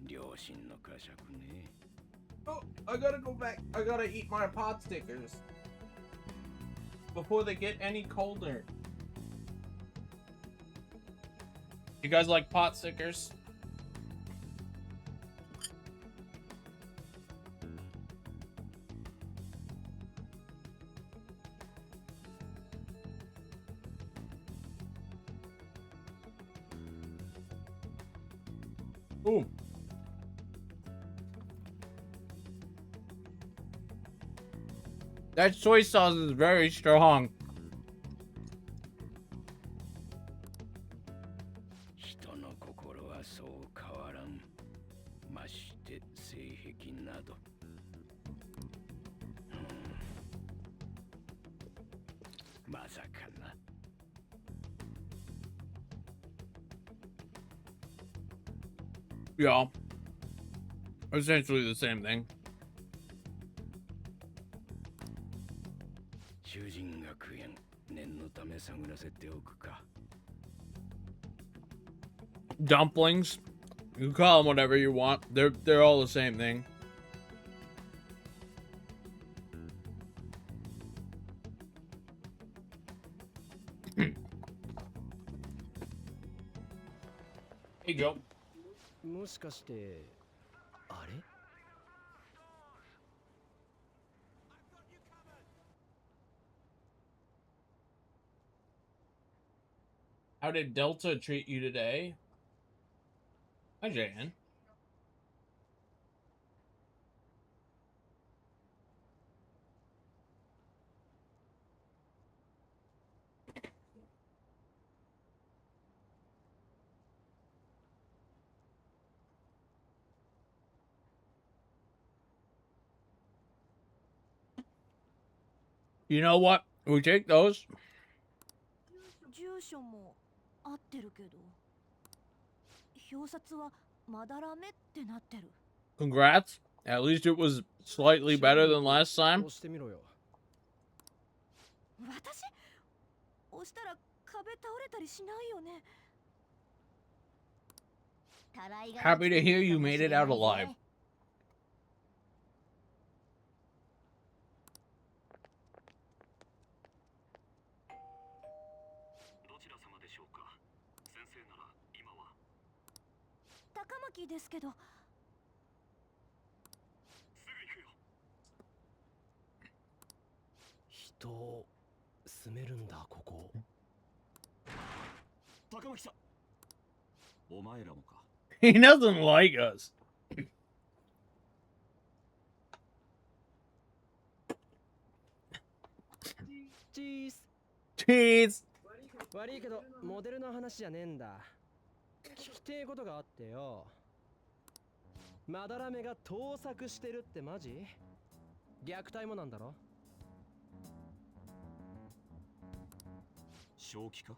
両親の呵責ね。Oh, I gotta go back. I gotta eat my pot stickers before they get any colder. You guys like pot stickers? Ooh. That soy sauce is very strong. 人の心はそう変わらん。まして性癖など。まさかな。Yeah. Essentially the same thing. 囚人学園、念のため探らせておくか。Dumplings. You can call them whatever you want. They're all the same thing. Hey Joe. もしかしてあれ？ How did Delta treat you today? Hi, Jan. You know what? We take those. 住所も合ってるけど、表札はまだらめってなってる。 Congrats. At least it was slightly better than last time. 私押したら壁倒れたりしないよね。 Happy to hear you made it out alive. 高巻ですけど。人住めるんだここ。高巻さん、お前らもか。 He doesn't like us. Cheese. 悪いけどモデルの話じゃねえんだ。聞きてえことがあってよ。まだらめが盗作してるってマジ？虐待もなんだろ？正気か？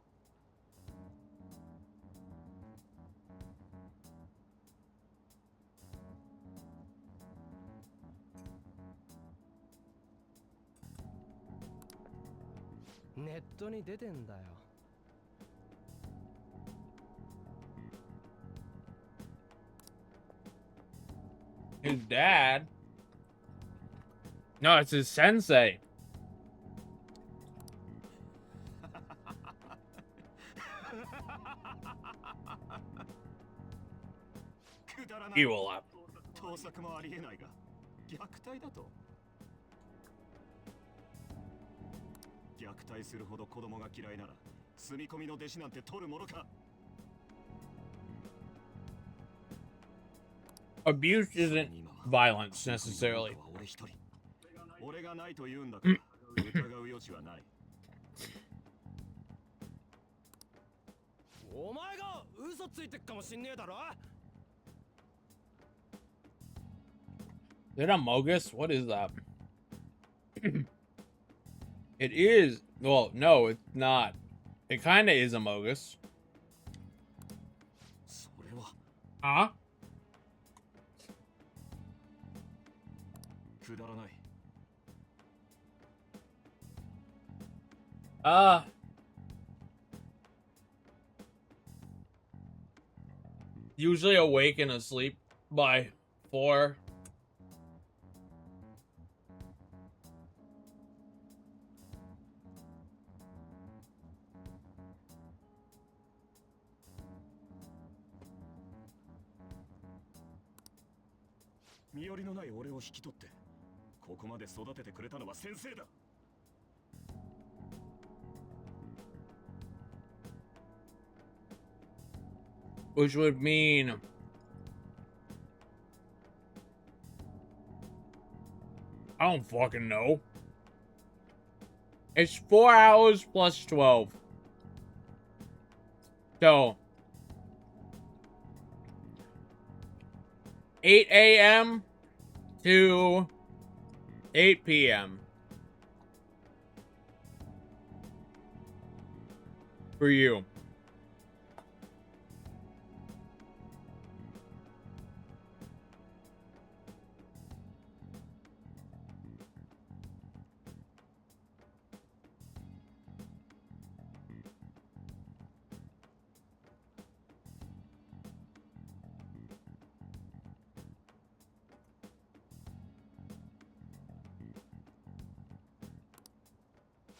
ネットに出てんだよ。 His dad? No, it's his sensei. He will laugh. 盗作もありえないが、虐待だと。虐待するほど子供が嫌いなら、住み込みの弟子なんて取るものか。 Abuse isn't violence necessarily. 俺がないと言うんだから疑う余地はない。お前が嘘ついてっかもしんねえだろ。 Is it a Mogus? What is that? It is. Well, no, it's not. It kind of is a Mogus. それは Huh? くだらない。 Usually awake and asleep by 4. 身寄りのない俺を引き取ってここまで育ててくれたのは先生だ。 Which would mean I don't fucking know. It's 4 hours plus 12. So 8 a.m. to 8 p.m. for you.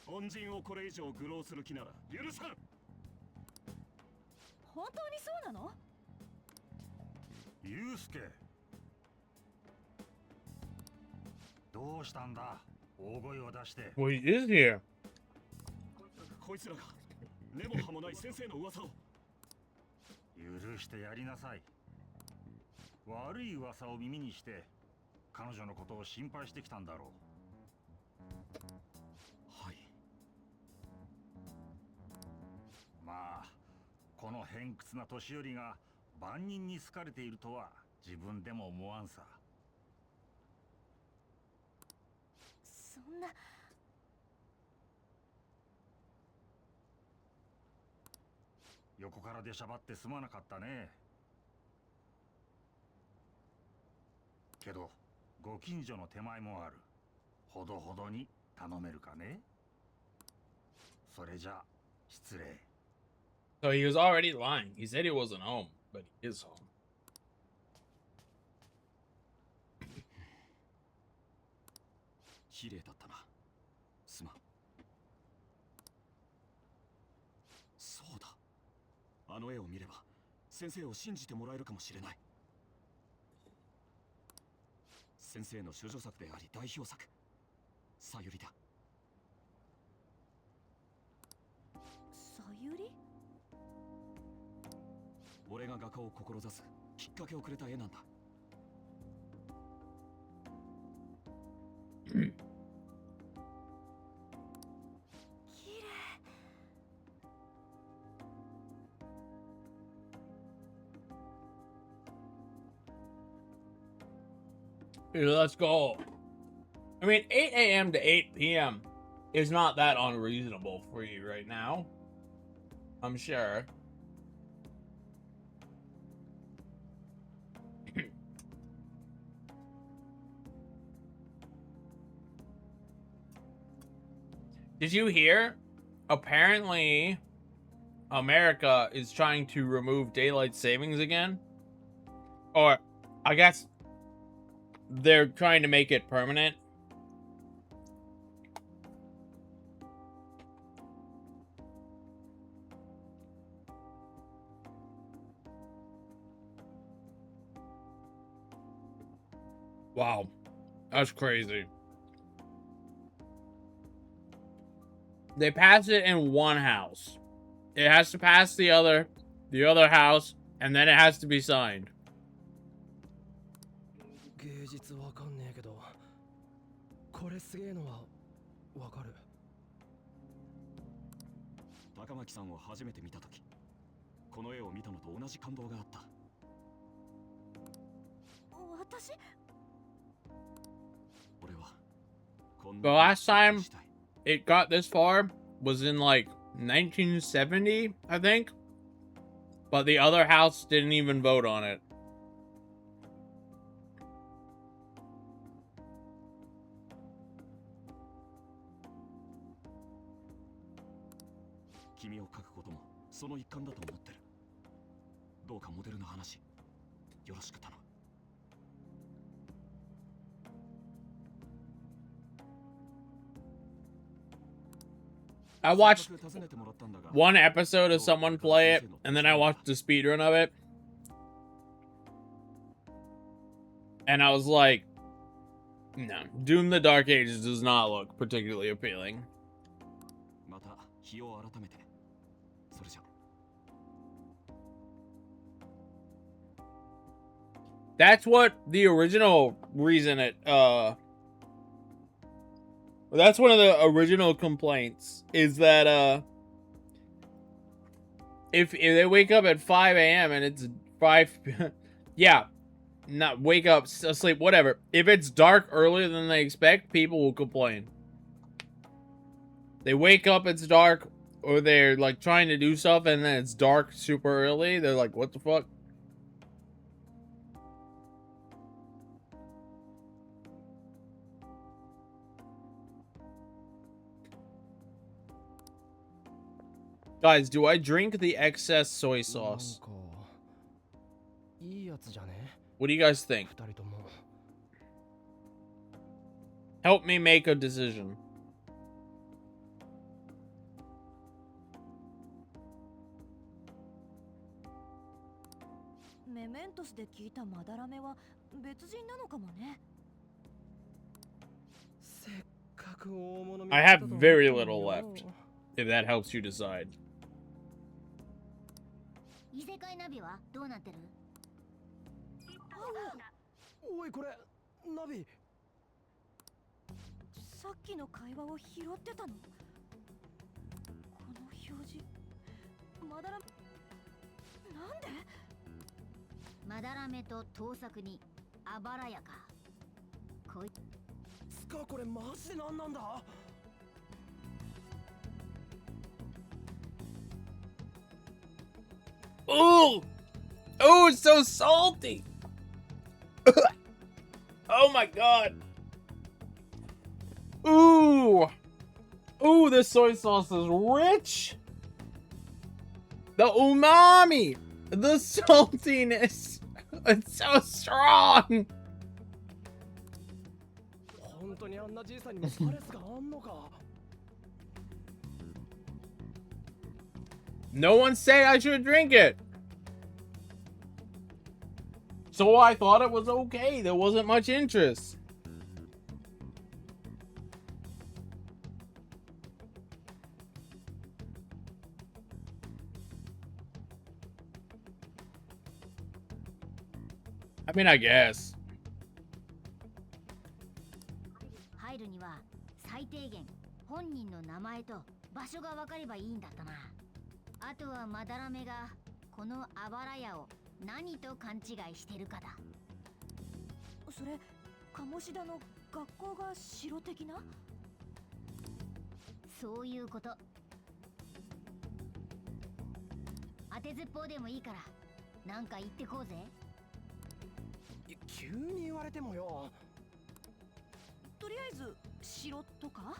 「恩人をこれ以上愚弄する気なら許さん。 本当にそうなの？ ユウスケ、どうしたんだ、大声を出して。 Well, he is here. こいつらが根も葉もない先生の噂を。 許してやりなさい。悪い噂を耳にして彼女のことを心配してきたんだろう。 まあ、この偏屈な年寄りが万人に好かれているとは自分でも思わんさ。そんな。横から出しゃばってすまなかったね。けど、ご近所の手前もある。ほどほどに頼めるかね。それじゃ失礼。 So he was already lying. He said he wasn't home, but he is home. 綺麗だったな。すまん。そうだ。あの絵を見れば先生を信じてもらえるかもしれない。先生の処女作であり代表作。さゆりだ。さゆり？ 俺が画家を志すきっかけをくれた絵なんだ。綺麗。 Let's go. I mean, 8 a.m. to 8 p.m. is not that unreasonable for you right now. I'm sure. Did you hear? Apparently, America is trying to remove daylight savings again. Or, I guess, they're trying to make it permanent. Wow, that's crazy. They pass it in one house. It has to pass the other house, and then it has to be signed. 芸術わかんねえけど、これすげえのはわかる。高巻さんを初めて見たとき、この絵を見たのと同じ感動があった。私？ The last time it got this far was in like 1970, I think. But the other house didn't even vote on it. I watched one episode of someone play it, and then I watched the speedrun of it. And I was like, no, Doom the Dark Ages does not look particularly appealing. That's what the original reason it, that's one of the original complaints, is that, if they wake up at 5 a.m. and it's 5, yeah, not wake up, asleep, whatever. If it's dark earlier than they expect, people will complain. They wake up, it's dark, or they're, like, trying to do stuff, and then it's dark super early. They're like, what the fuck? Guys, do I drink the excess soy sauce? What do you guys think? Help me make a decision. メメントスで聞いたマダラメは別人なのかもね。 I have very little left, if that helps you decide. 異世界ナビはどうなってる？おいこれナビ。さっきの会話を拾ってたの？この表示、マダラメなんで？マダラメと盗作にあばらやか。こいつかこれマジでなんなんだOoh! Oh, it's so salty! Oh my god! Ooh! Ooh, this soy sauce is rich! The umami! The saltiness! It's so strong! 本当にあんなじいさんにもパレスがあんのか No one said I should drink it. So I thought it was okay. There wasn't much interest. I mean, I guess. 入るには最低限本人の名前と場所が分かればいいんだったな。あとはマダラメがこのあばら屋を何と勘違いしてるかだ。それ、鴨志田の学校が城的な？そういうこと。当てずっぽうでもいいからなんか言ってこうぜ。急に言われてもよ。とりあえず城とか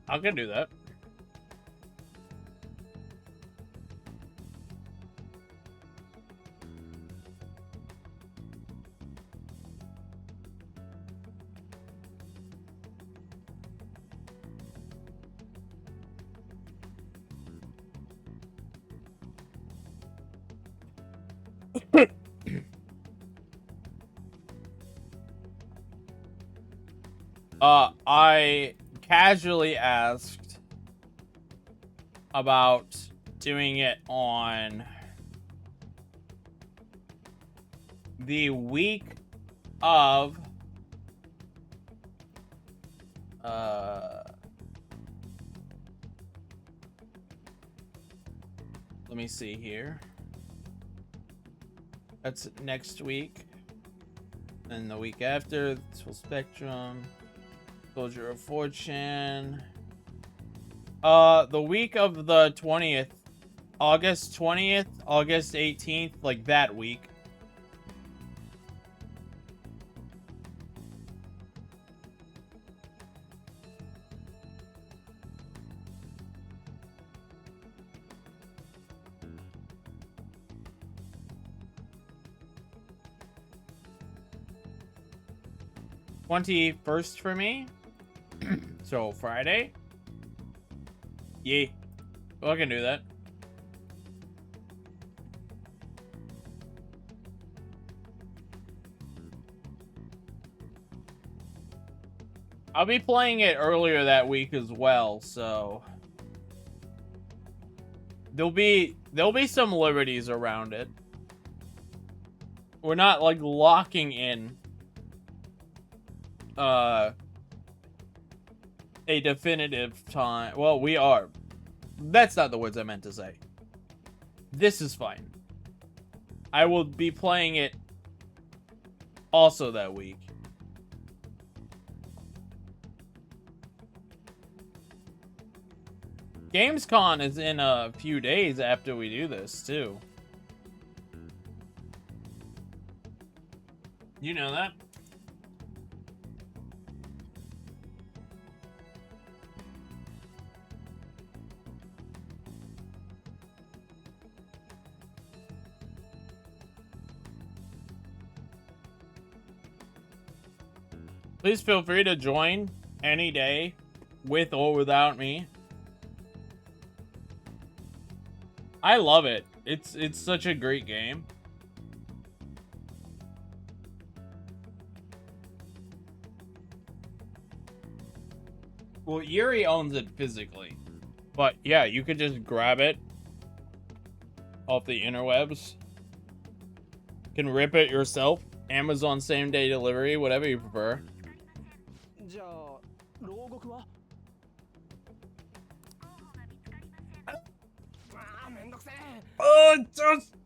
I can do that. I casually asked about doing it on the week of let me see here. That's next week. And the week after, Full Spectrum, Soldier of Fortune. The week of the 20th, August 20th, August 18th, like that week. '21st for me. So Friday. Yeah. Well, I can do that. I'll be playing it earlier that week as well, so there'll be some liberties around it. We're not like locking in a definitive time. Well, we are. That's not the words I meant to say. This is fine. I will be playing it also that week. Gamescom is in a few days after we do this, too. You know that? Please feel free to join any day, with or without me. I love it. It's such a great game. Well, Yuri owns it physically. But yeah, you could just grab it off the interwebs. Can rip it yourself. Amazon same day delivery, whatever you prefer. Oh, just...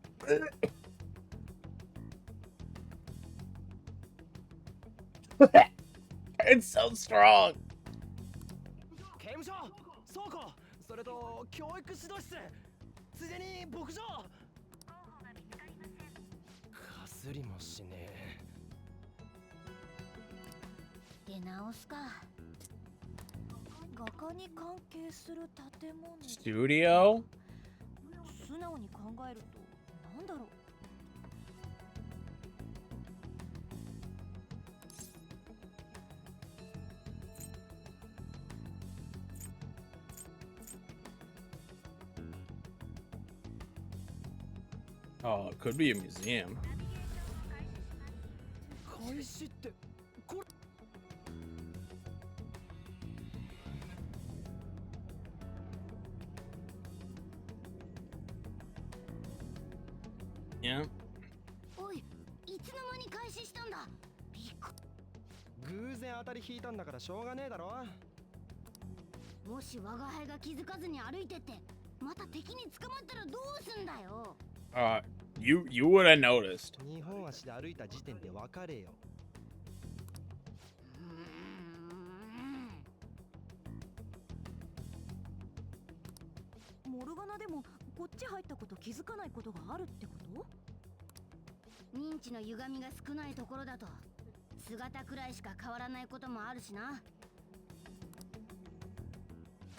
It's so strong. 刑務所、倉庫、それと教育指導室、ついでに牧場。かすりもしねえ。出直すか。画家に関係する建物。Studio? 素直に考えるとなんだろう。Oh, it could be a museum. 開始ってこれ。Yeah. おい、いつの間に開始したんだ。偶然当たり引いたんだからしょうがねえだろ。もし我が輩が気づかずに歩いてってまた敵に捕まったらどうすんだよ。You would have noticed. 日本足で歩いた時点で別れよ。モルガナでもこっち入ったこと気づかないことがあるってこと？認知の歪みが少ないところだと姿くらいしか変わらないこともあるしな。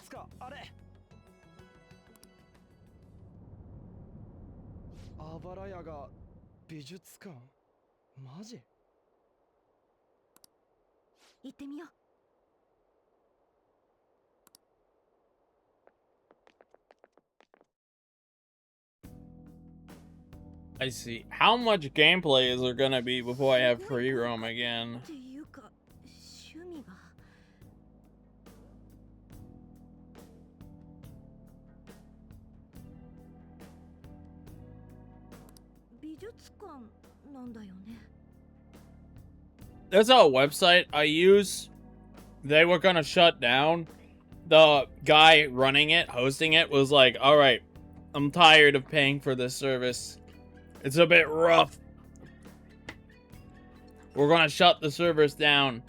つかあれ。あばら屋が美術館？マジ？行ってみよう。I see. How much gameplay is there gonna be before I have free roam again? っていうか趣味が。美術館なんだよね。There's a website I use. They were gonna shut down. The guy running it, hosting it, was like, "Alright, I'm tired of paying for this service. It's a bit rough. we're gonna shut the servers down.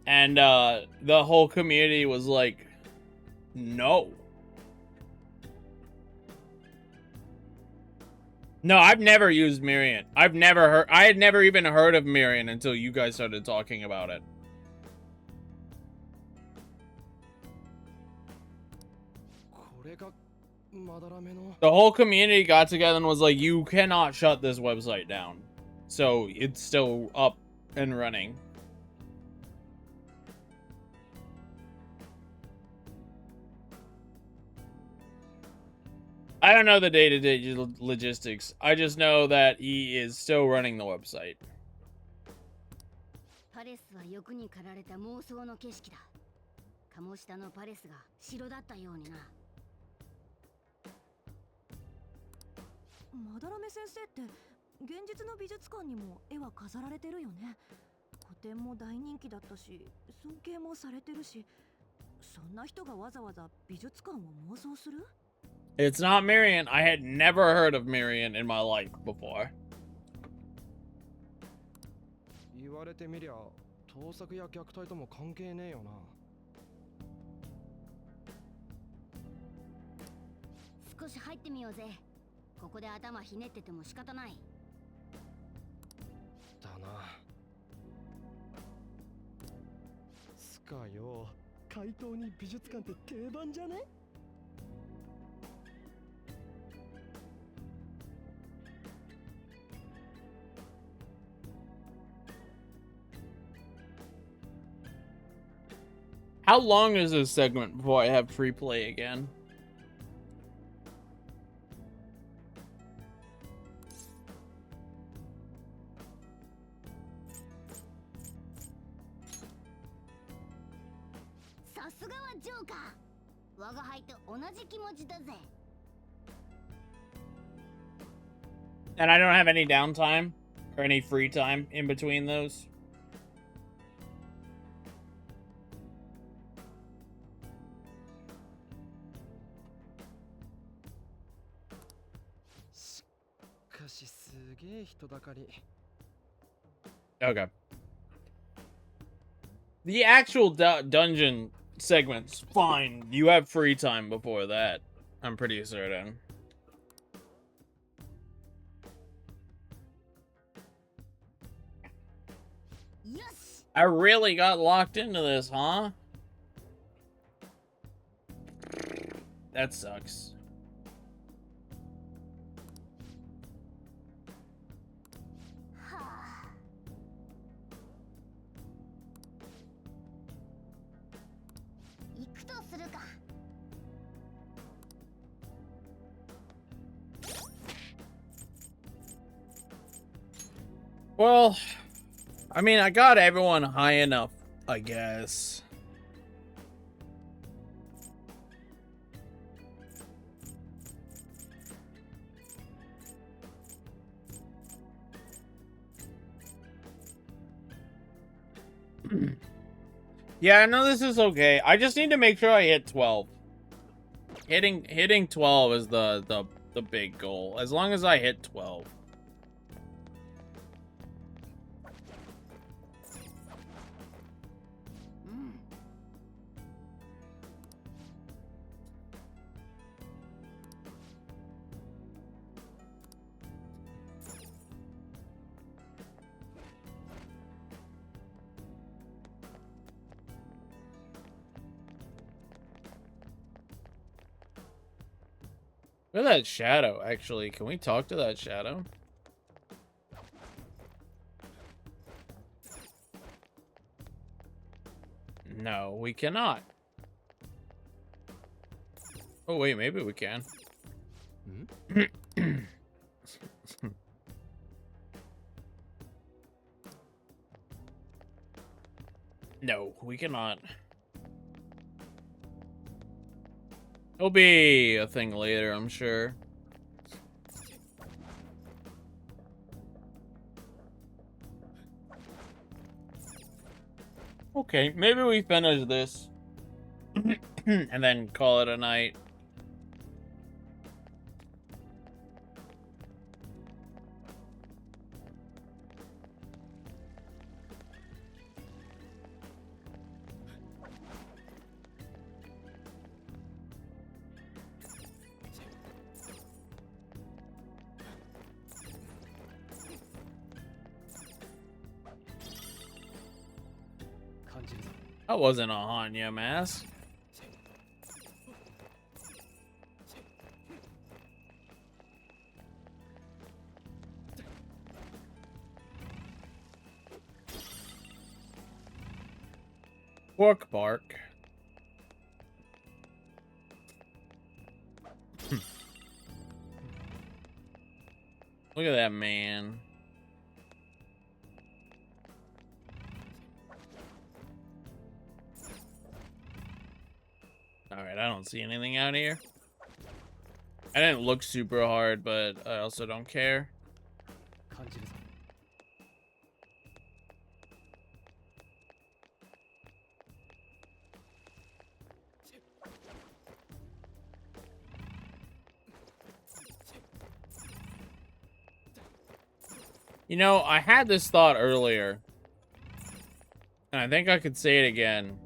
And the whole community was like, no. No, I've never used Mirian. I had never even heard of Mirian until you guys started talking about it. The whole community got together and was like, you cannot shut this website down. So it's still up and running. I don't know the day-to-day logistics. I just know that he is still running the website. パレスは欲に駆られた妄想の景色だ。鴨下のパレスが城だったようにな。まだらめ先生って現実の美術館にも絵は飾られてるよね。個展も大人気だったし、尊敬もされてるし、そんな人がわざわざ美術館を妄想する？ It's not Mirian. I had never heard of Mirian in my life before. 言われてみりゃ、盗作や虐待とも関係ねえよな。少し入ってみようぜ。ここで頭ひねってても仕方ない。だな。つかよ、怪盗に美術館って定番じゃね？How long is this segment before I have free play again? And I don't have any downtime or any free time in between those. Okay. The actual dungeon segment's fine. You have free time before that. I'm pretty certain. Yes! I really got locked into this, huh? That sucks. Well, I mean, I got everyone high enough, I guess. Yeah, I know this is okay. I just need to make sure I hit 12. Hitting 12 is the big goal. As long as I hit 12. Look at that shadow, actually. Can we talk to that shadow? No, we cannot. Oh, wait, maybe we can. No, we cannot. It'll be a thing later, I'm sure. Okay, maybe we finish this. And then call it a night. That wasn't a Hanya mask. Pork bark. Look at that man. Alright, I don't see anything out here. I didn't look super hard, but I also don't care. You know, I had this thought earlier, and I think I could say it again.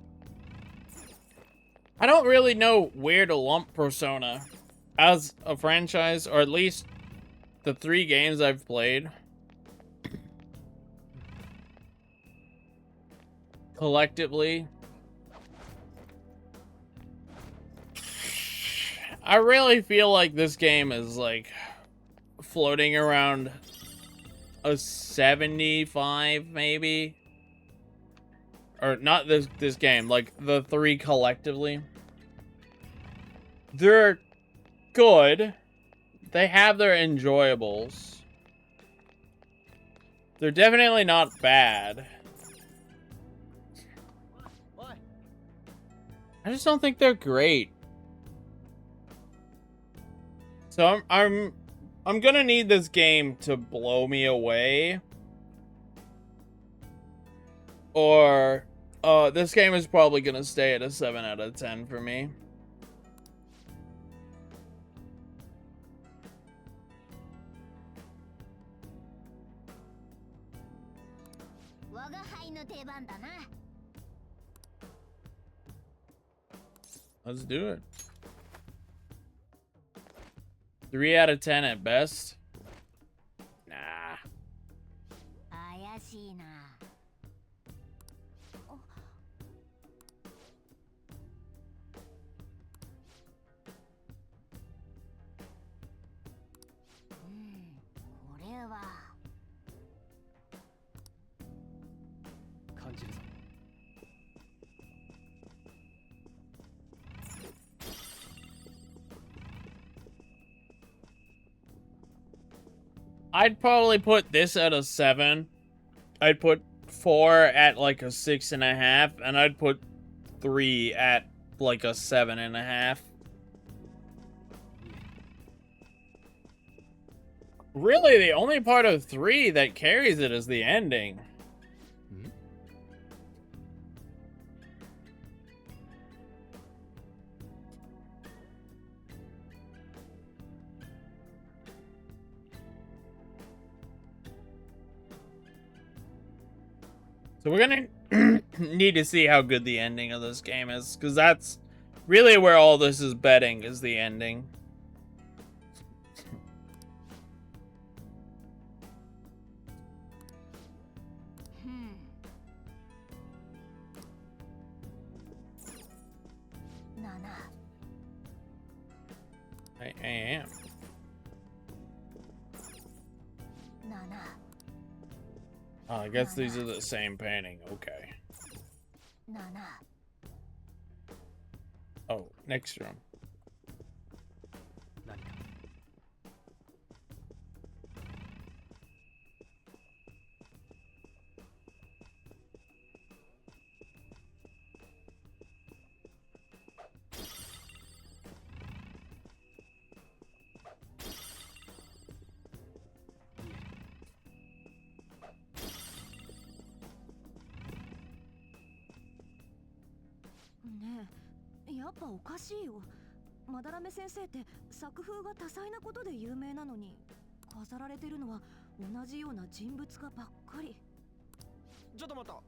I don't really know where to lump Persona as a franchise, or at least the 3 games I've played. Collectively. I really feel like this game is like floating around a 75 maybe, or not this game, like the 3 collectively. They're good, they have their enjoyables, they're definitely not bad. I just don't think they're great. So I'm gonna need this game to blow me away. Or, this game is probably gonna stay at a 7 out of 10 for me. Let's do it. 3 out of 10 at best. Nah. 怪しいな。これは感じるぞ。I'd probably put this at a 7. I'd put 4 at like a 6.5, and I'd put 3 at like a 7.5. Really, the only part of 3 that carries it is the ending. So we're gonna need to see how good the ending of this game is, because that's really where all this is betting, is the ending. I am. Oh, I guess these are the same painting. Okay. Oh, next room.ねえ、やっぱおかしいよ。まだらめ先生って作風が多彩なことで有名なのに、飾られてるのは同じような人物画ばっかり。ちょっと待った。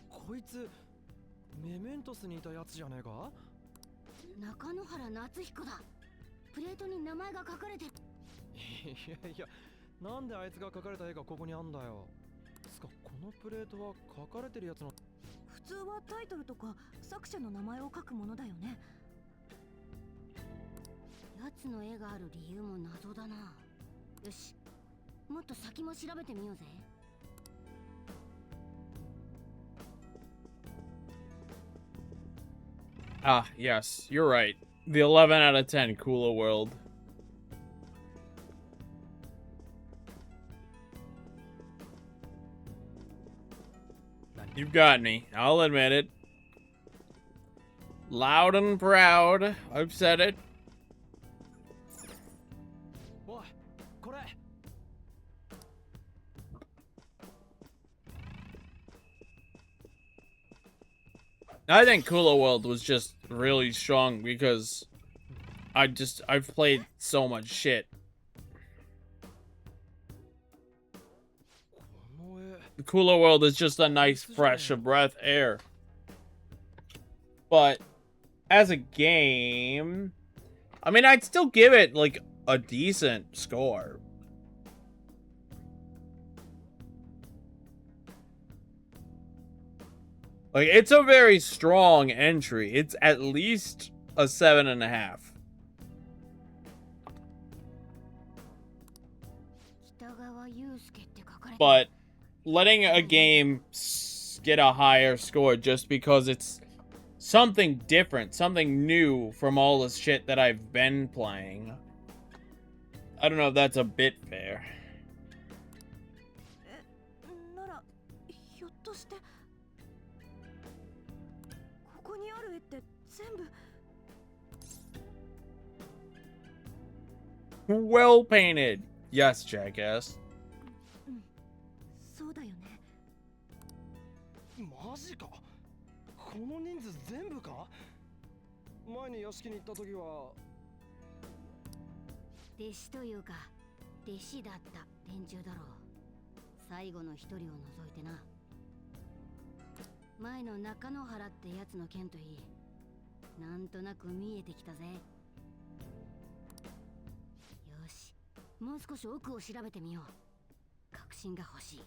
こいつメメントスにいたやつじゃねえか？中野原夏彦だ。プレートに名前が書かれてる。いやいや、なんであいつが描かれた絵がここにあんだよ。つかこのプレートは書かれてるやつの普通はタイトルとか作者の名前を書くものだよね。やつの絵がある理由も謎だな。よし、もっと先も調べてみようぜ。Ah, yes, you're right. The 11 out of 10 Cooler World. You've got me. I'll admit it. Loud and proud. I've said it. おいこれ I think Cooler World was just really strong because I've played so much shit. The Cooler World is just a nice fresh of breath air. But as a game, I mean, I'd still give it like a decent score. Like, it's a very strong entry. It's at least a 7.5. But letting a game get a higher score just because it's something different, something new from all the shit that I've been playing, I don't know if that's a bit fair. ならひょっとしてここにある絵って全部 Well painted. Yes, jackass. そうだよね。マジかこの人数全部か前に屋敷に行った時は弟子というか弟子だった連中だろう。最後の一人を除いてな。前の中野原ってやつの件といい、なんとなく見えてきたぜ。よし、もう少し奥を調べてみよう。確信が欲しい。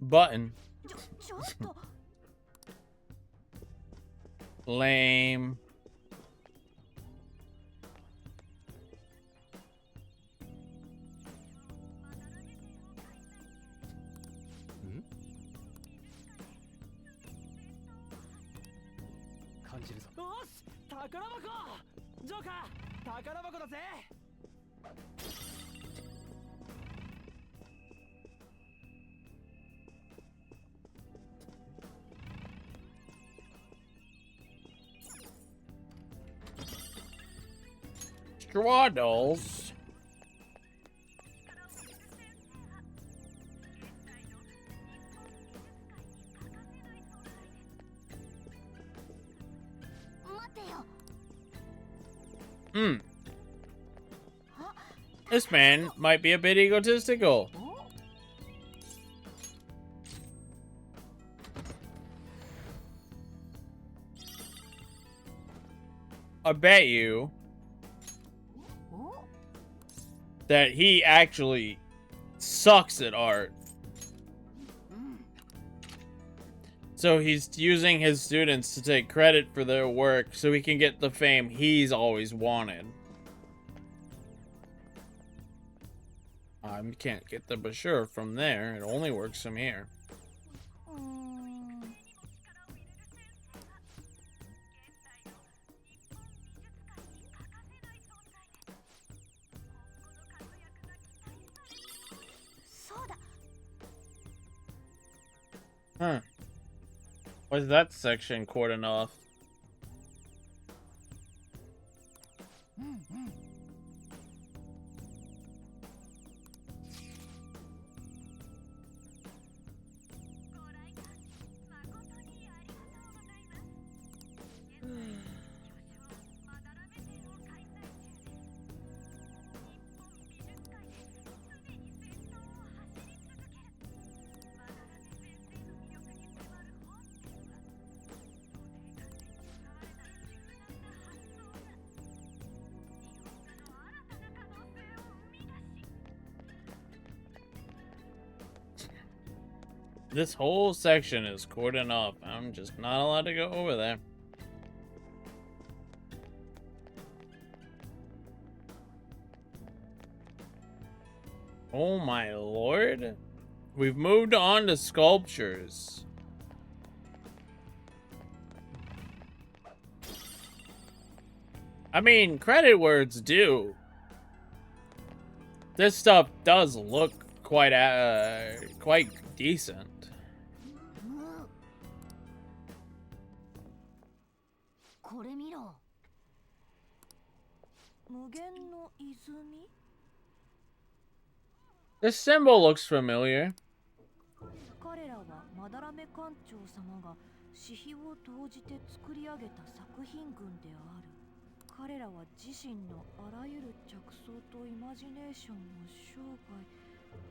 Button. ちょっと Lame. Hmm? 感じるぞ。よし、宝箱。ジョーカー、宝箱だぜ。Straddles. This man might be a bit egotistical. I bet you that he actually sucks at art. So he's using his students to take credit for their work so he can get the fame he's always wanted. I can't get the brochure from there. It only works from here. Huh. Was that section cordoned off? This whole section is cordoned off. I'm just not allowed to go over there. Oh my lord. We've moved on to sculptures. I mean, credit where it's due. This stuff does look quite decent. これ見ろ。無限の泉？ This symbol looks familiar. 彼らはまだらめ館長様が私費を投じて作り上げた作品群である。彼らは自身のあらゆる着想とイマジネーションを生涯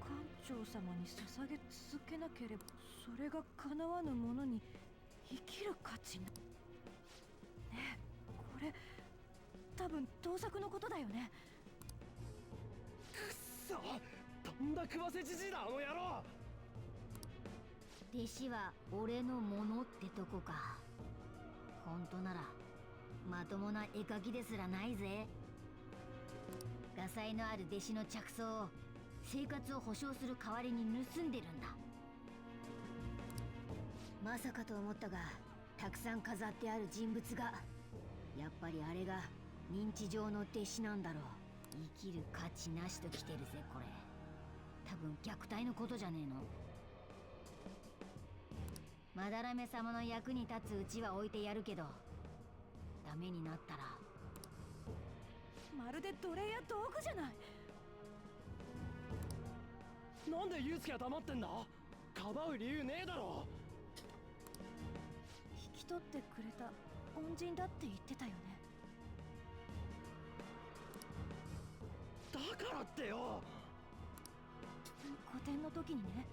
館長様に捧げ続けなければ、それが叶わぬ者に生きる価値な。ねえ、これ多分盗作のことだよね。くっそ、とんだ食わせじじいだあの野郎。弟子は俺のものってとこか。本当ならまともな絵描きですらないぜ。画才のある弟子の着想を生活を保障する代わりに盗んでるんだ。まさかと思ったが、たくさん飾ってある人物がやっぱりあれが認知上の弟子なんだろう。生きる価値なしと来てるぜこれ。多分虐待のことじゃねえの。まだらめ様の役に立つうちは置いてやるけど、ダメになったらまるで奴隷や道具じゃない。なんでユウスケは黙ってんだ。かばう理由ねえだろ。引き取ってくれた恩人だって言ってたよね。だからってよ。個展の時にね、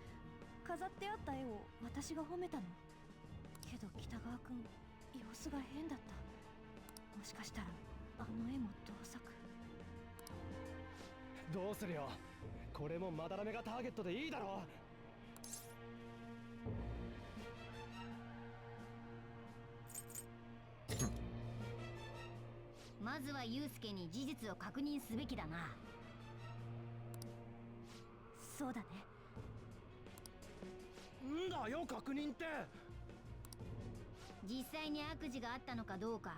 飾ってあった絵を私が褒めたの。けど北川くん様子が変だった。もしかしたらあの絵も盗作。どうするよ。これもまだらめがターゲットでいいだろ。まずはユウスケに事実を確認すべきだな。そうだね。んだよ確認って。実際に悪事があったのかどうか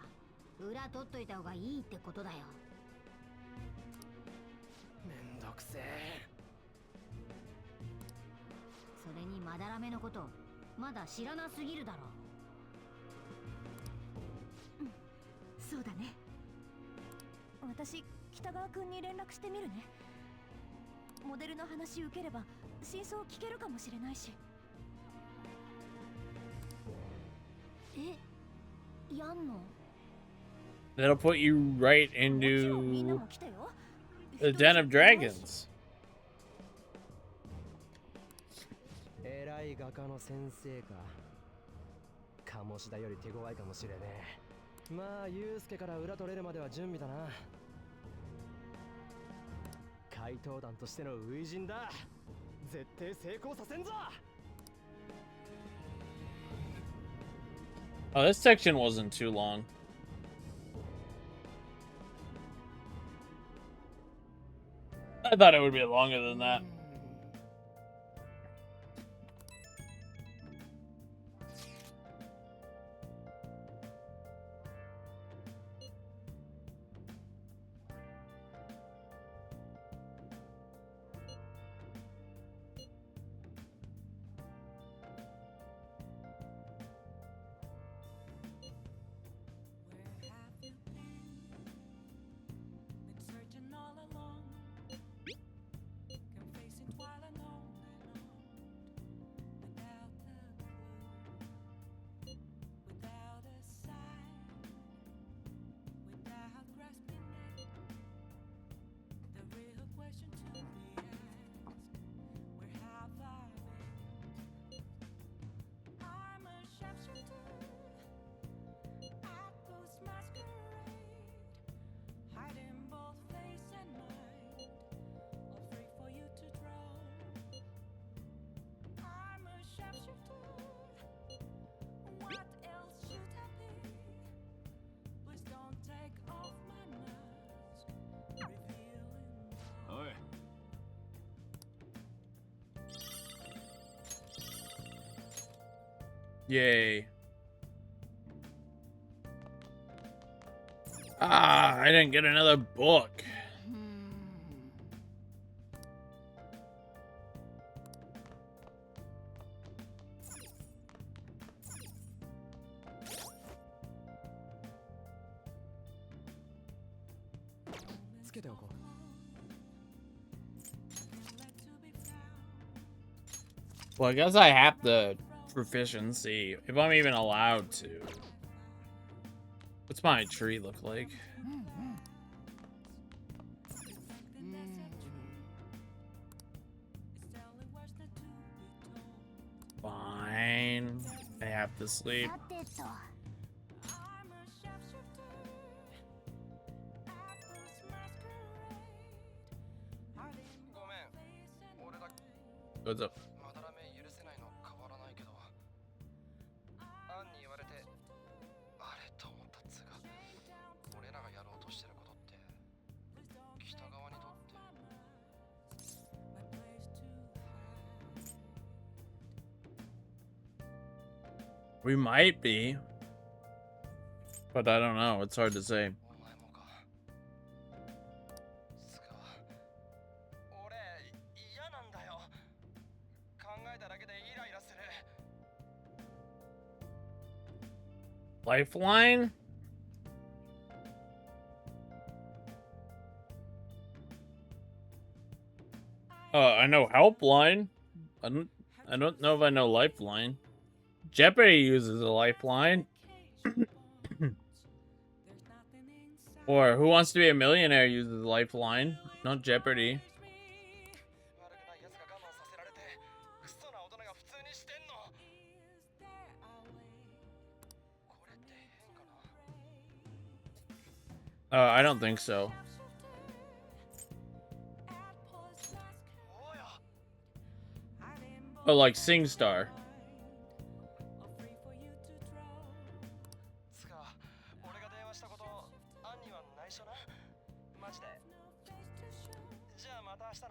裏取っといた方がいいってことだよ。めんどくせえ。それにまだらめのことまだ知らなすぎるだろう。そうだね。私北川くんに連絡してみるね。モデルの話受ければ真相聞けるかもしれないし。え、やんの？ That'll put you right みんな into も来たよ。 the Den of Dragons. 偉い画家の先生か。鴨志田より手強いかもしれねえ。まあユウスケから裏取れるまでは準備だな。怪盗団としての初陣だ。絶対成功させんぞ。 Oh, this section wasn't too long. I thought it would be longer than that. Been searching all along. Can face Yay. Ah, I didn't get another book. Well, I guess I have the proficiency, if I'm even allowed to. What's my tree look like? Fine. I have to sleep. さてと What's up? まだらめ許せないの変わらないけどアンに言われてあれと思ったっつうか俺らがやろうとしてることって北側にとって We might be. But I don't know. It's hard to say. 俺嫌なんだよ考えただけでイライラする Lifeline? I know Helpline. I don't know if I know Lifeline. Jeopardy uses a lifeline. Or Who Wants to Be a Millionaire uses a lifeline, not Jeopardy. I don't think so. Oh, like SingStar. つか俺が電話したことアンには内緒なマジでじゃあまた明日な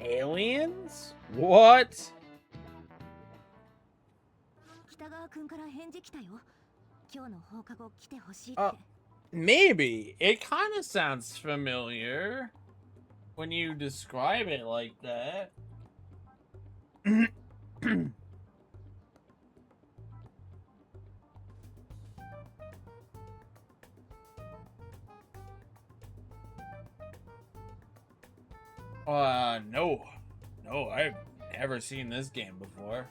Aliens? What? 北川くんから返事来たよ。今日の放課後来てほしいって。Maybe. It kind of sounds familiar when you describe it like that. No. No, I've never seen this game before.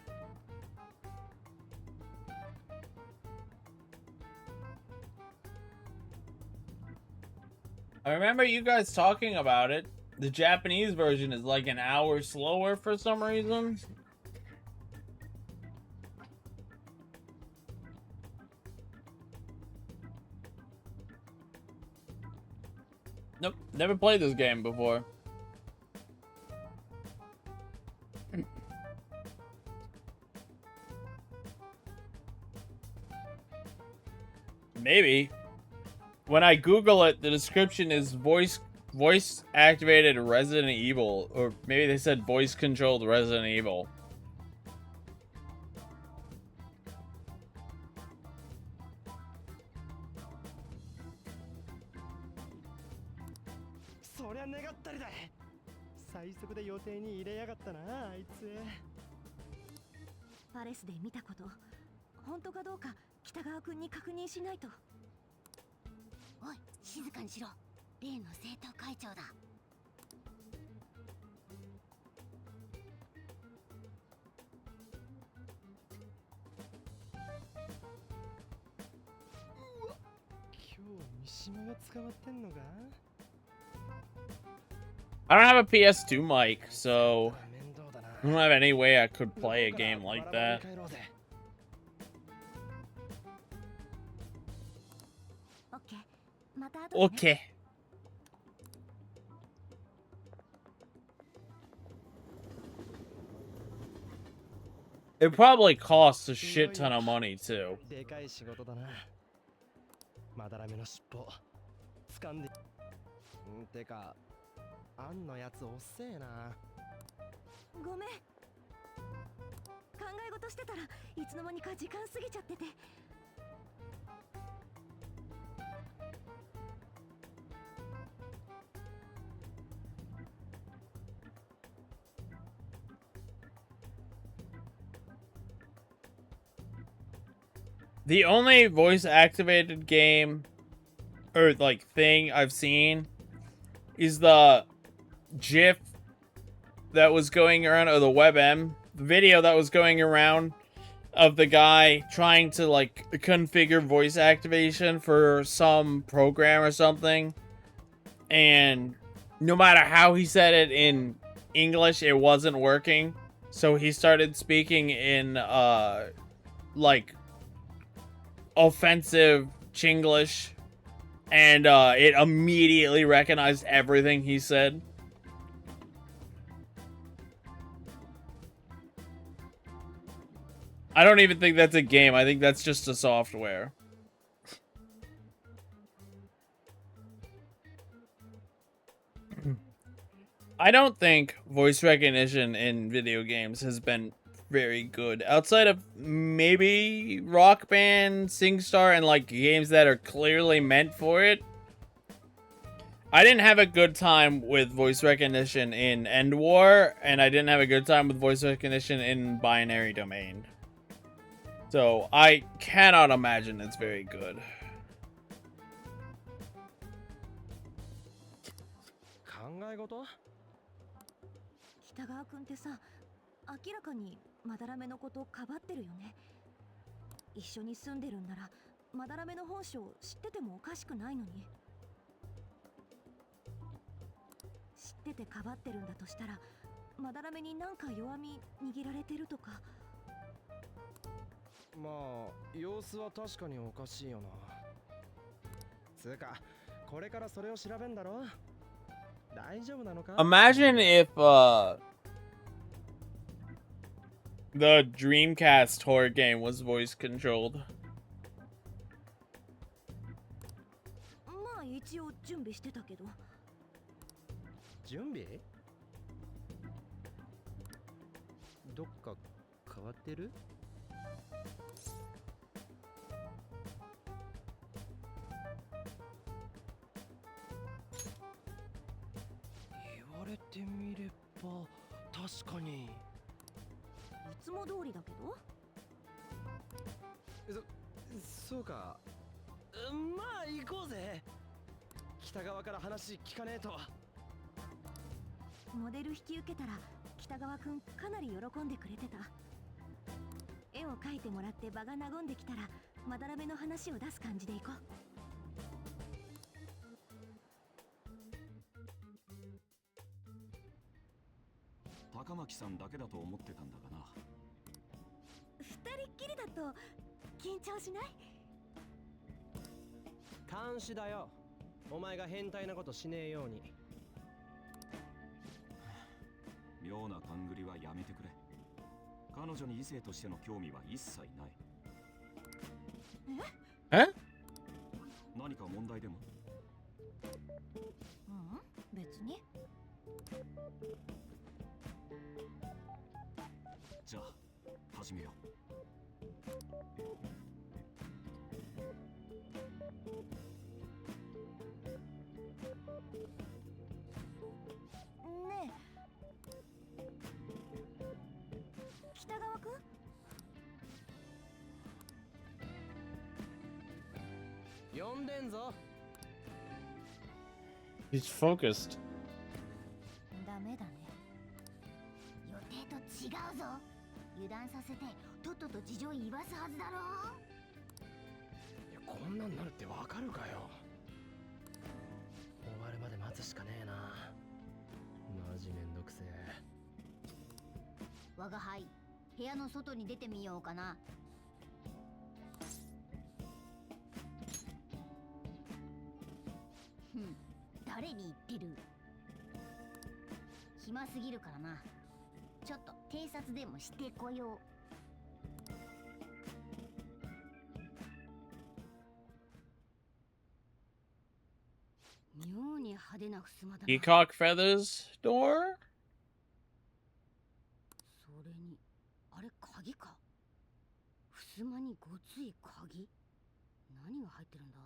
I remember you guys talking about it. The Japanese version is like an hour slower for some reason. Nope, never played this game before. Maybe. When I Google it, the description is voice activated Resident Evil, or maybe they said voice controlled Resident Evil.パレスで見たこと本当かどうか北川くんに確認しないと。おい、静かにしろ。例の生徒会長だ。I don't have a PS2 mic, so I don't have any way I could play a game like that. Okay. It probably costs a shit ton of money too. でかい仕事だな。まだらめの尻尾掴んで。てか、あんのやつ遅えな。ごめん。考え事してたらいつの間にか時間過ぎちゃってて。The only voice activated game or like thing I've seen is the GIF that was going around, or the WebM video that was going around of the guy trying to like configure voice activation for some program or something, and no matter how he said it in English, it wasn't working, so he started speaking in like offensive Chinglish, and it immediately recognized everything he said. I don't even think that's a game. I think that's just a software. I don't think voice recognition in video games has been very good. Outside of maybe Rock Band, SingStar, and like games that are clearly meant for it. I didn't have a good time with voice recognition in End War, and I didn't have a good time with voice recognition in Binary Domain. So I cannot imagine it's very good. 考え事？北川くんってさ、明らかにまだらめのことかばってるよね。一緒に住んでるんならまだらめの本性知っててもおかしくないのに。知っててかばってるんだとしたら、まだらめになんか弱み握られてるとか。まあ様子は確かにおかしいよな。つうかこれからそれを調べんだろ。大丈夫なのか？ Imagine if the Dreamcast horror game was voice controlled. まあ一応準備してたけど。準備？どっか変わってる？言われてみれば確かに。いつも通りだけど。そうか。まあ行こうぜ。北側から話聞かねえと。モデル引き受けたら北川くんかなり喜んでくれてた。絵を描いてもらって場が和んできたらまだらめの話を出す感じでいこう。高巻さんだけだと思ってたんだがな。二人っきりだと緊張しない？監視だよ。お前が変態なことしねえように。妙な勘繰りはやめてくれ。彼女に異性としての興味は一切ない。え？何か問題でも？ううん、別に。じゃあ始めよう。ねえ、北川くん？呼んでんぞ。He's focused. ダメだね。予定と違うぞ。油断させてとっとと事情言わすはずだろ。いやこんなんなるってわかるかよ。我が輩、部屋の外に出てみようかな。誰に言ってる？暇すぎるからな。ちょっと偵察でもしてこよう。妙に派手な襖だな。 Peacock feathers door? それに、あれ鍵か。襖にごつい鍵。何が入ってるんだ？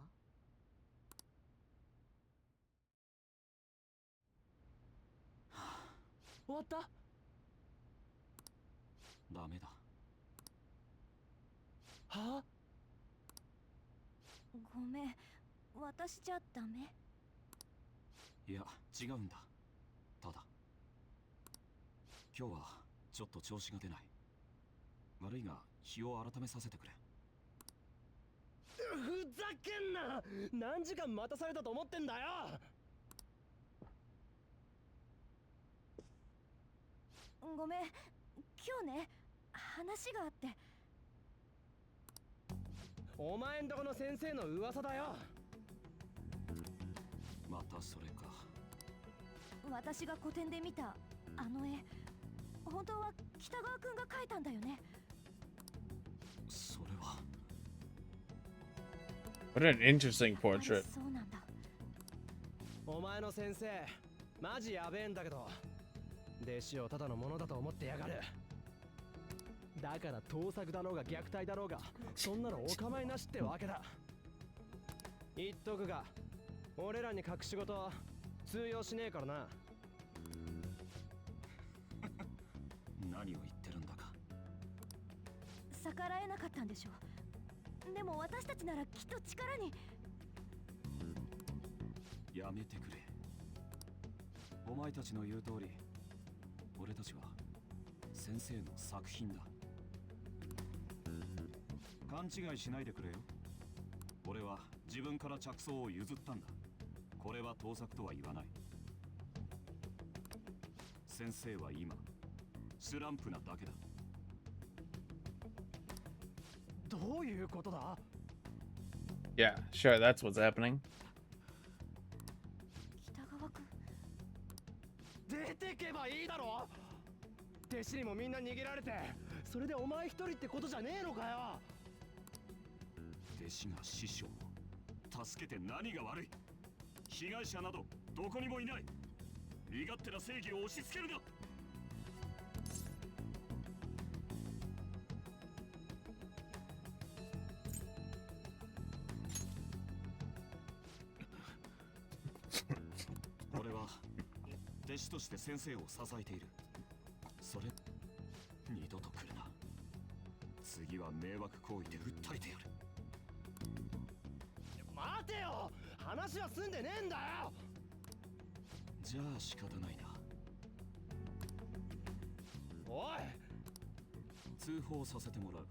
終わった？ダメだ。はあ？ごめん、私じゃダメ？いや、違うんだ。ただ今日はちょっと調子が出ない。悪いが日を改めさせてくれ。ふざけんな！何時間待たされたと思ってんだよ！ごめん、今日ね、話があって。お前んとこの先生の噂だよ。またそれか。私が個展で見たあの絵、本当は北川くんが描いたんだよね。それは。 What an interesting portrait. そうなんだ。お前の先生、マジやべえんだけど、弟子をただのものだと思ってやがる。だから盗作だろうが虐待だろうが、そんなのお構いなしってわけだ。言っとくが、俺らに隠し事通用しねえからな。何を言ってるんだか。逆らえなかったんでしょ。でも私たちならきっと力に。やめてくれ。お前たちの言う通り、俺たちは先生の作品だ。勘違いしないでくれよ。俺は自分から着想を譲ったんだ。これは盗作とは言わない。先生は今スランプなだけだ。どういうことだ？ Yeah, sure, that's what's happening. 北川くん、出てけばいいだろ。弟子にもみんな逃げられて、それでお前一人ってことじゃねえのかよ。弟子が師匠を助けて何が悪い？被害者などどこにもいない。身勝手な正義を押し付けるな。俺は弟子として先生を支えている。それ二度と来るな。次は迷惑行為で訴えてやる。待てよ、話は済んでねえんだよ。じゃあ仕方ないな。おい、通報させてもらう。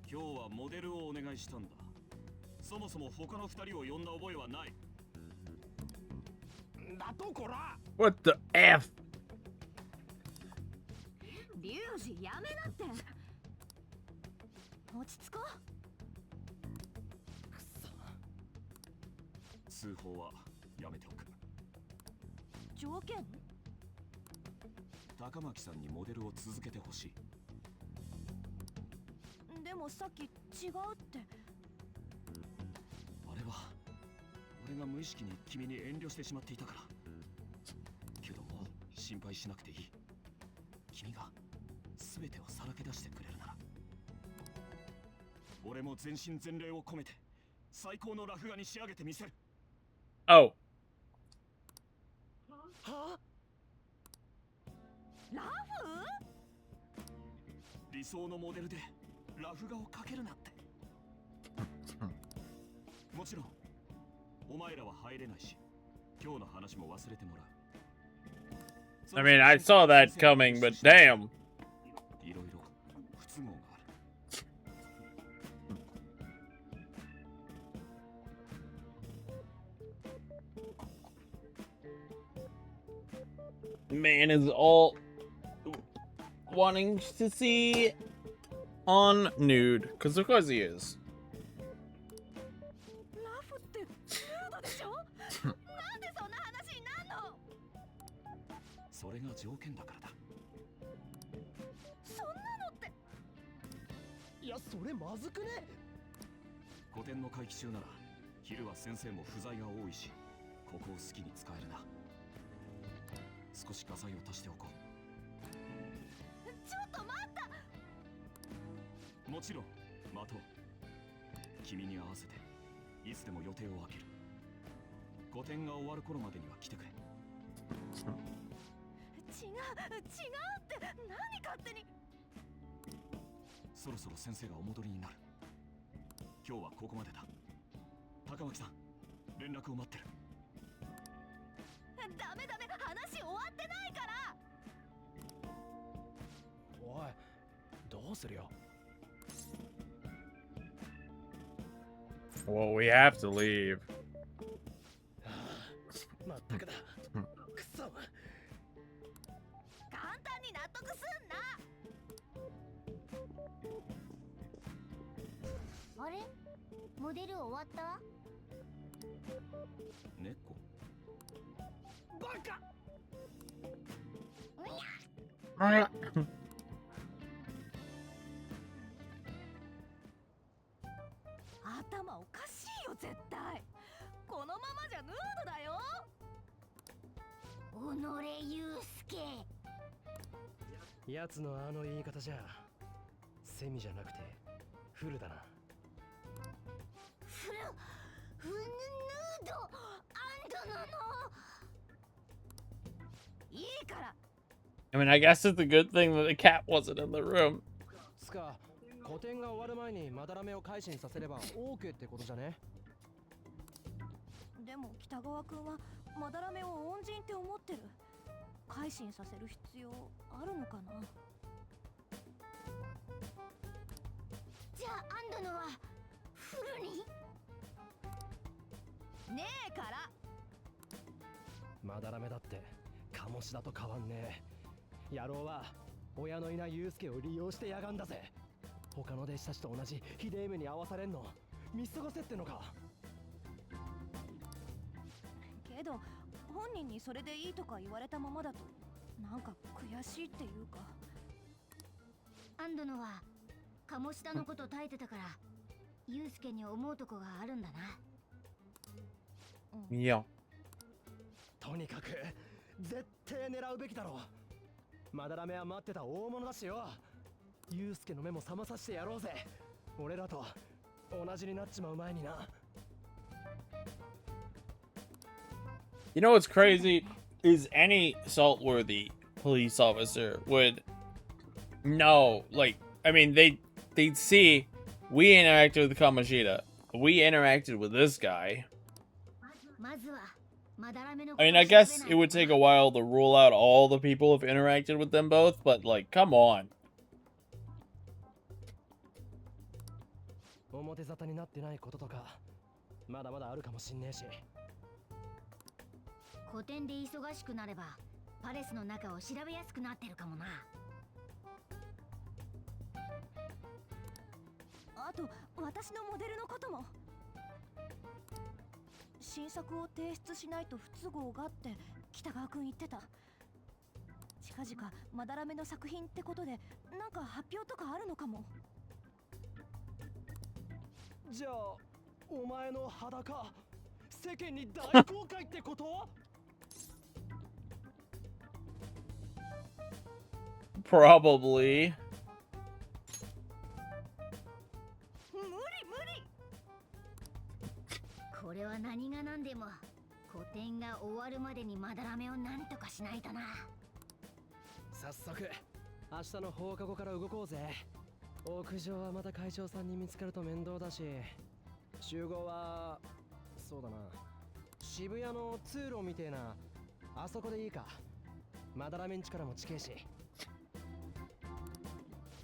今日はモデルをお願いしたんだ。そもそも他の二人を呼んだ覚えはない。だとこら。 What the F? リュウジやめなって。落ち着こう。通報はやめておく。条件？高巻さんにモデルを続けてほしい。でもさっき違うって。あれは俺が無意識に君に遠慮してしまっていたから。けどもう心配しなくていい。君が全てをさらけ出してくれるなら、俺も全身全霊を込めて最高のラフ画に仕上げてみせる。Oh. は？ラフ？理想のモデルでラフ画を描けるなんて。もちろんお前らは入れないし、今日の話も忘れてもらう。 I mean, I saw that coming, but damn. いろいろ不都合がある。 Man is all wanting to see on nude, because of course he is. ラフってヌードでしょなんでそんな話になんのそれが条件だからだ。そんなのっていやそれまずくね。古典の会期中なら昼は先生も不在が多いし、ここを好きに使えるな。少し画材を足しておこちょっと待った。う。もちろん待とう。君に合わせていつでも予定を空ける。古典が終わる頃までには来てくれ。違うって何勝手に。そろそろ先生がお戻りになる。今日はここまでだ。高巻さん、連絡を待ってる。ダメ話終わってないから。おいどうするよ。 Well, we have to leave. まったくだ。くそ。簡単に納得すんな。あれモデル終わった？猫。バカ。あら。頭おかしいよ絶対。このままじゃヌードだよ。己祐介。やつのあの言い方じゃセミじゃなくてフルだな。ヌードアンドの。いいから。 I mean, I guess it's a good thing that the cat wasn't in the room. つか古典が終わる前にまだらめを改心させれば OK ってことじゃね。でも北川くんはまだらめを恩人って思ってる。改心させる必要あるのかな。じゃあアンドのはフルにねえから。まだらめだって鴨志田と変わんねえ。野郎は親のいない祐介を利用してやがんだぜ。他の弟子たちと同じひでえ目に遭わされんの見過ごせってのか。けど本人にそれでいいとか言われたままだとなんか悔しいっていうか。アンドのは鴨志田のこと耐えてたから祐介に思うとこがあるんだな。いや。とにかく絶対狙うべきだろう。まだらめは待ってた大物だしよ。祐介の目も覚まさせてやろうぜ。俺らと同じになっちまう前にな。 You know what's crazy is any salt-worthy police officer would know, like, I mean, they'd see we interacted with Kamoshida, we interacted with this guy. I mean, I guess it would take a while to rule out all the people who've interacted with them both, but like, come on. 表沙汰になってないこととかまだまだあるかもしんねえし。古典で忙しくなればパレスの中を調べやすくなってるかもな。あと私のモデルのことも。新作を提出しないと不都合がって北川くん言ってた。近々まだらめの作品ってことでなんか発表とかあるのかも。じゃあお前の裸世間に大公開ってこと？ Probably. 無理。これは何が何でも古典が終わるまでにまだらめを何とかしないとな。早速明日の放課後から動こうぜ。屋上はまた会長さんに見つかると面倒だし、集合はそうだな、渋谷の通路みてえなあそこでいいか。まだらめんちからも近いし。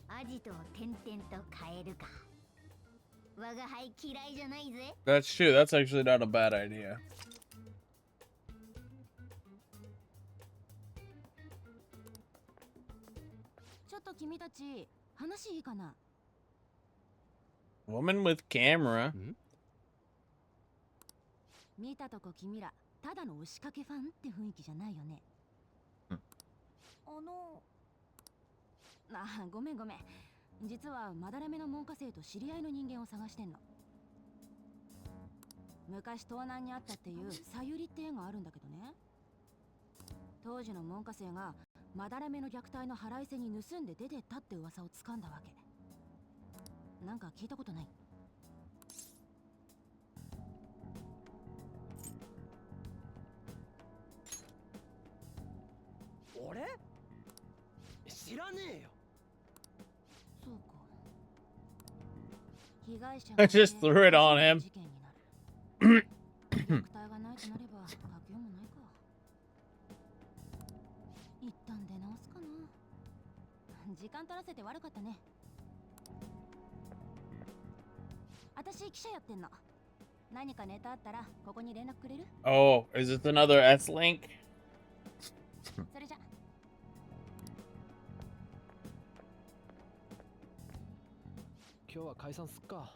アジトを点々と変えるか。我が輩嫌いじゃないぜ。 That's true, that's actually not a bad idea. ちょっと君たち話いいかな。 Woman with camera. 見たとこ君らただの押しかけファンって雰囲気じゃないよね。ごめんごめん。実はまだらめの門下生と知り合いの人間を探してんの。昔盗難にあったっていうさゆりって絵があるんだけどね。当時の門下生がまだらめの虐待の腹いせに盗んで出てったって噂を掴んだわけ。なんか聞いたことない？俺？知らねえよ。そうか。被害者 I just threw it on him. 事件になる。虐待がないとなれば書きようもないか。一旦出直すかな。時間取らせて悪かったね。私記者やってんの。何かネタあったらここに連絡くれる？ Oh, is this another S link? それじゃ。今日は解散すっか。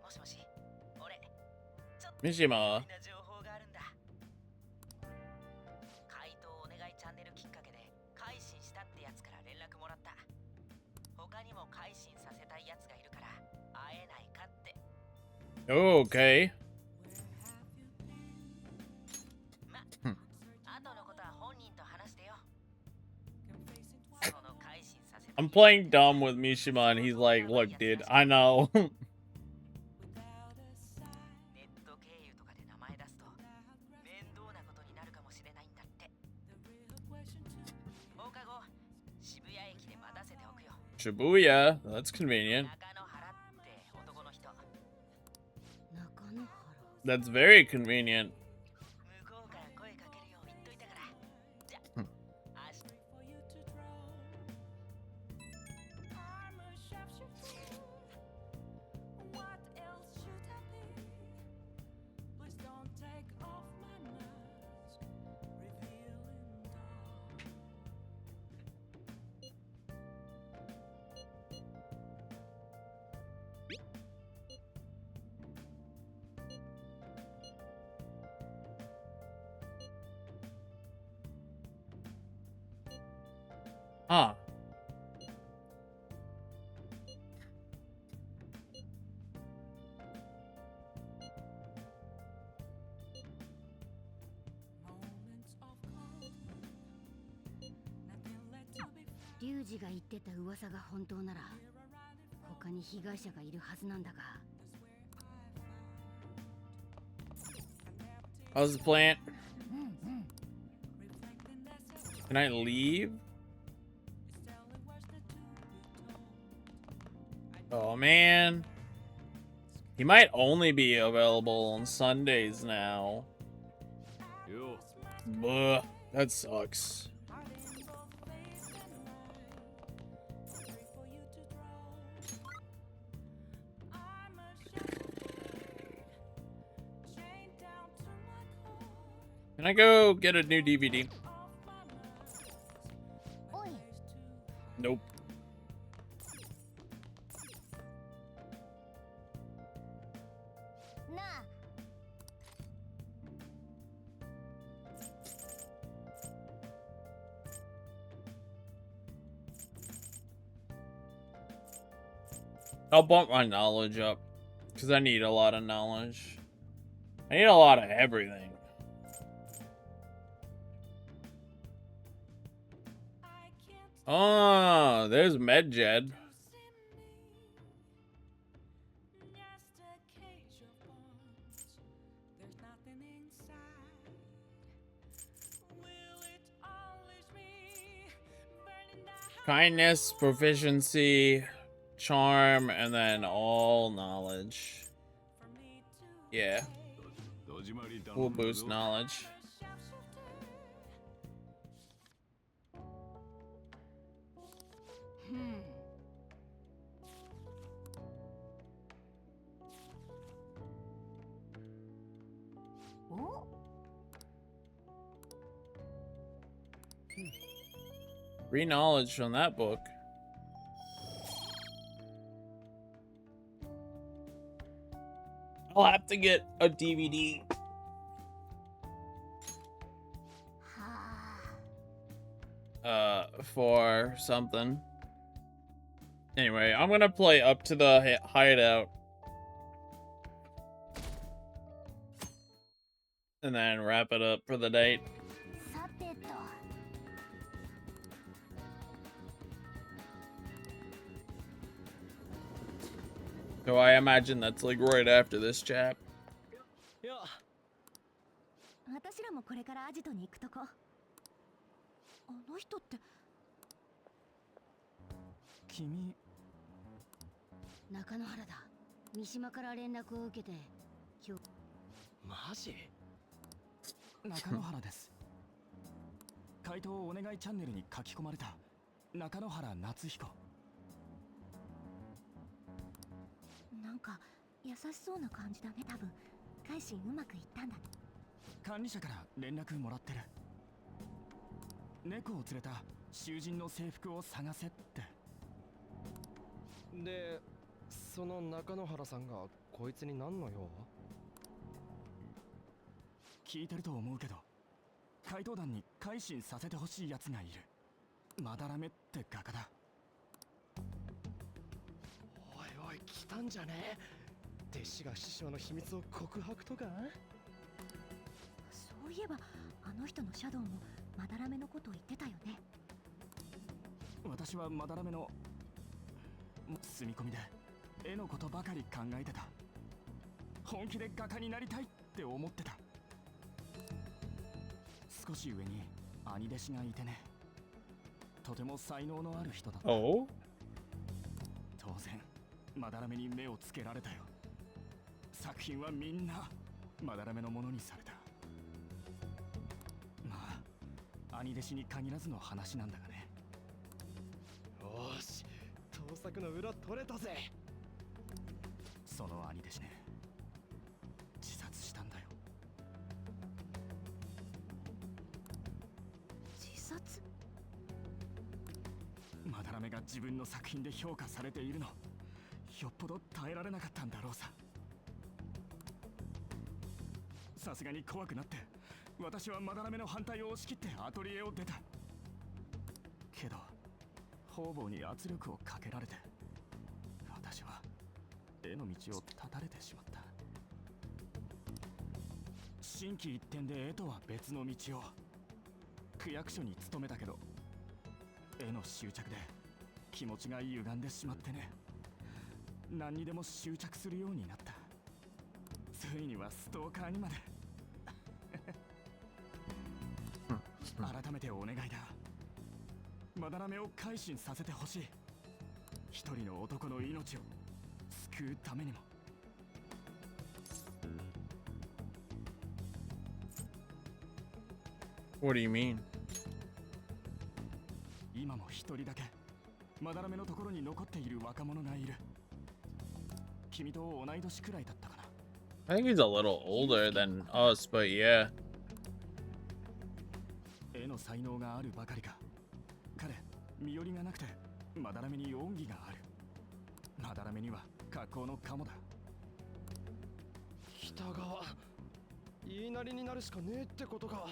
もしもし、俺、ちょっと Mishima. 情報があるんだ。回答お願いチャンネルきっかけで改心したってやつから連絡もらった。他にも改心させたいやつがいるから会えないかって。 Oh, okay. 後のことは本人と話してよ。その改心させた I'm playing dumb with Mishima, and he's like, "Look, dude, I know." ネット経由とかで名前出すと面倒なことになるかもしれないんだって。放課後、渋谷駅で待たせておくよ。 Shibuya. That's convenient. 中野原って男の人。 That's very convenient. 向こうから声かけるよう言っといたから。じゃ、明日。 Huh. .リュウジが言ってた噂が本当なら他に被害者がいるはずなんだが。 How's the plant? Can I leave? Oh man. He might only be available on Sundays now. Buh, that sucks. Can I go get a new DVD? Nope. I'll bump my knowledge up, because I need a lot of knowledge. I need a lot of everything. Oh, there's MedJed. Kindness, proficiency, charm, and then all knowledge. Yeah. We'll boost knowledge. Free knowledge from that book. I'll have to get a DVD. For something. Anyway, I'm gonna play up to the hideout. And then wrap it up for the date. So I imagine that's like right after this chap. 私らもこれからアジトに行くとこ。あの人って君。中野原だ。三島から連絡を受けて今日。マジ？中野原です。回答お願いチャンネルに書き込まれた中野原夏彦。なんか優しそうな感じだね。多分改心うまくいったんだ。管理者から連絡もらってる。猫を連れた囚人の制服を探せって。で、その中野原さんがこいつに何の用？聞いてると思うけど、怪盗団に改心させてほしい奴がいる。まだらめって画家だ。おいおい、来たんじゃねえ。弟子が師匠の秘密を告白とか？そういえばあの人のシャドウもまだらめのことを言ってたよね。私はまだらめの住み込みで絵のことばかり考えてた。本気で画家になりたいって思ってた。少し上に兄弟子がいてね。とても才能のある人だった。Oh? 当然まだらめに目をつけられたよ。作品はみんなまだらめのものにされた。まあ兄弟子に限らずの話なんだがね。よーし、盗作の裏取れたぜ。その兄弟子ね、自殺したんだよ。自殺？まだらめが自分の作品で評価されているの、よっぽど耐えられなかったんだろうさ。さすがに怖くなって、私はまだらめの反対を押し切ってアトリエを出た。けど方々に圧力をかけられて、私は絵の道を断たれてしまった。心機一転で絵とは別の道を。区役所に勤めたけど、絵の執着で気持ちが歪んでしまってね。何にでも執着するようになった。ついにはストーカーにまで。改めてお願いだ。まだらめを改心させてほしい。一人の男の命を救うためにも。What do you mean? 今も一人だけまだらめのところに残っている若者がいる。君と同い年くらいだったかな。I think he's a little older than us, but yeah. 絵の才能があるばかりか、彼身寄りがなくてまだらめに恩義がある。まだらめには格好のカモだ。北川、言いなりになるしかねえってことか。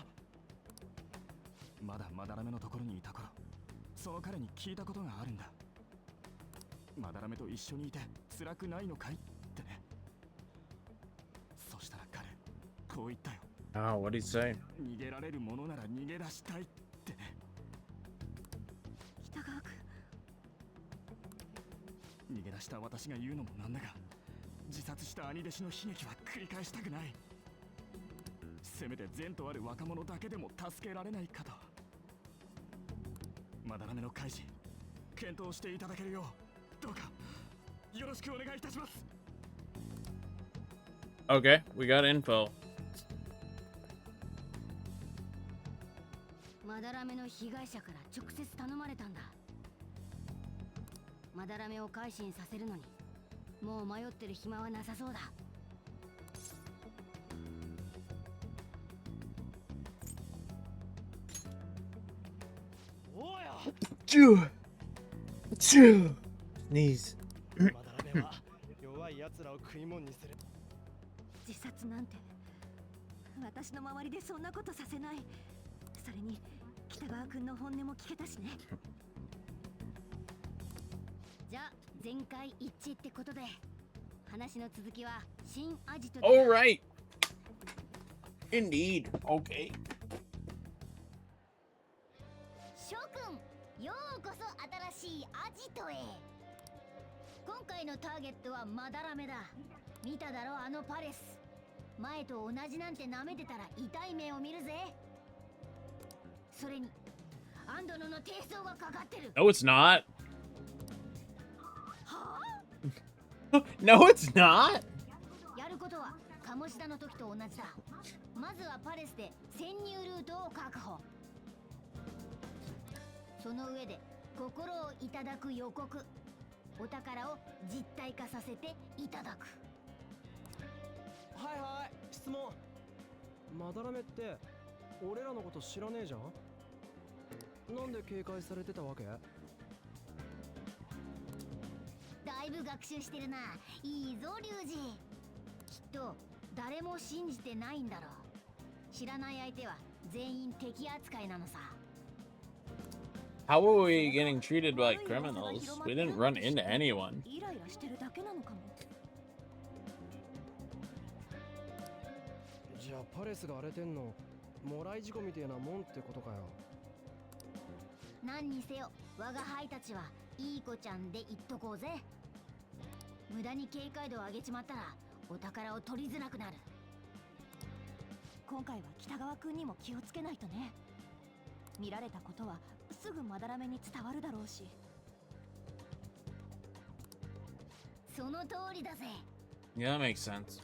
まだまだらめのところにいた頃、その彼に聞いたことがあるんだ。まだらめと一緒にいて辛くないのかいってね。そしたら彼こう言ったよ。Oh, what did he say? 逃げられるものなら逃げ出したいってね。北川君、逃げ出した私が言うのもなんだが、自殺した兄弟子の悲劇は繰り返したくない。せめて善とある若者だけでも助けられないかと。まだらめの改心、検討していただけるよう、どうかよろしくお願いいたします。 Okay, we got info. まだらめの被害者から直接頼まれたんだ。まだらめを改心させるのにもう迷ってる暇はなさそうだ。Sneeze. まだらめは弱い奴らを食い物にする。自殺なんて私の周りでそんなことさせない。それに北川君の本音も聞けたしね。じゃあ全会一致ってことで話の続きは新アジト All right. Indeed. Okay. 諸君ようこそ新しいアジトへ。今回のターゲットはマダラメだ。見ただろあのパレス。前と同じなんて舐めてたら痛い目を見るぜ。それにアンドノの低層がかかってる。 No, it's not. は No, it's not. やることは鴨志田の時と同じだ。まずはパレスで潜入ルートを確保。その上で心をいただく予告、お宝を実体化させていただく。はいはい、質問。まだらめって俺らのこと知らねえじゃん。なんで警戒されてたわけ？だいぶ学習してるな。いいぞリュウジ。きっと誰も信じてないんだろう。知らない相手は全員敵扱いなのさ。 How are we getting treated like criminals? We didn't run into anyone. イライラしてるだけなのかも。じゃあパレスが荒れてんのもらい事故みてえなもんってことかよ。何にせよ我が輩たちはいい子ちゃんで言っとこうぜ。無駄に警戒度を上げちまったらお宝を取りづらくなる。今回は北川君にも気をつけないとね。見られたことはすぐまだらめに伝わるだろうし。その通りだぜ。 Yeah, that makes sense.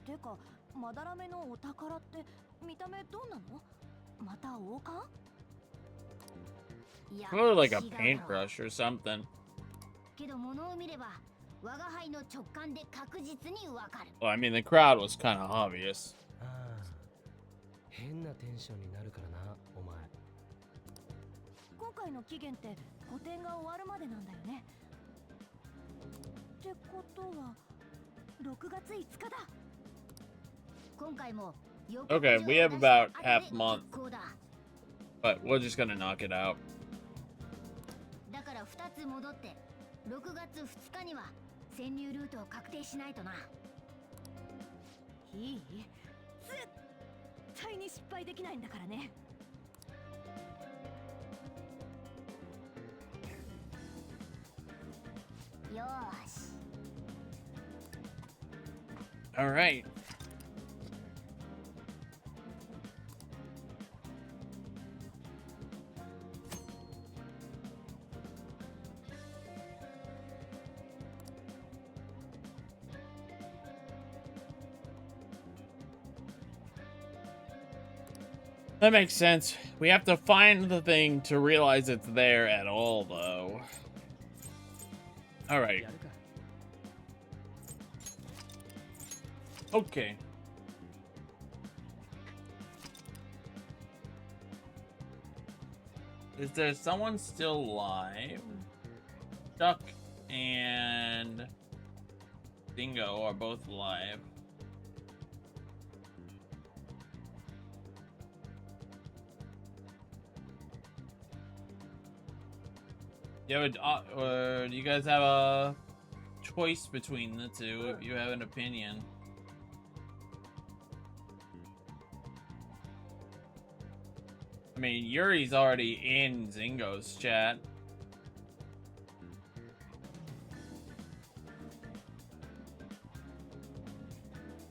てかまだらめのお宝って見た目どうなの？また王冠？いや Probably like a 違うだろう。 paintbrush or something. けど物を見れば我が輩の直感で確実にわかる。 Well, I mean, the crowd was kind of obvious. ああ、変なテンションになるからな、お前。今回の期限って個展が終わるまでなんだよね。ってことは6月5日だ。今回も Okay, we have about half a month. But we're just gonna knock it out. だから2つ戻って6月2日には潜入ルートを確定しないとな。いい？絶対に失敗できないんだからね。よーし。 All right. That makes sense. We have to find the thing to realize it's there at all, though. All right. Okay. Is there someone still alive? Duck and Dingo are both alive. Yeah, do you guys have a choice between the two if you have an opinion? I mean, Yuri's already in Zingo's chat.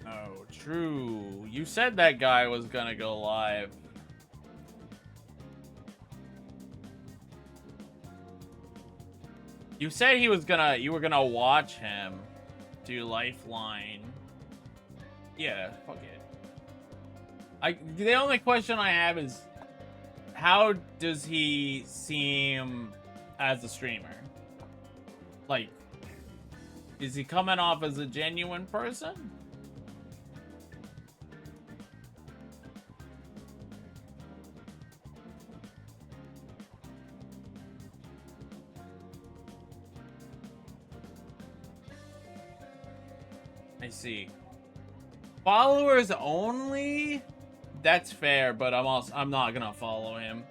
Oh, true. You said that guy was gonna go live. You said you were gonna watch him do Lifeline. Yeah, fuck it. The only question I have is, how does he seem as a streamer? Like, is he coming off as a genuine person? see. Followers only? That's fair, but I'm not gonna follow him.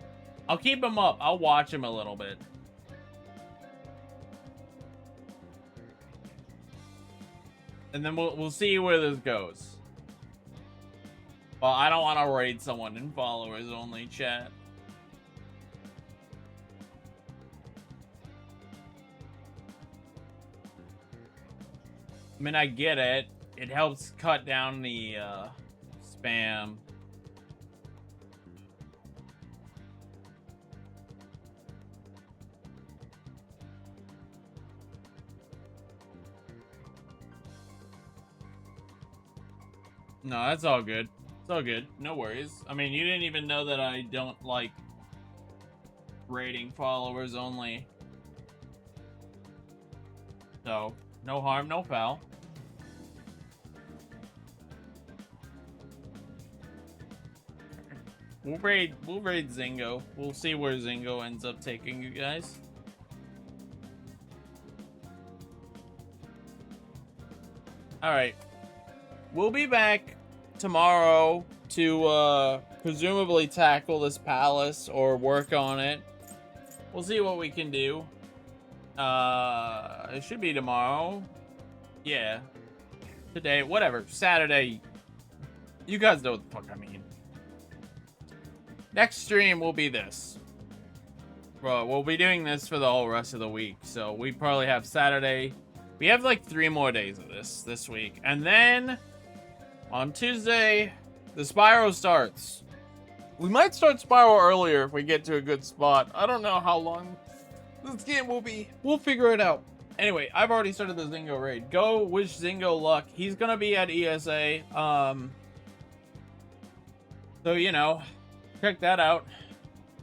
I'll keep him up. I'll watch him a little bit. And then we'll see where this goes. Well, I don't want to raid someone in followers only chat. I mean, I get it. It helps cut down the spam. No, that's all good. It's all good. No worries. I mean, you didn't even know that I don't like rating followers only. So, no harm, no foul. We'll raid Zingo. We'll see where Zingo ends up taking you guys. Alright. We'll be back tomorrow to presumably tackle this palace or work on it. We'll see what we can do. It should be tomorrow. Yeah. Today, whatever. Saturday. You guys know what the fuck I mean. Next stream will be this. Bro, we'll be doing this for the whole rest of the week. So we probably have Saturday. We have like 3 more days of this week. And then on Tuesday, the Spyro starts. We might start Spyro earlier if we get to a good spot. I don't know how long this game will be. We'll figure it out. Anyway, I've already started the Zingo raid. Go wish Zingo luck. He's gonna be at ESA. So, you know, check that out.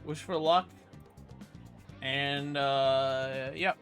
Wish for luck. And, yeah.